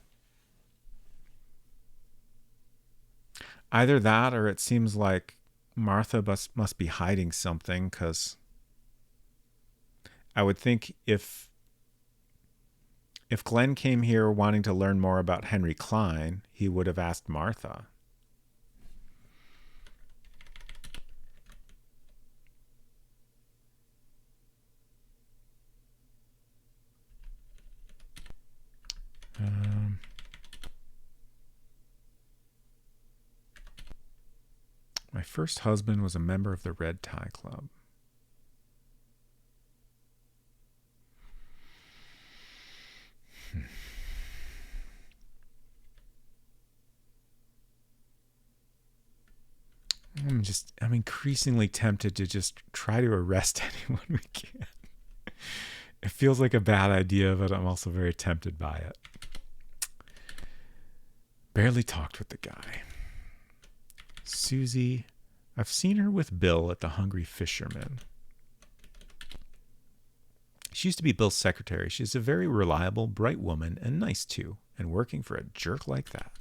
Either that, or it seems like Martha must be hiding something, because I would think if Glenn came here wanting to learn more about Henry Klein, he would have asked Martha. My first husband was a member of the Red Tie Club. I'm increasingly tempted to just try to arrest anyone we can. It feels like a bad idea, but I'm also very tempted by it. Barely talked with the guy. Susie, I've seen her with Bill at the Hungry Fisherman. She used to be Bill's secretary. She's a very reliable, bright woman, and nice too, and working for a jerk like that.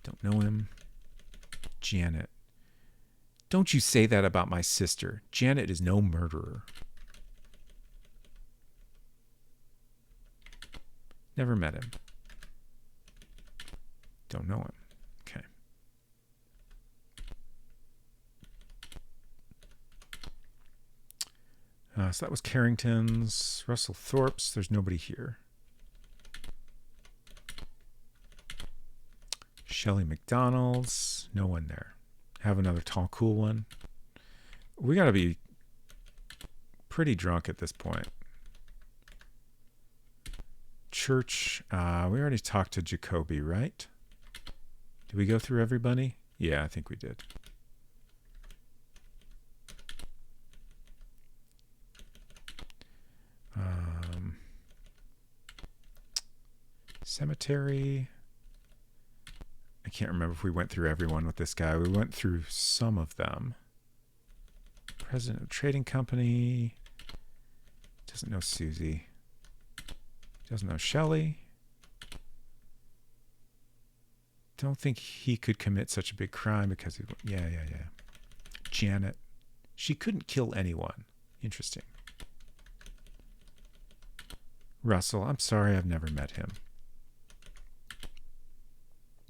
Don't know him. Janet. Don't you say that about my sister. Janet is no murderer. Never met him. Don't know him. Okay. So that was Carrington's. Russell Thorpe's. There's nobody here. Shelley McDonald's. No one there. Have another tall, cool one. We got to be pretty drunk at this point. Church. We already talked to Jacoby, right? Did we go through everybody? Yeah, I think we did. Cemetery. I can't remember if we went through everyone with this guy. We went through some of them. President of Trading Company. Doesn't know Susie. Doesn't know Shelley. Don't think he could commit such a big crime because he... Yeah. Janet. She couldn't kill anyone. Interesting. Russell. I'm sorry, I've never met him.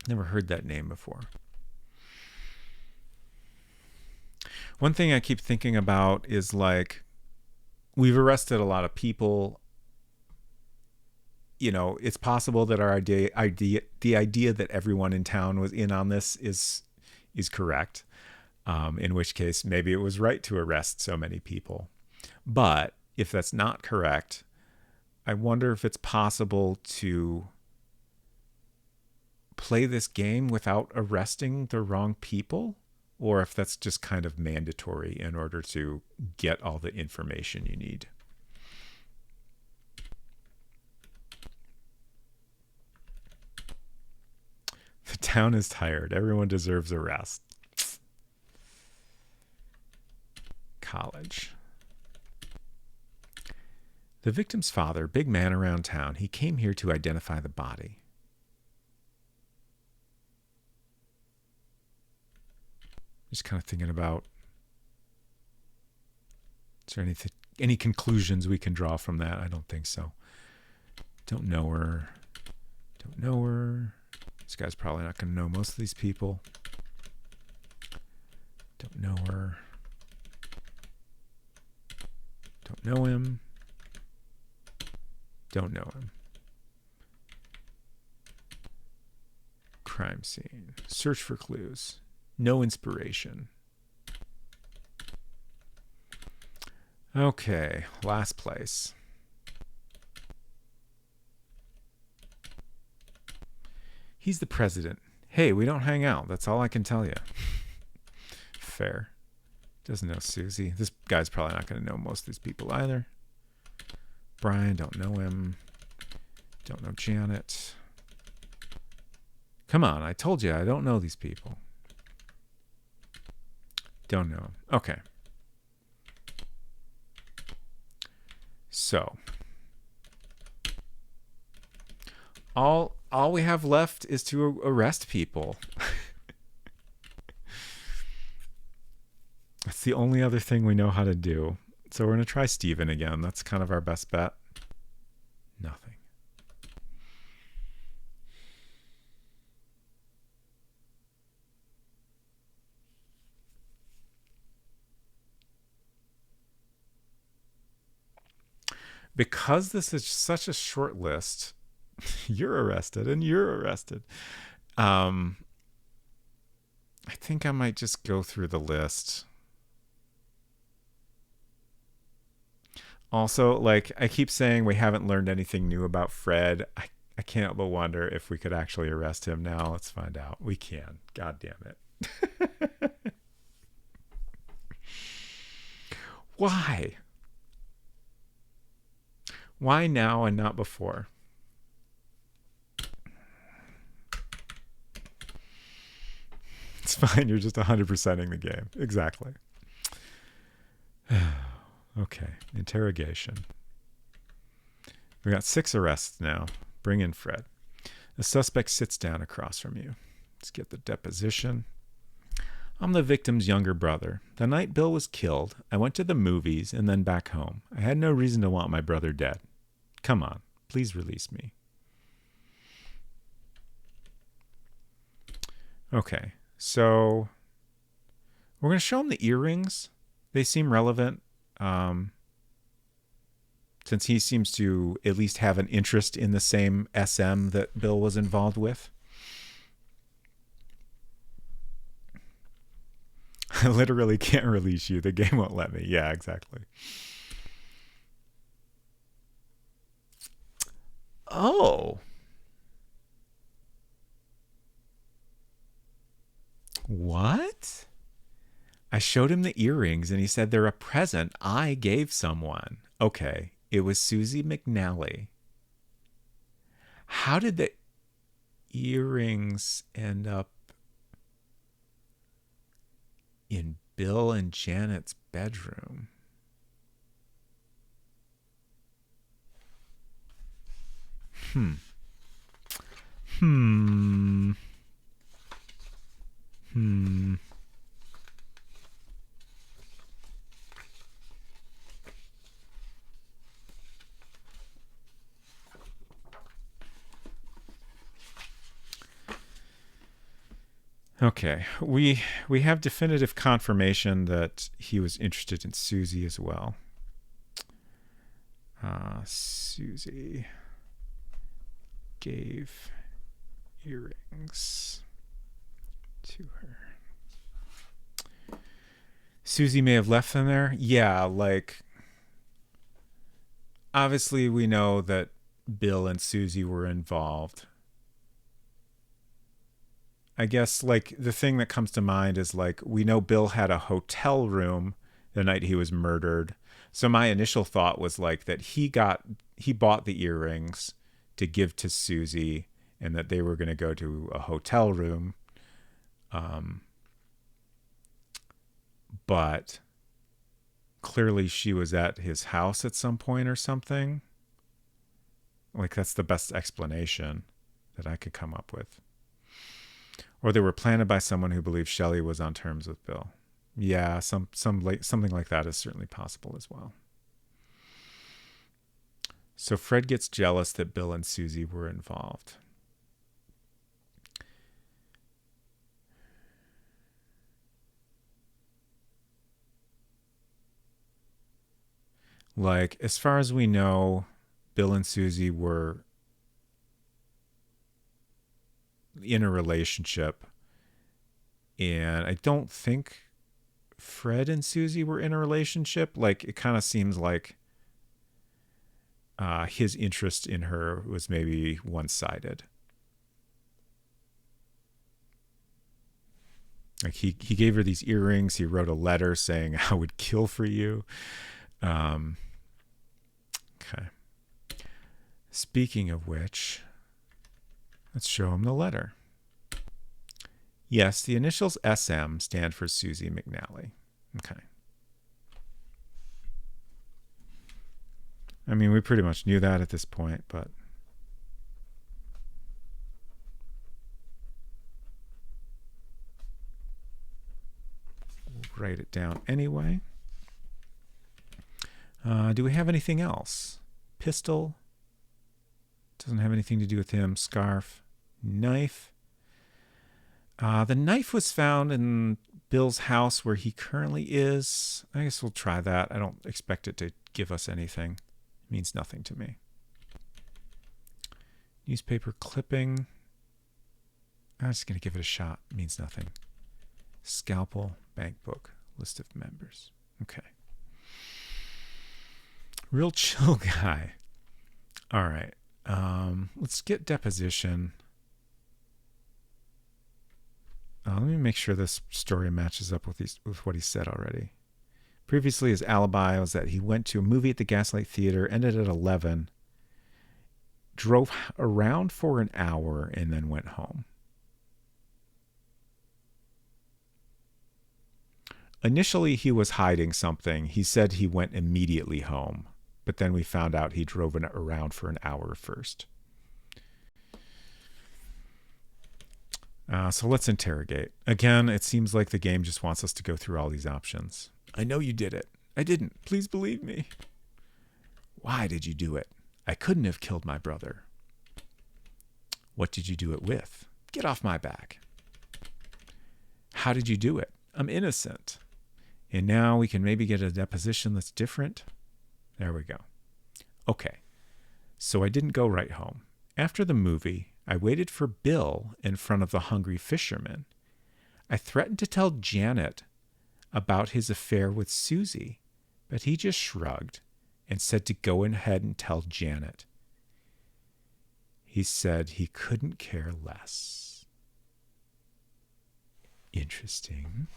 Never heard that name before. One thing I keep thinking about is like, we've arrested a lot of people. You know, it's possible that our the idea that everyone in town was in on this is correct. In which case, maybe it was right to arrest so many people. But if that's not correct, I wonder if it's possible to play this game without arresting the wrong people, or if that's just kind of mandatory in order to get all the information you need. The town is tired. Everyone deserves a rest. College. The victim's father, big man around town, he came here to identify the body. Just kind of thinking about, is there any conclusions we can draw from that? I don't think so. Don't know her. This guy's probably not going to know most of these people. Don't know her. Don't know him. Don't know him. Crime scene. Search for clues. No inspiration. Okay, last place. He's the president. Hey, we don't hang out. That's all I can tell you. Fair. Doesn't know Susie. This guy's probably not going to know most of these people either. Brian, don't know him. Don't know Janet. Come on, I told you I don't know these people. Don't know him. Okay. So, all we have left is to arrest people. That's the only other thing we know how to do. So we're going to try Steven again. That's kind of our best bet. Nothing. Because this is such a short list, you're arrested and you're arrested. I think I might just go through the list. Also, like, I keep saying we haven't learned anything new about Fred. I can't but wonder if we could actually arrest him now. Let's find out. We can. God damn it. Why? Why now and not before? It's fine. You're just 100%ing the game. Exactly. Okay. Interrogation. We got 6 arrests now. Bring in Fred. The suspect sits down across from you. Let's get the deposition. I'm the victim's younger brother. The night Bill was killed, I went to the movies and then back home. I had no reason to want my brother dead. Come on, please release me. Okay, so we're going to show him the earrings. They seem relevant. since he seems to at least have an interest in the same SM that Bill was involved with. I literally can't release you. The game won't let me. Yeah, exactly. Oh. What? I showed him the earrings and he said they're a present I gave someone. Okay, it was Susie McNally. How did the earrings end up in Bill and Janet's bedroom? Hmm. Okay, we have definitive confirmation that he was interested in Susie as well. Susie gave earrings to her. Susie may have left them there. Yeah, like obviously we know that Bill and Susie were involved. I guess like the thing that comes to mind is like we know Bill had a hotel room the night he was murdered. So my initial thought was like that he bought the earrings to give to Susie and that they were going to go to a hotel room. But clearly she was at his house at some point or something. Like that's the best explanation that I could come up with. Or they were planted by someone who believed Shelley was on terms with Bill. Yeah, something like that is certainly possible as well. So Fred gets jealous that Bill and Susie were involved. Like, as far as we know, Bill and Susie were in a relationship. And I don't think Fred and Susie were in a relationship. Like, it kind of seems like his interest in her was maybe one-sided. Like, he gave her these earrings. He wrote a letter saying, I would kill for you. Okay. Speaking of which, let's show him the letter. Yes, the initials SM stand for Susie McNally. Okay. I mean, we pretty much knew that at this point, but we'll write it down anyway. Do we have anything else? Pistol. Doesn't have anything to do with him. Scarf. Knife. The knife was found in Bill's house where he currently is. I guess we'll try that. I don't expect it to give us anything. It means nothing to me. Newspaper clipping. I'm just going to give it a shot. It means nothing. Scalpel. Bank book. List of members. Okay. Real chill guy. All right. Let's get deposition. Let me make sure this story matches up with what he said already. Previously, his alibi was that he went to a movie at the Gaslight Theater, ended at 11, drove around for an hour, and then went home. Initially, he was hiding something. He said he went immediately home, but then we found out he drove around for an hour first. So let's interrogate. Again, it seems like the game just wants us to go through all these options. I know you did it. I didn't. Please believe me. Why did you do it? I couldn't have killed my brother. What did you do it with? Get off my back. How did you do it? I'm innocent. And now we can maybe get a deposition that's different. There we go. Okay, so I didn't go right home. After the movie, I waited for Bill in front of the Hungry Fisherman. I threatened to tell Janet about his affair with Susie, but he just shrugged and said to go ahead and tell Janet. He said he couldn't care less. Interesting.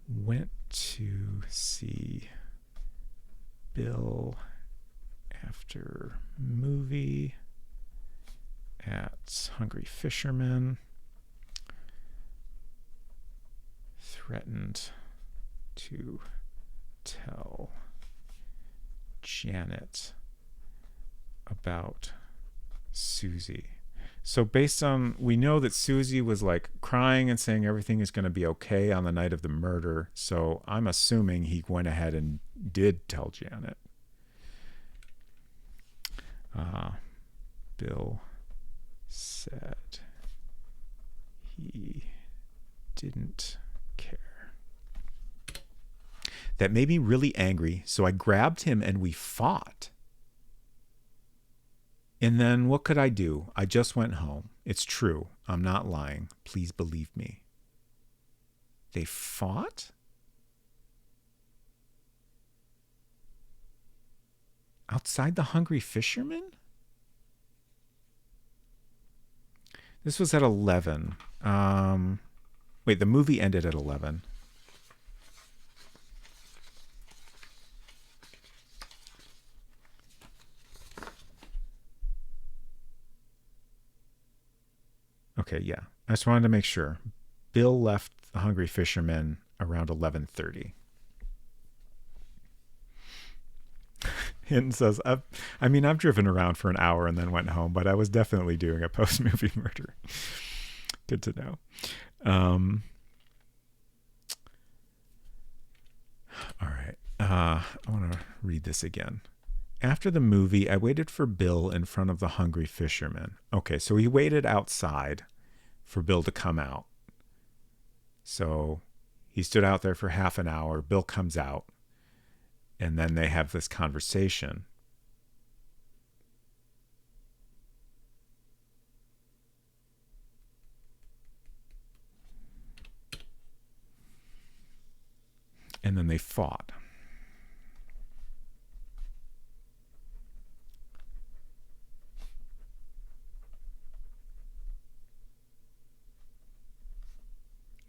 Went to see Bill after movie at Hungry Fisherman. Threatened to tell Janet about Susie. So based on, we know that Susie was like crying and saying everything is going to be okay on the night of the murder. So I'm assuming he went ahead and did tell Janet. Bill said he didn't care. That made me really angry, so I grabbed him and we fought. And then what could I do? I just went home. It's true. I'm not lying. Please believe me. They fought? Outside the Hungry Fisherman? This was at 11. Wait, the movie ended at 11. Okay, yeah. I just wanted to make sure. Bill left the Hungry Fisherman around 11:30. Hinton says, I've driven around for an hour and then went home, but I was definitely doing a post-movie murder. Good to know. All right. I want to read this again. After the movie, I waited for Bill in front of the Hungry Fisherman. Okay, so he waited outside for Bill to come out. So he stood out there for half an hour. Bill comes out. And then they have this conversation. And then they fought.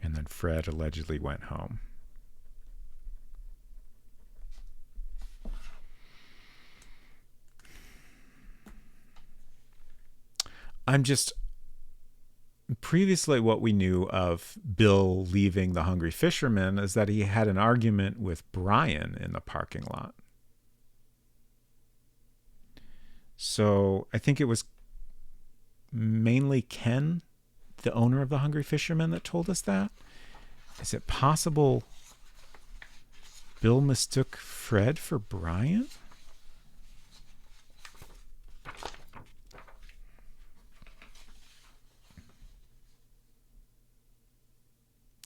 And then Fred allegedly went home. Previously what we knew of Bill leaving the Hungry Fisherman is that he had an argument with Brian in the parking lot. So I think it was mainly Ken, the owner of the Hungry Fisherman, that told us that. Is it possible Bill mistook Fred for Brian?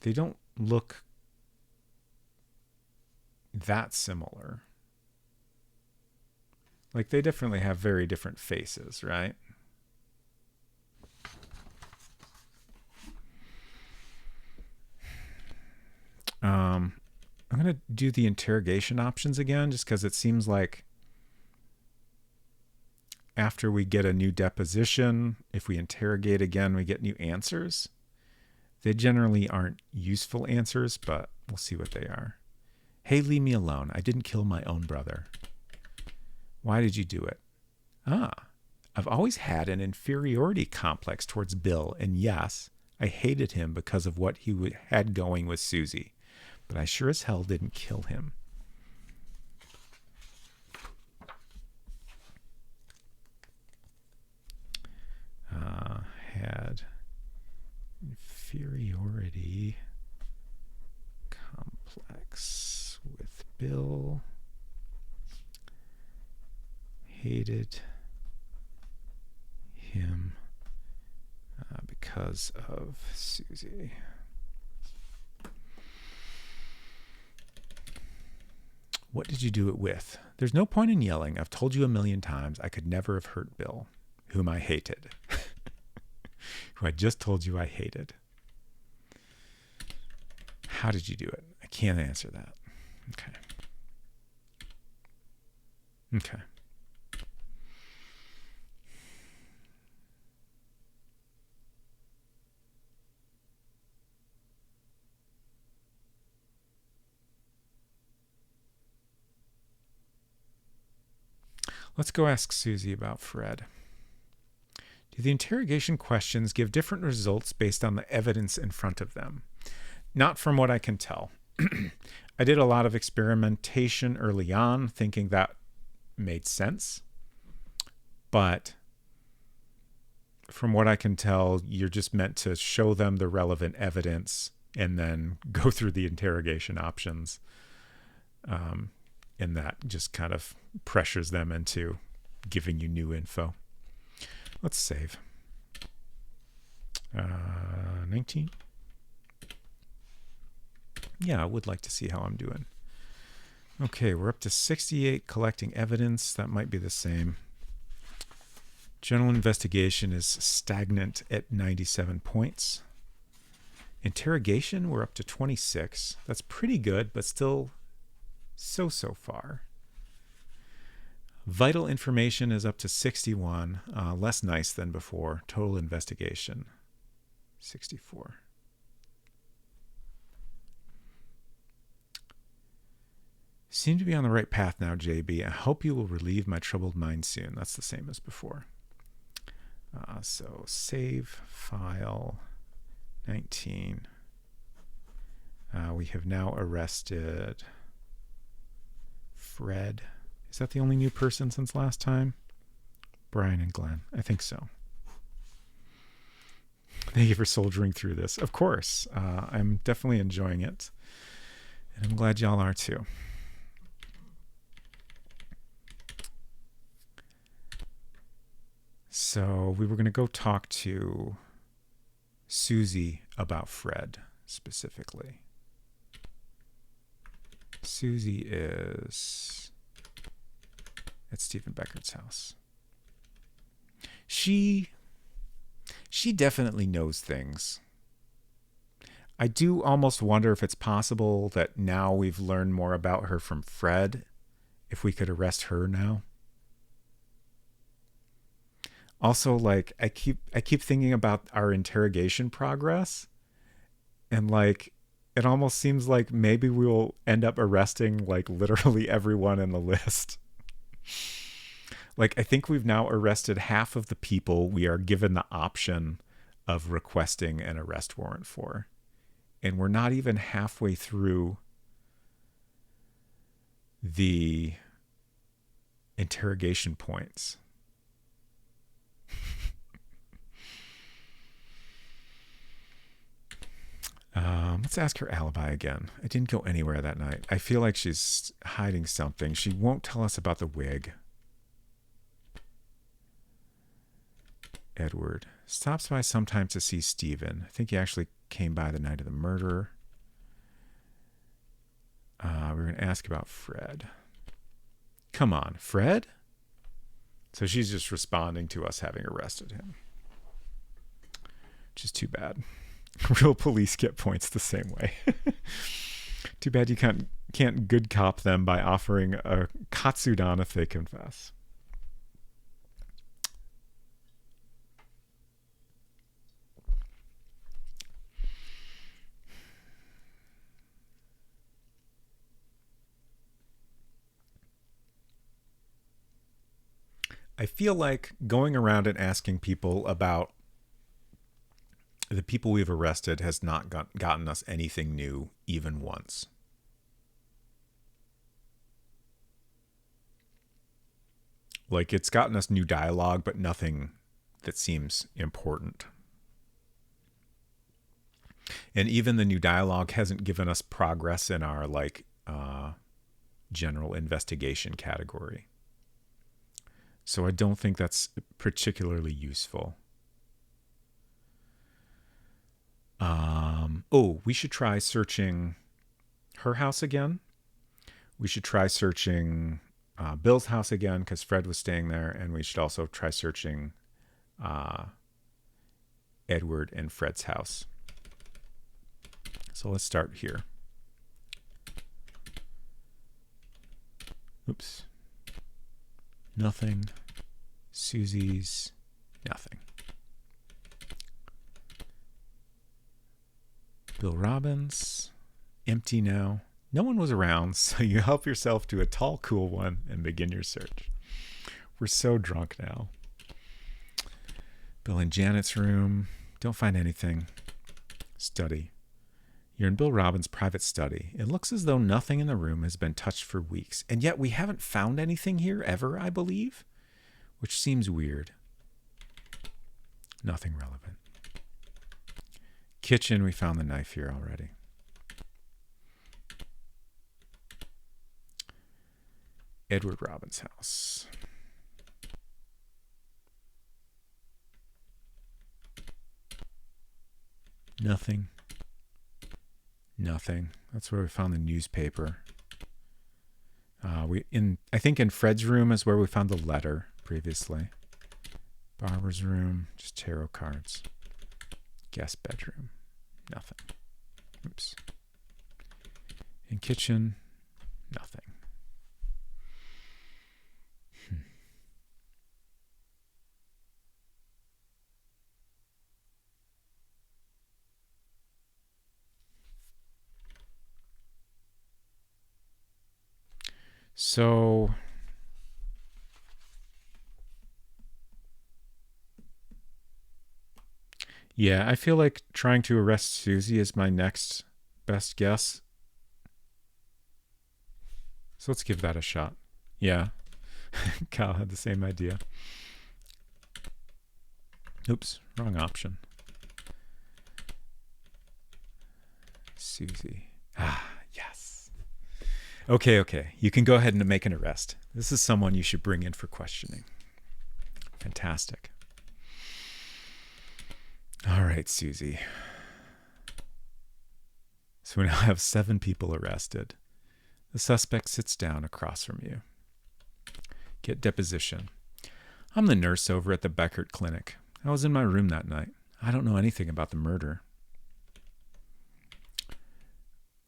They don't look that similar. Like, they definitely have very different faces, right? I'm going to do the interrogation options again, just because it seems like after we get a new deposition, if we interrogate again, we get new answers. They generally aren't useful answers, but we'll see what they are. Hey, leave me alone. I didn't kill my own brother. Why did you do it? I've always had an inferiority complex towards Bill, and yes, I hated him because of what he had going with Susie, but I sure as hell didn't kill him. Had inferiority complex with Bill. Hated him because of Susie. What did you do it with? There's no point in yelling. I've told you a million times I could never have hurt Bill, whom I hated. Who I just told you I hated. How did you do it? I can't answer that. Okay. Okay. Let's go ask Susie about Fred. Do the interrogation questions give different results based on the evidence in front of them? Not from what I can tell. I did a lot of experimentation early on, thinking that made sense. But from what I can tell, you're just meant to show them the relevant evidence and then go through the interrogation options. And that just kind of pressures them into giving you new info. Let's save. 19. Yeah, I would like to see how I'm doing. Okay, we're up to 68 collecting evidence. That might be the same. General investigation is stagnant at 97 points. Interrogation, we're up to 26. That's pretty good, but still so far. Vital information is up to 61, less nice than before. Total investigation, 64. Seem to be on the right path now, JB. I hope you will relieve my troubled mind soon. That's the same as before. So save file 19. We have now arrested Fred. Is that the only new person since last time? Brian and Glenn. I think so. Thank you for soldiering through this. Of course. I'm definitely enjoying it. And I'm glad y'all are too. So we were going to go talk to Susie about Fred specifically. Susie is at Stephen Beckert's house. She definitely knows things. I do almost wonder if it's possible that now we've learned more about her from Fred, if we could arrest her now. Also, like, I keep thinking about our interrogation progress, and like, it almost seems like maybe we'll end up arresting like literally everyone in the list. Like, I think we've now arrested half of the people we are given the option of requesting an arrest warrant for. And we're not even halfway through the interrogation points. Let's ask her alibi again. I didn't go anywhere that night. I feel like she's hiding something. She won't tell us about the wig. Edward stops by sometimes to see Stephen. I think he actually came by the night of the murder. We're going to ask about Fred. Come on, Fred? So she's just responding to us having arrested him. Which is too bad. Real police get points the same way. Too bad you can't good cop them by offering a katsudan if they confess. I feel like going around and asking people about the people we've arrested has not gotten us anything new even once. Like, it's gotten us new dialogue, but nothing that seems important. And even the new dialogue hasn't given us progress in our general investigation category. So I don't think that's particularly useful. We should try searching her house again. We should try searching Bill's house again because Fred was staying there, and we should also try searching Edward and Fred's house. So let's start here. Oops. Nothing. Susie's. Nothing. Bill Robbins. Empty now. No one was around, so you help yourself to a tall, cool one and begin your search. We're so drunk now. Bill and Janet's room. Don't find anything. Study. You're in Bill Robbins' private study. It looks as though nothing in the room has been touched for weeks, and yet we haven't found anything here ever, I believe, which seems weird. Nothing relevant. Kitchen, we found the knife here already. Edward Robbins' house. Nothing. Nothing. That's where we found the newspaper. I think in Fred's room is where we found the letter previously. Barbara's room, just tarot cards. Guest bedroom. Nothing. Oops. In kitchen, nothing. So yeah, I feel like trying to arrest Susie is my next best guess. So let's give that a shot. Yeah. Cal had the same idea. Oops, wrong option. Susie. Yes. Okay. You can go ahead and make an arrest. This is someone you should bring in for questioning. Fantastic. All right, Susie. So we now have 7 people arrested. The suspect sits down across from you. Get deposition. I'm the nurse over at the Beckert Clinic. I was in my room that night. I don't know anything about the murder.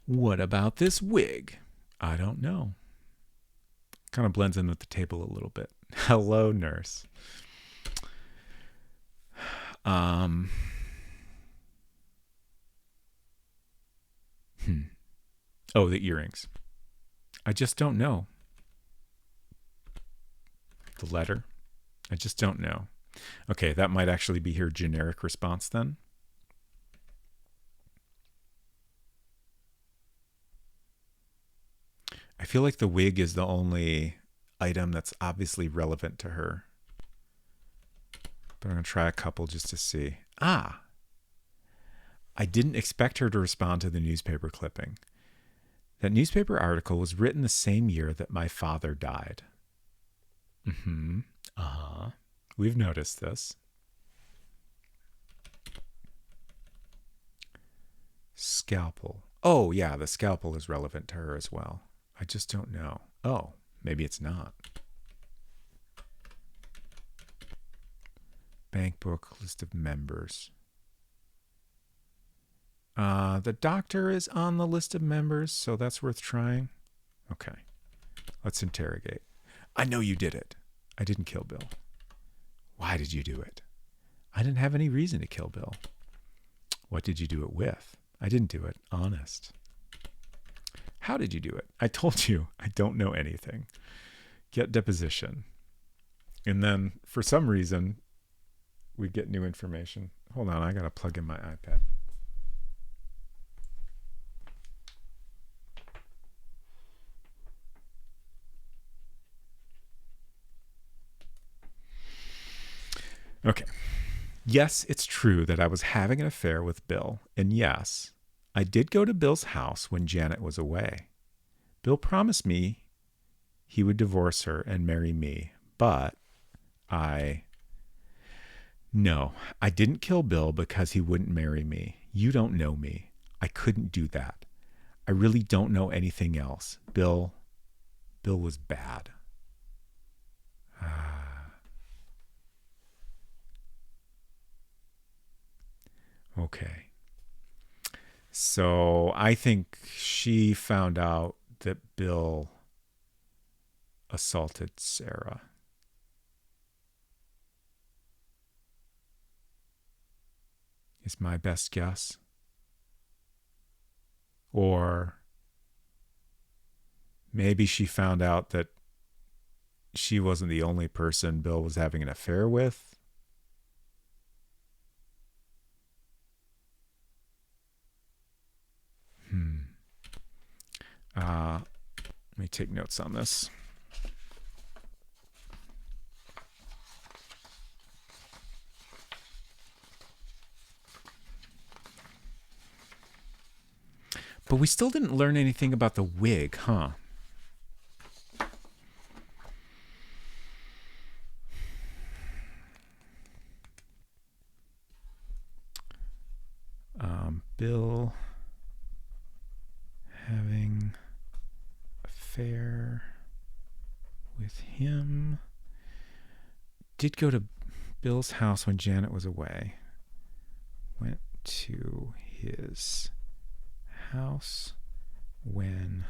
What about this wig? I don't know. Kind of blends in with the table a little bit. Hello, nurse. Oh, the earrings. I just don't know. The letter. I just don't know. Okay, that might actually be her generic response then. I feel like the wig is the only item that's obviously relevant to her. But I'm going to try a couple just to see. I didn't expect her to respond to the newspaper clipping. That newspaper article was written the same year that my father died. We've noticed this. Scalpel. Oh, yeah, the scalpel is relevant to her as well. I just don't know. Oh, maybe it's not. Bank book, list of members. The doctor is on the list of members, so that's worth trying. Okay, let's interrogate. I know you did it. I didn't kill Bill. Why did you do it? I didn't have any reason to kill Bill. What did you do it with? I didn't do it. Honest. How did you do it? I told you I don't know anything. Get deposition. And then for some reason, we get new information. Hold on, I got to plug in my iPad. Okay. Yes, it's true that I was having an affair with Bill. And yes, I did go to Bill's house when Janet was away. Bill promised me he would divorce her and marry me, but No, I didn't kill Bill because he wouldn't marry me. You don't know me. I couldn't do that. I really don't know anything else. Bill Bill was bad. Okay. So I think she found out that Bill assaulted Sarah. Is my best guess. Or maybe she found out that she wasn't the only person Bill was having an affair with. Let me take notes on this. But we still didn't learn anything about the wig, huh? Bill having affair with him. Did go to Bill's house when Janet was away. Went to his house when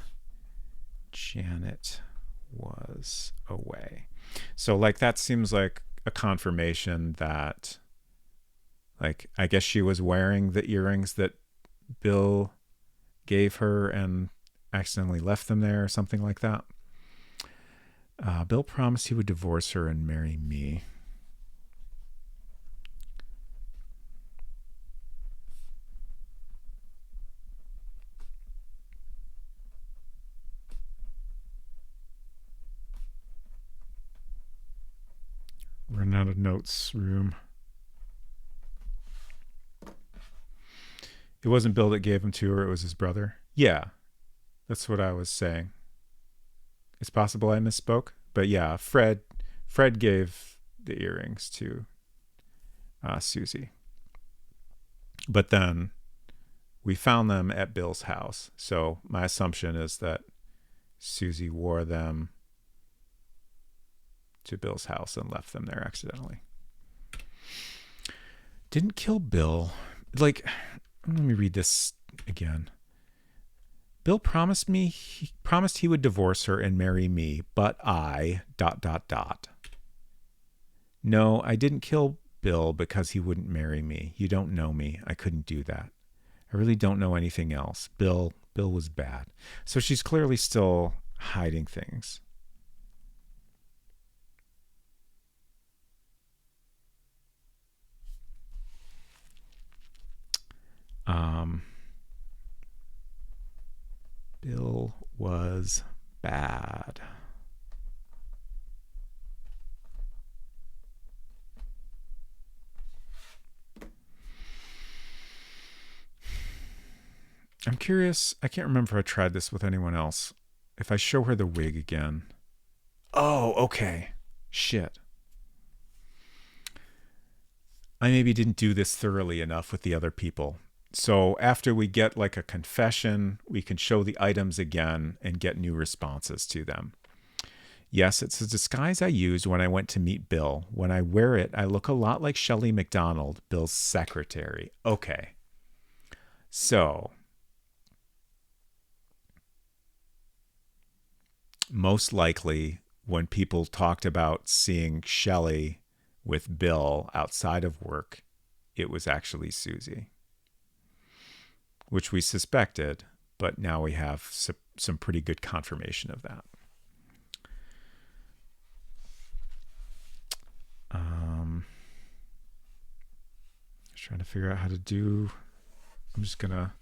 Janet was away. So like that seems like a confirmation that, like, I guess she was wearing the earrings that Bill gave her and accidentally left them there or something like that. Bill promised he would divorce her and marry me. Run out of notes room. It wasn't Bill that gave them to her, it was his brother. Yeah, that's what I was saying. It's possible I misspoke, but yeah, Fred gave the earrings to Susie. But then we found them at Bill's house. So my assumption is that Susie wore them to Bill's house and left them there accidentally. Didn't kill Bill. Like, let me read this again. Bill promised he would divorce her and marry me, but I ... No, I didn't kill Bill because he wouldn't marry me. You don't know me. I couldn't do that. I really don't know anything else. Bill was bad. So she's clearly still hiding things. Bill was bad. I'm curious. I can't remember if I tried this with anyone else. If I show her the wig again. Oh, okay. Shit. I maybe didn't do this thoroughly enough with the other people. So after we get like a confession, we can show the items again and get new responses to them. Yes, it's a disguise I used when I went to meet Bill. When I wear it, I look a lot like Shelley MacDonald, Bill's secretary. Okay. So, most likely when people talked about seeing Shelley with Bill outside of work, it was actually Susie, which we suspected, but now we have some pretty good confirmation of that. Trying to figure out how to do. I'm just gonna.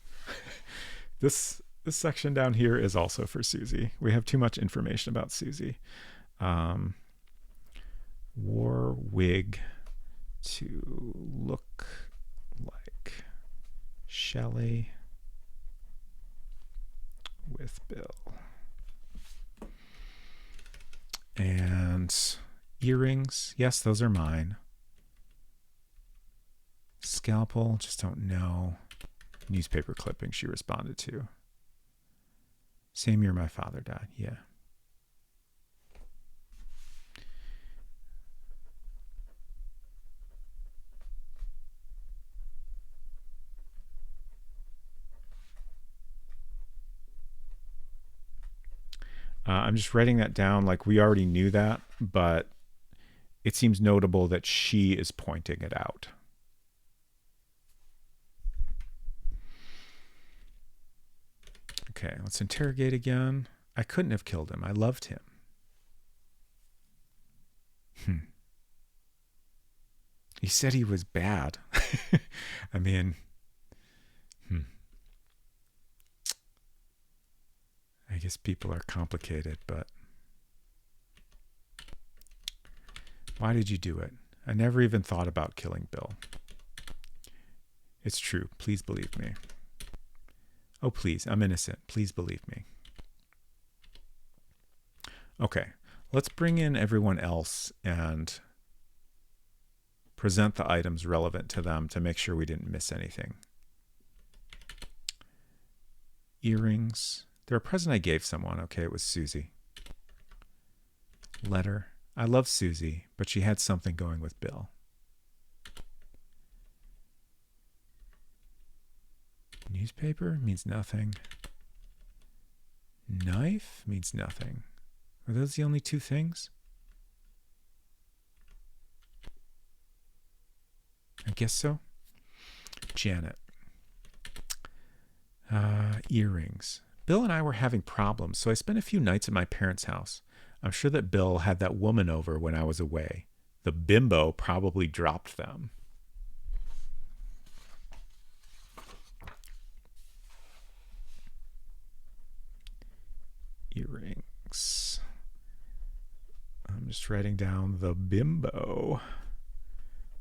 This section down here is also for Susie. We have too much information about Susie. Wore wig to look like Shelley with Bill. And earrings. Yes, those are mine. Scalpel, just don't know. Newspaper clipping she responded to. Same year my father died, yeah. I'm just writing that down like we already knew that, but it seems notable that she is pointing it out. Okay, let's interrogate again. I couldn't have killed him. I loved him. He said he was bad. I mean, I guess people are complicated, but why did you do it? I never even thought about killing Bill. It's true. Please believe me. Oh, please. I'm innocent. Please believe me. Okay. Let's bring in everyone else and present the items relevant to them to make sure we didn't miss anything. Earrings. They're a present I gave someone. Okay, it was Susie. Letter. I love Susie, but she had something going with Bill. Newspaper means nothing. Knife means nothing. Are those the only two things? I guess so. Janet. Earrings. Bill and I were having problems, so I spent a few nights at my parents' house. I'm sure that Bill had that woman over when I was away. The bimbo probably dropped them. Earrings. I'm just writing down the bimbo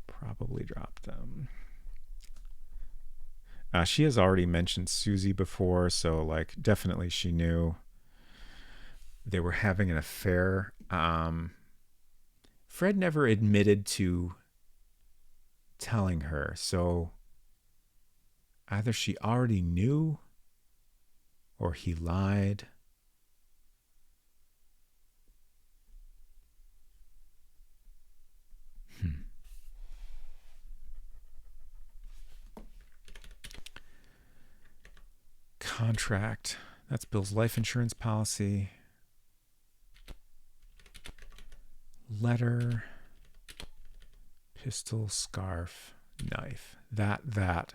probably dropped them. She has already mentioned Susie before, so like definitely she knew they were having an affair. Fred never admitted to telling her, so either she already knew or he lied. Contract. That's Bill's life insurance policy. Letter. Pistol, scarf, knife. That.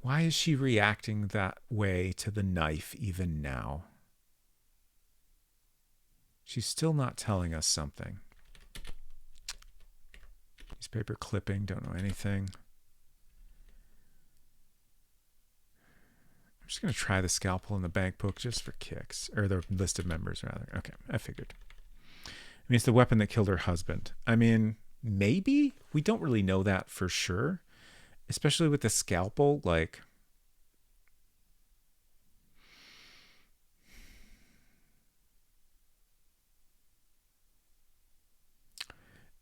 Why is she reacting that way to the knife even now? She's still not telling us something. Newspaper clipping, don't know anything. I'm just going to try the scalpel in the bank book just for kicks. Or the list of members, rather. Okay, I figured. I mean, it's the weapon that killed her husband. I mean, maybe? We don't really know that for sure. Especially with the scalpel, like...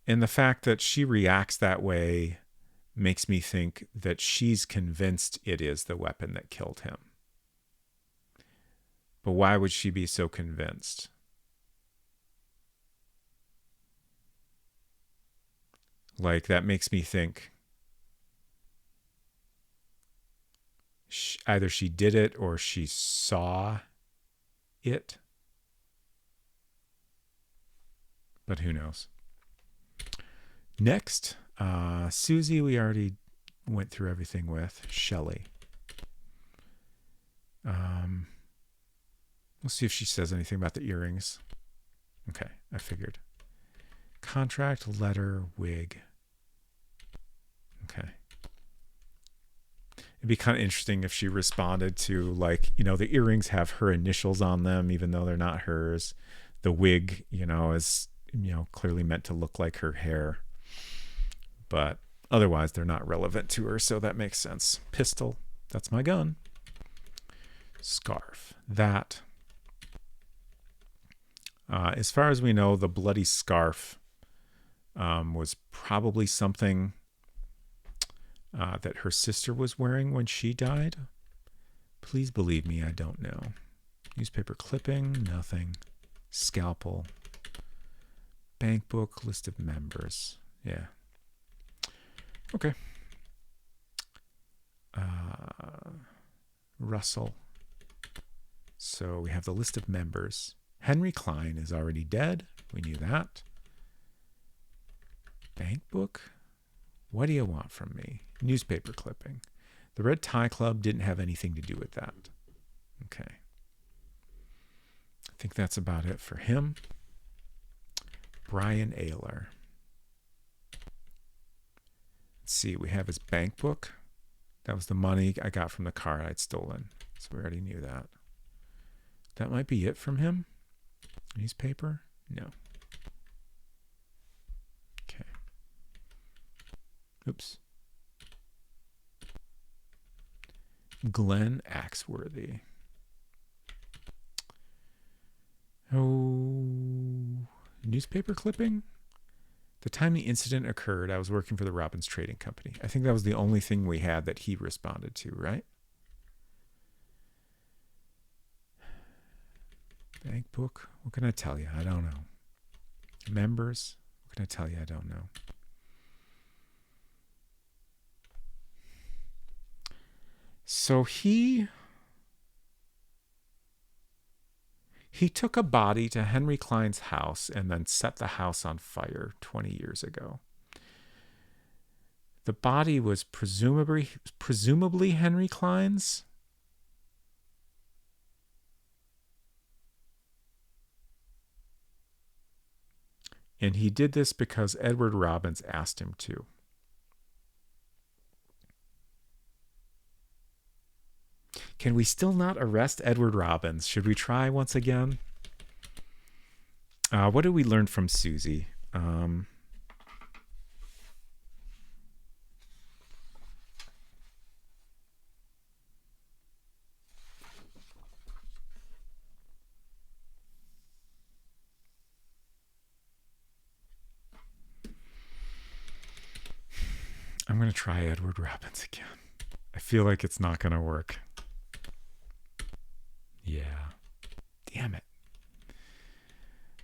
And the fact that she reacts that way makes me think that she's convinced it is the weapon that killed him. But why would she be so convinced? Like, that makes me think either she did it or she saw it. But who knows? Next, Susie, we already went through everything with. Shelley. We'll see if she says anything about the earrings. Okay, I figured. Contract, letter, wig. Okay. It'd be kind of interesting if she responded to, like, you know, the earrings have her initials on them, even though they're not hers. The wig, you know, is, you know, clearly meant to look like her hair. But otherwise, they're not relevant to her, so that makes sense. Pistol, that's my gun. Scarf, that. As far as we know, the bloody scarf was probably something that her sister was wearing when she died. Please believe me, I don't know. Newspaper clipping, nothing. Scalpel, Bank book, list of members. Yeah. Okay. Russell. So we have the list of members. Henry Klein is already dead. We knew that. Bank book? What do you want from me? Newspaper clipping. The Red Tie Club didn't have anything to do with that. Okay. I think that's about it for him. Brian Ayler. Let's see. We have his bank book. That was the money I got from the car I'd stolen. So we already knew that. That might be it from him. Newspaper? No. Okay. Oops. Glenn Axworthy. Oh, newspaper clipping? The time the incident occurred, I was working for the Robbins Trading Company. I think that was the only thing we had that he responded to, right? Bank book? What can I tell you? I don't know. Members? What can I tell you? I don't know. So he took a body to Henry Klein's house and then set the house on fire 20 years ago. The body was presumably Henry Klein's. And he did this because Edward Robbins asked him to. Can we still not arrest Edward Robbins? Should we try once again? What did we learn from Susie? I'm going to try Edward Robbins again. I feel like it's not going to work. Yeah. Damn it.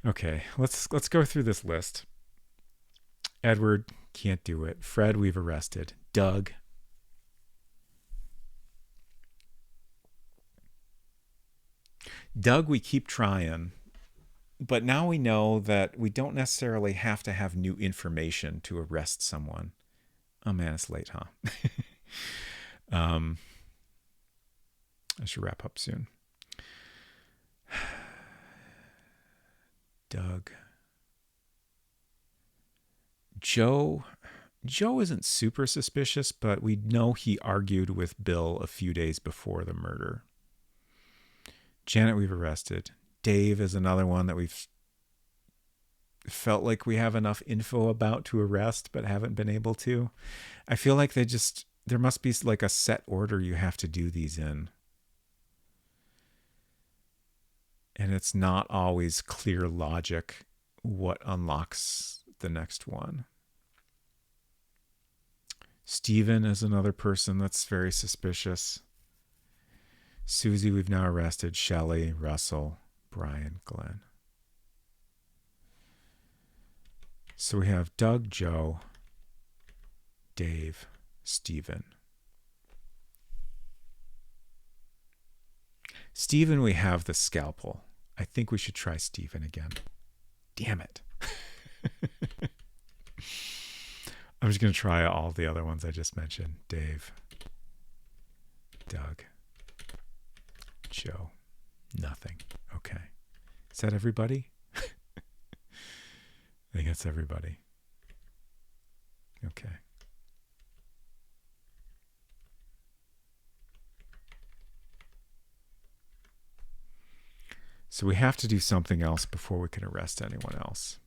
Okay, let's go through this list. Edward, can't do it. Fred, we've arrested. Doug. Doug, we keep trying. But now we know that we don't necessarily have to have new information to arrest someone. Oh man, it's late, huh? I should wrap up soon. Doug. Joe isn't super suspicious, but we know he argued with Bill a few days before the murder. Janet, we've arrested. Dave is another one that we've felt like we have enough info about to arrest, but haven't been able to. I feel like there must be like a set order you have to do these in. And it's not always clear logic what unlocks the next one. Stephen is another person that's very suspicious. Susie, we've now arrested. Shelley, Russell, Brian, Glenn. So we have Doug, Joe, Dave, Stephen. Stephen, we have the scalpel. I think we should try Stephen again. Damn it. I'm just going to try all the other ones I just mentioned. Dave, Doug, Joe. Nothing. Okay. Is that everybody? I think that's everybody. Okay. So we have to do something else before we can arrest anyone else.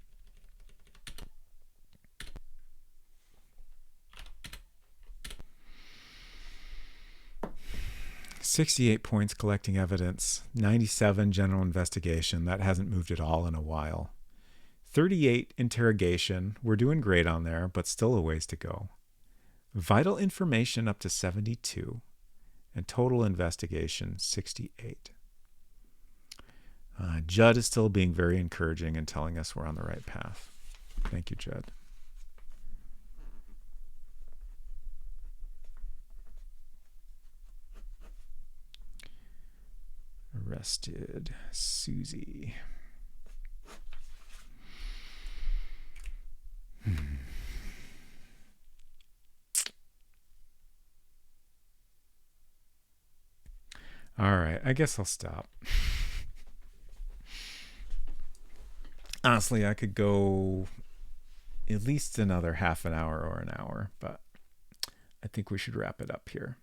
$68 points collecting evidence, 97 general investigation. That hasn't moved at all in a while. 38 interrogation. We're doing great on there, but still a ways to go. Vital information up to 72, and total investigation 68. Judd is still being very encouraging and telling us we're on the right path. Thank you, Jed. Arrested Susie. All right, I guess I'll stop. Honestly, I could go at least another half an hour or an hour, but I think we should wrap it up here.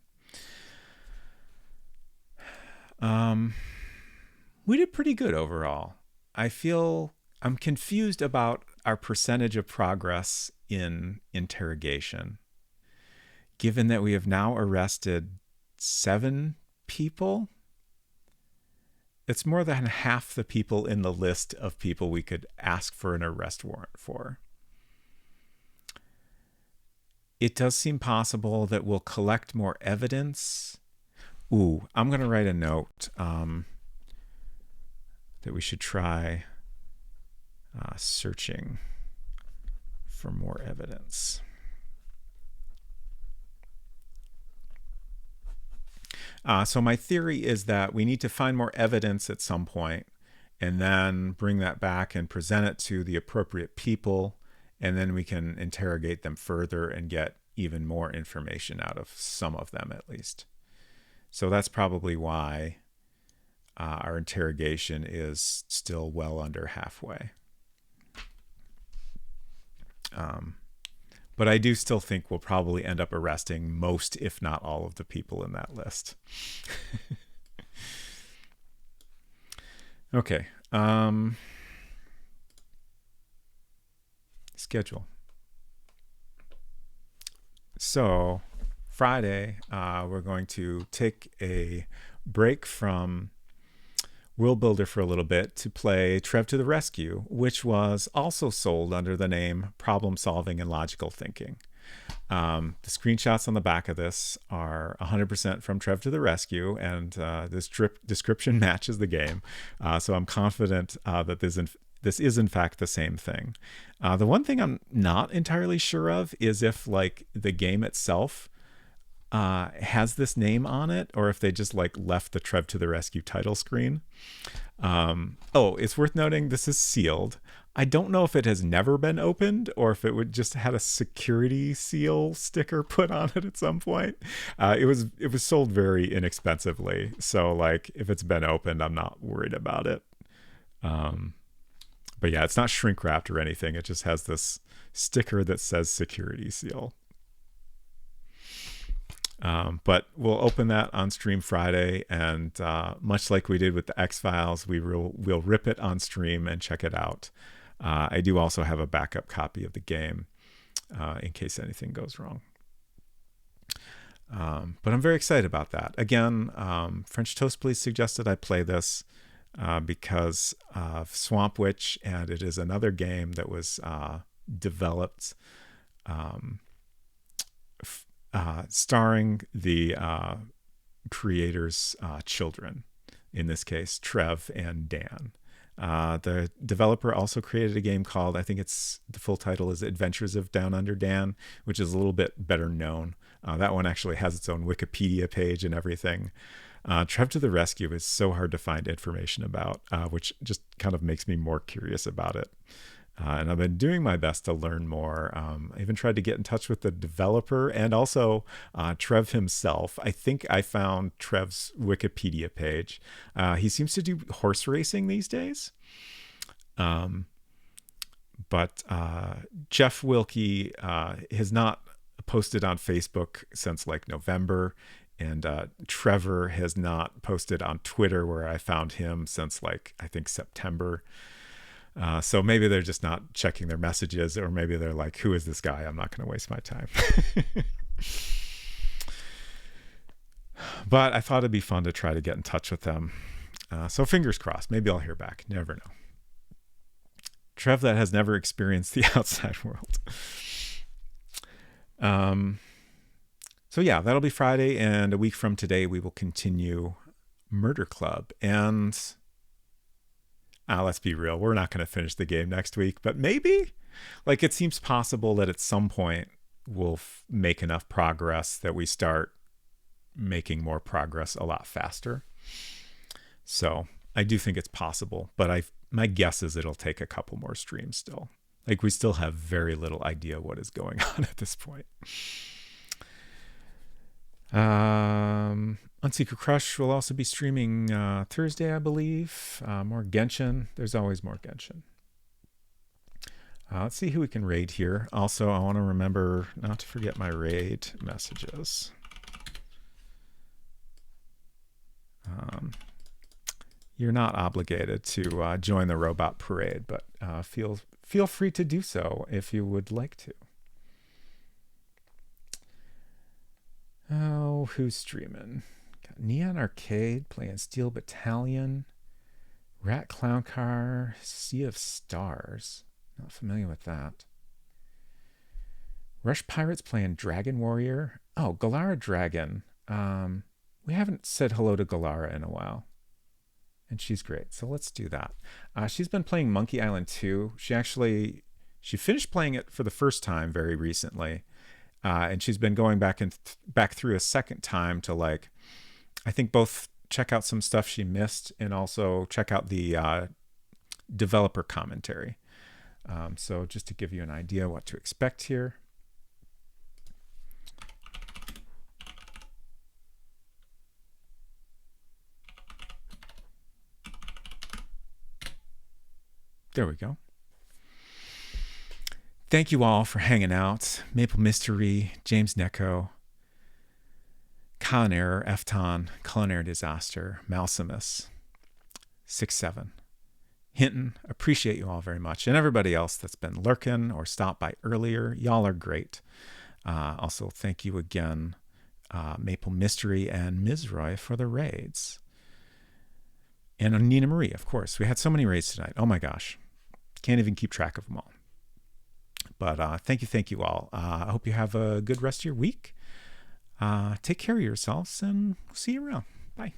We did pretty good overall. I feel I'm confused about our percentage of progress in interrogation, given that we have now arrested 7 people. It's more than half the people in the list of people we could ask for an arrest warrant for. It does seem possible that we'll collect more evidence. Ooh, I'm going to write a note that we should try searching for more evidence. So my theory is that we need to find more evidence at some point and then bring that back and present it to the appropriate people, and then we can interrogate them further and get even more information out of some of them at least. So that's probably why our interrogation is still well under halfway. But I do still think we'll probably end up arresting most, if not all, of the people in that list. Okay. Schedule. So Friday, we're going to take a break from World Builder for a little bit to play Trev to the Rescue, which was also sold under the name Problem Solving and Logical Thinking. The screenshots on the back of this are 100% from Trev to the Rescue, and this description matches the game. So I'm confident that this is in fact the same thing. The one thing I'm not entirely sure of is if like the game itself has this name on it, or if they just like left the Trev to the Rescue title screen. It's worth noting this is sealed. I don't know if it has never been opened or if it would just had a security seal sticker put on it at some point. It was sold very inexpensively, so like if it's been opened, I'm not worried about it. But yeah, it's not shrink wrapped or anything. It just has this sticker that says security seal. But we'll open that on stream Friday, and much like we did with the X-Files, we'll rip it on stream and check it out. I do also have a backup copy of the game in case anything goes wrong. But I'm very excited about that. Again, French Toast Please suggested I play this because of Swamp Witch, and it is another game that was developed starring the creators' children, in this case, Trev and Dan. The developer also created a game called, I think the full title is Adventures of Down Under Dan, which is a little bit better known. That one actually has its own Wikipedia page and everything. Trev to the Rescue is so hard to find information about, which just kind of makes me more curious about it. And I've been doing my best to learn more. I even tried to get in touch with the developer and also Trev himself. I think I found Trev's Wikipedia page. He seems to do horse racing these days. But Jeff Wilkie has not posted on Facebook since like November. And Trevor has not posted on Twitter, where I found him, since like, I think September. So maybe they're just not checking their messages, or maybe they're like, who is this guy? I'm not going to waste my time. But I thought it'd be fun to try to get in touch with them. So fingers crossed. Maybe I'll hear back. Never know. Trev that has never experienced the outside world. So yeah, that'll be Friday. And a week from today, we will continue Murder Club. And let's be real, we're not going to finish the game next week, but maybe Like, it seems possible that at some point we'll make enough progress that we start making more progress a lot faster. So I do think it's possible, but my guess is it'll take a couple more streams still. Like, we still have very little idea what is going on at this point. Unsecret Crush will also be streaming Thursday, I believe. More Genshin. There's always more Genshin. Let's see who we can raid here. Also, I want to remember not to forget my raid messages. You're not obligated to join the robot parade, but feel free to do so if you would like to. Oh, who's streaming? Got Neon Arcade playing Steel Battalion, Rat Clown Car, Sea of Stars. Not familiar with that. Rush Pirates playing Dragon Warrior. Oh, Galara Dragon. We haven't said hello to Galara in a while. And she's great. So let's do that. She's been playing Monkey Island 2. She finished playing it for the first time very recently. And she's been going back through a second time to, like, I think both check out some stuff she missed and also check out the developer commentary. So just to give you an idea what to expect here. There we go. Thank you all for hanging out. Maple Mystery, James Necco, Con Error, Efton, Culinary Disaster, Malsimus, 6-7. Hinton, appreciate you all very much. And everybody else that's been lurking or stopped by earlier, y'all are great. Also, thank you again, Maple Mystery and Ms. Roy, for the raids. And Nina Marie, of course. We had so many raids tonight. Oh my gosh. Can't even keep track of them all. But thank you all. I hope you have a good rest of your week. Take care of yourselves, and see you around. Bye.